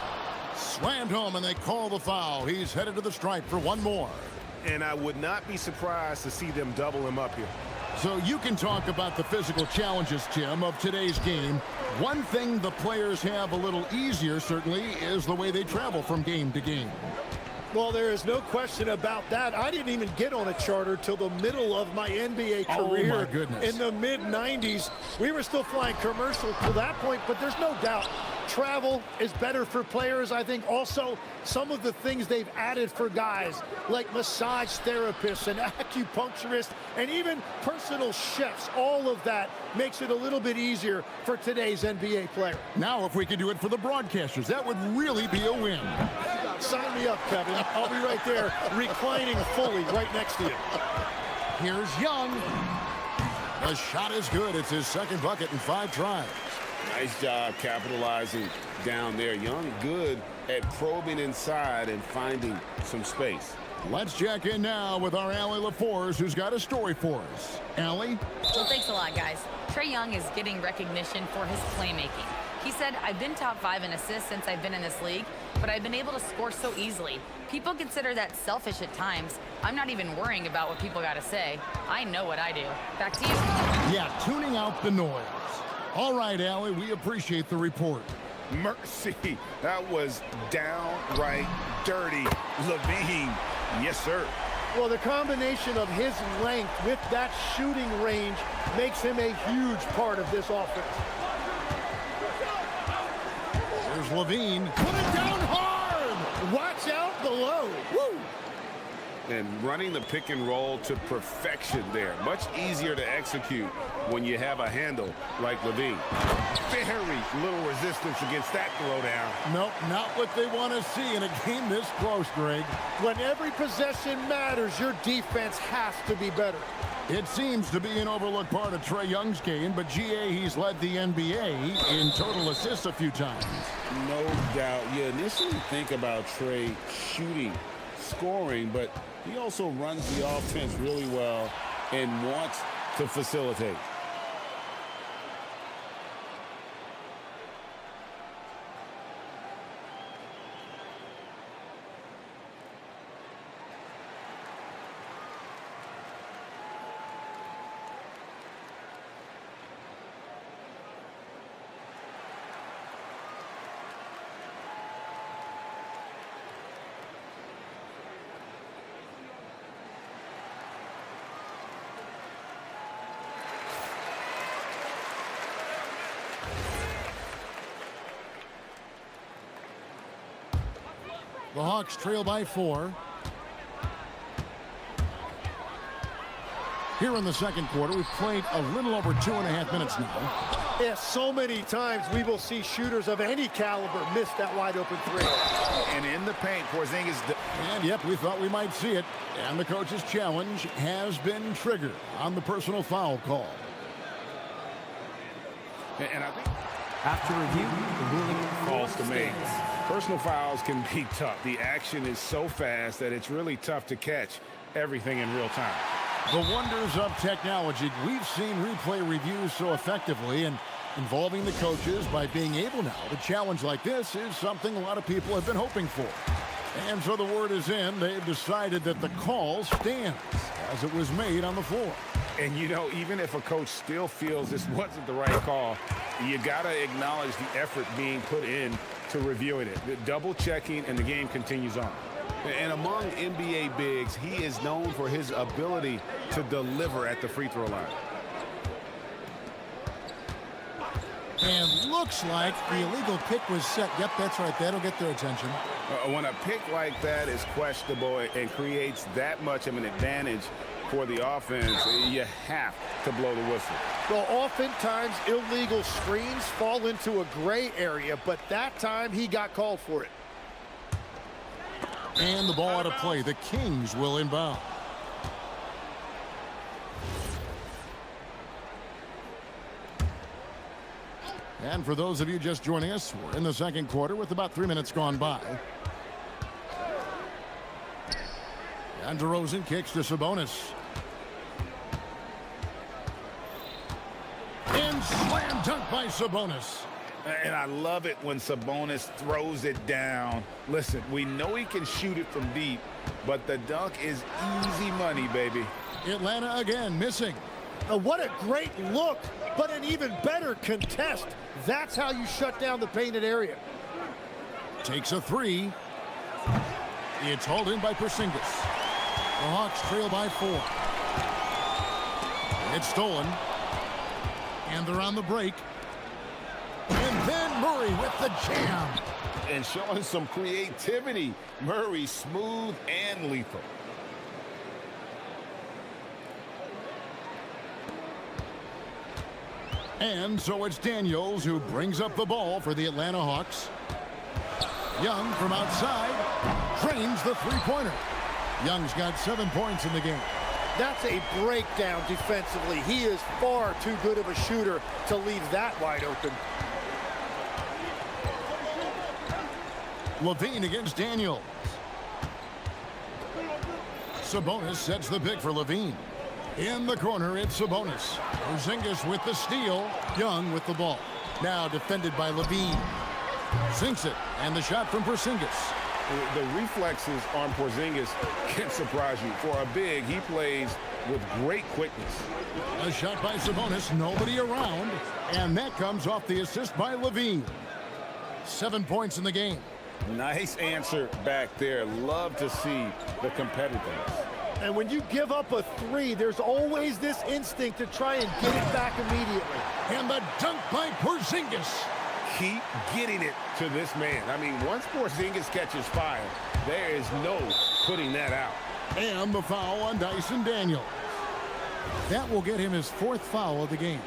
S2: Slammed home and they call the foul. He's headed to the stripe for one more.
S4: And I would not be surprised to see them double him up here.
S2: So you can talk about the physical challenges, Tim, of today's game. One thing the players have a little easier, certainly, is the way they travel from game to game.
S11: Well, there is no question about that. I didn't even get on a charter till the middle of my NBA career.
S2: Oh, my goodness.
S11: In the mid-90s. We were still flying commercial to that point, but there's no doubt travel is better for players. I think also some of the things they've added for guys like massage therapists and acupuncturists and even personal chefs, all of that makes it a little bit easier for today's NBA player.
S2: Now, if we could do it for the broadcasters, that would really be a win.
S11: Sign me up, Kevin. I'll be right there reclining fully right next to you.
S2: Here's Young. The shot is good. It's his second bucket in 5 tries.
S5: Nice job capitalizing down there. Young good at probing inside and finding some space.
S2: Let's check in now with our Allie LaForce, who's got a story for us. Allie?
S3: Well, thanks a lot, guys. Trae Young is getting recognition for his playmaking. He said, I've been top 5 in assists since I've been in this league, but I've been able to score so easily. People consider that selfish at times. I'm not even worrying about what people got to say. I know what I do. Back to you.
S2: Yeah, tuning out the noise. All right, Allie, we appreciate the report.
S4: Mercy, that was downright dirty. Levine, yes, sir.
S11: Well, the combination of his length with that shooting range makes him a huge part of this offense.
S2: Here's Levine. Put it down hard!
S11: Watch out below. Woo!
S4: And running the pick and roll to perfection there. Much easier to execute when you have a handle like Levine. Very little resistance against that throwdown.
S2: Nope, not what they want to see in a game this close, Greg.
S11: When every possession matters, your defense has to be better.
S2: It seems to be an overlooked part of Trae Young's game, but GA, he's led the NBA in total assists a few times.
S5: No doubt. You initially think about Trae shooting, scoring, but He also runs the offense really well and wants to facilitate.
S2: The Hawks trail by 4. Here in the second quarter, we've played a little over 2.5 minutes now.
S11: Yeah, so many times we will see shooters of any caliber miss that wide open three.
S4: And in the paint, Porzingis.
S2: And yep, we thought we might see it. And the coach's challenge has been triggered on the personal foul call.
S4: And I think
S6: After review, the ruling
S4: falls to me. Personal fouls can be tough. The action is so fast that it's really tough to catch everything in real time.
S2: The wonders of technology. We've seen replay reviews so effectively, and involving the coaches by being able now to challenge like this is something a lot of people have been hoping for. And so the word is in. They've decided that the call stands as it was made on the floor.
S4: And, you know, even if a coach still feels this wasn't the right call, you got to acknowledge the effort being put in to reviewing it. The double checking, and the game continues on.
S5: And among NBA bigs, he is known for his ability to deliver at the free throw line.
S2: And looks like the illegal pick was set. Yep, that's right. That'll get their attention.
S4: When a pick like that is questionable and creates that much of an advantage for the offense, you have to blow the whistle.
S11: Well, oftentimes illegal screens fall into a gray area, but that time he got called for it.
S2: And the ball out of play. The Kings will inbound. And for those of you just joining us, we're in the second quarter with about 3 minutes gone by. And DeRozan kicks to Sabonis. And slam dunk by Sabonis.
S4: And I love it when Sabonis throws it down. Listen, we know he can shoot it from deep, but the dunk is easy money, baby.
S2: Atlanta again missing.
S11: What a great look, but an even better contest. That's how you shut down the painted area.
S2: Takes a three. It's hauled in by Porzingis. The Hawks trail by 4. It's stolen. And they're on the break. And then Murray with the jam.
S4: And showing some creativity. Murray smooth and lethal.
S2: And so it's Daniels who brings up the ball for the Atlanta Hawks. Young from outside drains the three-pointer. Young's got 7 points in the game.
S11: That's a breakdown defensively. He is far too good of a shooter to leave that wide open.
S2: Levine against Daniels. Sabonis sets the pick for Levine. In the corner, it's Sabonis. Porzingis with the steal. Young with the ball. Now defended by Levine. Sinks it, and the shot from Porzingis.
S4: The reflexes on Porzingis can surprise you. For a big, he plays with great quickness.
S2: A shot by Sabonis, nobody around, and that comes off the assist by Levine. 7 points in the game.
S4: Nice answer back there. Love to see the competitiveness.
S11: And when you give up a three, there's always this instinct to try and get it back immediately.
S2: And the dunk by Porzingis.
S4: Keep getting it to this man. I mean, once Porzingis catches fire, there is no putting that out.
S2: And the foul on Dyson Daniels. That will get him his 4th foul of the game.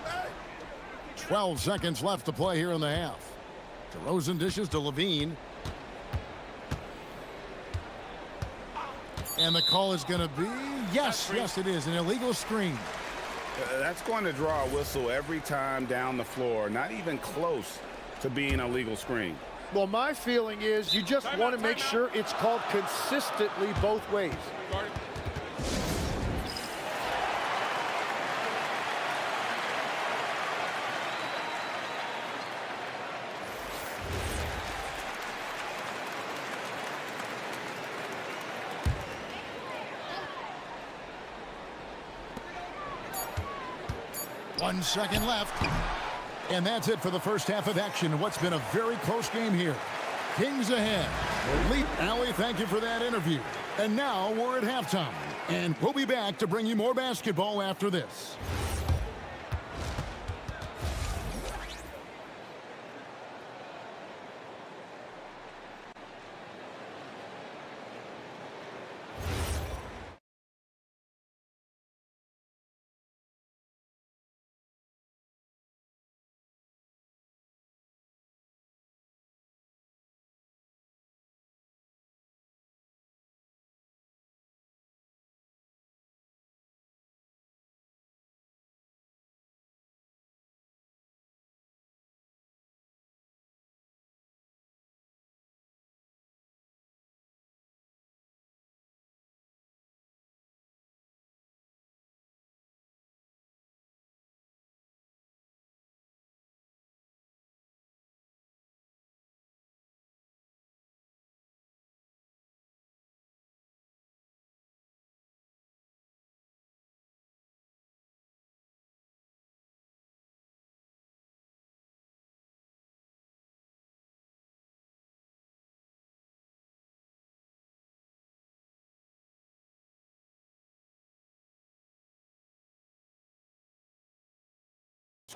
S2: Hey. 12 seconds left to play here in the half. DeRozan dishes to Levine. And the call is going to be, yes, it is, an illegal screen.
S4: That's going to draw a whistle every time down the floor. Not even close to being a legal screen.
S11: Well, my feeling is you just want to make sure it's called consistently both ways.
S2: One second left. And that's it for the first half of action. What's been a very close game here. Kings ahead. Elite Allie, thank you for that interview. And now we're at halftime. And we'll be back to bring you more basketball after this.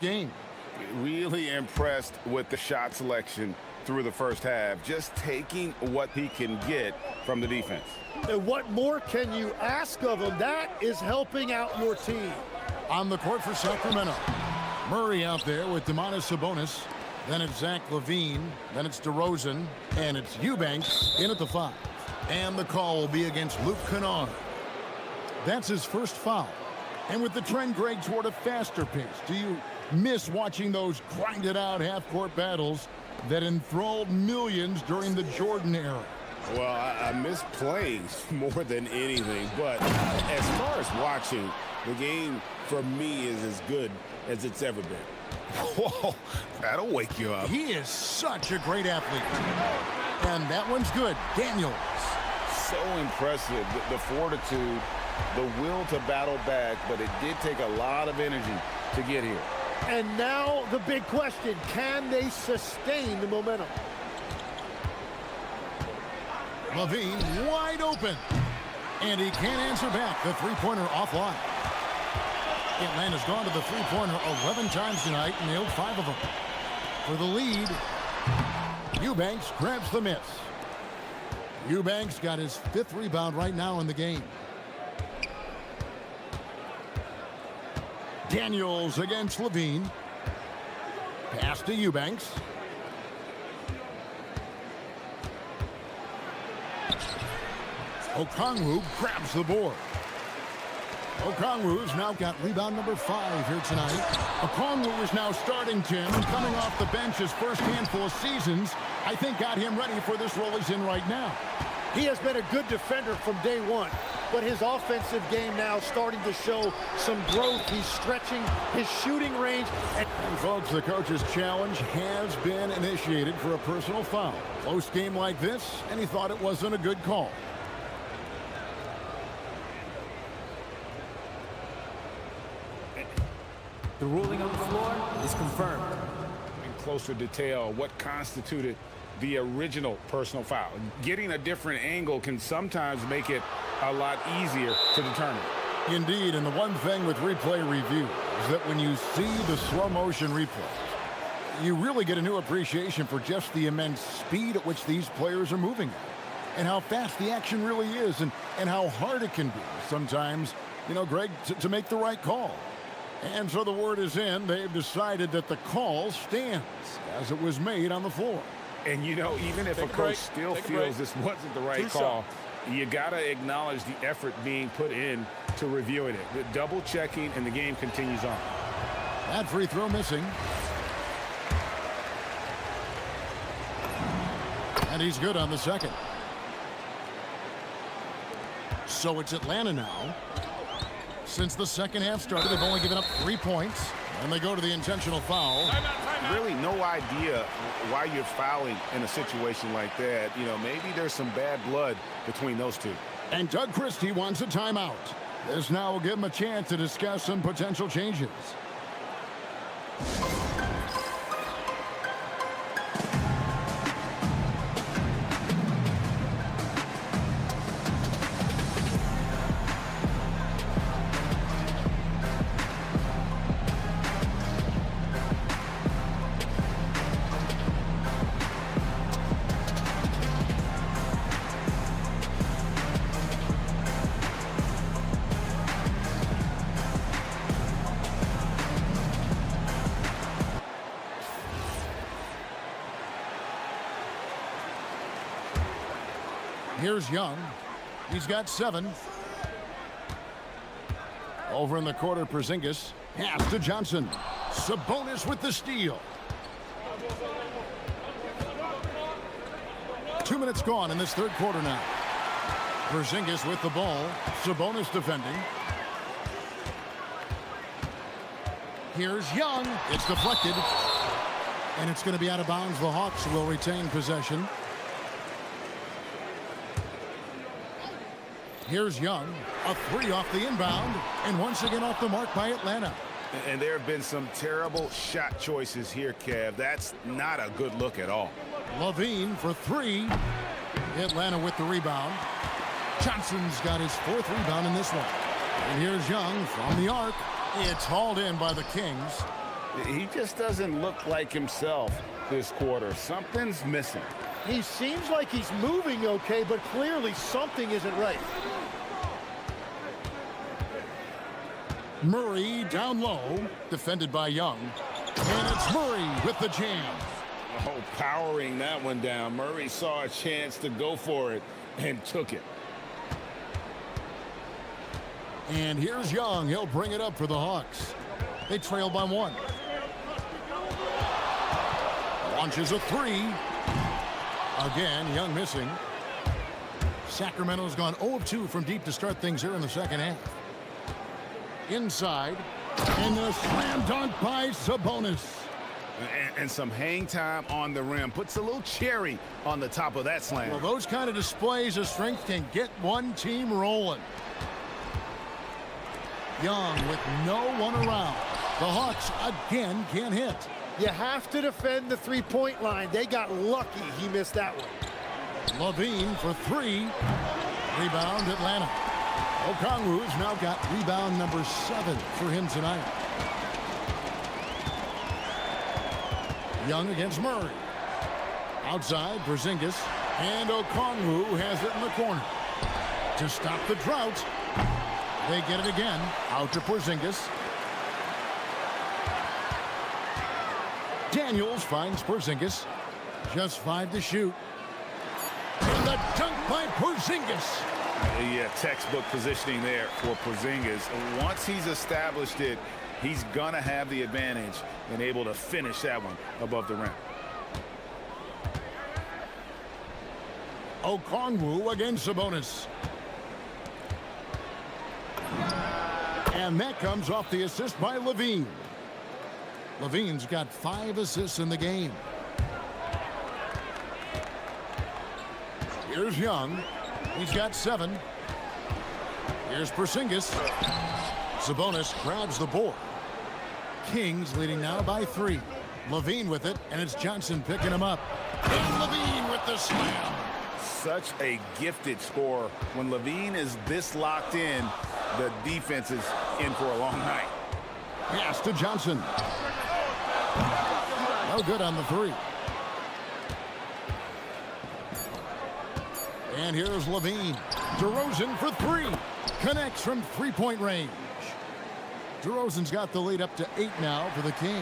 S2: Game.
S5: Really impressed with the shot selection through the first half, just taking what he can get from the defense.
S11: And what more can you ask of him? That is helping out your team.
S2: On the court for Sacramento. Murray out there with Domantas Sabonis. Then it's Zach LaVine. Then it's DeRozan. And it's Eubanks in at the 5. And the call will be against Luke Kennard. That's his first foul. And with the trend, Greg, toward a faster pace, do you miss watching those grinded out half-court battles that enthralled millions during the Jordan era?
S5: Well, I miss playing more than anything, but as far as watching, the game for me is as good as it's ever been.
S7: Whoa, that'll wake you up.
S2: He is such a great athlete. And that one's good. Daniels.
S5: So impressive, the fortitude, the will to battle back, but it did take a lot of energy to get here.
S11: And now the big question, can they sustain the momentum?
S2: LaVine wide open. And he can't answer back. The three-pointer offline. Atlanta's gone to the three-pointer 11 times tonight and nailed 5 of them. For the lead, Eubanks grabs the miss. Eubanks got his 5th rebound right now in the game. Daniels against LaVine. Pass to Eubanks. Okongwu grabs the board. Okongwu's now got rebound number 5 here tonight. Okongwu is now starting, Tim, coming off the bench his first handful of seasons. I think got him ready for this role he's in right now.
S11: He has been a good defender from day one, but his offensive game now starting to show some growth. He's stretching his shooting range.
S2: And folks, the coach's challenge has been initiated for a personal foul. Close game like this, and he thought it wasn't a good call.
S6: The ruling on the floor is confirmed.
S5: In closer detail, what constituted the original personal foul. Getting a different angle can sometimes make it a lot easier to determine.
S2: Indeed, and the one thing with replay review is that when you see the slow motion replays, you really get a new appreciation for just the immense speed at which these players are moving and how fast the action really is and how hard it can be sometimes, Greg, to make the right call. And so the word is in. They've decided that the call stands as it was made on the floor.
S5: And, even if a coach still feels this wasn't the right call, you got to acknowledge the effort being put in to reviewing it. The double checking, and the game continues on.
S2: That free throw missing. And he's good on the second. So it's Atlanta now. Since the second half started, they've only given up 3 points. And they go to the intentional foul.
S4: Really no idea why you're fouling in a situation like that. You know, maybe there's some bad blood between those two.
S2: And Doug Christie wants a timeout. This now will give him a chance to discuss some potential changes. Here's Young. He's got 7. Over in the quarter, Porzingis. Pass to Johnson. Sabonis with the steal. 2 minutes gone in this third quarter now. Porzingis with the ball. Sabonis defending. Here's Young. It's deflected. And it's going to be out of bounds. The Hawks will retain possession. Here's Young, a 3 off the inbound, and once again off the mark by Atlanta.
S4: And there have been some terrible shot choices here, Kev. That's not a good look at all.
S2: Levine for 3. Atlanta with the rebound. Johnson's got his 4th rebound in this one. And here's Young from the arc. It's hauled in by the Kings.
S4: He just doesn't look like himself this quarter. Something's missing.
S11: He seems like he's moving okay, but clearly something isn't right.
S2: Murray down low, defended by Young. And it's Murray with the jam.
S4: Oh, powering that one down. Murray saw a chance to go for it and took it.
S2: And here's Young. He'll bring it up for the Hawks. They trail by 1. Launches a 3. Again, Young missing. Sacramento's gone 0 of 2 from deep to start things here in the second half. Inside, and the slam dunk by Sabonis.
S4: And some hang time on the rim. Puts a little cherry on the top of that slam.
S2: Well, those kind of displays of strength can get one team rolling. Young with no one around. The Hawks again can't hit.
S11: You have to defend the three-point line. They got lucky he missed that one.
S2: Levine for 3. Rebound Atlanta. Okongwu's now got rebound number 7 for him tonight. Young against Murray. Outside, Porzingis. And Okongwu has it in the corner. To stop the drought. They get it again. Out to Porzingis. Daniels finds Porzingis. Just 5 to shoot. And the dunk by Porzingis.
S4: Yeah, textbook positioning there for Porzingis. Once he's established it, he's gonna have the advantage and able to finish that one above the rim.
S2: Okongwu against Sabonis. And that comes off the assist by Levine. Levine's got 5 assists in the game. Here's Young. He's got 7. Here's Porzingis. Sabonis grabs the board. Kings leading now by 3. Levine with it, and it's Johnson picking him up. And Levine with the slam.
S4: Such a gifted scorer. When Levine is this locked in, the defense is in for a long night.
S2: Pass to Johnson. No good on the 3. And here's Levine. DeRozan for 3. Connects from 3-point range. DeRozan's got the lead up to 8 now for the Kings.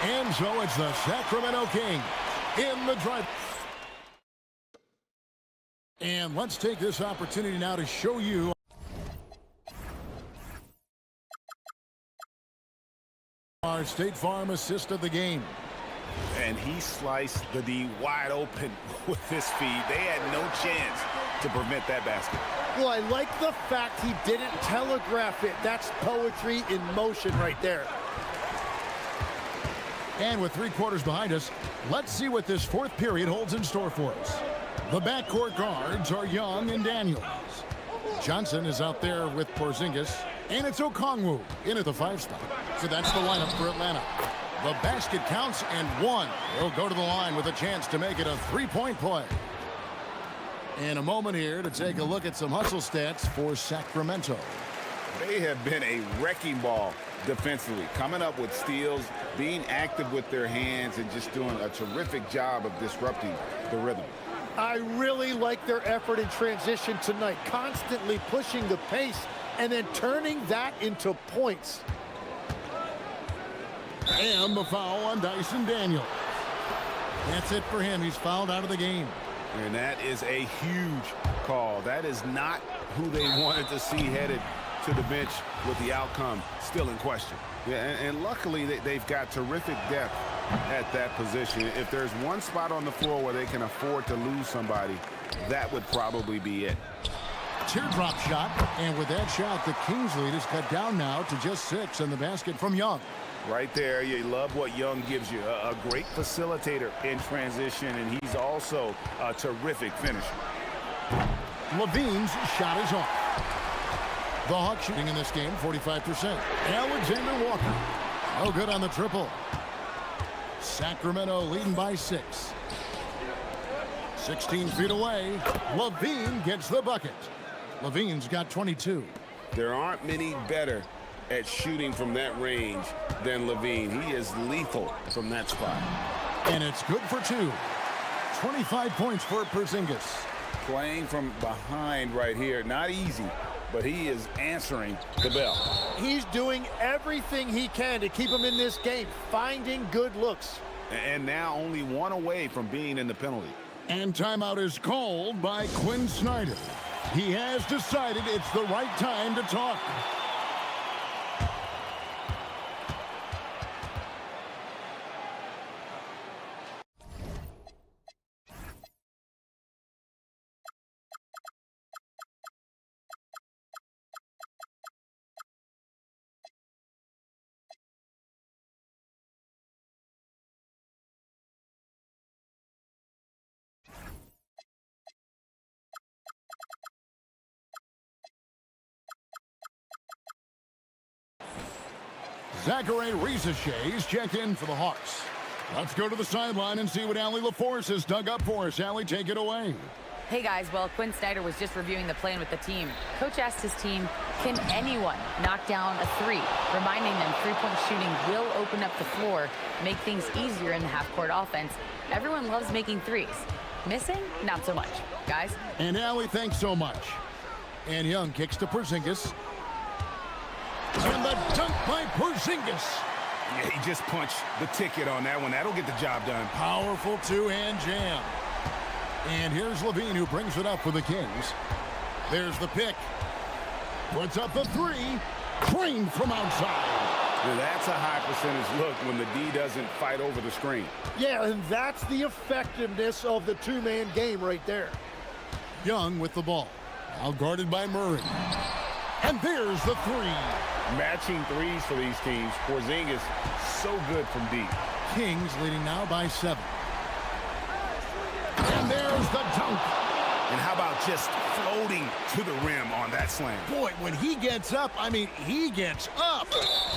S2: And so it's the Sacramento Kings in the drive. And let's take this opportunity now to show you our State Farm assist of the game.
S4: And he sliced the D wide open with his feed. They had no chance to prevent that basket.
S11: Well, I like the fact he didn't telegraph it. That's poetry in motion right there.
S2: And with 3 quarters behind us, let's see what this fourth period holds in store for us. The backcourt guards are Young and Daniels. Johnson is out there with Porzingis, and it's Okongwu in at the 5 spot. So that's the lineup for Atlanta. The basket counts, and 1. He'll go to the line with a chance to make it a 3-point play. In a moment here to take a look at some hustle stats for Sacramento.
S4: They have been a wrecking ball defensively, coming up with steals, being active with their hands, and just doing a terrific job of disrupting the rhythm.
S11: I really like their effort in transition tonight, constantly pushing the pace and then turning that into points.
S2: And the foul on Dyson Daniels. That's it for him. He's fouled out of the game.
S4: And that is a huge call. That is not who they wanted to see headed to the bench with the outcome still in question. Yeah, and luckily they've got terrific depth at that position. If there's one spot on the floor where they can afford to lose somebody, that would probably be it.
S2: Teardrop shot, and with that shot, the Kings lead is cut down now to just 6 in the basket from Young.
S4: Right there, you love what Young gives you. A great facilitator in transition, and he's also a terrific finisher.
S2: Levine's shot is off. The Hawks shooting in this game, 45%. Alexander Walker, no good on the triple. Sacramento leading by 6. 16 feet away, Levine gets the bucket. Levine's got 22.
S5: There aren't many better at shooting from that range than Levine. He is lethal from that spot.
S2: And it's good for 2. 25 points for Porzingis.
S4: Playing from behind right here, not easy, but he is answering the bell.
S11: He's doing everything he can to keep him in this game, finding good looks.
S4: And now only 1 away from being in the penalty.
S2: And timeout is called by Quinn Snyder. He has decided it's the right time to talk. Zachary Rizachet's checked in for the Hawks. Let's go to the sideline and see what Allie LaForce has dug up for us. Allie, take it away.
S3: Hey guys, well, Quinn Snyder was just reviewing the plan with the team. Coach asked his team, can anyone knock down a 3? Reminding them 3-point shooting will open up the floor, make things easier in the half-court offense. Everyone loves making 3s. Missing? Not so much. Guys?
S2: And Allie, thanks so much. And Young kicks to Porzingis. And the dunk by Porzingis.
S4: Yeah, he just punched the ticket on that one. That'll get the job done.
S2: Powerful 2-hand jam. And here's Levine, who brings it up for the Kings. There's the pick. Puts up the 3. Trained from outside.
S4: Now that's a high percentage look when the D doesn't fight over the screen.
S11: Yeah, and that's the effectiveness of the 2-man game right there.
S2: Young with the ball. Now guarded by Murray. And there's the 3.
S4: Matching 3s for these teams. Porzingis so good from deep.
S2: Kings leading now by 7. And there's the dunk.
S4: And how about just floating to the rim on that slam?
S2: Boy, when he gets up, I mean, he gets up.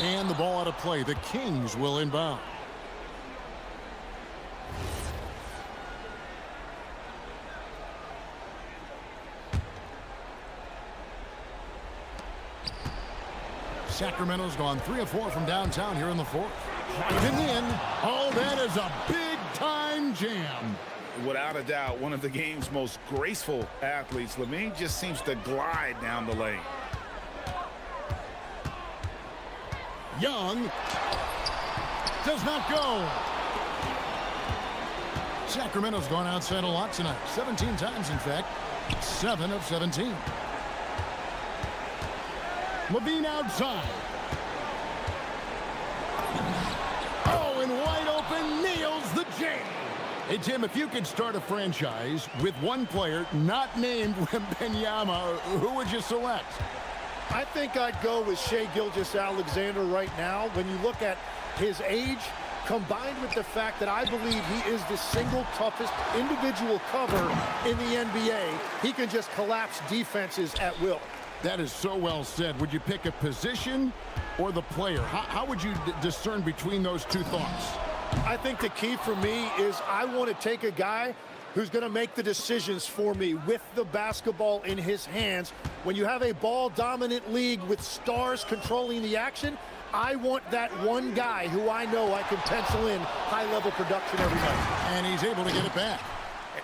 S2: And the ball out of play. The Kings will inbound. Sacramento's gone 3 of 4 from downtown here in the 4th. Driving in. Oh, that is a big-time jam.
S4: Without a doubt, one of the game's most graceful athletes. Levine just seems to glide down the lane.
S2: Young does not go. Sacramento's gone outside a lot tonight. 17 times, in fact. 7 of 17. Levine outside. Oh, and wide open, Neal's the J. Hey, Tim, if you could start a franchise with one player not named Wembanyama, who would you select?
S11: I think I'd go with Shai Gilgeous-Alexander right now. When you look at his age, combined with the fact that I believe he is the single toughest individual cover in the NBA, he can just collapse defenses at will.
S2: That is so well said. Would you pick a position or the player? How would you discern between those two thoughts?
S11: I think the key for me is I want to take a guy who's going to make the decisions for me with the basketball in his hands. When you have a ball-dominant league with stars controlling the action, I want that one guy who I know I can pencil in high-level production every night.
S2: And he's able to get it back.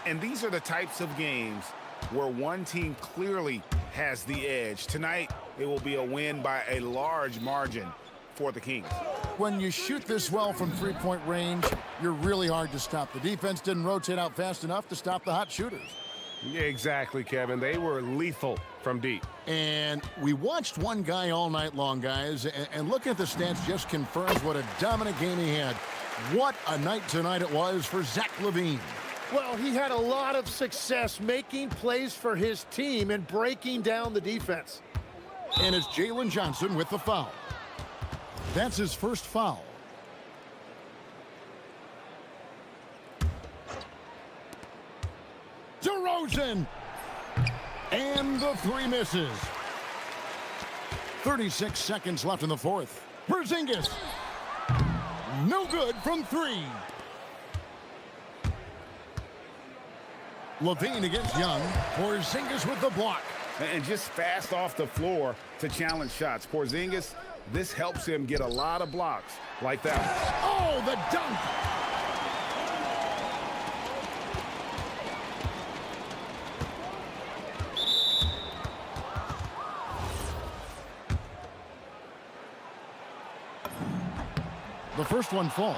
S4: And these are the types of games where one team clearly has the edge. Tonight, it will be a win by a large margin for the Kings.
S2: When you shoot this well from three-point range, you're really hard to stop. The defense didn't rotate out fast enough to stop the hot shooters.
S4: Yeah, exactly, Kevin. They were lethal from deep.
S2: And we watched one guy all night long, guys, and looking at the stats just confirms what a dominant game he had. What a night tonight it was for Zach LaVine.
S11: Well, he had a lot of success making plays for his team and breaking down the defense.
S2: And it's Jalen Johnson with the foul. That's his first foul. DeRozan. And the three misses. 36 seconds left in the fourth. Porzingis. No good from three. LaVine against Young. Porzingis with the block.
S4: And just fast off the floor to challenge shots. Porzingis, this helps him get a lot of blocks like that.
S2: Oh, the dunk. The first one falls.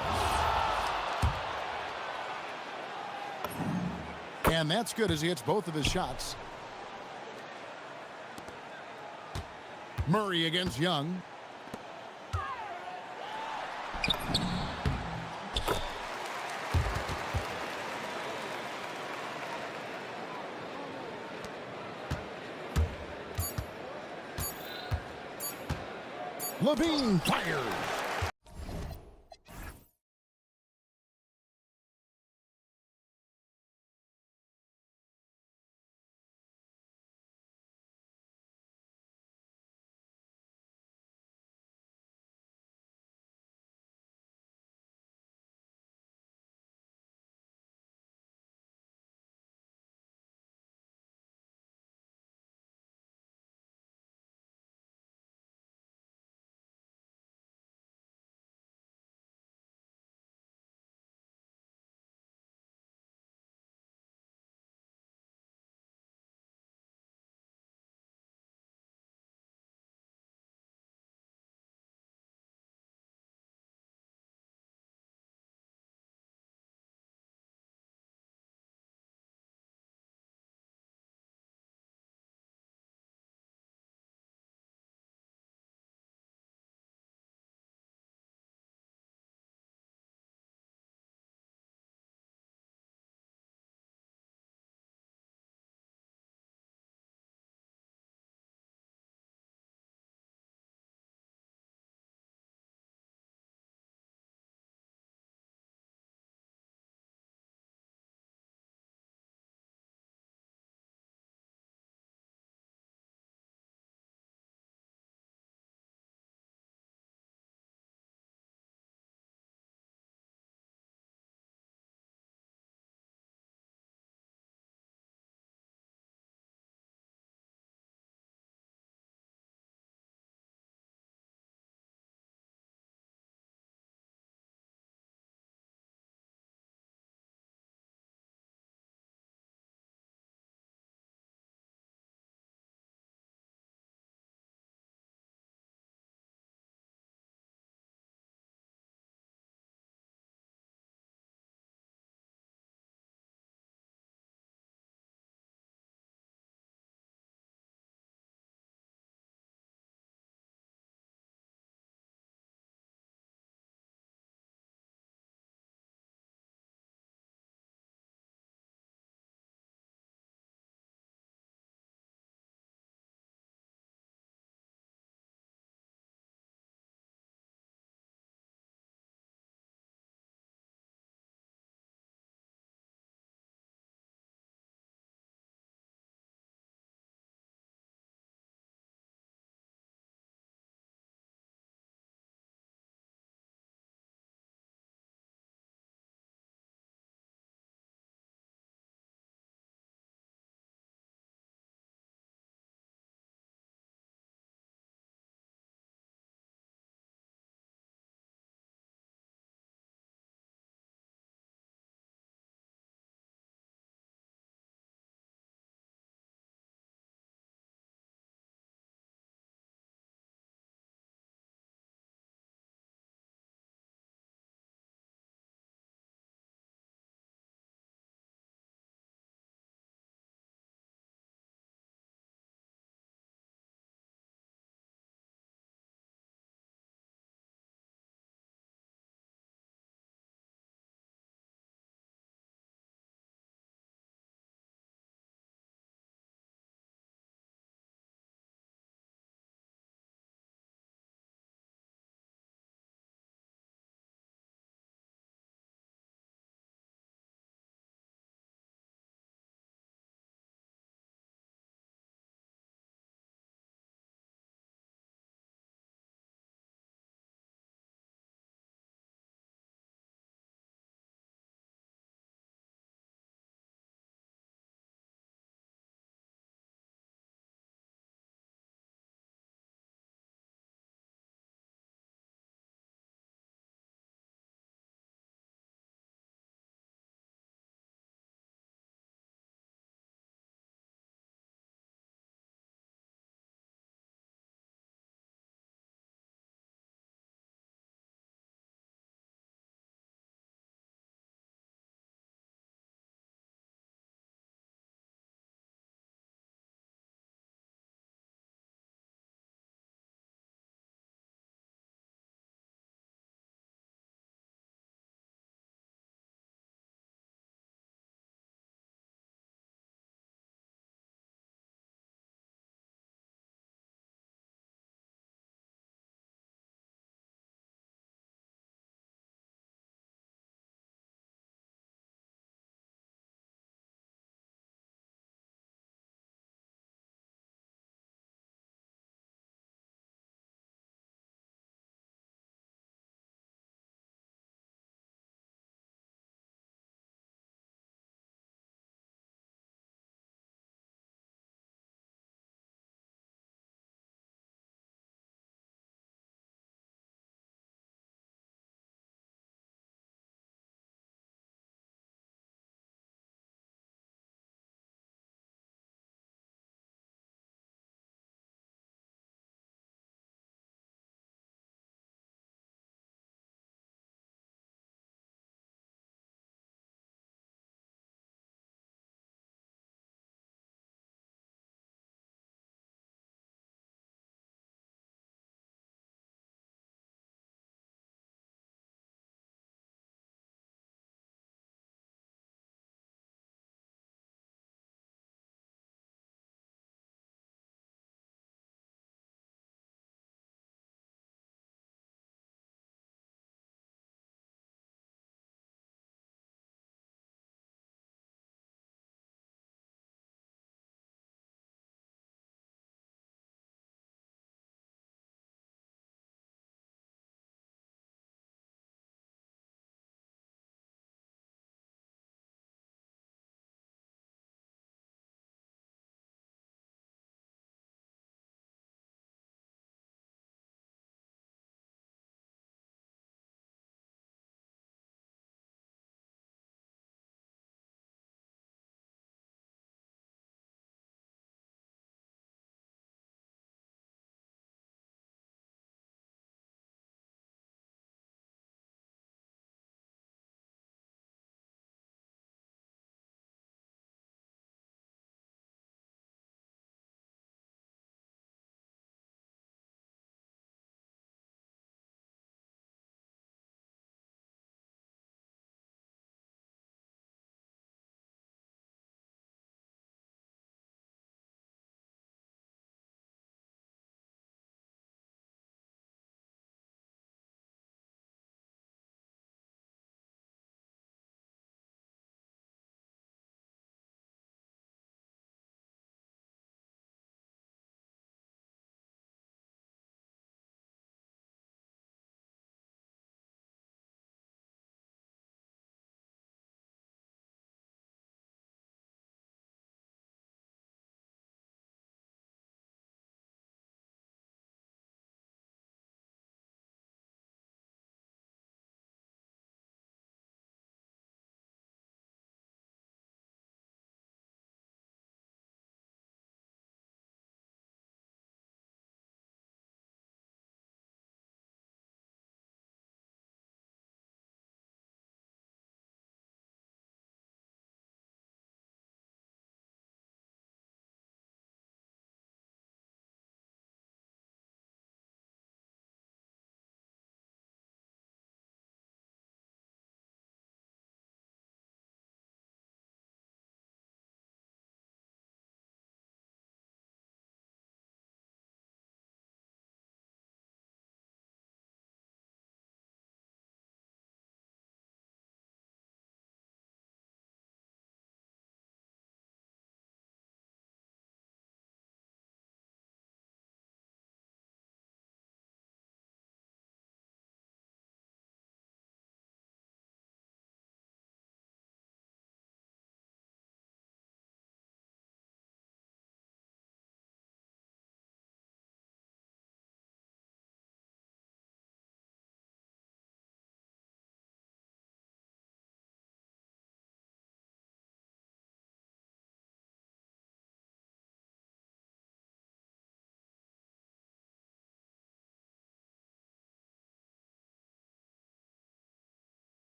S2: And that's good as he hits both of his shots. Murray against Young. LaVine fires.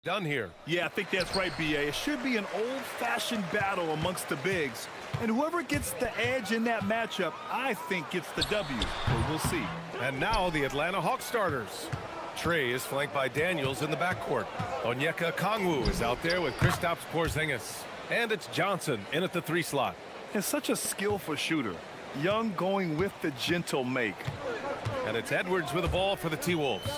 S7: done here.
S8: Yeah, I think that's right, B.A. It should be an old-fashioned battle amongst the bigs. And whoever gets the edge in that matchup, I think gets the W. But we'll see.
S7: And now the Atlanta Hawks starters. Trey is flanked by Daniels in the backcourt. Onyeka Kongwu is out there with Kristaps Porzingis. And it's Johnson in at the 3 slot.
S8: And such a skillful shooter. Young going with the gentle make.
S7: And it's Edwards with the ball for the T-Wolves.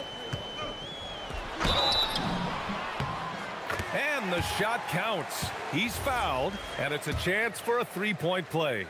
S7: And the shot counts. He's fouled, and it's a chance for a 3-point play.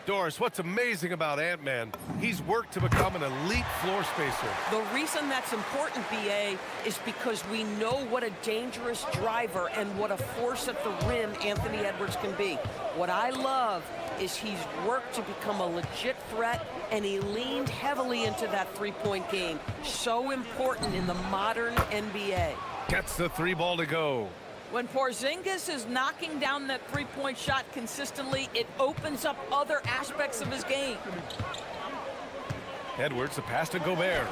S7: Doris, what's amazing about Ant-Man, he's worked to become an elite floor spacer.
S12: The reason that's important, B.A., is because we know what a dangerous driver and what a force at the rim Anthony Edwards can be. What I love is he's worked to become a legit threat, and he leaned heavily into that 3-point game. So important in the modern NBA.
S7: Gets the 3 ball to go.
S12: When Porzingis is knocking down that 3-point shot consistently, it opens up other aspects of his game.
S7: Edwards, the pass to Gobert.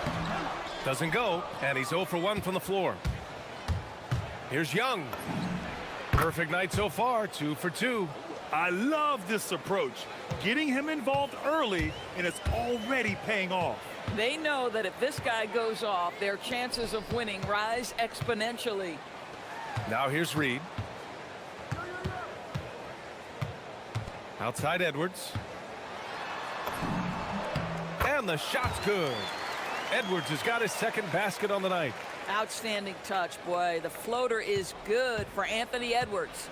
S7: Doesn't go, and he's 0 for 1 from the floor. Here's Young. Perfect night so far, 2 for 2.
S8: I love this approach. Getting him involved early, and it's already paying off.
S12: They know that if this guy goes off, their chances of winning rise exponentially.
S7: Now here's Reed. Outside Edwards. And the shot's good. Edwards has got his second basket on the night.
S12: Outstanding touch, boy. The floater is good for Anthony Edwards.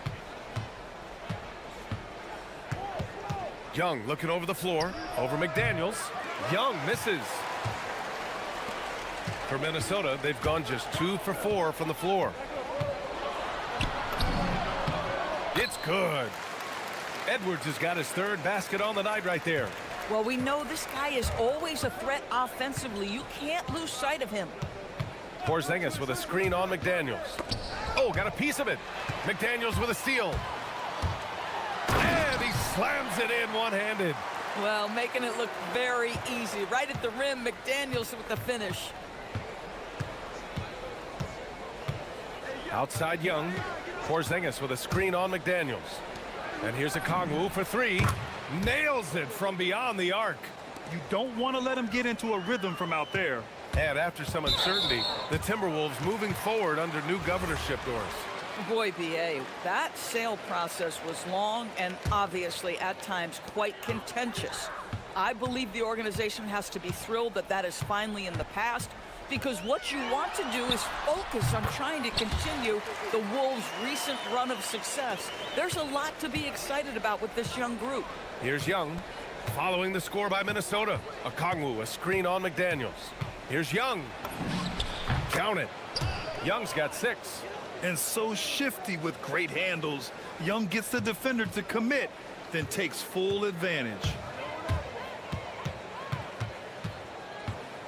S7: Young looking over the floor, over McDaniels. Young misses. For Minnesota, they've gone just 2 for 4 from the floor. It's good. Edwards has got his 3rd basket on the night right there.
S12: Well, we know this guy is always a threat offensively. You can't lose sight of him.
S7: Porzingis with a screen on McDaniels. Oh, got a piece of it. McDaniels with a steal. And he slams it in one-handed.
S12: Well, making it look very easy. Right at the rim, McDaniels with the finish.
S7: Outside Young. Porzingis with a screen on McDaniels. And here's a Kongwu for 3. Nails it from beyond the arc.
S8: You don't want to let him get into a rhythm from out there.
S7: And after some uncertainty, the Timberwolves moving forward under new governorship, Doris.
S12: Boy, B.A., that sale process was long and obviously at times quite contentious. I believe the organization has to be thrilled that that is finally in the past, because what you want to do is focus on trying to continue the Wolves' recent run of success. There's a lot to be excited about with this young group.
S7: Here's Young, following the score by Minnesota. Okongwu, a screen on McDaniels. Here's Young. Count it. Young's got 6.
S8: And so shifty with great handles. Young gets the defender to commit, then takes full advantage.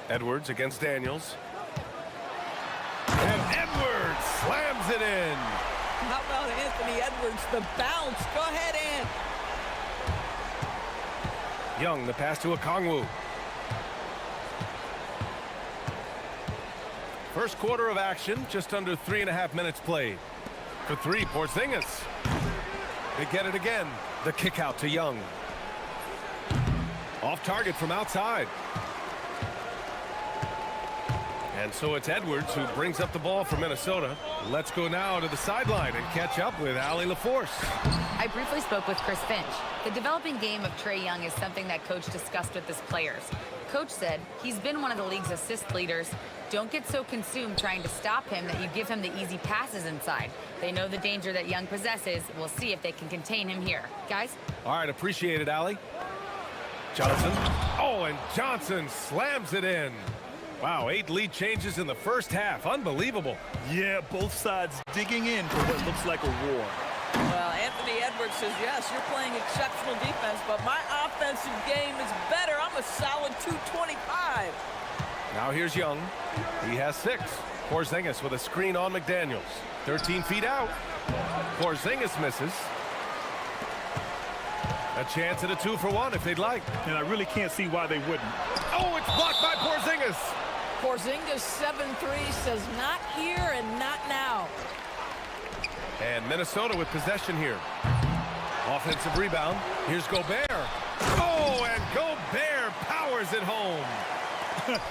S7: Edwards against Daniels. And Edwards slams it in.
S12: How about Anthony Edwards, the bounce? Go ahead, Ant.
S7: Young, the pass to Okongwu. First quarter of action, just under 3.5 minutes played. For 3, Porzingis. They get it again. The kick out to Young. Off target from outside. And so it's Edwards who brings up the ball for Minnesota. Let's go now to the sideline and catch up with Allie LaForce.
S3: I briefly spoke with Chris Finch. The developing game of Trae Young is something that Coach discussed with his players. Coach said he's been one of the league's assist leaders. Don't get so consumed trying to stop him that you give him the easy passes inside. They know the danger that Young possesses. We'll see if they can contain him here. Guys?
S7: All right, appreciate it, Allie. Johnson. Oh, and Johnson slams it in. Wow, 8 lead changes in the first half. Unbelievable.
S8: Yeah, both sides digging in for what looks like a war.
S12: Well, Anthony Edwards says, yes, you're playing exceptional defense, but my offensive game is better. I'm a solid 225.
S7: Now here's Young. He has 6. Porzingis with a screen on McDaniels. 13 feet out. Porzingis misses. A chance at a 2 for 1 if they'd like.
S8: And I really can't see why they wouldn't.
S7: Oh, it's blocked by Porzingis.
S12: Porzingis 7-3 says not here and not now.
S7: And Minnesota with possession here. Offensive rebound. Here's Gobert. Oh, and Gobert powers it home.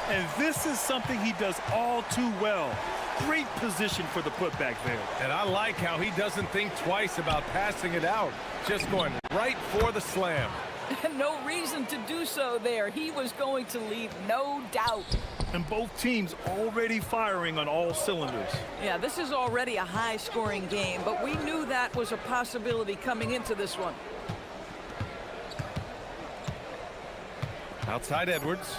S8: And this is something he does all too well. Great position for the putback there.
S7: And I like how he doesn't think twice about passing it out. Just going right for the slam.
S12: No reason to do so there. He was going to leave, no doubt.
S8: And both teams already firing on all cylinders.
S12: Yeah, this is already a high-scoring game, but we knew that was a possibility coming into this one.
S7: Outside Edwards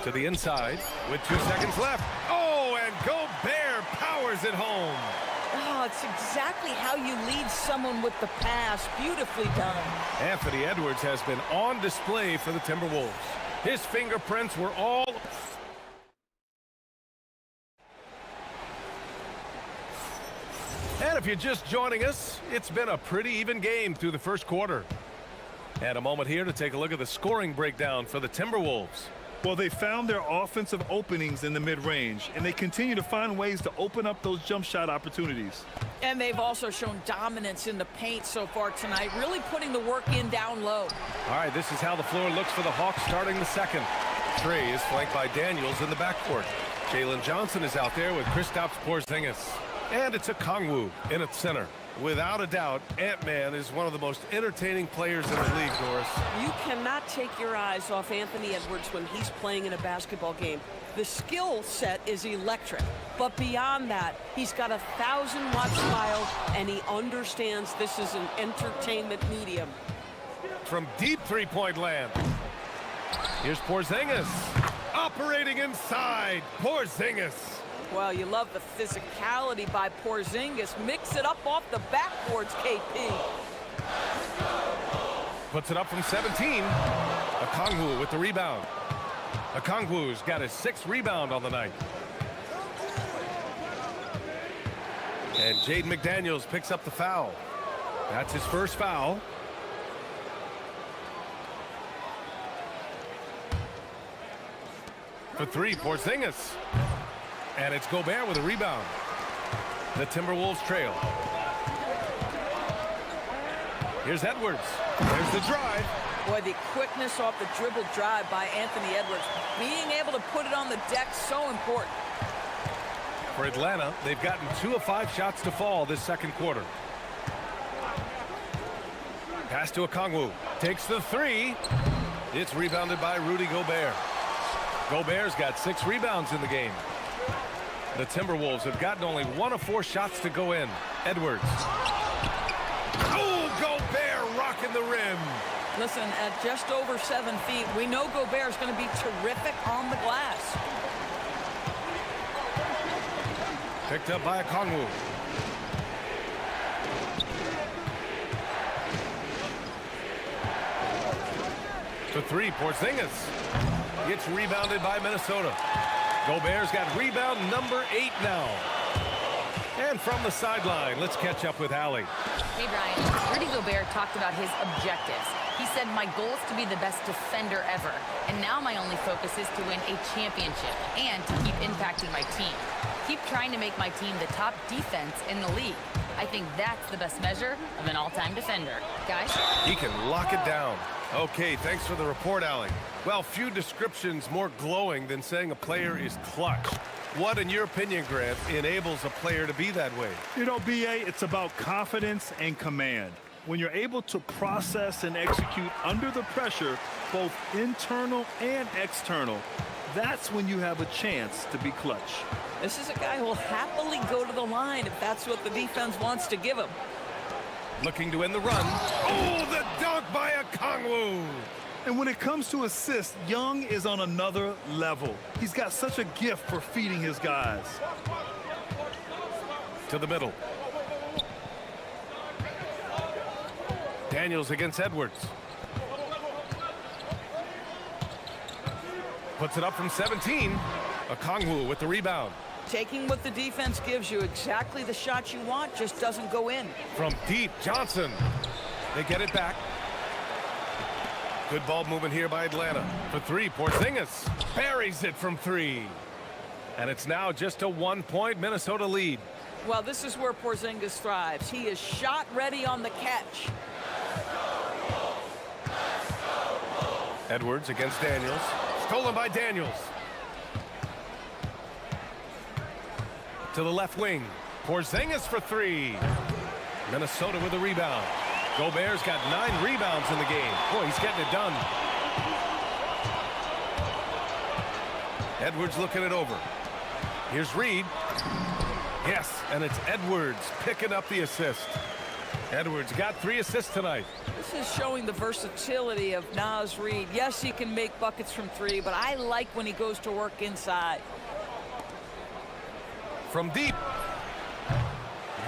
S7: to the inside with 2 seconds left. Oh, and Gobert powers it home.
S12: Oh, it's exactly how you lead someone with the pass. Beautifully done.
S7: Anthony Edwards has been on display for the Timberwolves. His fingerprints were all... And if you're just joining us, it's been a pretty even game through the first quarter. And a moment here to take a look at the scoring breakdown for the Timberwolves.
S8: Well, they found their offensive openings in the mid-range, and they continue to find ways to open up those jump shot opportunities.
S12: And they've also shown dominance in the paint so far tonight, really putting the work in down low.
S7: All right, this is how the floor looks for the Hawks starting the second. Trey is flanked by Daniels in the backcourt. Jalen Johnson is out there with Kristaps Porzingis. And it's a Kongwu in its center. Without a doubt, Ant-Man is one of the most entertaining players in the league, Doris.
S14: You cannot take your eyes off Anthony Edwards when he's playing in a basketball game. The skill set is electric, but beyond that, he's got a 1,000-watt smile, and he understands this is an entertainment medium.
S7: From deep three-point land. Here's Porzingis. Operating inside. Porzingis.
S12: Well, you love the physicality by Porzingis. Mix it up off the backboards, KP.
S7: Puts it up from 17. Okongwu with the rebound. Okongwu's got his 6th rebound on the night. And Jaden McDaniels picks up the foul. That's his first foul. For 3, Porzingis. And it's Gobert with a rebound. The Timberwolves trail. Here's Edwards. There's the drive.
S12: Boy, the quickness off the dribble drive by Anthony Edwards. Being able to put it on the deck, so important.
S7: For Atlanta, they've gotten 2 of 5 shots to fall this second quarter. Pass to Okongwu. Takes the 3. It's rebounded by Rudy Gobert. Gobert's got 6 rebounds in the game. The Timberwolves have gotten only 1 of 4 shots to go in. Edwards. Oh, Gobert rocking the rim.
S12: Listen, at just over 7 feet, we know Gobert's going to be terrific on the glass.
S7: Picked up by Okongwu. To 3, Porzingis. Gets rebounded by Minnesota. Gobert's got rebound number 8 now. And from the sideline, let's catch up with Allie.
S3: Hey, Brian. Rudy Gobert talked about his objectives. He said, my goal is to be the best defender ever. And now my only focus is to win a championship and to keep impacting my team. Keep trying to make my team the top defense in the league. I think that's the best measure of an all-time defender. Guys?
S7: He can lock it down. Okay, thanks for the report, Allie. Well, few descriptions more glowing than saying a player is clutch. What, in your opinion, Grant, enables a player to be that way?
S8: You know, BA, it's about confidence and command. When you're able to process and execute under the pressure, both internal and external, that's when you have a chance to be clutch.
S12: This is a guy who will happily go to the line if that's what the defense wants to give him.
S7: Looking to end the run. Oh, the dunk by Okongwu.
S8: And when it comes to assists, Young is on another level. He's got such a gift for feeding his guys.
S7: To the middle. Daniels against Edwards. Puts it up from 17. Okongwu with the rebound.
S12: Taking what the defense gives you, exactly the shot you want, just doesn't go in.
S7: From deep, Johnson. They get it back. Good ball movement here by Atlanta. For 3, Porzingis buries it from 3. And it's now just a 1-point Minnesota lead.
S12: Well, this is where Porzingis thrives. He is shot ready on the catch.
S7: Edwards against Daniels. Stolen by Daniels. To the left wing. Porzingis for three. Minnesota with a rebound. Gobert's got 9 rebounds in the game. Boy, he's getting it done. Edwards looking it over. Here's Reed. Yes, and it's Edwards picking up the assist. Edwards got 3 assists tonight.
S12: This is showing the versatility of Naz Reid. Yes, he can make buckets from 3, but I like when he goes to work inside.
S7: From deep.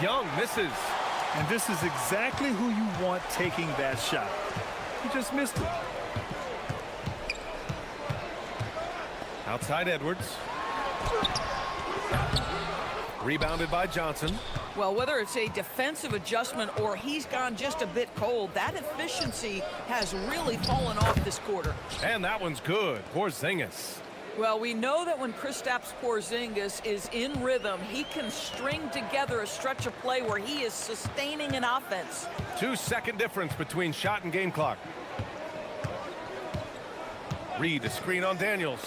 S7: Young misses.
S8: And this is exactly who you want taking that shot. He just missed it.
S7: Outside Edwards. Rebounded by Johnson.
S12: Well, whether it's a defensive adjustment or he's gone just a bit cold, that efficiency has really fallen off this quarter.
S7: And that one's good. Porzingis.
S12: Well, we know that when Kristaps Porzingis is in rhythm, he can string together a stretch of play where he is sustaining an offense.
S7: 2-second difference between shot and game clock. Reed, a screen on Daniels.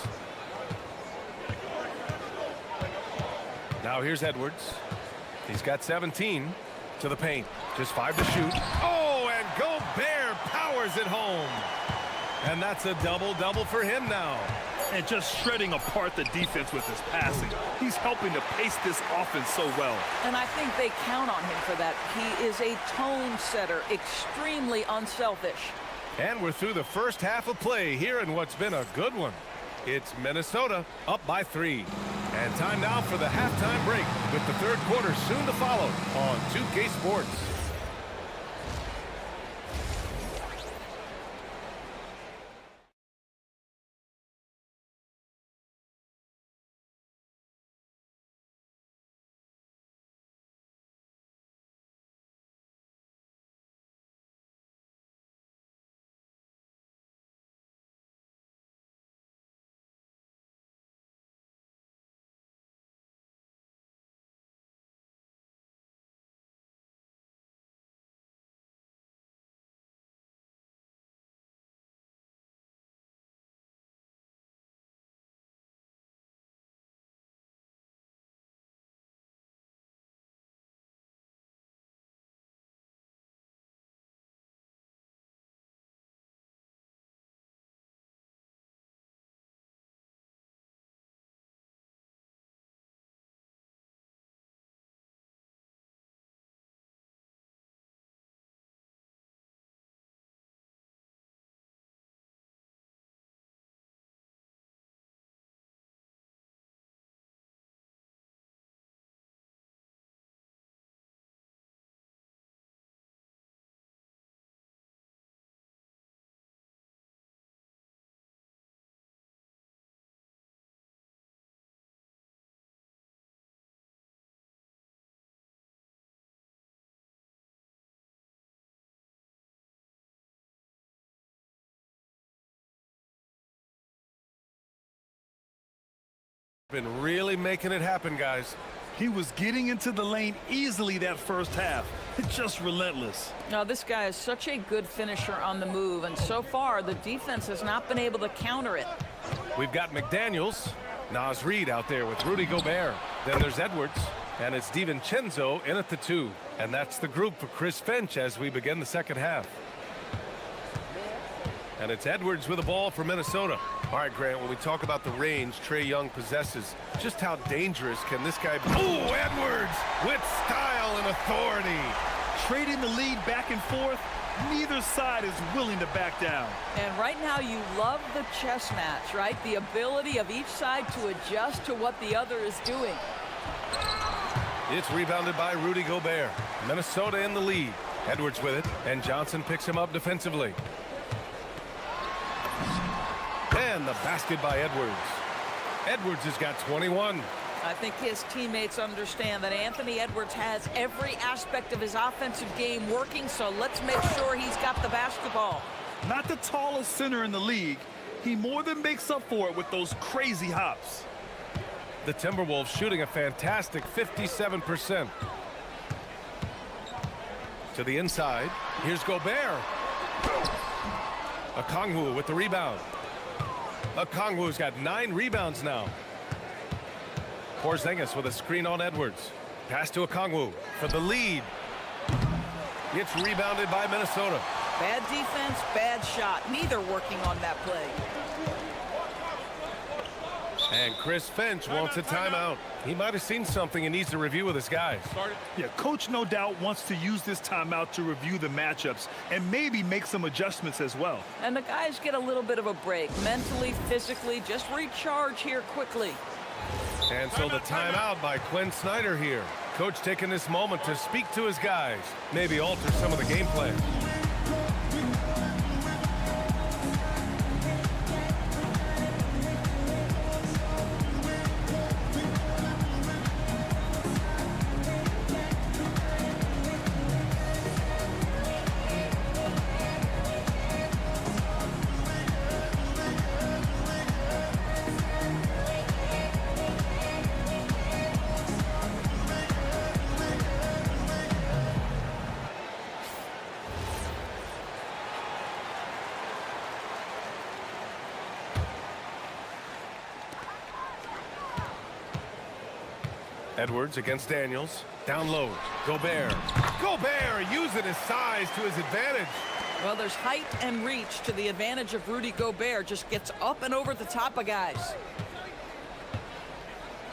S7: Now here's Edwards. He's got 17 to the paint. Just 5 to shoot. Oh, and Gobert powers it home. And that's a double-double for him now.
S8: And just shredding apart the defense with his passing. He's helping to pace this offense so well.
S12: And I think they count on him for that. He is a tone setter, extremely unselfish.
S7: And we're through the first half of play here in what's been a good one. It's Minnesota up by 3. And time now for the halftime break with the third quarter soon to follow on 2K Sports. Been really making it happen, guys.
S8: He was getting into the lane easily that first half. It's just relentless.
S12: Now, this guy is such a good finisher on the move, and so far, the defense has not been able to counter it.
S7: We've got McDaniels, Naz Reid out there with Rudy Gobert. Then there's Edwards, and it's DiVincenzo in at the 2. And that's the group for Chris Finch as we begin the second half. And it's Edwards with the ball for Minnesota. All right, Grant, when we talk about the range Trae Young possesses, just how dangerous can this guy be? Oh, Edwards with style and authority.
S8: Trading the lead back and forth, neither side is willing to back down.
S12: And right now you love the chess match, right? The ability of each side to adjust to what the other is doing.
S7: It's rebounded by Rudy Gobert. Minnesota in the lead. Edwards with it, and Johnson picks him up defensively. And the basket by Edwards. Edwards has got 21.
S12: I think his teammates understand that Anthony Edwards has every aspect of his offensive game working, so let's make sure he's got the basketball.
S8: Not the tallest center in the league. He more than makes up for it with those crazy hops.
S7: The Timberwolves shooting a fantastic 57%. To the inside. Here's Gobert. Okongwu with the rebound. Okongwu's got 9 rebounds now. Porzingis with a screen on Edwards. Pass to Okongwu for the lead. It's rebounded by Minnesota.
S12: Bad defense, bad shot. Neither working on that play.
S7: And Chris Finch wants a timeout. He might have seen something and needs to review with his guys.
S8: Yeah, coach no doubt wants to use this timeout to review the matchups and maybe make some adjustments as well.
S12: And the guys get a little bit of a break. Mentally, physically, just recharge here quickly.
S7: And so the timeout by Quinn Snyder here. Coach taking this moment to speak to his guys. Maybe alter some of the game plan. Edwards against Daniels. Down low. Gobert. Gobert using his size to his advantage.
S12: Well, there's height and reach to the advantage of Rudy Gobert. Just gets up and over the top of guys.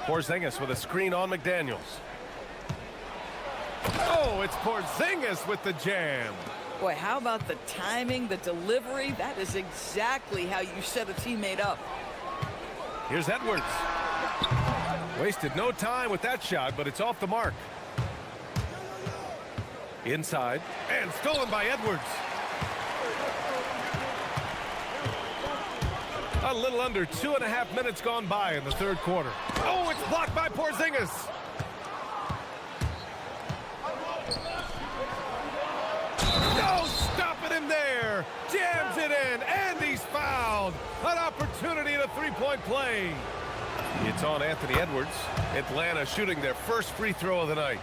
S7: Porzingis with a screen on McDaniels. Oh, it's Porzingis with the jam.
S12: Boy, how about the timing, the delivery? That is exactly how you set a teammate up.
S7: Here's Edwards. Wasted no time with that shot, but it's off the mark. Inside, and stolen by Edwards. A little under 2.5 minutes gone by in the third quarter. Oh, it's blocked by Porzingis. No, stopping him there. Jams it in, and he's fouled. An opportunity in a three-point play. It's on Anthony Edwards. Atlanta shooting their first free throw of the night.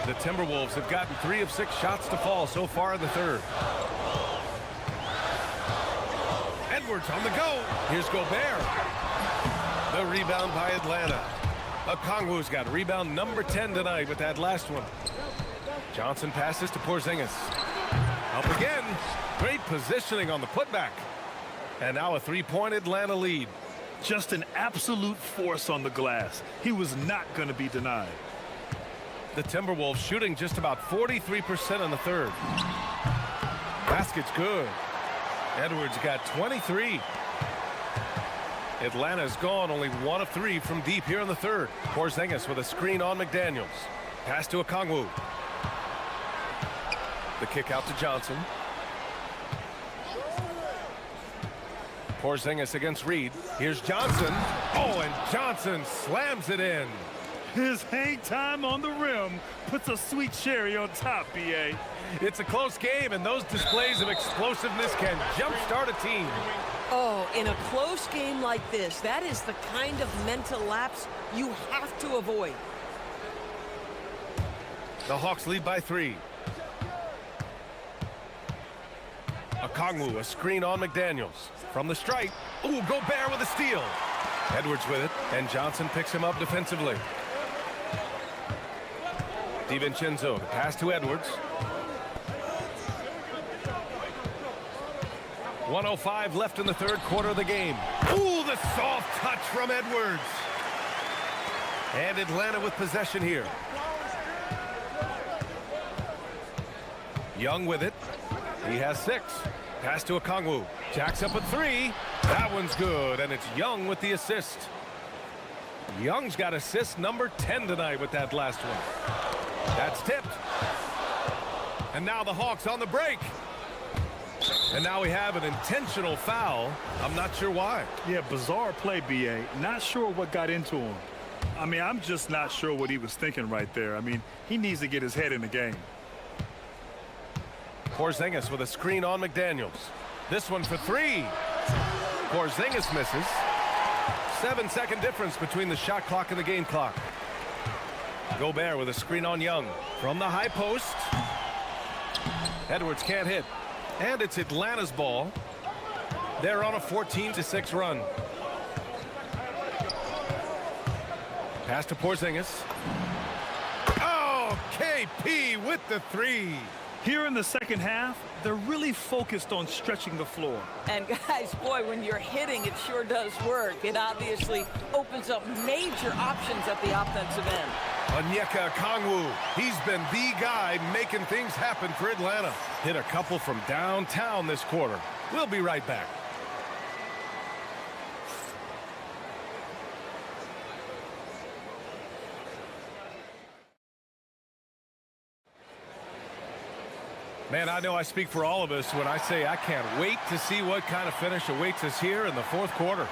S7: The Timberwolves have gotten 3 of 6 shots to fall so far in the third. Edwards on the go. Here's Gobert. The rebound by Atlanta. Okongwu's got rebound number 10 tonight with that last one. Johnson passes to Porzingis. Up again. Great positioning on the putback. And now a 3-point Atlanta lead.
S8: Just an absolute force on the glass. He was not going to be denied.
S7: The Timberwolves shooting just about 43% in the third. Basket's good. Edwards got 23. Atlanta's gone only 1 of 3 from deep here in the third. Porzingis with a screen on McDaniels. Pass to Okongwu. The kick out to Johnson. Porzingis against Reed. Here's Johnson. Oh, and Johnson slams it in.
S8: His hang time on the rim puts a sweet cherry on top, B.A.
S7: It's a close game, and those displays of explosiveness can jumpstart a team.
S12: Oh, in a close game like this, that is the kind of mental lapse you have to avoid.
S7: The Hawks lead by 3. Okongwu, a screen on McDaniels. From the stripe. Ooh, Gobert with a steal. Edwards with it, and Johnson picks him up defensively. DiVincenzo, pass to Edwards. 1:05 left in the third quarter of the game. Ooh, the soft touch from Edwards. And Atlanta with possession here. Young with it. He has 6. Pass to Okongwu. Jacks up a 3. That one's good, and it's Young with the assist. Young's got assist number 10 tonight with that last one. That's tipped. And now the Hawks on the break. And now we have an intentional foul. I'm not sure why.
S8: Yeah, bizarre play, B.A. Not sure what got into him. I mean, I'm just not sure what he was thinking right there. I mean, he needs to get his head in the game.
S7: Porzingis with a screen on McDaniels. This one for 3. Porzingis misses. 7-second difference between the shot clock and the game clock. Gobert with a screen on Young. From the high post. Edwards can't hit. And it's Atlanta's ball. They're on a 14-6 run. Pass to Porzingis. Oh, KP with the three.
S8: Here in the second half, they're really focused on stretching the floor.
S12: And guys, boy, when you're hitting, it sure does work. It obviously opens up major options at the offensive end.
S7: Onyeka Okongwu, he's been the guy making things happen for Atlanta. Hit a couple from downtown this quarter. We'll be right back. Man, I know I speak for all of us when I say I can't wait to see what kind of finish awaits us here in the fourth quarter.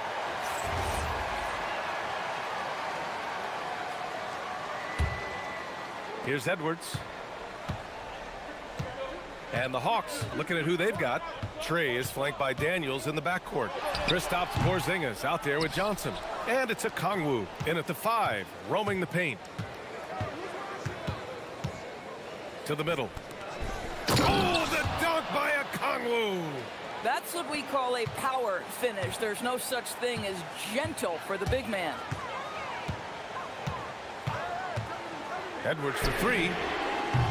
S7: Here's Edwards. And the Hawks looking at who they've got. Trey is flanked by Daniels in the backcourt. Kristaps Porzingis out there with Johnson. And it's Okongwu in at the 5, roaming the paint. To the middle. Oh, the dunk by Okongwu!
S12: That's what we call a power finish. There's no such thing as gentle for the big man.
S7: Edwards for 3.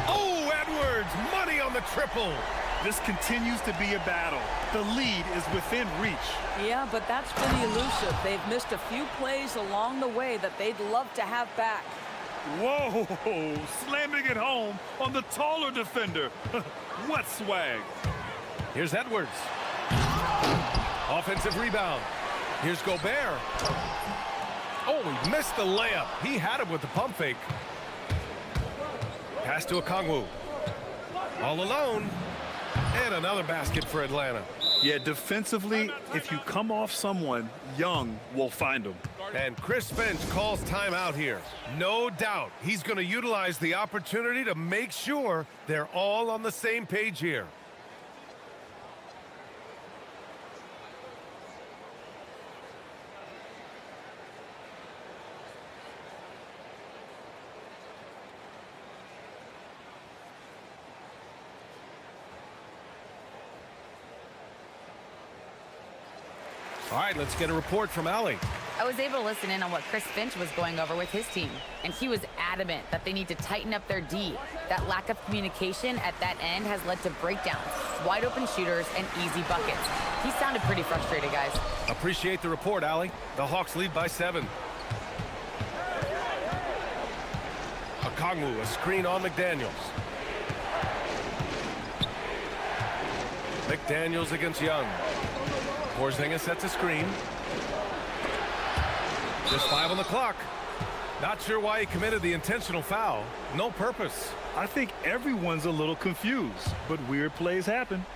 S7: Oh, Edwards! Money on the triple!
S8: This continues to be a battle. The lead is within reach.
S12: Yeah, but that's been elusive. They've missed a few plays along the way that they'd love to have back.
S8: Whoa, slamming it home on the taller defender. What swag.
S7: Here's Edwards. Offensive rebound. Here's Gobert. Oh, he missed the layup. He had him with the pump fake. Pass to Okongwu. All alone. And another basket for Atlanta.
S8: Yeah, defensively, if you come off someone, Young will find them.
S7: And Chris Finch calls timeout here. No doubt he's going to utilize the opportunity to make sure they're all on the same page here. All right, let's get a report from Allie.
S3: I was able to listen in on what Chris Finch was going over with his team, and he was adamant that they need to tighten up their D. That lack of communication at that end has led to breakdowns, wide open shooters, and easy buckets. He sounded pretty frustrated, guys.
S7: Appreciate the report, Allie. The Hawks lead by 7. Okongwu, a screen on McDaniels. McDaniels against Young. Porzingis sets a screen. Just 5 on the clock. Not sure why he committed the intentional foul. No purpose.
S8: I think everyone's a little confused, but weird plays happen.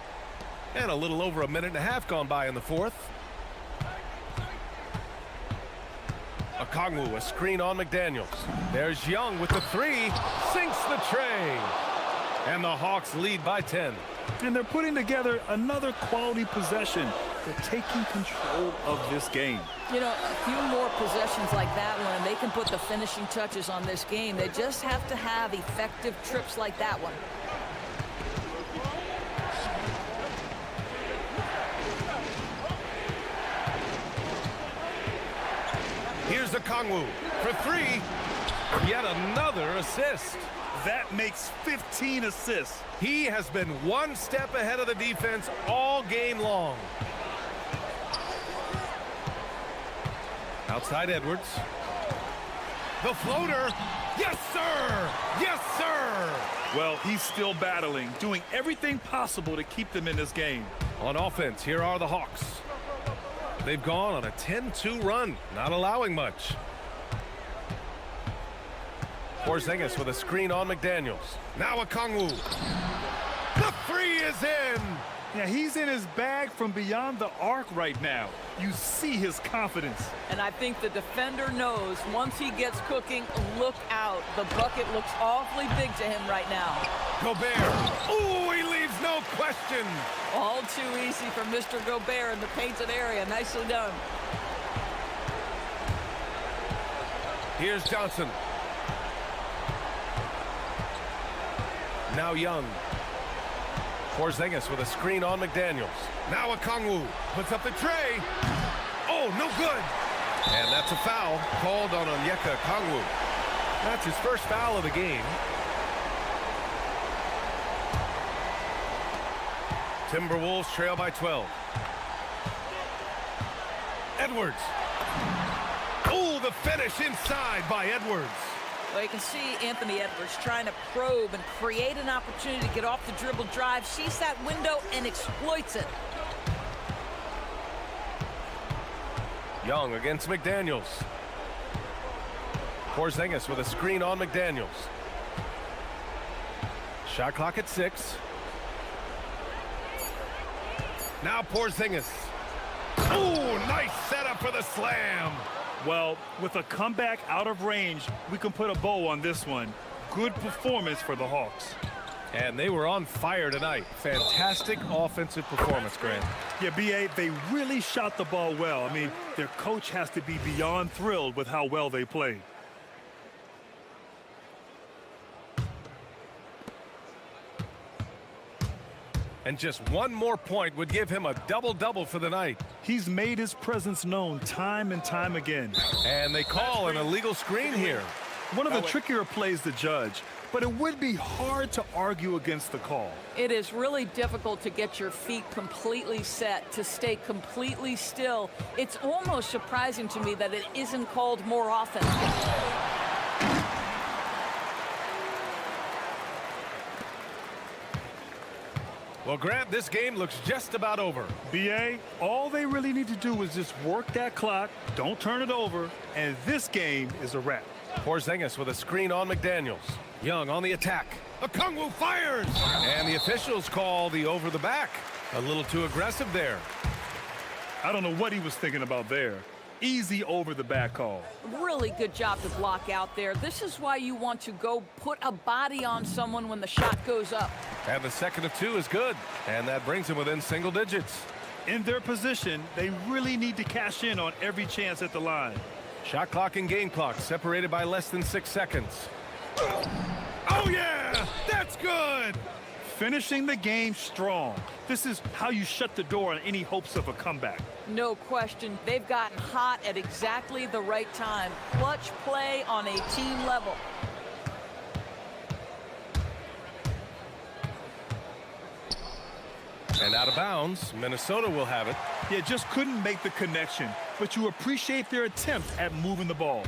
S7: And a little over a minute and a half gone by in the fourth. Okongwu, a screen on McDaniels. There's Young with the 3. Sinks the tray. And the Hawks lead by 10.
S8: And they're putting together another quality possession. They're taking control of this game.
S12: You know, a few more possessions like that one, and they can put the finishing touches on this game. They just have to have effective trips like that one.
S7: Here's Okongwu for 3. Yet another assist.
S8: That makes 15 assists.
S7: He has been one step ahead of the defense all game long. Outside Edwards. The floater. Yes, sir! Yes, sir!
S8: Well, he's still battling, doing everything possible to keep them in this game.
S7: On offense, here are the Hawks. They've gone on a 10-2 run, not allowing much. Porzingis with a screen on McDaniels. Now Okongwu. The 3 is in!
S8: Yeah, he's in his bag from beyond the arc right now. You see his confidence.
S12: And I think the defender knows once he gets cooking, look out. The bucket looks awfully big to him right now.
S7: Gobert. Ooh, he leaves no question.
S12: All too easy for Mr. Gobert in the painted area. Nicely done.
S7: Here's Johnson. Now Young. Porzingis with a screen on McDaniels. Now Okongwu puts up the tray. Oh, no good. And that's a foul called on Onyeka Okongwu. That's his first foul of the game. Timberwolves trail by 12. Edwards. Oh, the finish inside by Edwards.
S12: Well, you can see Anthony Edwards trying to probe and create an opportunity to get off the dribble drive, sees that window and exploits it.
S7: Young against McDaniels. Porzingis with a screen on McDaniels. Shot clock at 6. Now Porzingis. Oh, nice setup for the slam.
S8: Well, with a comeback out of range, we can put a bow on this one. Good performance for the Hawks.
S7: And they were on fire tonight. Fantastic offensive performance, Grant.
S8: Yeah, B.A., they really shot the ball well. I mean, their coach has to be beyond thrilled with how well they played.
S7: And just one more point would give him a double-double for the night.
S8: He's made his presence known time and time again.
S7: And they call an illegal screen here.
S8: One of the trickier plays to judge, but it would be hard to argue against the call.
S12: It is really difficult to get your feet completely set, to stay completely still. It's almost surprising to me that it isn't called more often.
S7: Well, Grant, this game looks just about over.
S8: B.A., all they really need to do is just work that clock, don't turn it over, and this game is a wrap.
S7: Porzingis with a screen on McDaniels. Young on the attack. Okongwu fires! And the officials call the over the back. A little too aggressive there.
S8: I don't know what he was thinking about there. Easy over the back call.
S12: Really good job to block out there. This is why you want to go put a body on someone when the shot goes up.
S7: And the second of 2 is good. And that brings him within single digits.
S8: In their position, they really need to cash in on every chance at the line.
S7: Shot clock and game clock separated by less than 6 seconds. Oh, yeah! That's good!
S8: Finishing the game strong. This is how you shut the door on any hopes of a comeback.
S12: No question. They've gotten hot at exactly the right time. Clutch play on a team level.
S7: And out of bounds, Minnesota will have it.
S8: Yeah, just couldn't make the connection, but you appreciate their attempt at moving the ball.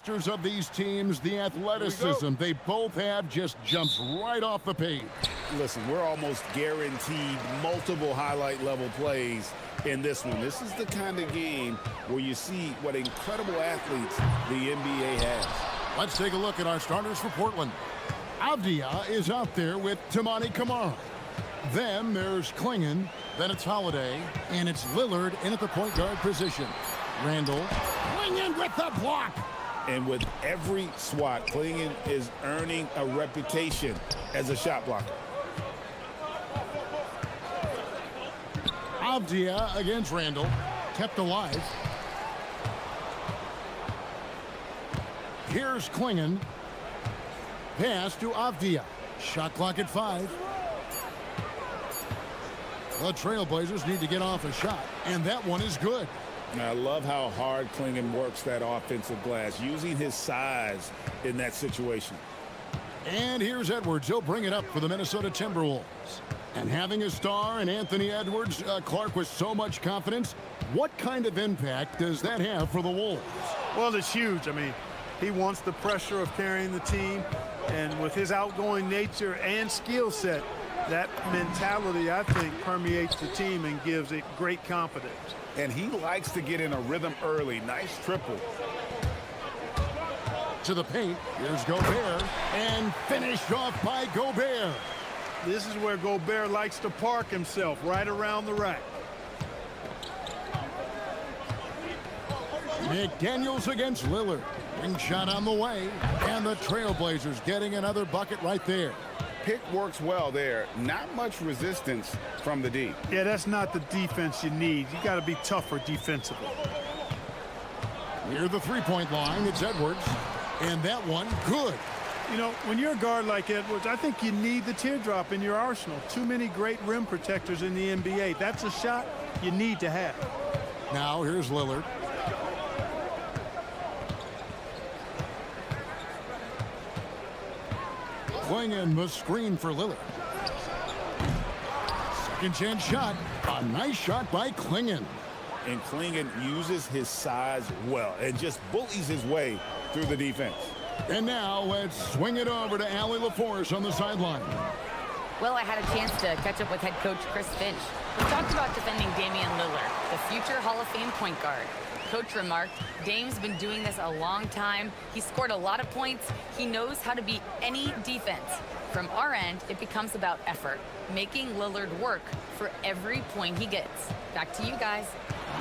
S2: Of these teams, the athleticism they both have just jumps right off the page.
S5: Listen, we're almost guaranteed multiple highlight level plays in this one. This is the kind of game where you see what incredible athletes the NBA has.
S2: Let's take a look at our starters for Portland. Avdia is out there with Tamani Kamara. Then there's Klingon, then it's Holiday, and it's Lillard in at the point guard position. Randall, Klingon with the block.
S5: And with every swat, Klingon is earning a reputation as a shot blocker.
S2: Avdia against Randall, kept alive. Here's Klingon. Pass to Avdia. Shot clock at 5. The Trailblazers need to get off a shot, and that one is good.
S5: And I love how hard Klingon works that offensive glass, using his size in that situation.
S2: And here's Edwards. He'll bring it up for the Minnesota Timberwolves. And having a star in Anthony Edwards, Clark, with so much confidence, what kind of impact does that have for the Wolves?
S1: Well, it's huge. I mean, he wants the pressure of carrying the team, and with his outgoing nature and skill set, that mentality, I think, permeates the team and gives it great confidence.
S4: And he likes to get in a rhythm early. Nice triple.
S2: To the paint, here's Gobert, and finished off by Gobert.
S1: This is where Gobert likes to park himself, right around the rack.
S2: McDaniels against Lillard. Ring shot on the way, and the Trailblazers getting another bucket right there.
S4: Pick works well there. Not much resistance from the D.
S1: Yeah, that's not the defense you need. You got to be tougher defensively.
S2: Near the three-point line, it's Edwards. And that one, good.
S1: You know, when you're a guard like Edwards, I think you need the teardrop in your arsenal. Too many great rim protectors in the NBA. That's a shot you need to have.
S2: Now here's Lillard. Klingon the screen for Lillard. Second chance shot. A nice shot by Klingon.
S5: And Klingon uses his size well and just bullies his way through the defense.
S2: And now let's swing it over to Allie LaForce on the sideline.
S3: Well, I had a chance to catch up with head coach Chris Finch. We talked about defending Damian Lillard, the future Hall of Fame point guard. Coach remarked, Dame's been doing this a long time. He scored a lot of points. He knows how to beat any defense. From our end, it becomes about effort, making Lillard work for every point he gets. Back to you guys.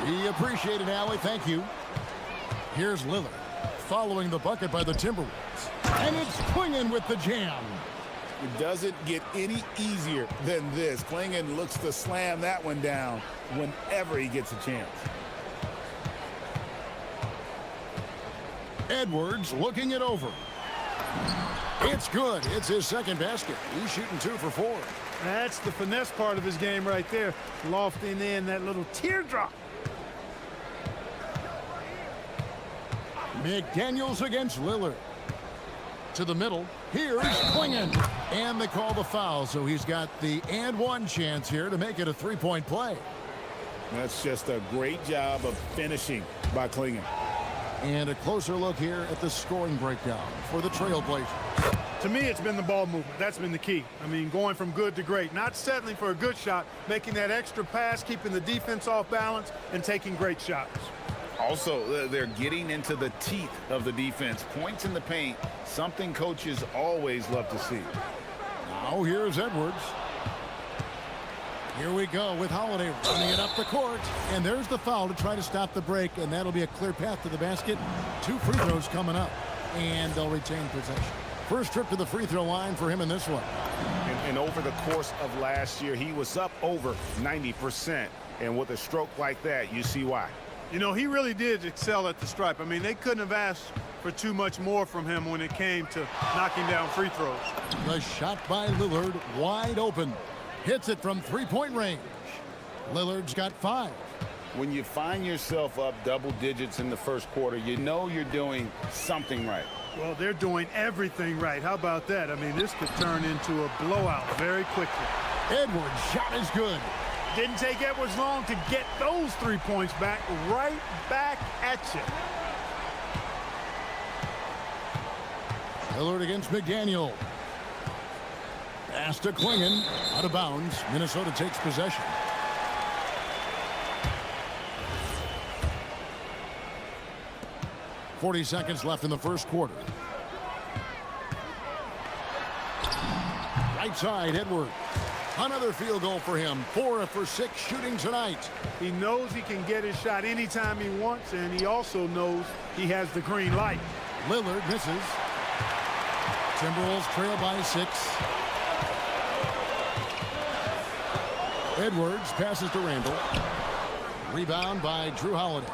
S2: We appreciate it, Allie. Thank you. Here's Lillard, following the bucket by the Timberwolves. And it's Klingon with the jam.
S5: It doesn't get any easier than this. Klingon looks to slam that one down whenever he gets a chance.
S2: Edwards looking it over. It's good. It's his second basket. He's shooting 2 for 4.
S1: That's the finesse part of his game right there. Lofting in that little teardrop.
S2: McDaniels against Lillard. To the middle. Here's Klingon. And they call the foul, so he's got the and one chance here to make it a three-point play.
S5: That's just a great job of finishing by Klingon.
S2: And a closer look here at the scoring breakdown for the Trailblazers.
S1: To me, it's been the ball movement. That's been the key. I mean, going from good to great. Not settling for a good shot, making that extra pass, keeping the defense off balance, and taking great shots.
S4: Also, they're getting into the teeth of the defense. Points in the paint, something coaches always love to see.
S2: Now here's Edwards. Here we go with Holiday running it up the court. And there's the foul to try to stop the break, and that'll be a clear path to the basket. 2 free throws coming up, and they'll retain possession. First trip to the free throw line for him in this one.
S4: And over the course of last year, he was up over 90%. And with a stroke like that, you see why.
S1: You know, he really did excel at the stripe. I mean, they couldn't have asked for too much more from him when it came to knocking down free throws.
S2: The shot by Lillard wide open. Hits it from three-point range. Lillard's got 5.
S4: When you find yourself up double digits in the first quarter, you know you're doing something right.
S1: Well, they're doing everything right. How about that? I mean, this could turn into a blowout very quickly.
S2: Edwards' shot is good.
S1: Didn't take Edwards long to get those 3 points back, right back at you.
S2: Lillard against McDaniel. Pass to Klingon. Out of bounds. Minnesota takes possession. .40 seconds left in the first quarter. Right side, Edwards. Another field goal for him. 4 for 6 shooting tonight.
S1: He knows he can get his shot anytime he wants, and he also knows he has the green light.
S2: Lillard misses. Timberwolves trail by 6. Edwards passes to Randall. Rebound by Drew Holiday.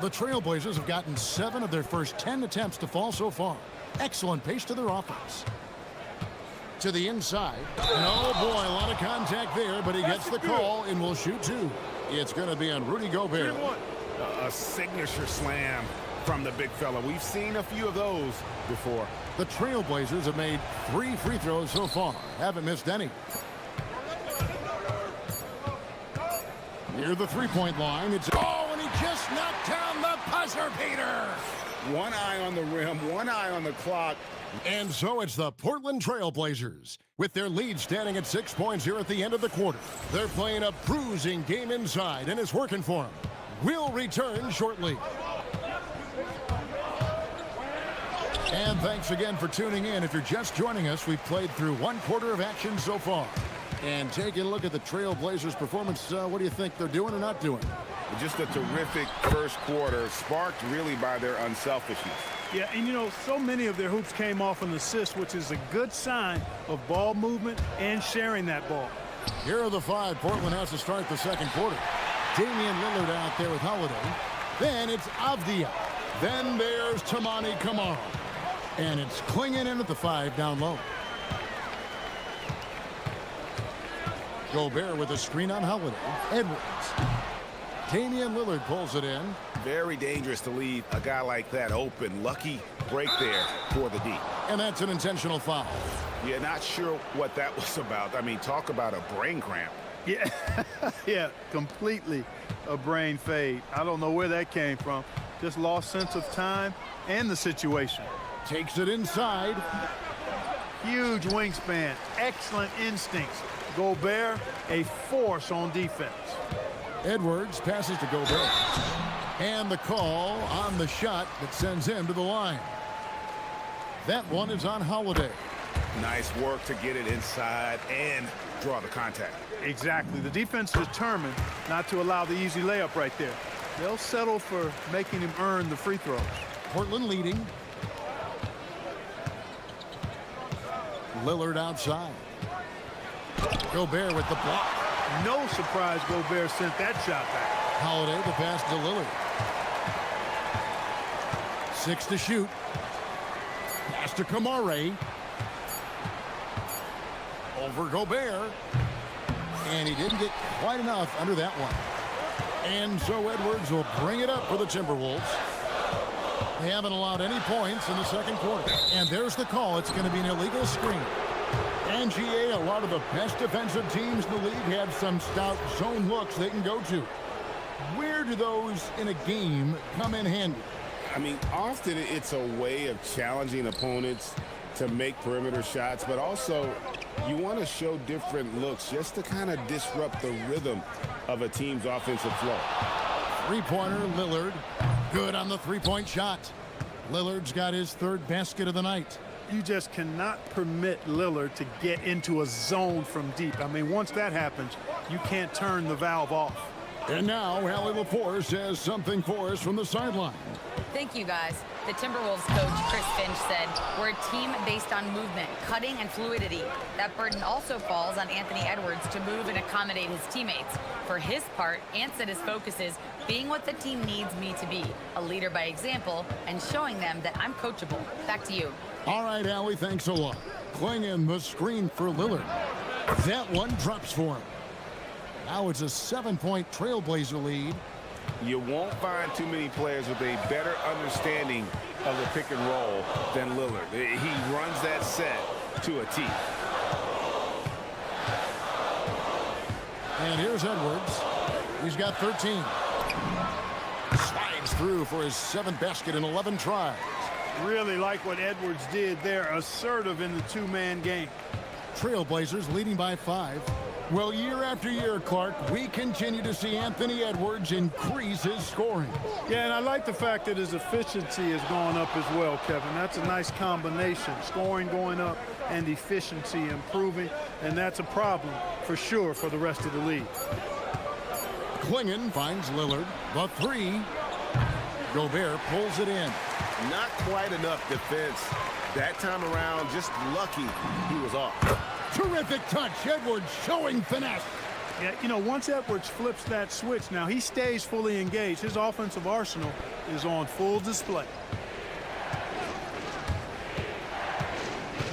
S2: The Trailblazers have gotten 7 of their first 10 attempts to fall so far. Excellent pace to their offense. To the inside. And oh boy, a lot of contact there, but he gets the call and will shoot 2. It's going to be on Rudy Gobert.
S4: A signature slam from the big fella. We've seen a few of those before.
S2: The Trailblazers have made 3 free throws so far. Haven't missed any. Near the three-point line, it's... Oh, and he just knocked down the buzzer beater!
S4: One eye on the rim, one eye on the clock.
S2: And so it's the Portland Trailblazers. With their lead standing at 6 points here at the end of the quarter. They're playing a bruising game inside, and it's working for them. We'll return shortly. And thanks again for tuning in. If you're just joining us, we've played through 1 quarter of action so far. And taking a look at the Trailblazers' performance, what do you think they're doing or not doing?
S4: Just a terrific first quarter, sparked really by their unselfishness.
S1: Yeah, and you know, so many of their hoops came off an assist, which is a good sign of ball movement and sharing that ball.
S2: Here are the 5 Portland has to start the second quarter. Damian Lillard out there with Holiday. Then it's Avdia. Then there's Tamani Kamara. And it's Klingon in at the 5 down low. Gobert with a screen on Holiday. Edwards. Damian Lillard pulls it in.
S4: Very dangerous to leave a guy like that open. Lucky break there for the D.
S2: And that's an intentional foul.
S4: Yeah, not sure what that was about. I mean, talk about a brain cramp.
S1: Yeah, yeah, completely a brain fade. I don't know where that came from. Just lost sense of time and the situation.
S2: Takes it inside.
S1: Huge wingspan, excellent instincts. Gobert, a force on defense.
S2: Edwards passes to Gobert. And the call on the shot that sends him to the line. That one is on Holiday.
S4: Nice work to get it inside and draw the contact.
S1: Exactly. The defense determined not to allow the easy layup right there. They'll settle for making him earn the free throws.
S2: Portland leading. Lillard outside. Gobert with the block.
S1: No surprise Gobert sent that shot back.
S2: Holiday the pass to Lillard. 6 to shoot. Pass to Kamara. Over Gobert. And he didn't get quite enough under that one. And so Edwards will bring it up for the Timberwolves. They haven't allowed any points in the second quarter. And there's the call. It's going to be an illegal screen. And GA, a lot of the best defensive teams in the league have some stout zone looks they can go to. Where do those in a game come in handy?
S5: I mean, often it's a way of challenging opponents to make perimeter shots, but also you want to show different looks just to kind of disrupt the rhythm of a team's offensive flow.
S2: Three-pointer, Lillard. Good on the three-point shot. Lillard's got his 3rd basket of the night.
S1: You just cannot permit Lillard to get into a zone from deep. I mean, once that happens, you can't turn the valve off.
S2: And now, Allie LaForce has something for us from the sideline.
S3: Thank you, guys. The Timberwolves coach, Chris Finch, said, we're a team based on movement, cutting, and fluidity. That burden also falls on Anthony Edwards to move and accommodate his teammates. For his part, Ant said his focus is being what the team needs me to be, a leader by example, and showing them that I'm coachable. Back to you.
S2: All right, Allie, thanks a lot. Klingon the screen for Lillard. That one drops for him. Now it's a 7-point Trailblazer lead.
S4: You won't find too many players with a better understanding of the pick and roll than Lillard. He runs that set to a T.
S2: And here's Edwards. He's got 13. Slides through for his 7th basket in 11 tries.
S1: Really like what Edwards did there, assertive in the two-man game.
S2: Trailblazers leading by 5. Well, year after year, Clark, we continue to see Anthony Edwards increase his scoring.
S1: Yeah, and I like the fact that his efficiency has gone up as well, Kevin. That's a nice combination. Scoring going up and efficiency improving, and that's a problem for sure for the rest of the league.
S2: Klingon finds Lillard. The 3. Gobert pulls it in.
S5: Not quite enough defense. That time around, just lucky he was off.
S2: Terrific touch. Edwards showing finesse.
S1: Yeah, you know, once Edwards flips that switch, now he stays fully engaged. His offensive arsenal is on full display.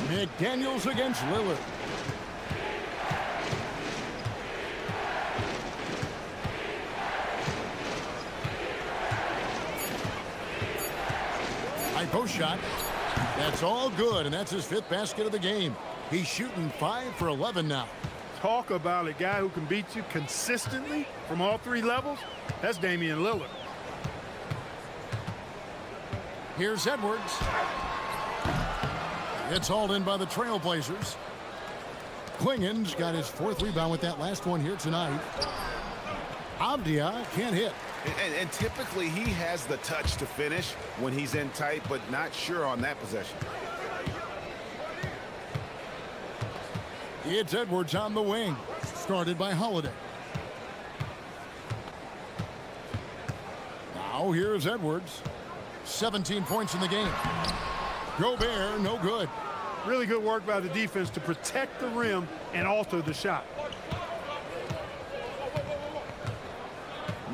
S2: McDaniels against Lillard. High post shot. That's all good, and that's his 5th basket of the game. He's shooting 5 for 11 now.
S1: Talk about a guy who can beat you consistently from all 3 levels. That's Damian Lillard.
S2: Here's Edwards. It's hauled in by the Trailblazers. Klingon's got his 4th rebound with that last one here tonight. Avdia can't hit.
S4: And typically he has the touch to finish when he's in tight, but not sure on that possession.
S2: It's Edwards on the wing, started by Holiday. Now here's Edwards. 17 points in the game. Gobert, no good.
S1: Really good work by the defense to protect the rim and alter the shot.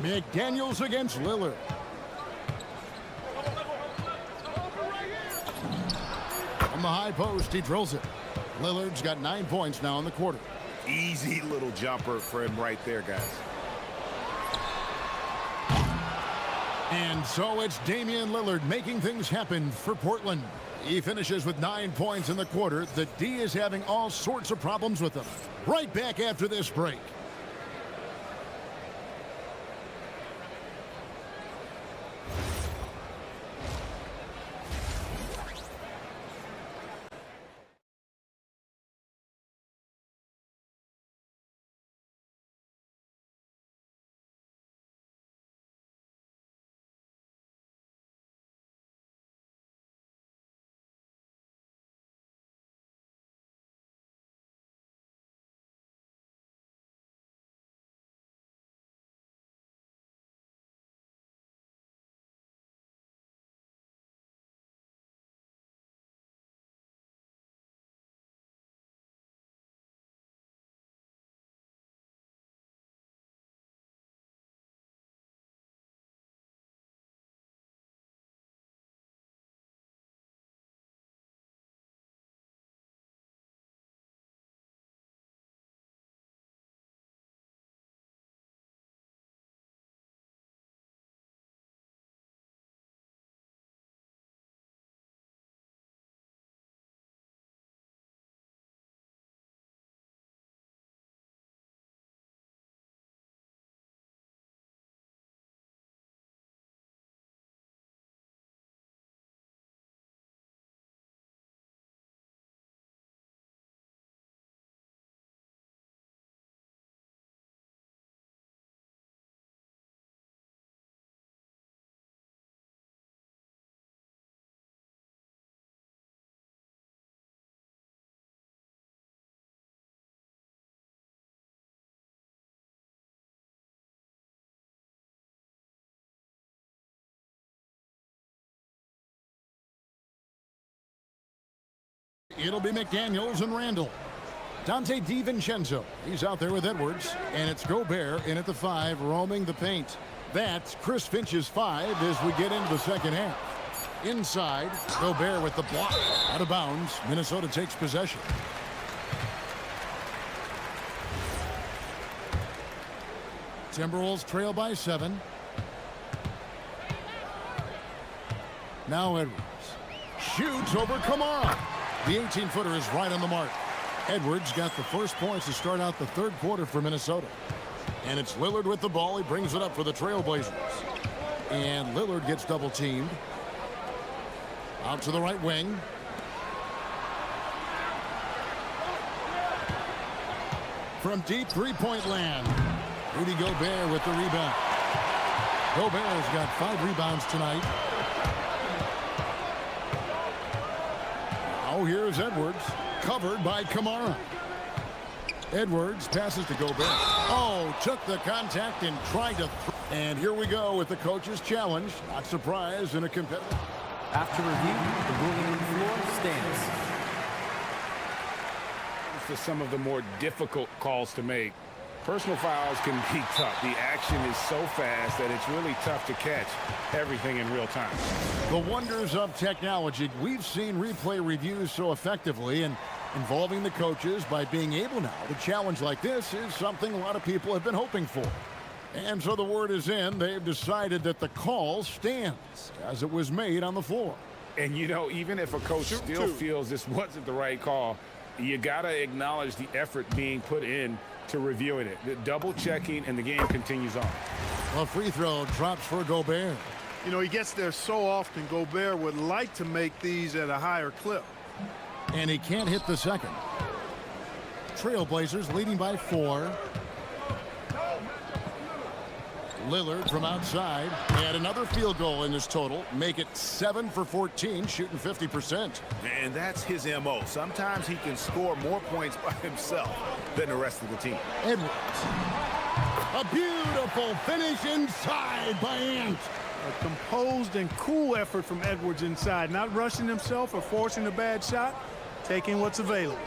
S2: McDaniels against Lillard. From the high post, he drills it. Lillard's got 9 points now in the quarter.
S4: Easy little jumper for him right there, guys.
S2: And so it's Damian Lillard making things happen for Portland. He finishes with 9 points in the quarter. The D is having all sorts of problems with him. Right back after this break. It'll be McDaniels and Randall. Dante DiVincenzo, he's out there with Edwards, and it's Gobert in at the 5, roaming the paint. That's Chris Finch's 5 as we get into the second half. Inside, Gobert with the block. Out of bounds, Minnesota takes possession. Timberwolves trail by 7. Now Edwards shoots over Kamara. The 18-footer is right on the mark. Edwards got the first points to start out the third quarter for Minnesota. And it's Lillard with the ball. He brings it up for the Trailblazers. And Lillard gets double-teamed. Out to the right wing. From deep three-point land, Rudy Gobert with the rebound. Gobert's got 5 rebounds tonight. Now here's Edwards, covered by Kamara. Edwards passes to Gobert. Oh, took the contact and tried to. And here we go with the coach's challenge. Not surprised in a competitive.
S6: After review, the ruling on the floor stands.
S4: For some of the more difficult calls to make, personal fouls can be tough. The action is so fast that it's really tough to catch everything in real time.
S2: The wonders of technology. We've seen replay reviews so effectively, and involving the coaches by being able now to challenge like this is something a lot of people have been hoping for. And so the word is in. They've decided that the call stands as it was made on the floor.
S4: And, you know, even if a coach still feels this wasn't the right call, you got to acknowledge the effort being put in to reviewing it. The double checking, and the game continues on.
S2: A free throw drops for Gobert.
S1: You know, he gets there so often. Gobert would like to make these at a higher clip.
S2: And he can't hit the second. Trailblazers leading by 4. Lillard from outside. And another field goal in this total. Make it 7 for 14, shooting 50%.
S15: And that's his MO. Sometimes he can score more points by himself than the rest of the team.
S2: Edwards. A beautiful finish inside by Ant.
S1: A composed and cool effort from Edwards inside. Not rushing himself or forcing a bad shot. Taking what's available.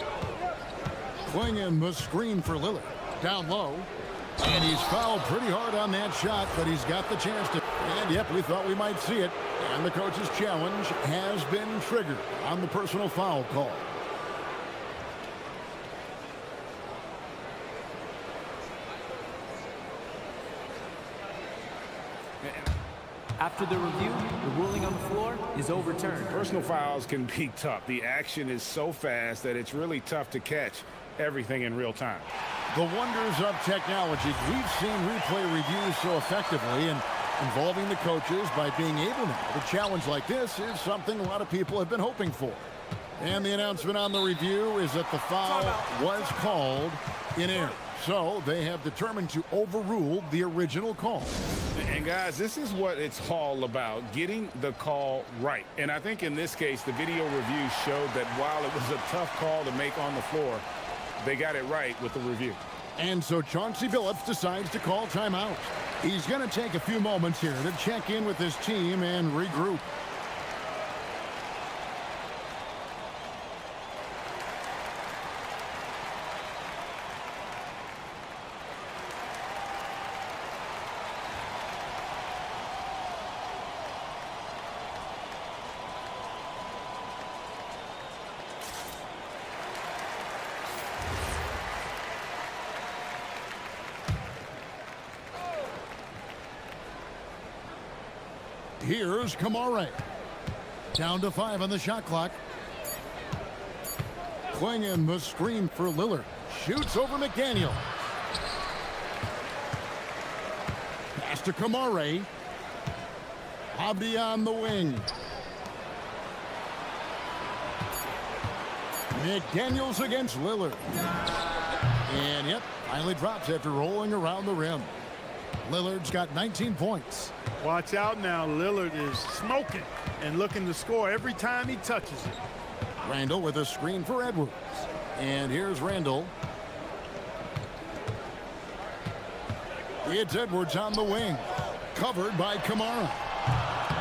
S2: Clinging the screen for Lillard. Down low. And he's fouled pretty hard on that shot, but he's got the chance to. And yep, we thought we might see it. And the coach's challenge has been triggered on the personal foul call.
S6: After the review, the ruling on the floor is overturned.
S4: Personal fouls can be tough. The action is so fast that it's really tough to catch everything in real time.
S2: The wonders of technology. We've seen replay reviews so effectively, and involving the coaches by being able now to challenge like this is something a lot of people have been hoping for. And the announcement on the review is that the foul was called in error. So they have determined to overrule the original call.
S4: And guys, this is what it's all about, getting the call right. And I think in this case, the video review showed that while it was a tough call to make on the floor, they got it right with the review.
S2: And so Chauncey Billups decides to call timeout. He's going to take a few moments here to check in with his team and regroup. Here's Kamara. Down to 5 on the shot clock. Clinging the screen for Lillard. Shoots over McDaniel. Pass to Kamara. Abdi on the wing. McDaniels against Lillard. And yep, finally drops after rolling around the rim. Lillard's got 19 points.
S1: Watch out now. Lillard is smoking and looking to score every time he touches it.
S2: Randall with a screen for Edwards. And here's Randall. It's Edwards on the wing. Covered by Kamara.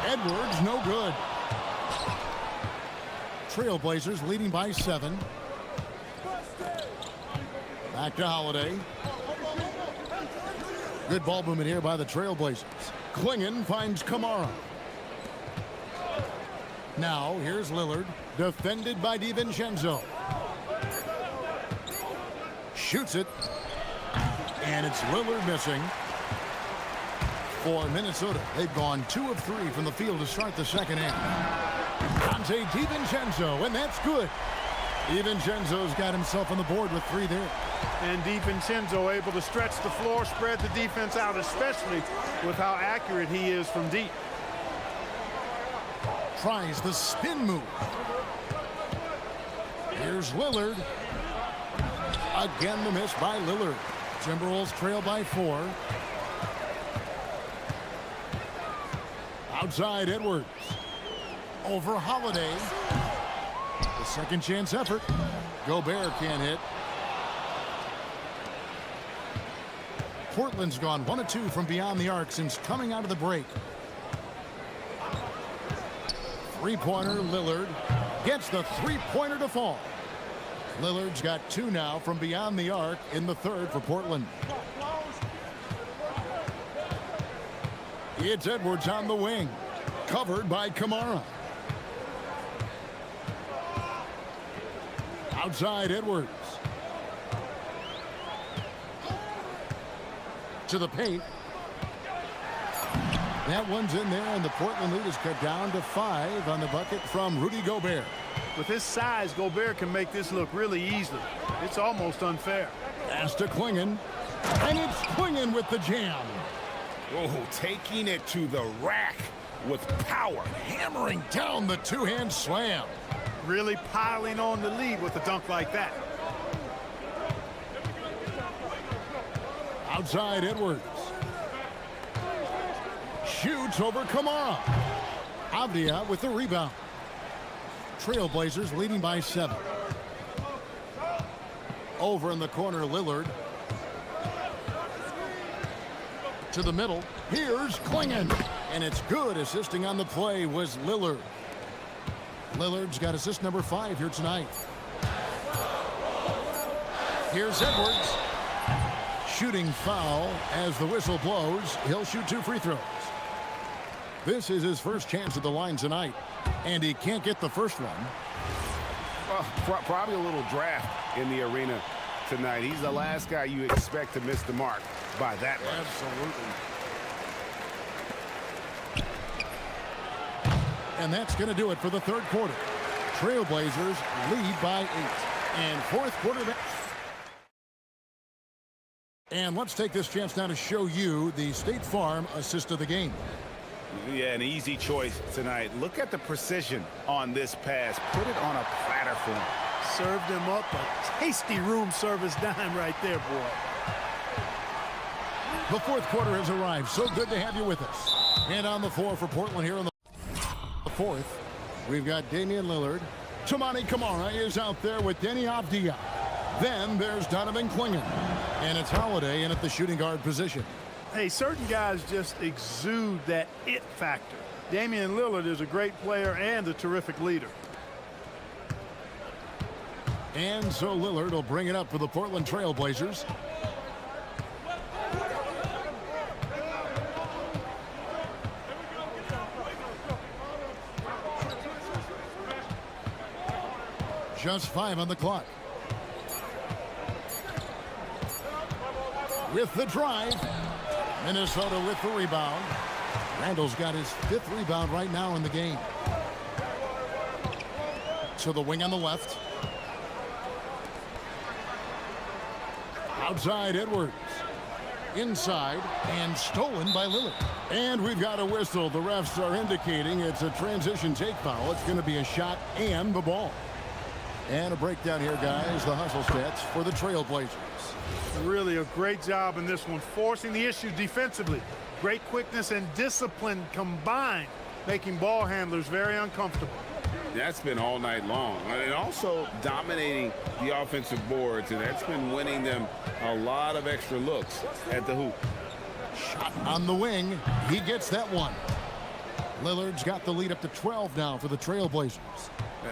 S2: Edwards no good. Trailblazers leading by 7. Back to Holiday. Good ball movement here by the Trailblazers. Klingon finds Kamara. Now here's Lillard, defended by DiVincenzo. Shoots it, and it's Lillard missing. For Minnesota, they've gone 2 of 3 from the field to start the second half. Dante DiVincenzo, and that's good. DiVincenzo's got himself on the board with 3 there.
S1: And DiVincenzo able to stretch the floor, spread the defense out, especially with how accurate he is from deep.
S2: Tries the spin move. Here's Lillard. Again, the miss by Lillard. Timberwolves trail by 4. Outside Edwards. Over Holiday. The second chance effort. Gobert can't hit. Portland's gone 1 of 2 from beyond the arc since coming out of the break. Three-pointer, Lillard gets the three-pointer to fall. Lillard's got 2 now from beyond the arc in the third for Portland. It's Edwards on the wing, covered by Kamara. Outside Edwards. To the paint. That one's in there, and the Portland lead is cut down to 5 on the bucket from Rudy Gobert.
S1: With his size, Gobert can make this look really easy. It's almost unfair.
S2: Pass to Klingon, and it's Klingon with the jam.
S5: Oh, taking it to the rack with power.
S2: Hammering down the two-hand slam.
S1: Really piling on the lead with a dunk like that.
S2: Outside Edwards. Shoots over Kamara. Avdia with the rebound. Trailblazers leading by 7. Over in the corner, Lillard. To the middle. Here's Klingon. And it's good. Assisting on the play was Lillard. Lillard's got assist number 5 here tonight. Here's Edwards. Shooting foul as the whistle blows. He'll shoot 2 free throws. This is his first chance at the line tonight, and he can't get the first one.
S5: Well, probably a little draft in the arena tonight. He's the last guy you expect to miss the mark by that much.
S2: Absolutely. And that's going to do it for the third quarter. Trailblazers lead by 8. And fourth quarter. And let's take this chance now to show you the State Farm assist of the game.
S4: Yeah, an easy choice tonight. Look at the precision on this pass. Put it on a platter for him.
S1: Served him up a tasty room service dime right there, boy.
S2: The fourth quarter has arrived. So good to have you with us. And on the floor for Portland here in the fourth, we've got Damian Lillard. Tamani Kamara is out there with Denny Avdia. Then there's Donovan Klingon. And it's Holiday in at the shooting guard position.
S1: Hey, certain guys just exude that it factor. Damian Lillard is a great player and a terrific leader.
S2: And so Lillard will bring it up for the Portland Trailblazers. Just 5 on the clock. With the drive. Minnesota with the rebound. Randall's got his 5th rebound right now in the game. To the wing on the left. Outside Edwards. Inside and stolen by Lillard. And we've got a whistle. The refs are indicating it's a transition take foul. It's going to be a shot and the ball. And a breakdown here, guys. The hustle stats for the Trailblazers.
S1: Really a great job in this one, forcing the issue defensively. Great quickness and discipline combined, making ball handlers very uncomfortable.
S5: That's been all night long. And also dominating the offensive boards, and that's been winning them a lot of extra looks at the hoop.
S2: Shot on the wing. He gets that one. Lillard's got the lead up to 12 now for the Trailblazers.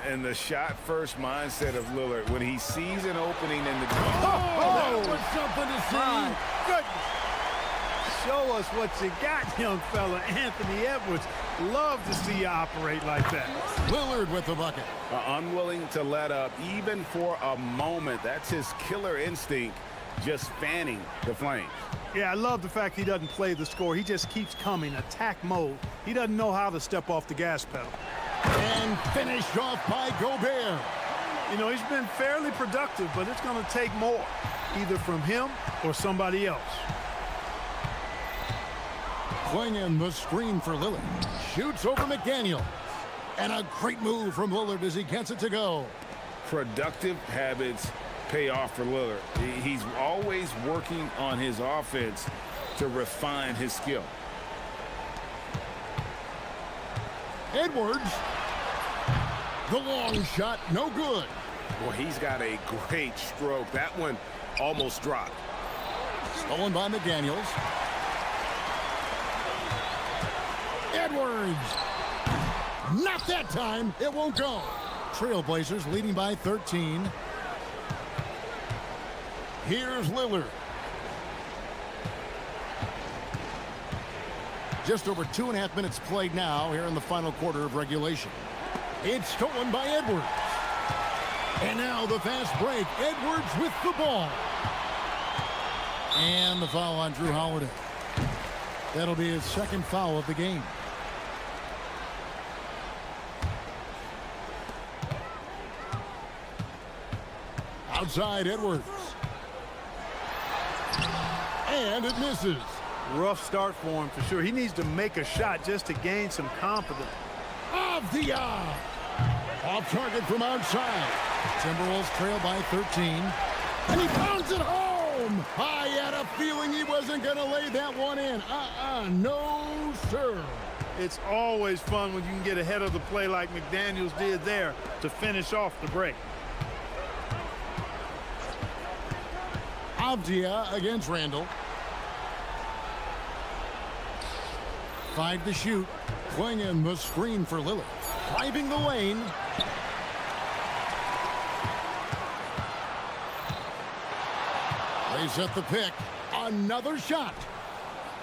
S4: And the shot-first mindset of Lillard, when he sees an opening in the game.
S1: That was something to see. My goodness. Show us what you got, young fella. Anthony Edwards. Love to see you operate like that.
S2: Lillard with the bucket.
S5: Unwilling to let up, even for a moment. That's his killer instinct, just fanning the flame.
S1: Yeah, I love the fact he doesn't play the score. He just keeps coming, attack mode. He doesn't know how to step off the gas pedal.
S2: And finished off by Gobert.
S1: You know, he's been fairly productive, but it's going to take more, either from him or somebody else.
S2: Klingon the screen for Lillard. Shoots over McDaniel. And a great move from Lillard as he gets it to go.
S4: Productive habits pay off for Lillard. He's always working on his offense to refine his skill.
S2: Edwards. The long shot, no good.
S4: Well, he's got a great stroke. That one almost dropped.
S2: Stolen by McDaniels. Edwards. Not that time. It won't go. Trailblazers leading by 13. Here's Lillard. Just over 2.5 minutes played now here in the final quarter of regulation. It's stolen by Edwards. And now the fast break. Edwards with the ball. And the foul on Drew Holiday. That'll be his second foul of the game. Outside Edwards. And it misses.
S1: Rough start for him for sure. He needs to make a shot just to gain some confidence.
S2: Avdia. Off target from outside. Timberwolves trail by 13. And he pounds it home. I had a feeling he wasn't going to lay that one in. No, sir.
S1: It's always fun when you can get ahead of the play like McDaniels did there to finish off the break.
S2: Avdia against Randall. 5 to shoot. Clinging the screen for Lillard. Driving the lane. They set the pick. Another shot.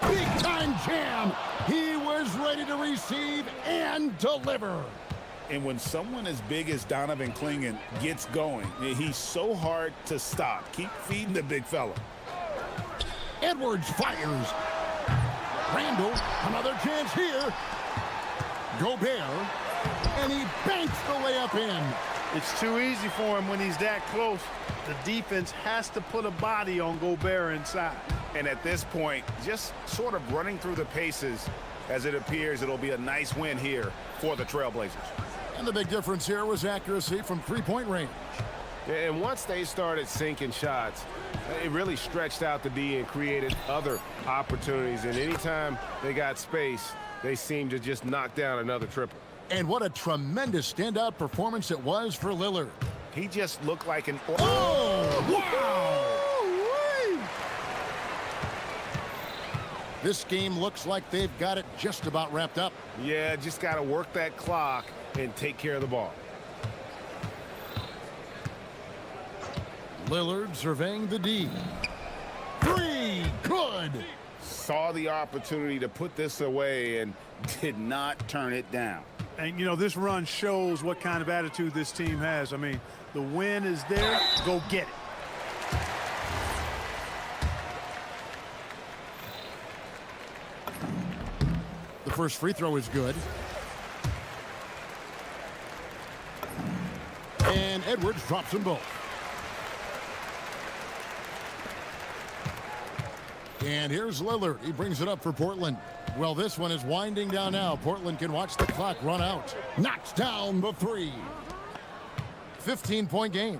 S2: Big time jam. He was ready to receive and deliver.
S4: And when someone as big as Donovan Clingan gets going, he's so hard to stop. Keep feeding the big fella.
S2: Edwards fires. Randall, another chance here. Gobert, and he banks the layup in.
S1: It's too easy for him when he's that close. The defense has to put a body on Gobert inside.
S4: And at this point, just sort of running through the paces, as it appears it'll be a nice win here for the Trailblazers.
S2: And the big difference here was accuracy from three-point range.
S4: And once they started sinking shots, it really stretched out the D and created other opportunities. And anytime they got space, they seemed to just knock down another triple.
S2: And what a tremendous standout performance it was for Lillard.
S4: He just looked like an...
S2: Oh, wow! This game looks like they've got it just about wrapped up.
S4: Yeah, just got to work that clock and take care of the ball.
S2: Lillard surveying the D. 3, good!
S4: Saw the opportunity to put this away and did not turn it down.
S1: And, you know, this run shows what kind of attitude this team has. I mean, the win is there. Go get it.
S2: The first free throw is good. And Edwards drops them both. And here's Lillard. He brings it up for Portland. Well, this one is winding down now. Portland can watch the clock run out. Knocks down the 3. 15-point game.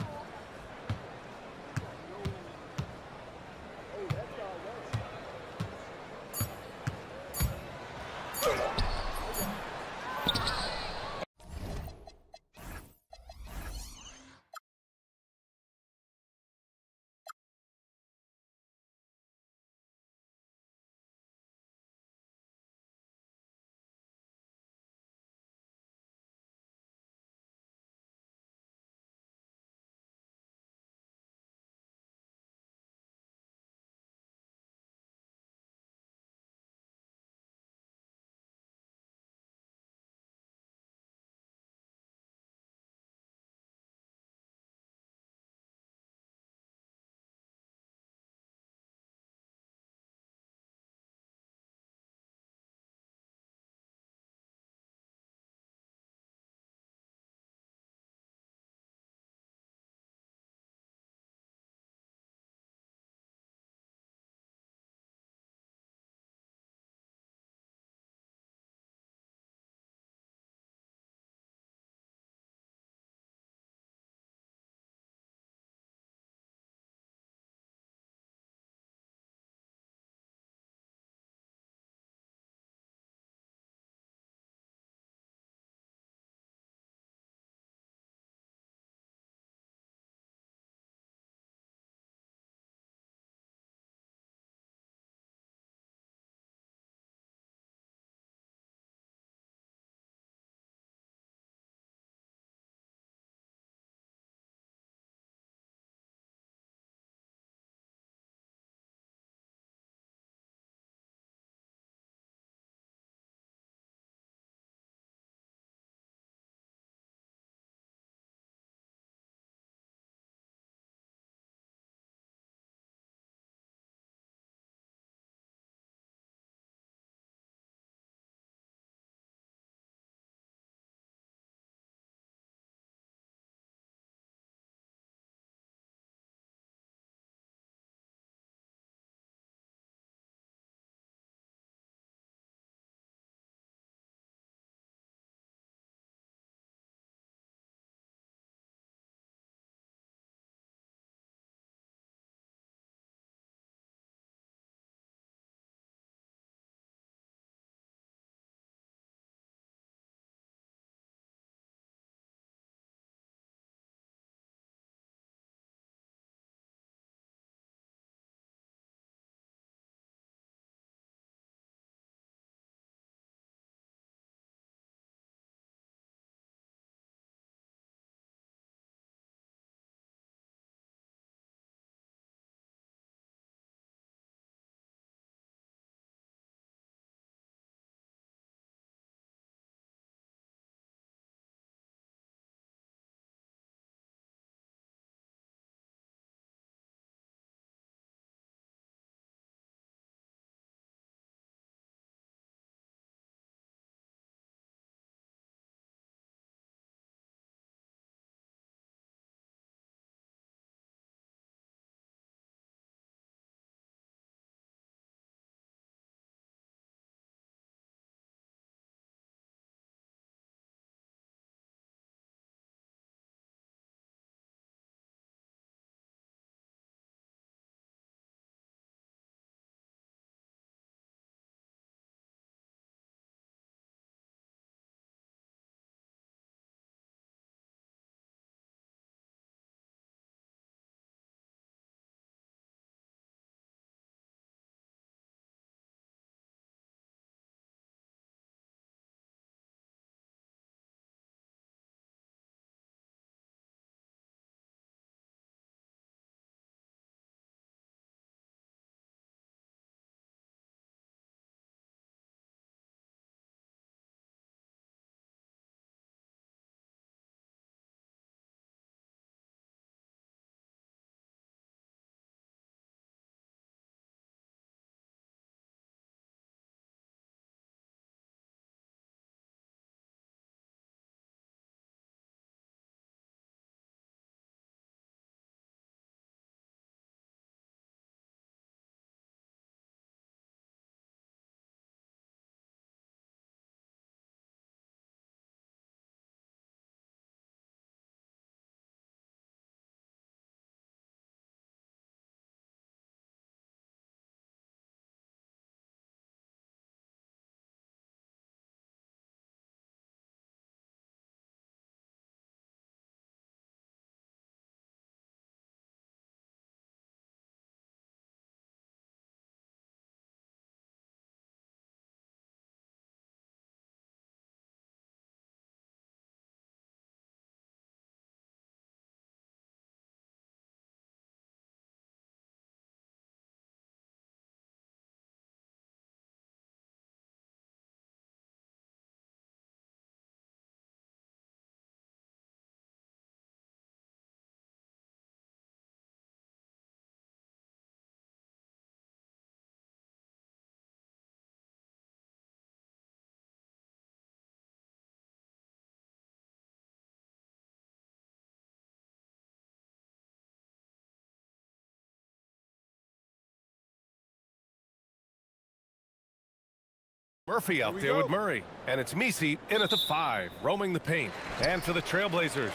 S7: Murphy out there with Murray. And it's Misi in at the 5, roaming the paint. And for the Trailblazers,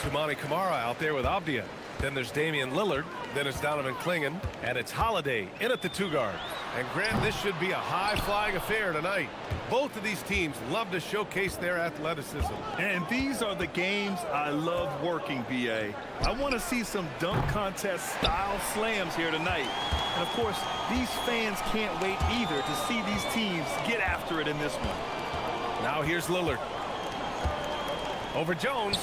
S7: Toumani Camara out there with Avdia. Then there's Damian Lillard. Then it's Donovan Clingan. And it's Holiday in at the 2 guard. And Grant, this should be a high-flying affair tonight. Both of these teams love to showcase their athleticism.
S8: And these are the games I love working, BA. I want to see some dunk contest style slams here tonight. And of course, these fans can't wait either to see these teams get after it in this one.
S7: Now here's Lillard. Over Jones.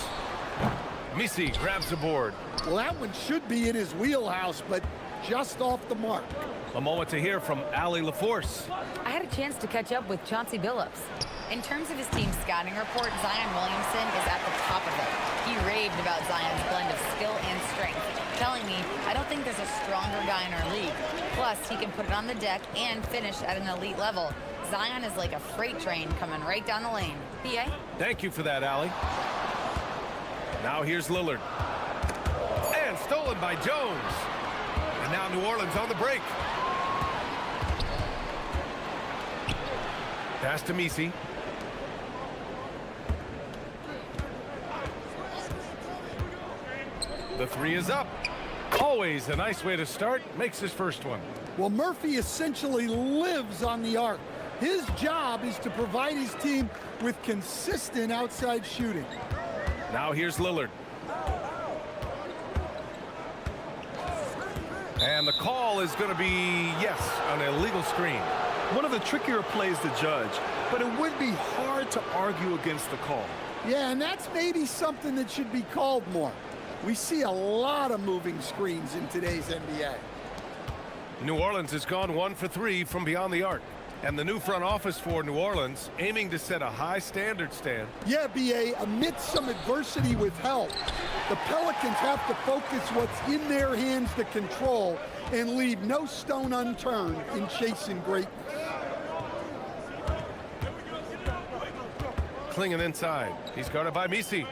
S7: Misi grabs the board.
S9: Well, that one should be in his wheelhouse, but just off the mark.
S7: A moment to hear from Allie LaForce.
S3: I had a chance to catch up with Chauncey Billups. In terms of his team's scouting report, Zion Williamson is at the top of it. He raved about Zion's blend of skill and strength, telling me, I don't think there's a stronger guy in our league. Plus, he can put it on the deck and finish at an elite level. Zion is like a freight train coming right down the lane. PA?
S7: Thank you for that, Allie. Now here's Lillard. And stolen by Jones. And now New Orleans on the break. Pass to Misi. The 3 is up. Always a nice way to start. Makes his first one.
S9: Well, Murphy essentially lives on the arc. His job is to provide his team with consistent outside shooting.
S7: Now here's Lillard. And the call is going to be, yes, an illegal screen.
S8: One of the trickier plays to judge, but it would be hard to argue against the call.
S9: Yeah, and that's maybe something that should be called more. We see a lot of moving screens in today's NBA.
S7: New Orleans has gone 1 for 3 from beyond the arc. And the new front office for New Orleans aiming to set a high standard, Stan.
S9: Yeah, BA, amidst some adversity with help, the Pelicans have to focus what's in their hands to control and leave no stone unturned in chasing greatness.
S7: Clingan inside. He's guarded by Misi.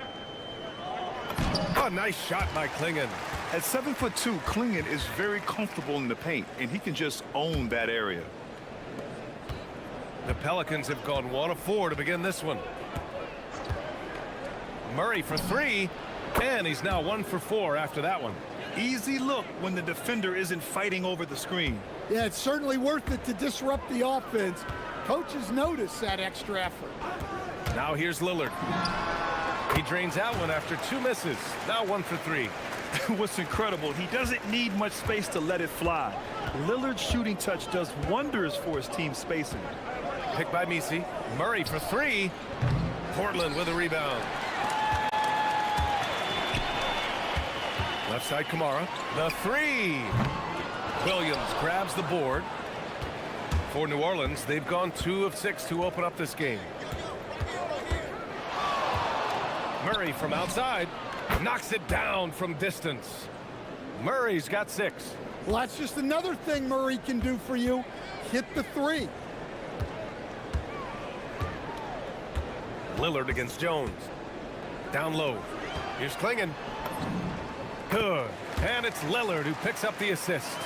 S7: Oh, nice shot by Clingan.
S8: At 7'2", Clingan is very comfortable in the paint, and he can just own that area.
S7: The Pelicans have gone 1 of 4 to begin this one. Murray for 3, and he's now 1 for 4 after that one.
S8: Easy look when the defender isn't fighting over the screen.
S9: Yeah, it's certainly worth it to disrupt the offense. Coaches notice that extra effort.
S7: Now here's Lillard. He drains that one after 2 misses. Now 1 for 3.
S8: What's incredible, he doesn't need much space to let it fly. Lillard's shooting touch does wonders for his team spacing.
S7: Picked by Misi. Murray for 3. Portland with a rebound. Left side Camara. The 3. Williams grabs the board. For New Orleans, they've gone 2 of 6 to open up this game. Murray from outside. Knocks it down from distance. Murray's got 6.
S9: Well, that's just another thing Murray can do for you. Hit the 3.
S7: Lillard against Jones. Down low. Here's Clingan. Good. And it's Lillard who picks up the assist.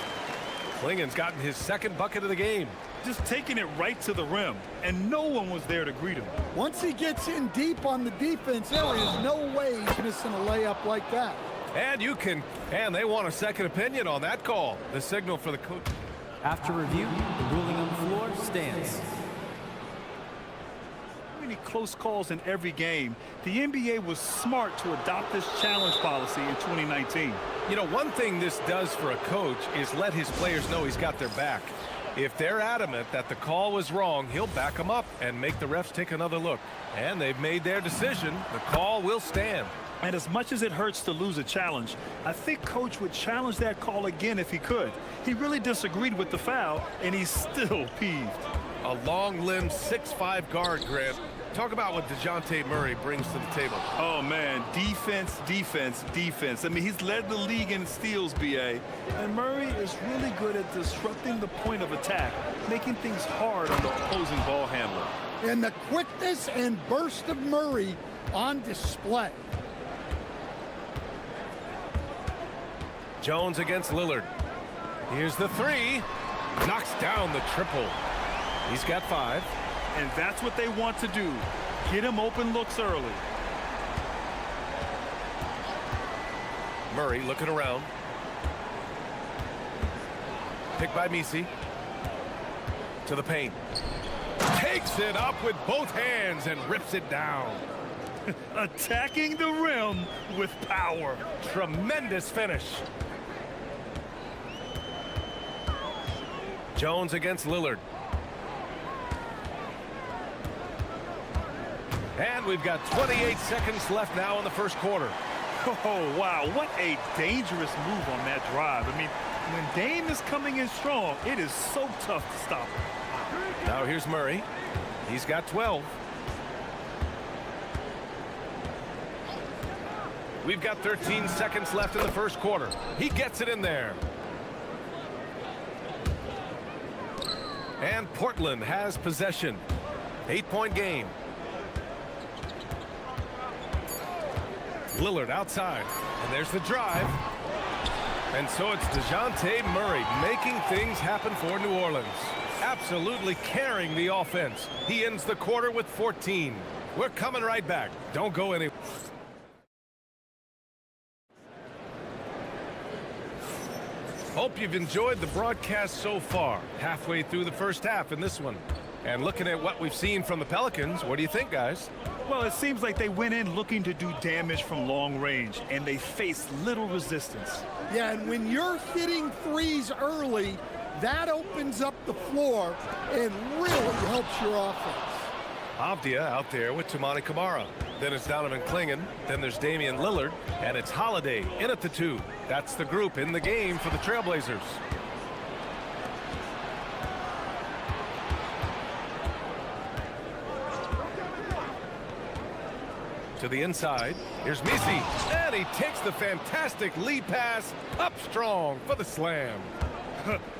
S7: Clingan's gotten his 2nd bucket of the game.
S8: Just taking it right to the rim, and no one was there to greet him.
S9: Once he gets in deep on the defense, there is no way he's missing a layup like that.
S7: And they want a second opinion on that call. The signal for the coach.
S6: After review, the ruling on the floor stands.
S8: Close calls in every game. The NBA was smart to adopt this challenge policy in 2019.
S7: You know, one thing this does for a coach is let his players know he's got their back. If they're adamant that the call was wrong, he'll back them up and make the refs take another look. And they've made their decision. The call will stand.
S8: And as much as it hurts to lose a challenge, I think Coach would challenge that call again if he could. He really disagreed with the foul, and he's still peeved.
S7: A long-limbed 6'5" guard, Grant. Talk about what DeJounte Murray brings to the table.
S8: Oh, man, defense, defense, defense. I mean, he's led the league in steals, BA. And Murray is really good at disrupting the point of attack, making things hard on the opposing ball handler.
S9: And the quickness and burst of Murray on display.
S7: Jones against Lillard. Here's the 3. Knocks down the triple. He's got 5.
S8: And that's what they want to do. Get him open looks early.
S7: Murray looking around. Picked by Misi. To the paint. Takes it up with both hands and rips it down.
S8: Attacking the rim with power.
S7: Tremendous finish. Jones against Lillard. And we've got 28 seconds left now in the first quarter.
S8: Oh, wow. What a dangerous move on that drive. I mean, when Dame is coming in strong, it is so tough to stop him.
S7: Now here's Murray. He's got 12. We've got 13 seconds left in the first quarter. He gets it in there. And Portland has possession. 8-point game. Lillard outside. And there's the drive. And so it's DeJounte Murray making things happen for New Orleans. Absolutely carrying the offense. He ends the quarter with 14. We're coming right back. Don't go anywhere. Hope you've enjoyed the broadcast so far. Halfway through the first half in this one. And looking at what we've seen from the Pelicans, what do you think, guys?
S8: Well, it seems like they went in looking to do damage from long range, and they faced little resistance.
S9: Yeah, and when you're hitting threes early, that opens up the floor and really helps your offense.
S7: Avdia out there with Toumani Camara. Then it's Donovan Clingan. Then there's Damian Lillard. And it's Holiday in at the 2. That's the group in the game for the Trailblazers. To the inside. Here's Misi. And he takes the fantastic lead pass up strong for the slam.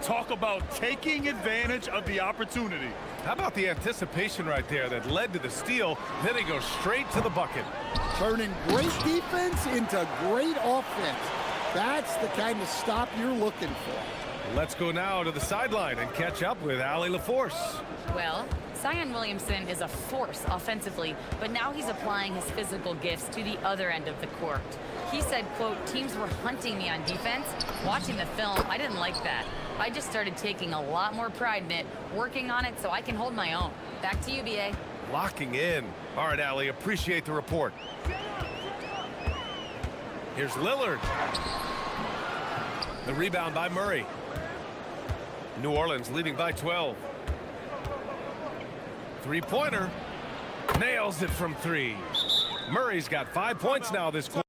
S8: Talk about taking advantage of the opportunity.
S7: How about the anticipation right there that led to the steal? Then he goes straight to the bucket.
S9: Turning great defense into great offense. That's the kind of stop you're looking for.
S7: Let's go now to the sideline and catch up with Allie LaForce.
S3: Well, Zion Williamson is a force offensively, but now he's applying his physical gifts to the other end of the court. He said, quote, teams were hunting me on defense. Watching the film, I didn't like that. I just started taking a lot more pride in it, working on it so I can hold my own. Back to you, BA.
S7: Locking in. All right, Allie, appreciate the report. Here's Lillard. The rebound by Murray. New Orleans leading by 12. Three-pointer. Nails it from 3. Murray's got 5 points now this quarter.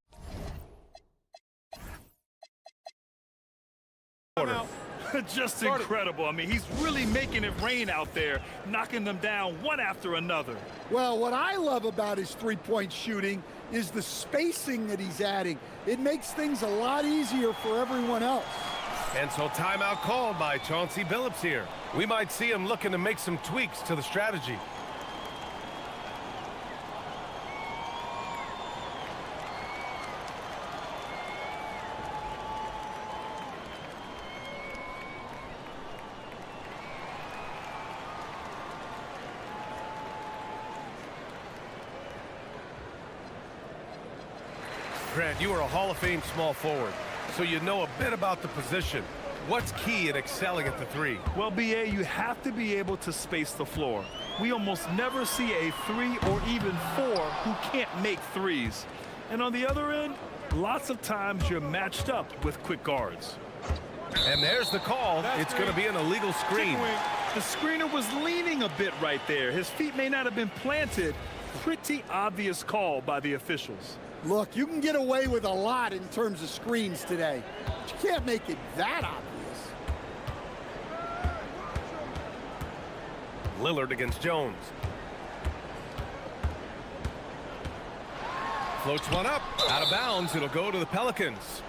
S8: Just incredible. I mean, he's really making it rain out there, knocking them down one after another.
S9: Well, what I love about his three-point shooting is the spacing that he's adding. It makes things a lot easier for everyone else.
S7: And so timeout called by Chauncey Billups here. We might see him looking to make some tweaks to the strategy. Grant, you are a Hall of Fame small forward, so you know a bit about the position. What's key in excelling at the 3?
S8: Well, BA, you have to be able to space the floor. We almost never see a 3 or even 4 who can't make threes. And on the other end, lots of times you're matched up with quick guards.
S7: And there's the call. It's going to be an illegal screen.
S8: The screener was leaning a bit right there. His feet may not have been planted. Pretty obvious call by the officials.
S9: Look, you can get away with a lot in terms of screens today, but you can't make it that obvious.
S7: Lillard against Jones. Floats one up. Out of bounds. It'll go to the Pelicans.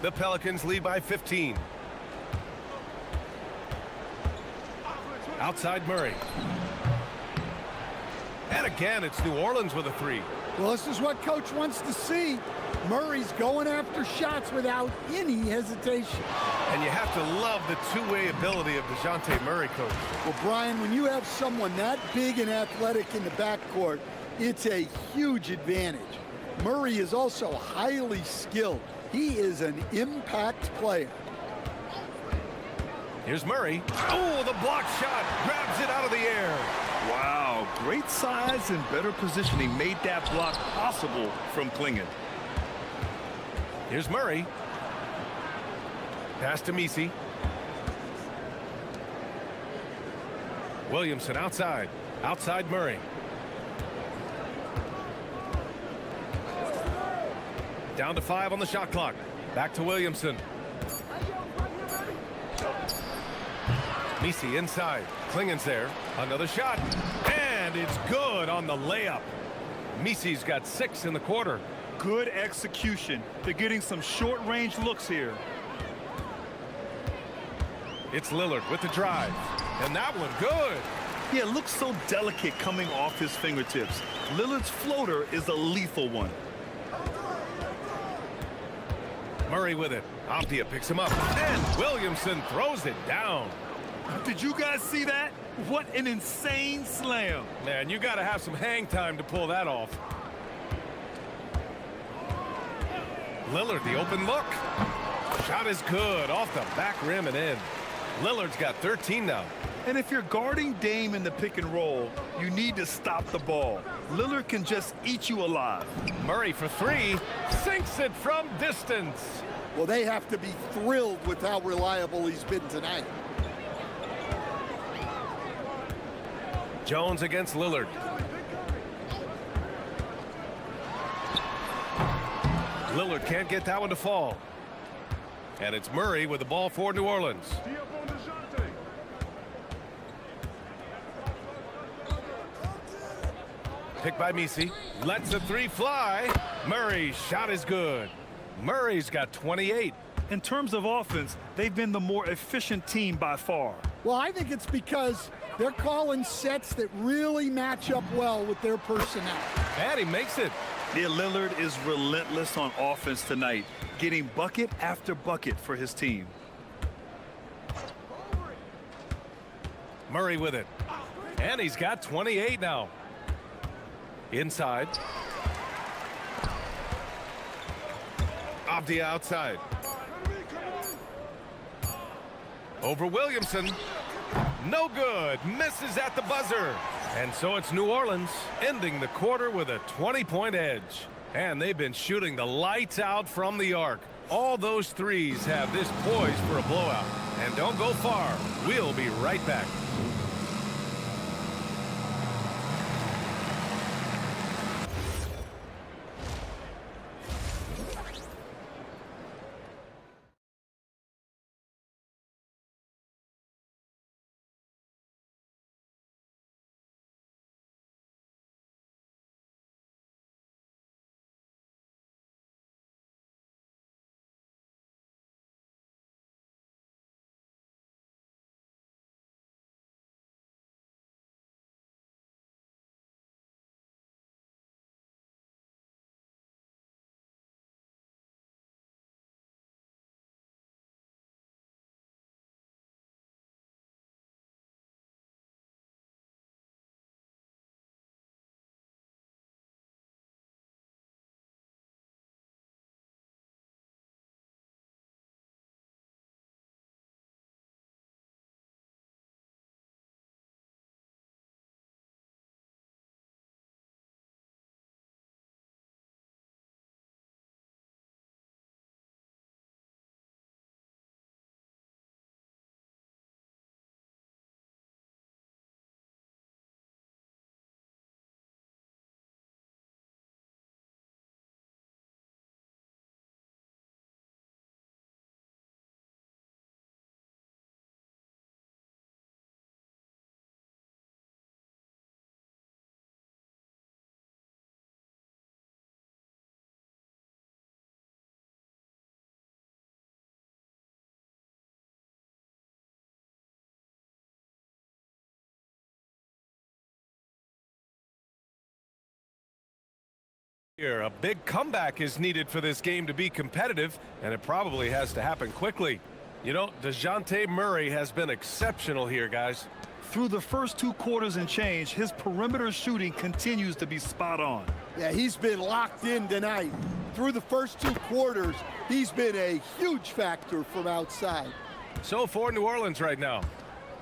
S7: The Pelicans lead by 15. Outside Murray. And again, it's New Orleans with a 3.
S9: Well, this is what Coach wants to see. Murray's going after shots without any hesitation.
S7: And you have to love the two-way ability of DeJounte Murray, Coach.
S9: Well, Brian, when you have someone that big and athletic in the backcourt, it's a huge advantage. Murray is also highly skilled. He is an impact player.
S7: Here's Murray. Oh, the block shot. Grabs it out of the air.
S8: Wow, great size and better positioning made that block possible from Klingon.
S7: Here's Murray. Pass to Misi. Williamson outside. Outside Murray. Down to 5 on the shot clock. Back to Williamson. Misi inside. Klingon's there. Another shot. And it's good on the layup. Misi's got 6 in the quarter.
S8: Good execution. They're getting some short-range looks here.
S7: It's Lillard with the drive. And that one good.
S8: Yeah, it looks so delicate coming off his fingertips. Lillard's floater is a lethal one.
S7: Murray with it. Aptia picks him up. And Williamson throws it down.
S8: Did you guys see that? What an insane slam.
S7: Man, you got to have some hang time to pull that off. Lillard, the open look. Shot is good. Off the back rim and in. Lillard's got 13 now.
S8: And if you're guarding Dame in the pick and roll, you need to stop the ball. Lillard can just eat you alive.
S7: Murray for 3. Sinks it from distance.
S9: Well, they have to be thrilled with how reliable he's been tonight.
S7: Jones against Lillard. Lillard can't get that one to fall. And it's Murray with the ball for New Orleans. Picked by Misi. Lets the 3 fly. Murray's shot is good. Murray's got 28.
S8: In terms of offense, they've been the more efficient team by far.
S9: Well, I think it's because they're calling sets that really match up well with their personnel.
S7: And he makes it.
S8: Yeah, Lillard is relentless on offense tonight, getting bucket after bucket for his team.
S7: Murray with it. And he's got 28 now. Inside. Aptia outside. Over Williamson. No good. Misses at the buzzer. And so it's New Orleans ending the quarter with a 20-point edge. And they've been shooting the lights out from the arc. All those threes have this poised for a blowout. And don't go far. We'll be right back. Here, a big comeback is needed for this game to be competitive, and it probably has to happen quickly. You know, DeJounte Murray has been exceptional here, guys.
S8: Through the first 2 quarters and change, his perimeter shooting continues to be spot on.
S9: Yeah, he's been locked in tonight. Through the first 2 quarters, he's been a huge factor from outside.
S7: So for New Orleans right now,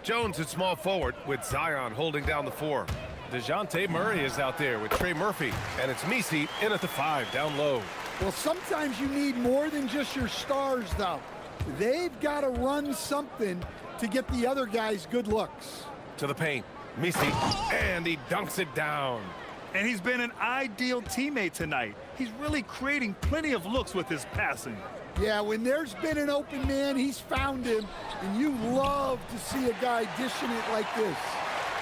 S7: Jones at small forward with Zion holding down the 4. DeJounte Murray is out there with Trey Murphy, and it's Misi in at the 5 down low.
S9: Well, sometimes you need more than just your stars, though. They've got to run something to get the other guys good looks.
S7: To the paint, Misi, and he dunks it down.
S8: And he's been an ideal teammate tonight. He's really creating plenty of looks with his passing.
S9: Yeah, when there's been an open man, he's found him, and you love to see a guy dishing it like this.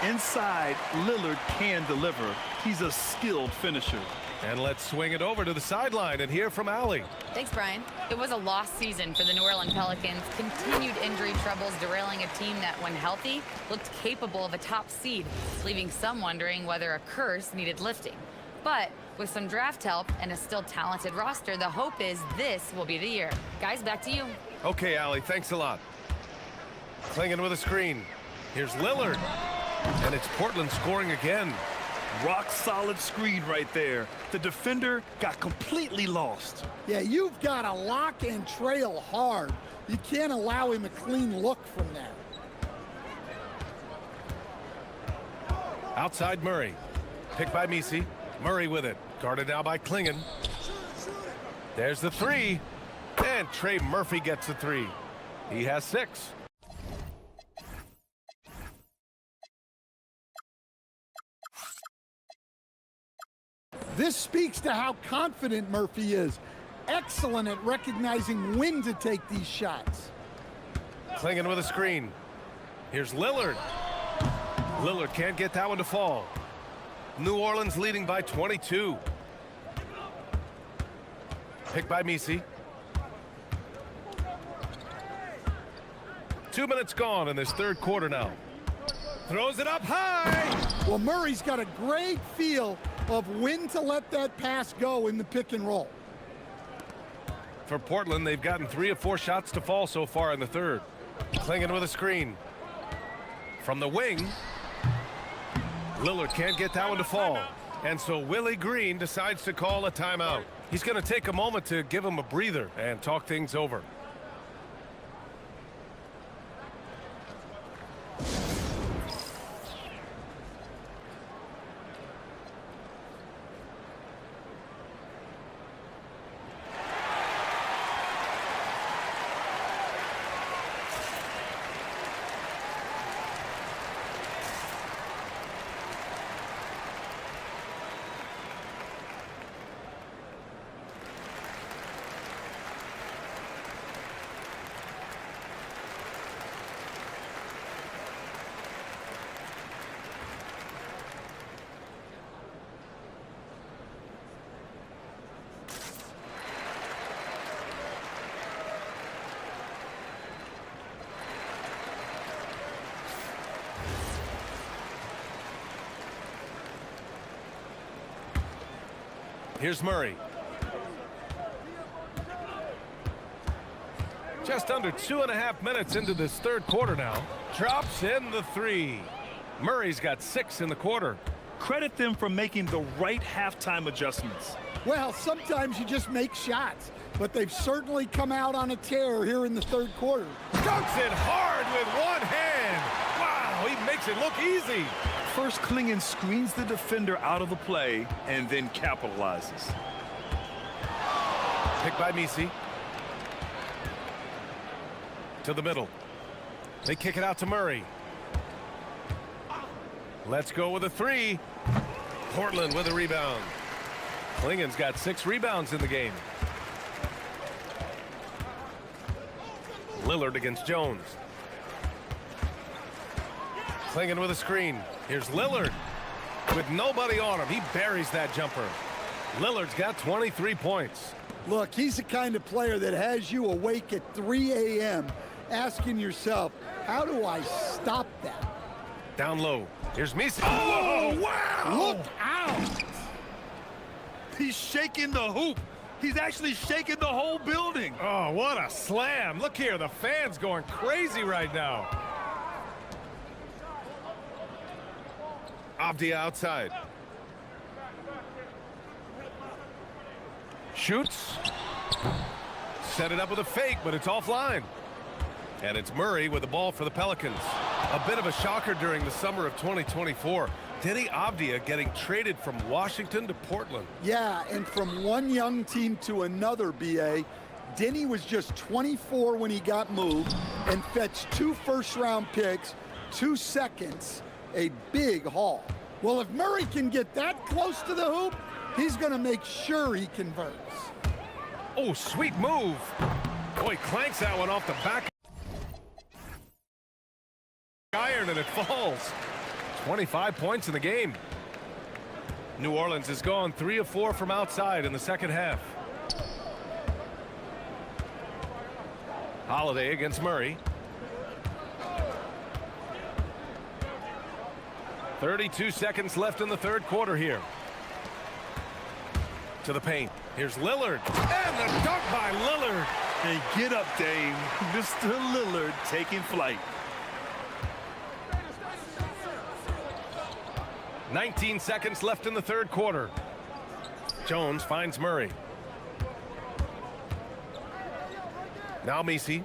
S8: Inside, Lillard can deliver. He's a skilled finisher.
S7: And let's swing it over to the sideline and hear from Allie.
S3: Thanks, Brian. It was a lost season for the New Orleans Pelicans. Continued injury troubles derailing a team that, when healthy, looked capable of a top seed, leaving some wondering whether a curse needed lifting. But with some draft help and a still talented roster, the hope is this will be the year. Guys, back to you.
S7: Okay, Allie, thanks a lot. Clinging with a screen. Here's Lillard. And it's Portland scoring again.
S8: Rock solid screen right there. The defender got completely lost.
S9: Yeah, you've got to lock and trail hard. You can't allow him a clean look from that.
S7: Outside Murray. Picked by Misi. Murray with it. Guarded now by Klingon. There's the 3. And Trey Murphy gets the 3. He has 6.
S9: This speaks to how confident Murphy is. Excellent at recognizing when to take these shots.
S7: Klingon with a screen. Here's Lillard. Lillard can't get that one to fall. New Orleans leading by 22. Picked by Misi. 2 minutes gone in this 3rd quarter now. Throws it up high.
S9: Well, Murray's got a great feel of when to let that pass go in the pick and roll.
S7: For Portland, they've gotten 3 of 4 shots to fall so far in the 3rd. Klingon with a screen. From the wing, Lillard can't get that one to fall. And so Willie Green decides to call a timeout. He's going to take a moment to give him a breather and talk things over. Here's Murray. Just under 2.5 minutes into this 3rd quarter now. Drops in the 3. Murray's got 6 in the quarter.
S8: Credit them for making the right halftime adjustments.
S9: Well, sometimes you just make shots, but they've certainly come out on a tear here in the 3rd quarter.
S7: Dunks it hard with one hand. Wow, he makes it look easy.
S8: First, Klingon screens the defender out of the play and then capitalizes.
S7: Picked by Misi. To the middle. They kick it out to Murray. Let's go with a 3. Portland with a rebound. Klingon's got 6 rebounds in the game. Lillard against Jones. Klingon with a screen. Here's Lillard. With nobody on him, he buries that jumper. Lillard's got 23 points.
S9: Look, he's the kind of player that has you awake at 3 a.m. asking yourself, how do I stop that?
S7: Down low. Here's Misi. Oh, wow!
S9: Look out!
S8: He's shaking the hoop. He's actually shaking the whole building.
S7: Oh, what a slam. Look here, the fans going crazy right now. Avdia outside. Shoots. Set it up with a fake, but it's offline. And it's Murray with the ball for the Pelicans. A bit of a shocker during the summer of 2024. Denny Avdia getting traded from Washington to Portland.
S9: Yeah, and from one young team to another, B.A., Denny was just 24 when he got moved and fetched 2 first-round picks, 2 seconds, a big haul. Well, if Murray can get that close to the hoop, he's going to make sure he converts.
S7: Oh, sweet move. Boy, clanks that one off the back iron and it falls. 25 points in the game. New Orleans has gone 3 of 4 from outside in the second half. Holiday against Murray. 32 seconds left in the third quarter here. To the paint. Here's Lillard. And the dunk by Lillard.
S8: And get up, Dame. Mr. Lillard taking flight.
S7: 19 seconds left in the third quarter. Jones finds Murray. Now Misi.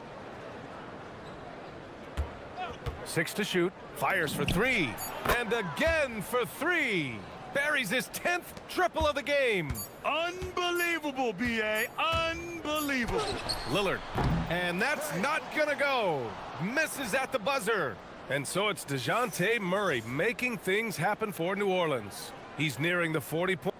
S7: 6 to shoot. Fires for 3. And again for 3. Buries his 10th triple of the game.
S8: Unbelievable, B.A. Unbelievable.
S7: Lillard. And that's not gonna go. Misses at the buzzer. And so it's DeJounte Murray making things happen for New Orleans. He's nearing the 40-point.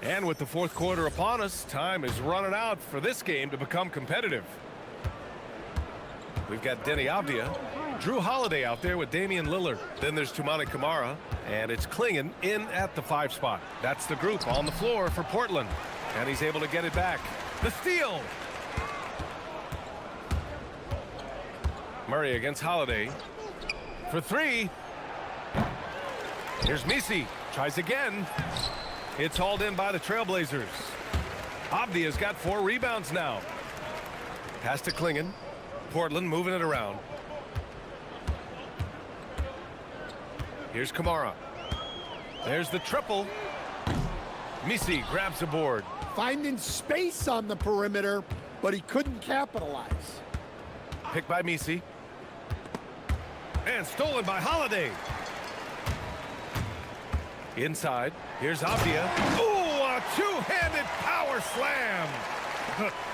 S7: And with the fourth quarter upon us, time is running out for this game to become competitive. We've got Denny Avdia. Drew Holiday out there with Damian Lillard. Then there's Toumani Camara. And it's Klingon in at the 5 spot. That's the group on the floor for Portland. And he's able to get it back. The steal. Murray against Holiday. For 3. Here's Misi. Tries again. It's hauled in by the Trailblazers. Avdia's got 4 rebounds now. Pass to Klingon. Portland moving it around. Here's Camara. There's the triple. Misi grabs the board.
S9: Finding space on the perimeter, but he couldn't capitalize.
S7: Picked by Misi. And stolen by Holiday. Inside. Here's Avdia. Ooh, a 2-handed power slam.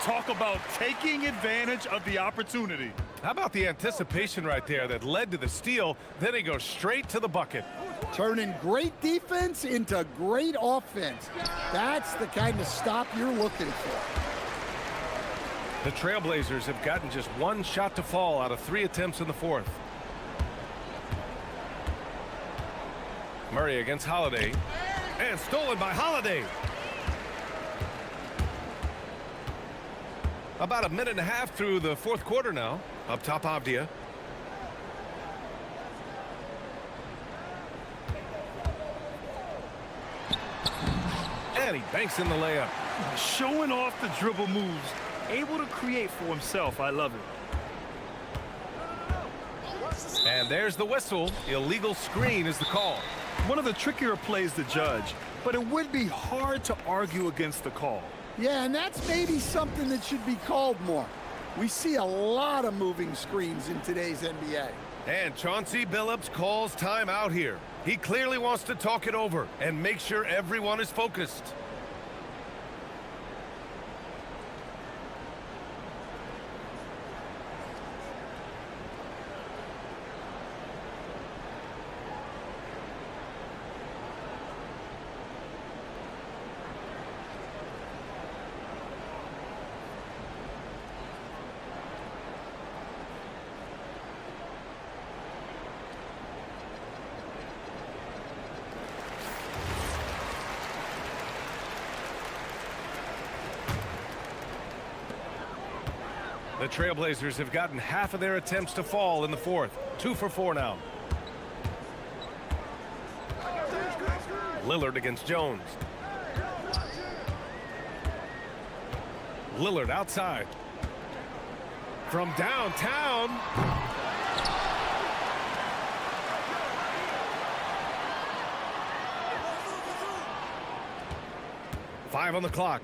S8: Talk about taking advantage of the opportunity.
S7: How about the anticipation right there that led to the steal? Then he goes straight to the bucket.
S9: Turning great defense into great offense. That's the kind of stop you're looking for.
S7: The Trailblazers have gotten just 1 shot to fall out of 3 attempts in the fourth. Murray against Holiday. And stolen by Holiday. About a minute and a half through the fourth quarter now. Up top, Avdia. And he banks in the layup.
S8: Showing off the dribble moves. Able to create for himself. I love it.
S7: And there's the whistle. Illegal screen is the call.
S8: One of the trickier plays to judge, but it would be hard to argue against the call.
S9: Yeah, and that's maybe something that should be called more. We see a lot of moving screens in today's NBA.
S7: And Chauncey Billups calls timeout here. He clearly wants to talk it over and make sure everyone is focused. The Trailblazers have gotten half of their attempts to fall in the fourth. 2 for 4 now. Lillard against Jones. Lillard outside. From downtown. Five on the clock.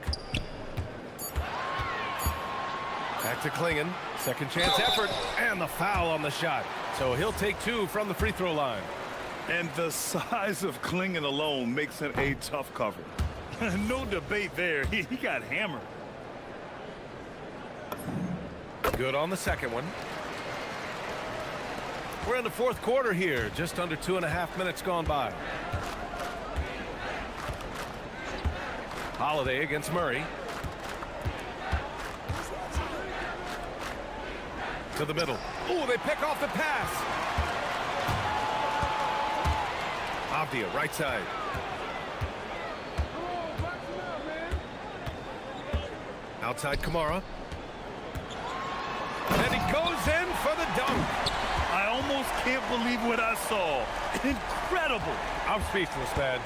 S7: Back to Klingen. Second chance effort. And the foul on the shot. So he'll take two from the free throw line.
S8: And the size of Klingen alone makes him a tough cover. No debate there. He got hammered.
S7: Good on the second one. We're in the fourth quarter here. Just under 2.5 minutes gone by. Holiday against Murray. To the middle. Ooh, they pick off the pass. Avdia, right side. Outside Kamara. And he goes in for the dunk.
S8: I almost can't believe what I saw. Incredible.
S7: I'm speechless, man.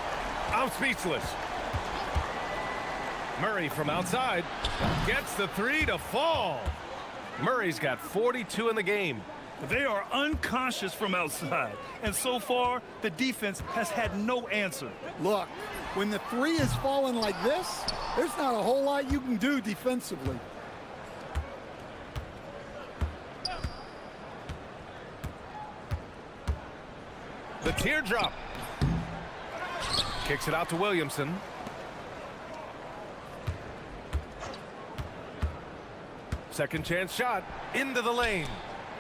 S7: I'm speechless. Murray from outside gets the three to fall. Murray's got 42 in the game.
S8: They are unconscious from outside, and so far the defense has had no answer.
S9: Look, when the three is falling like this, there's not a whole lot you can do defensively.
S7: The teardrop. Kicks it out to Williamson. Second chance shot into the lane.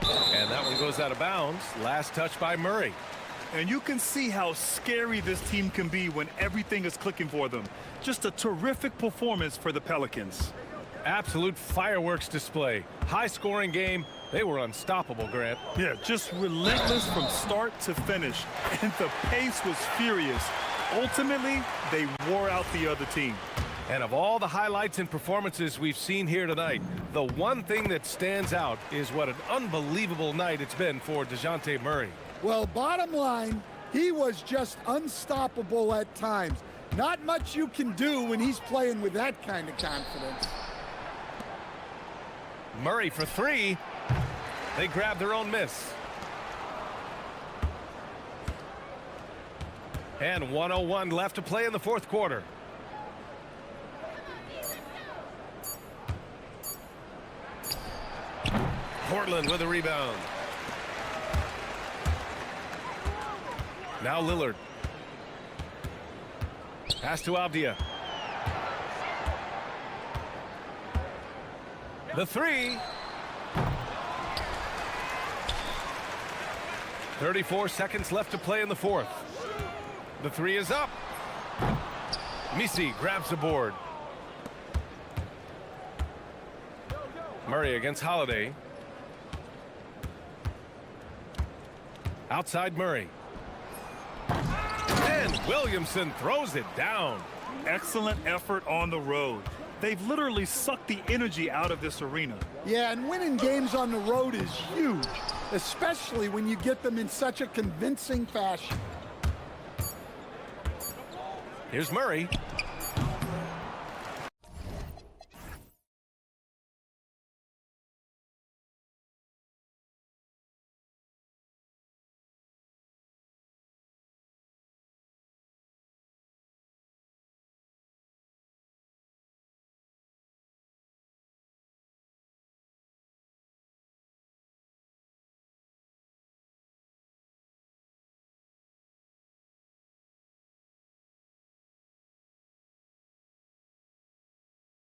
S7: And that one goes out of bounds. Last touch by Murray.
S8: And you can see how scary this team can be when everything is clicking for them. Just a terrific performance for the Pelicans.
S7: Absolute fireworks display. High-scoring game. They were unstoppable, Grant.
S8: Yeah, just relentless from start to finish. And the pace was furious. Ultimately, they wore out the other team.
S7: And of all the highlights and performances we've seen here tonight, the one thing that stands out is what an unbelievable night it's been for DeJounte Murray.
S9: Well, bottom line, he was just unstoppable at times. Not much you can do when he's playing with that kind of confidence.
S7: Murray for three. They grab their own miss. And 1:01 left to play in the fourth quarter. Portland with a rebound. Now Lillard. Pass to Avdia. The three. 34 seconds left to play in the fourth. The three is up. Misi grabs the board. Murray against Holiday. Outside Murray. And Williamson throws it down.
S8: Excellent effort on the road. They've literally sucked the energy out of this arena.
S9: Yeah, and winning games on the road is huge, especially when you get them in such a convincing fashion.
S7: Here's Murray.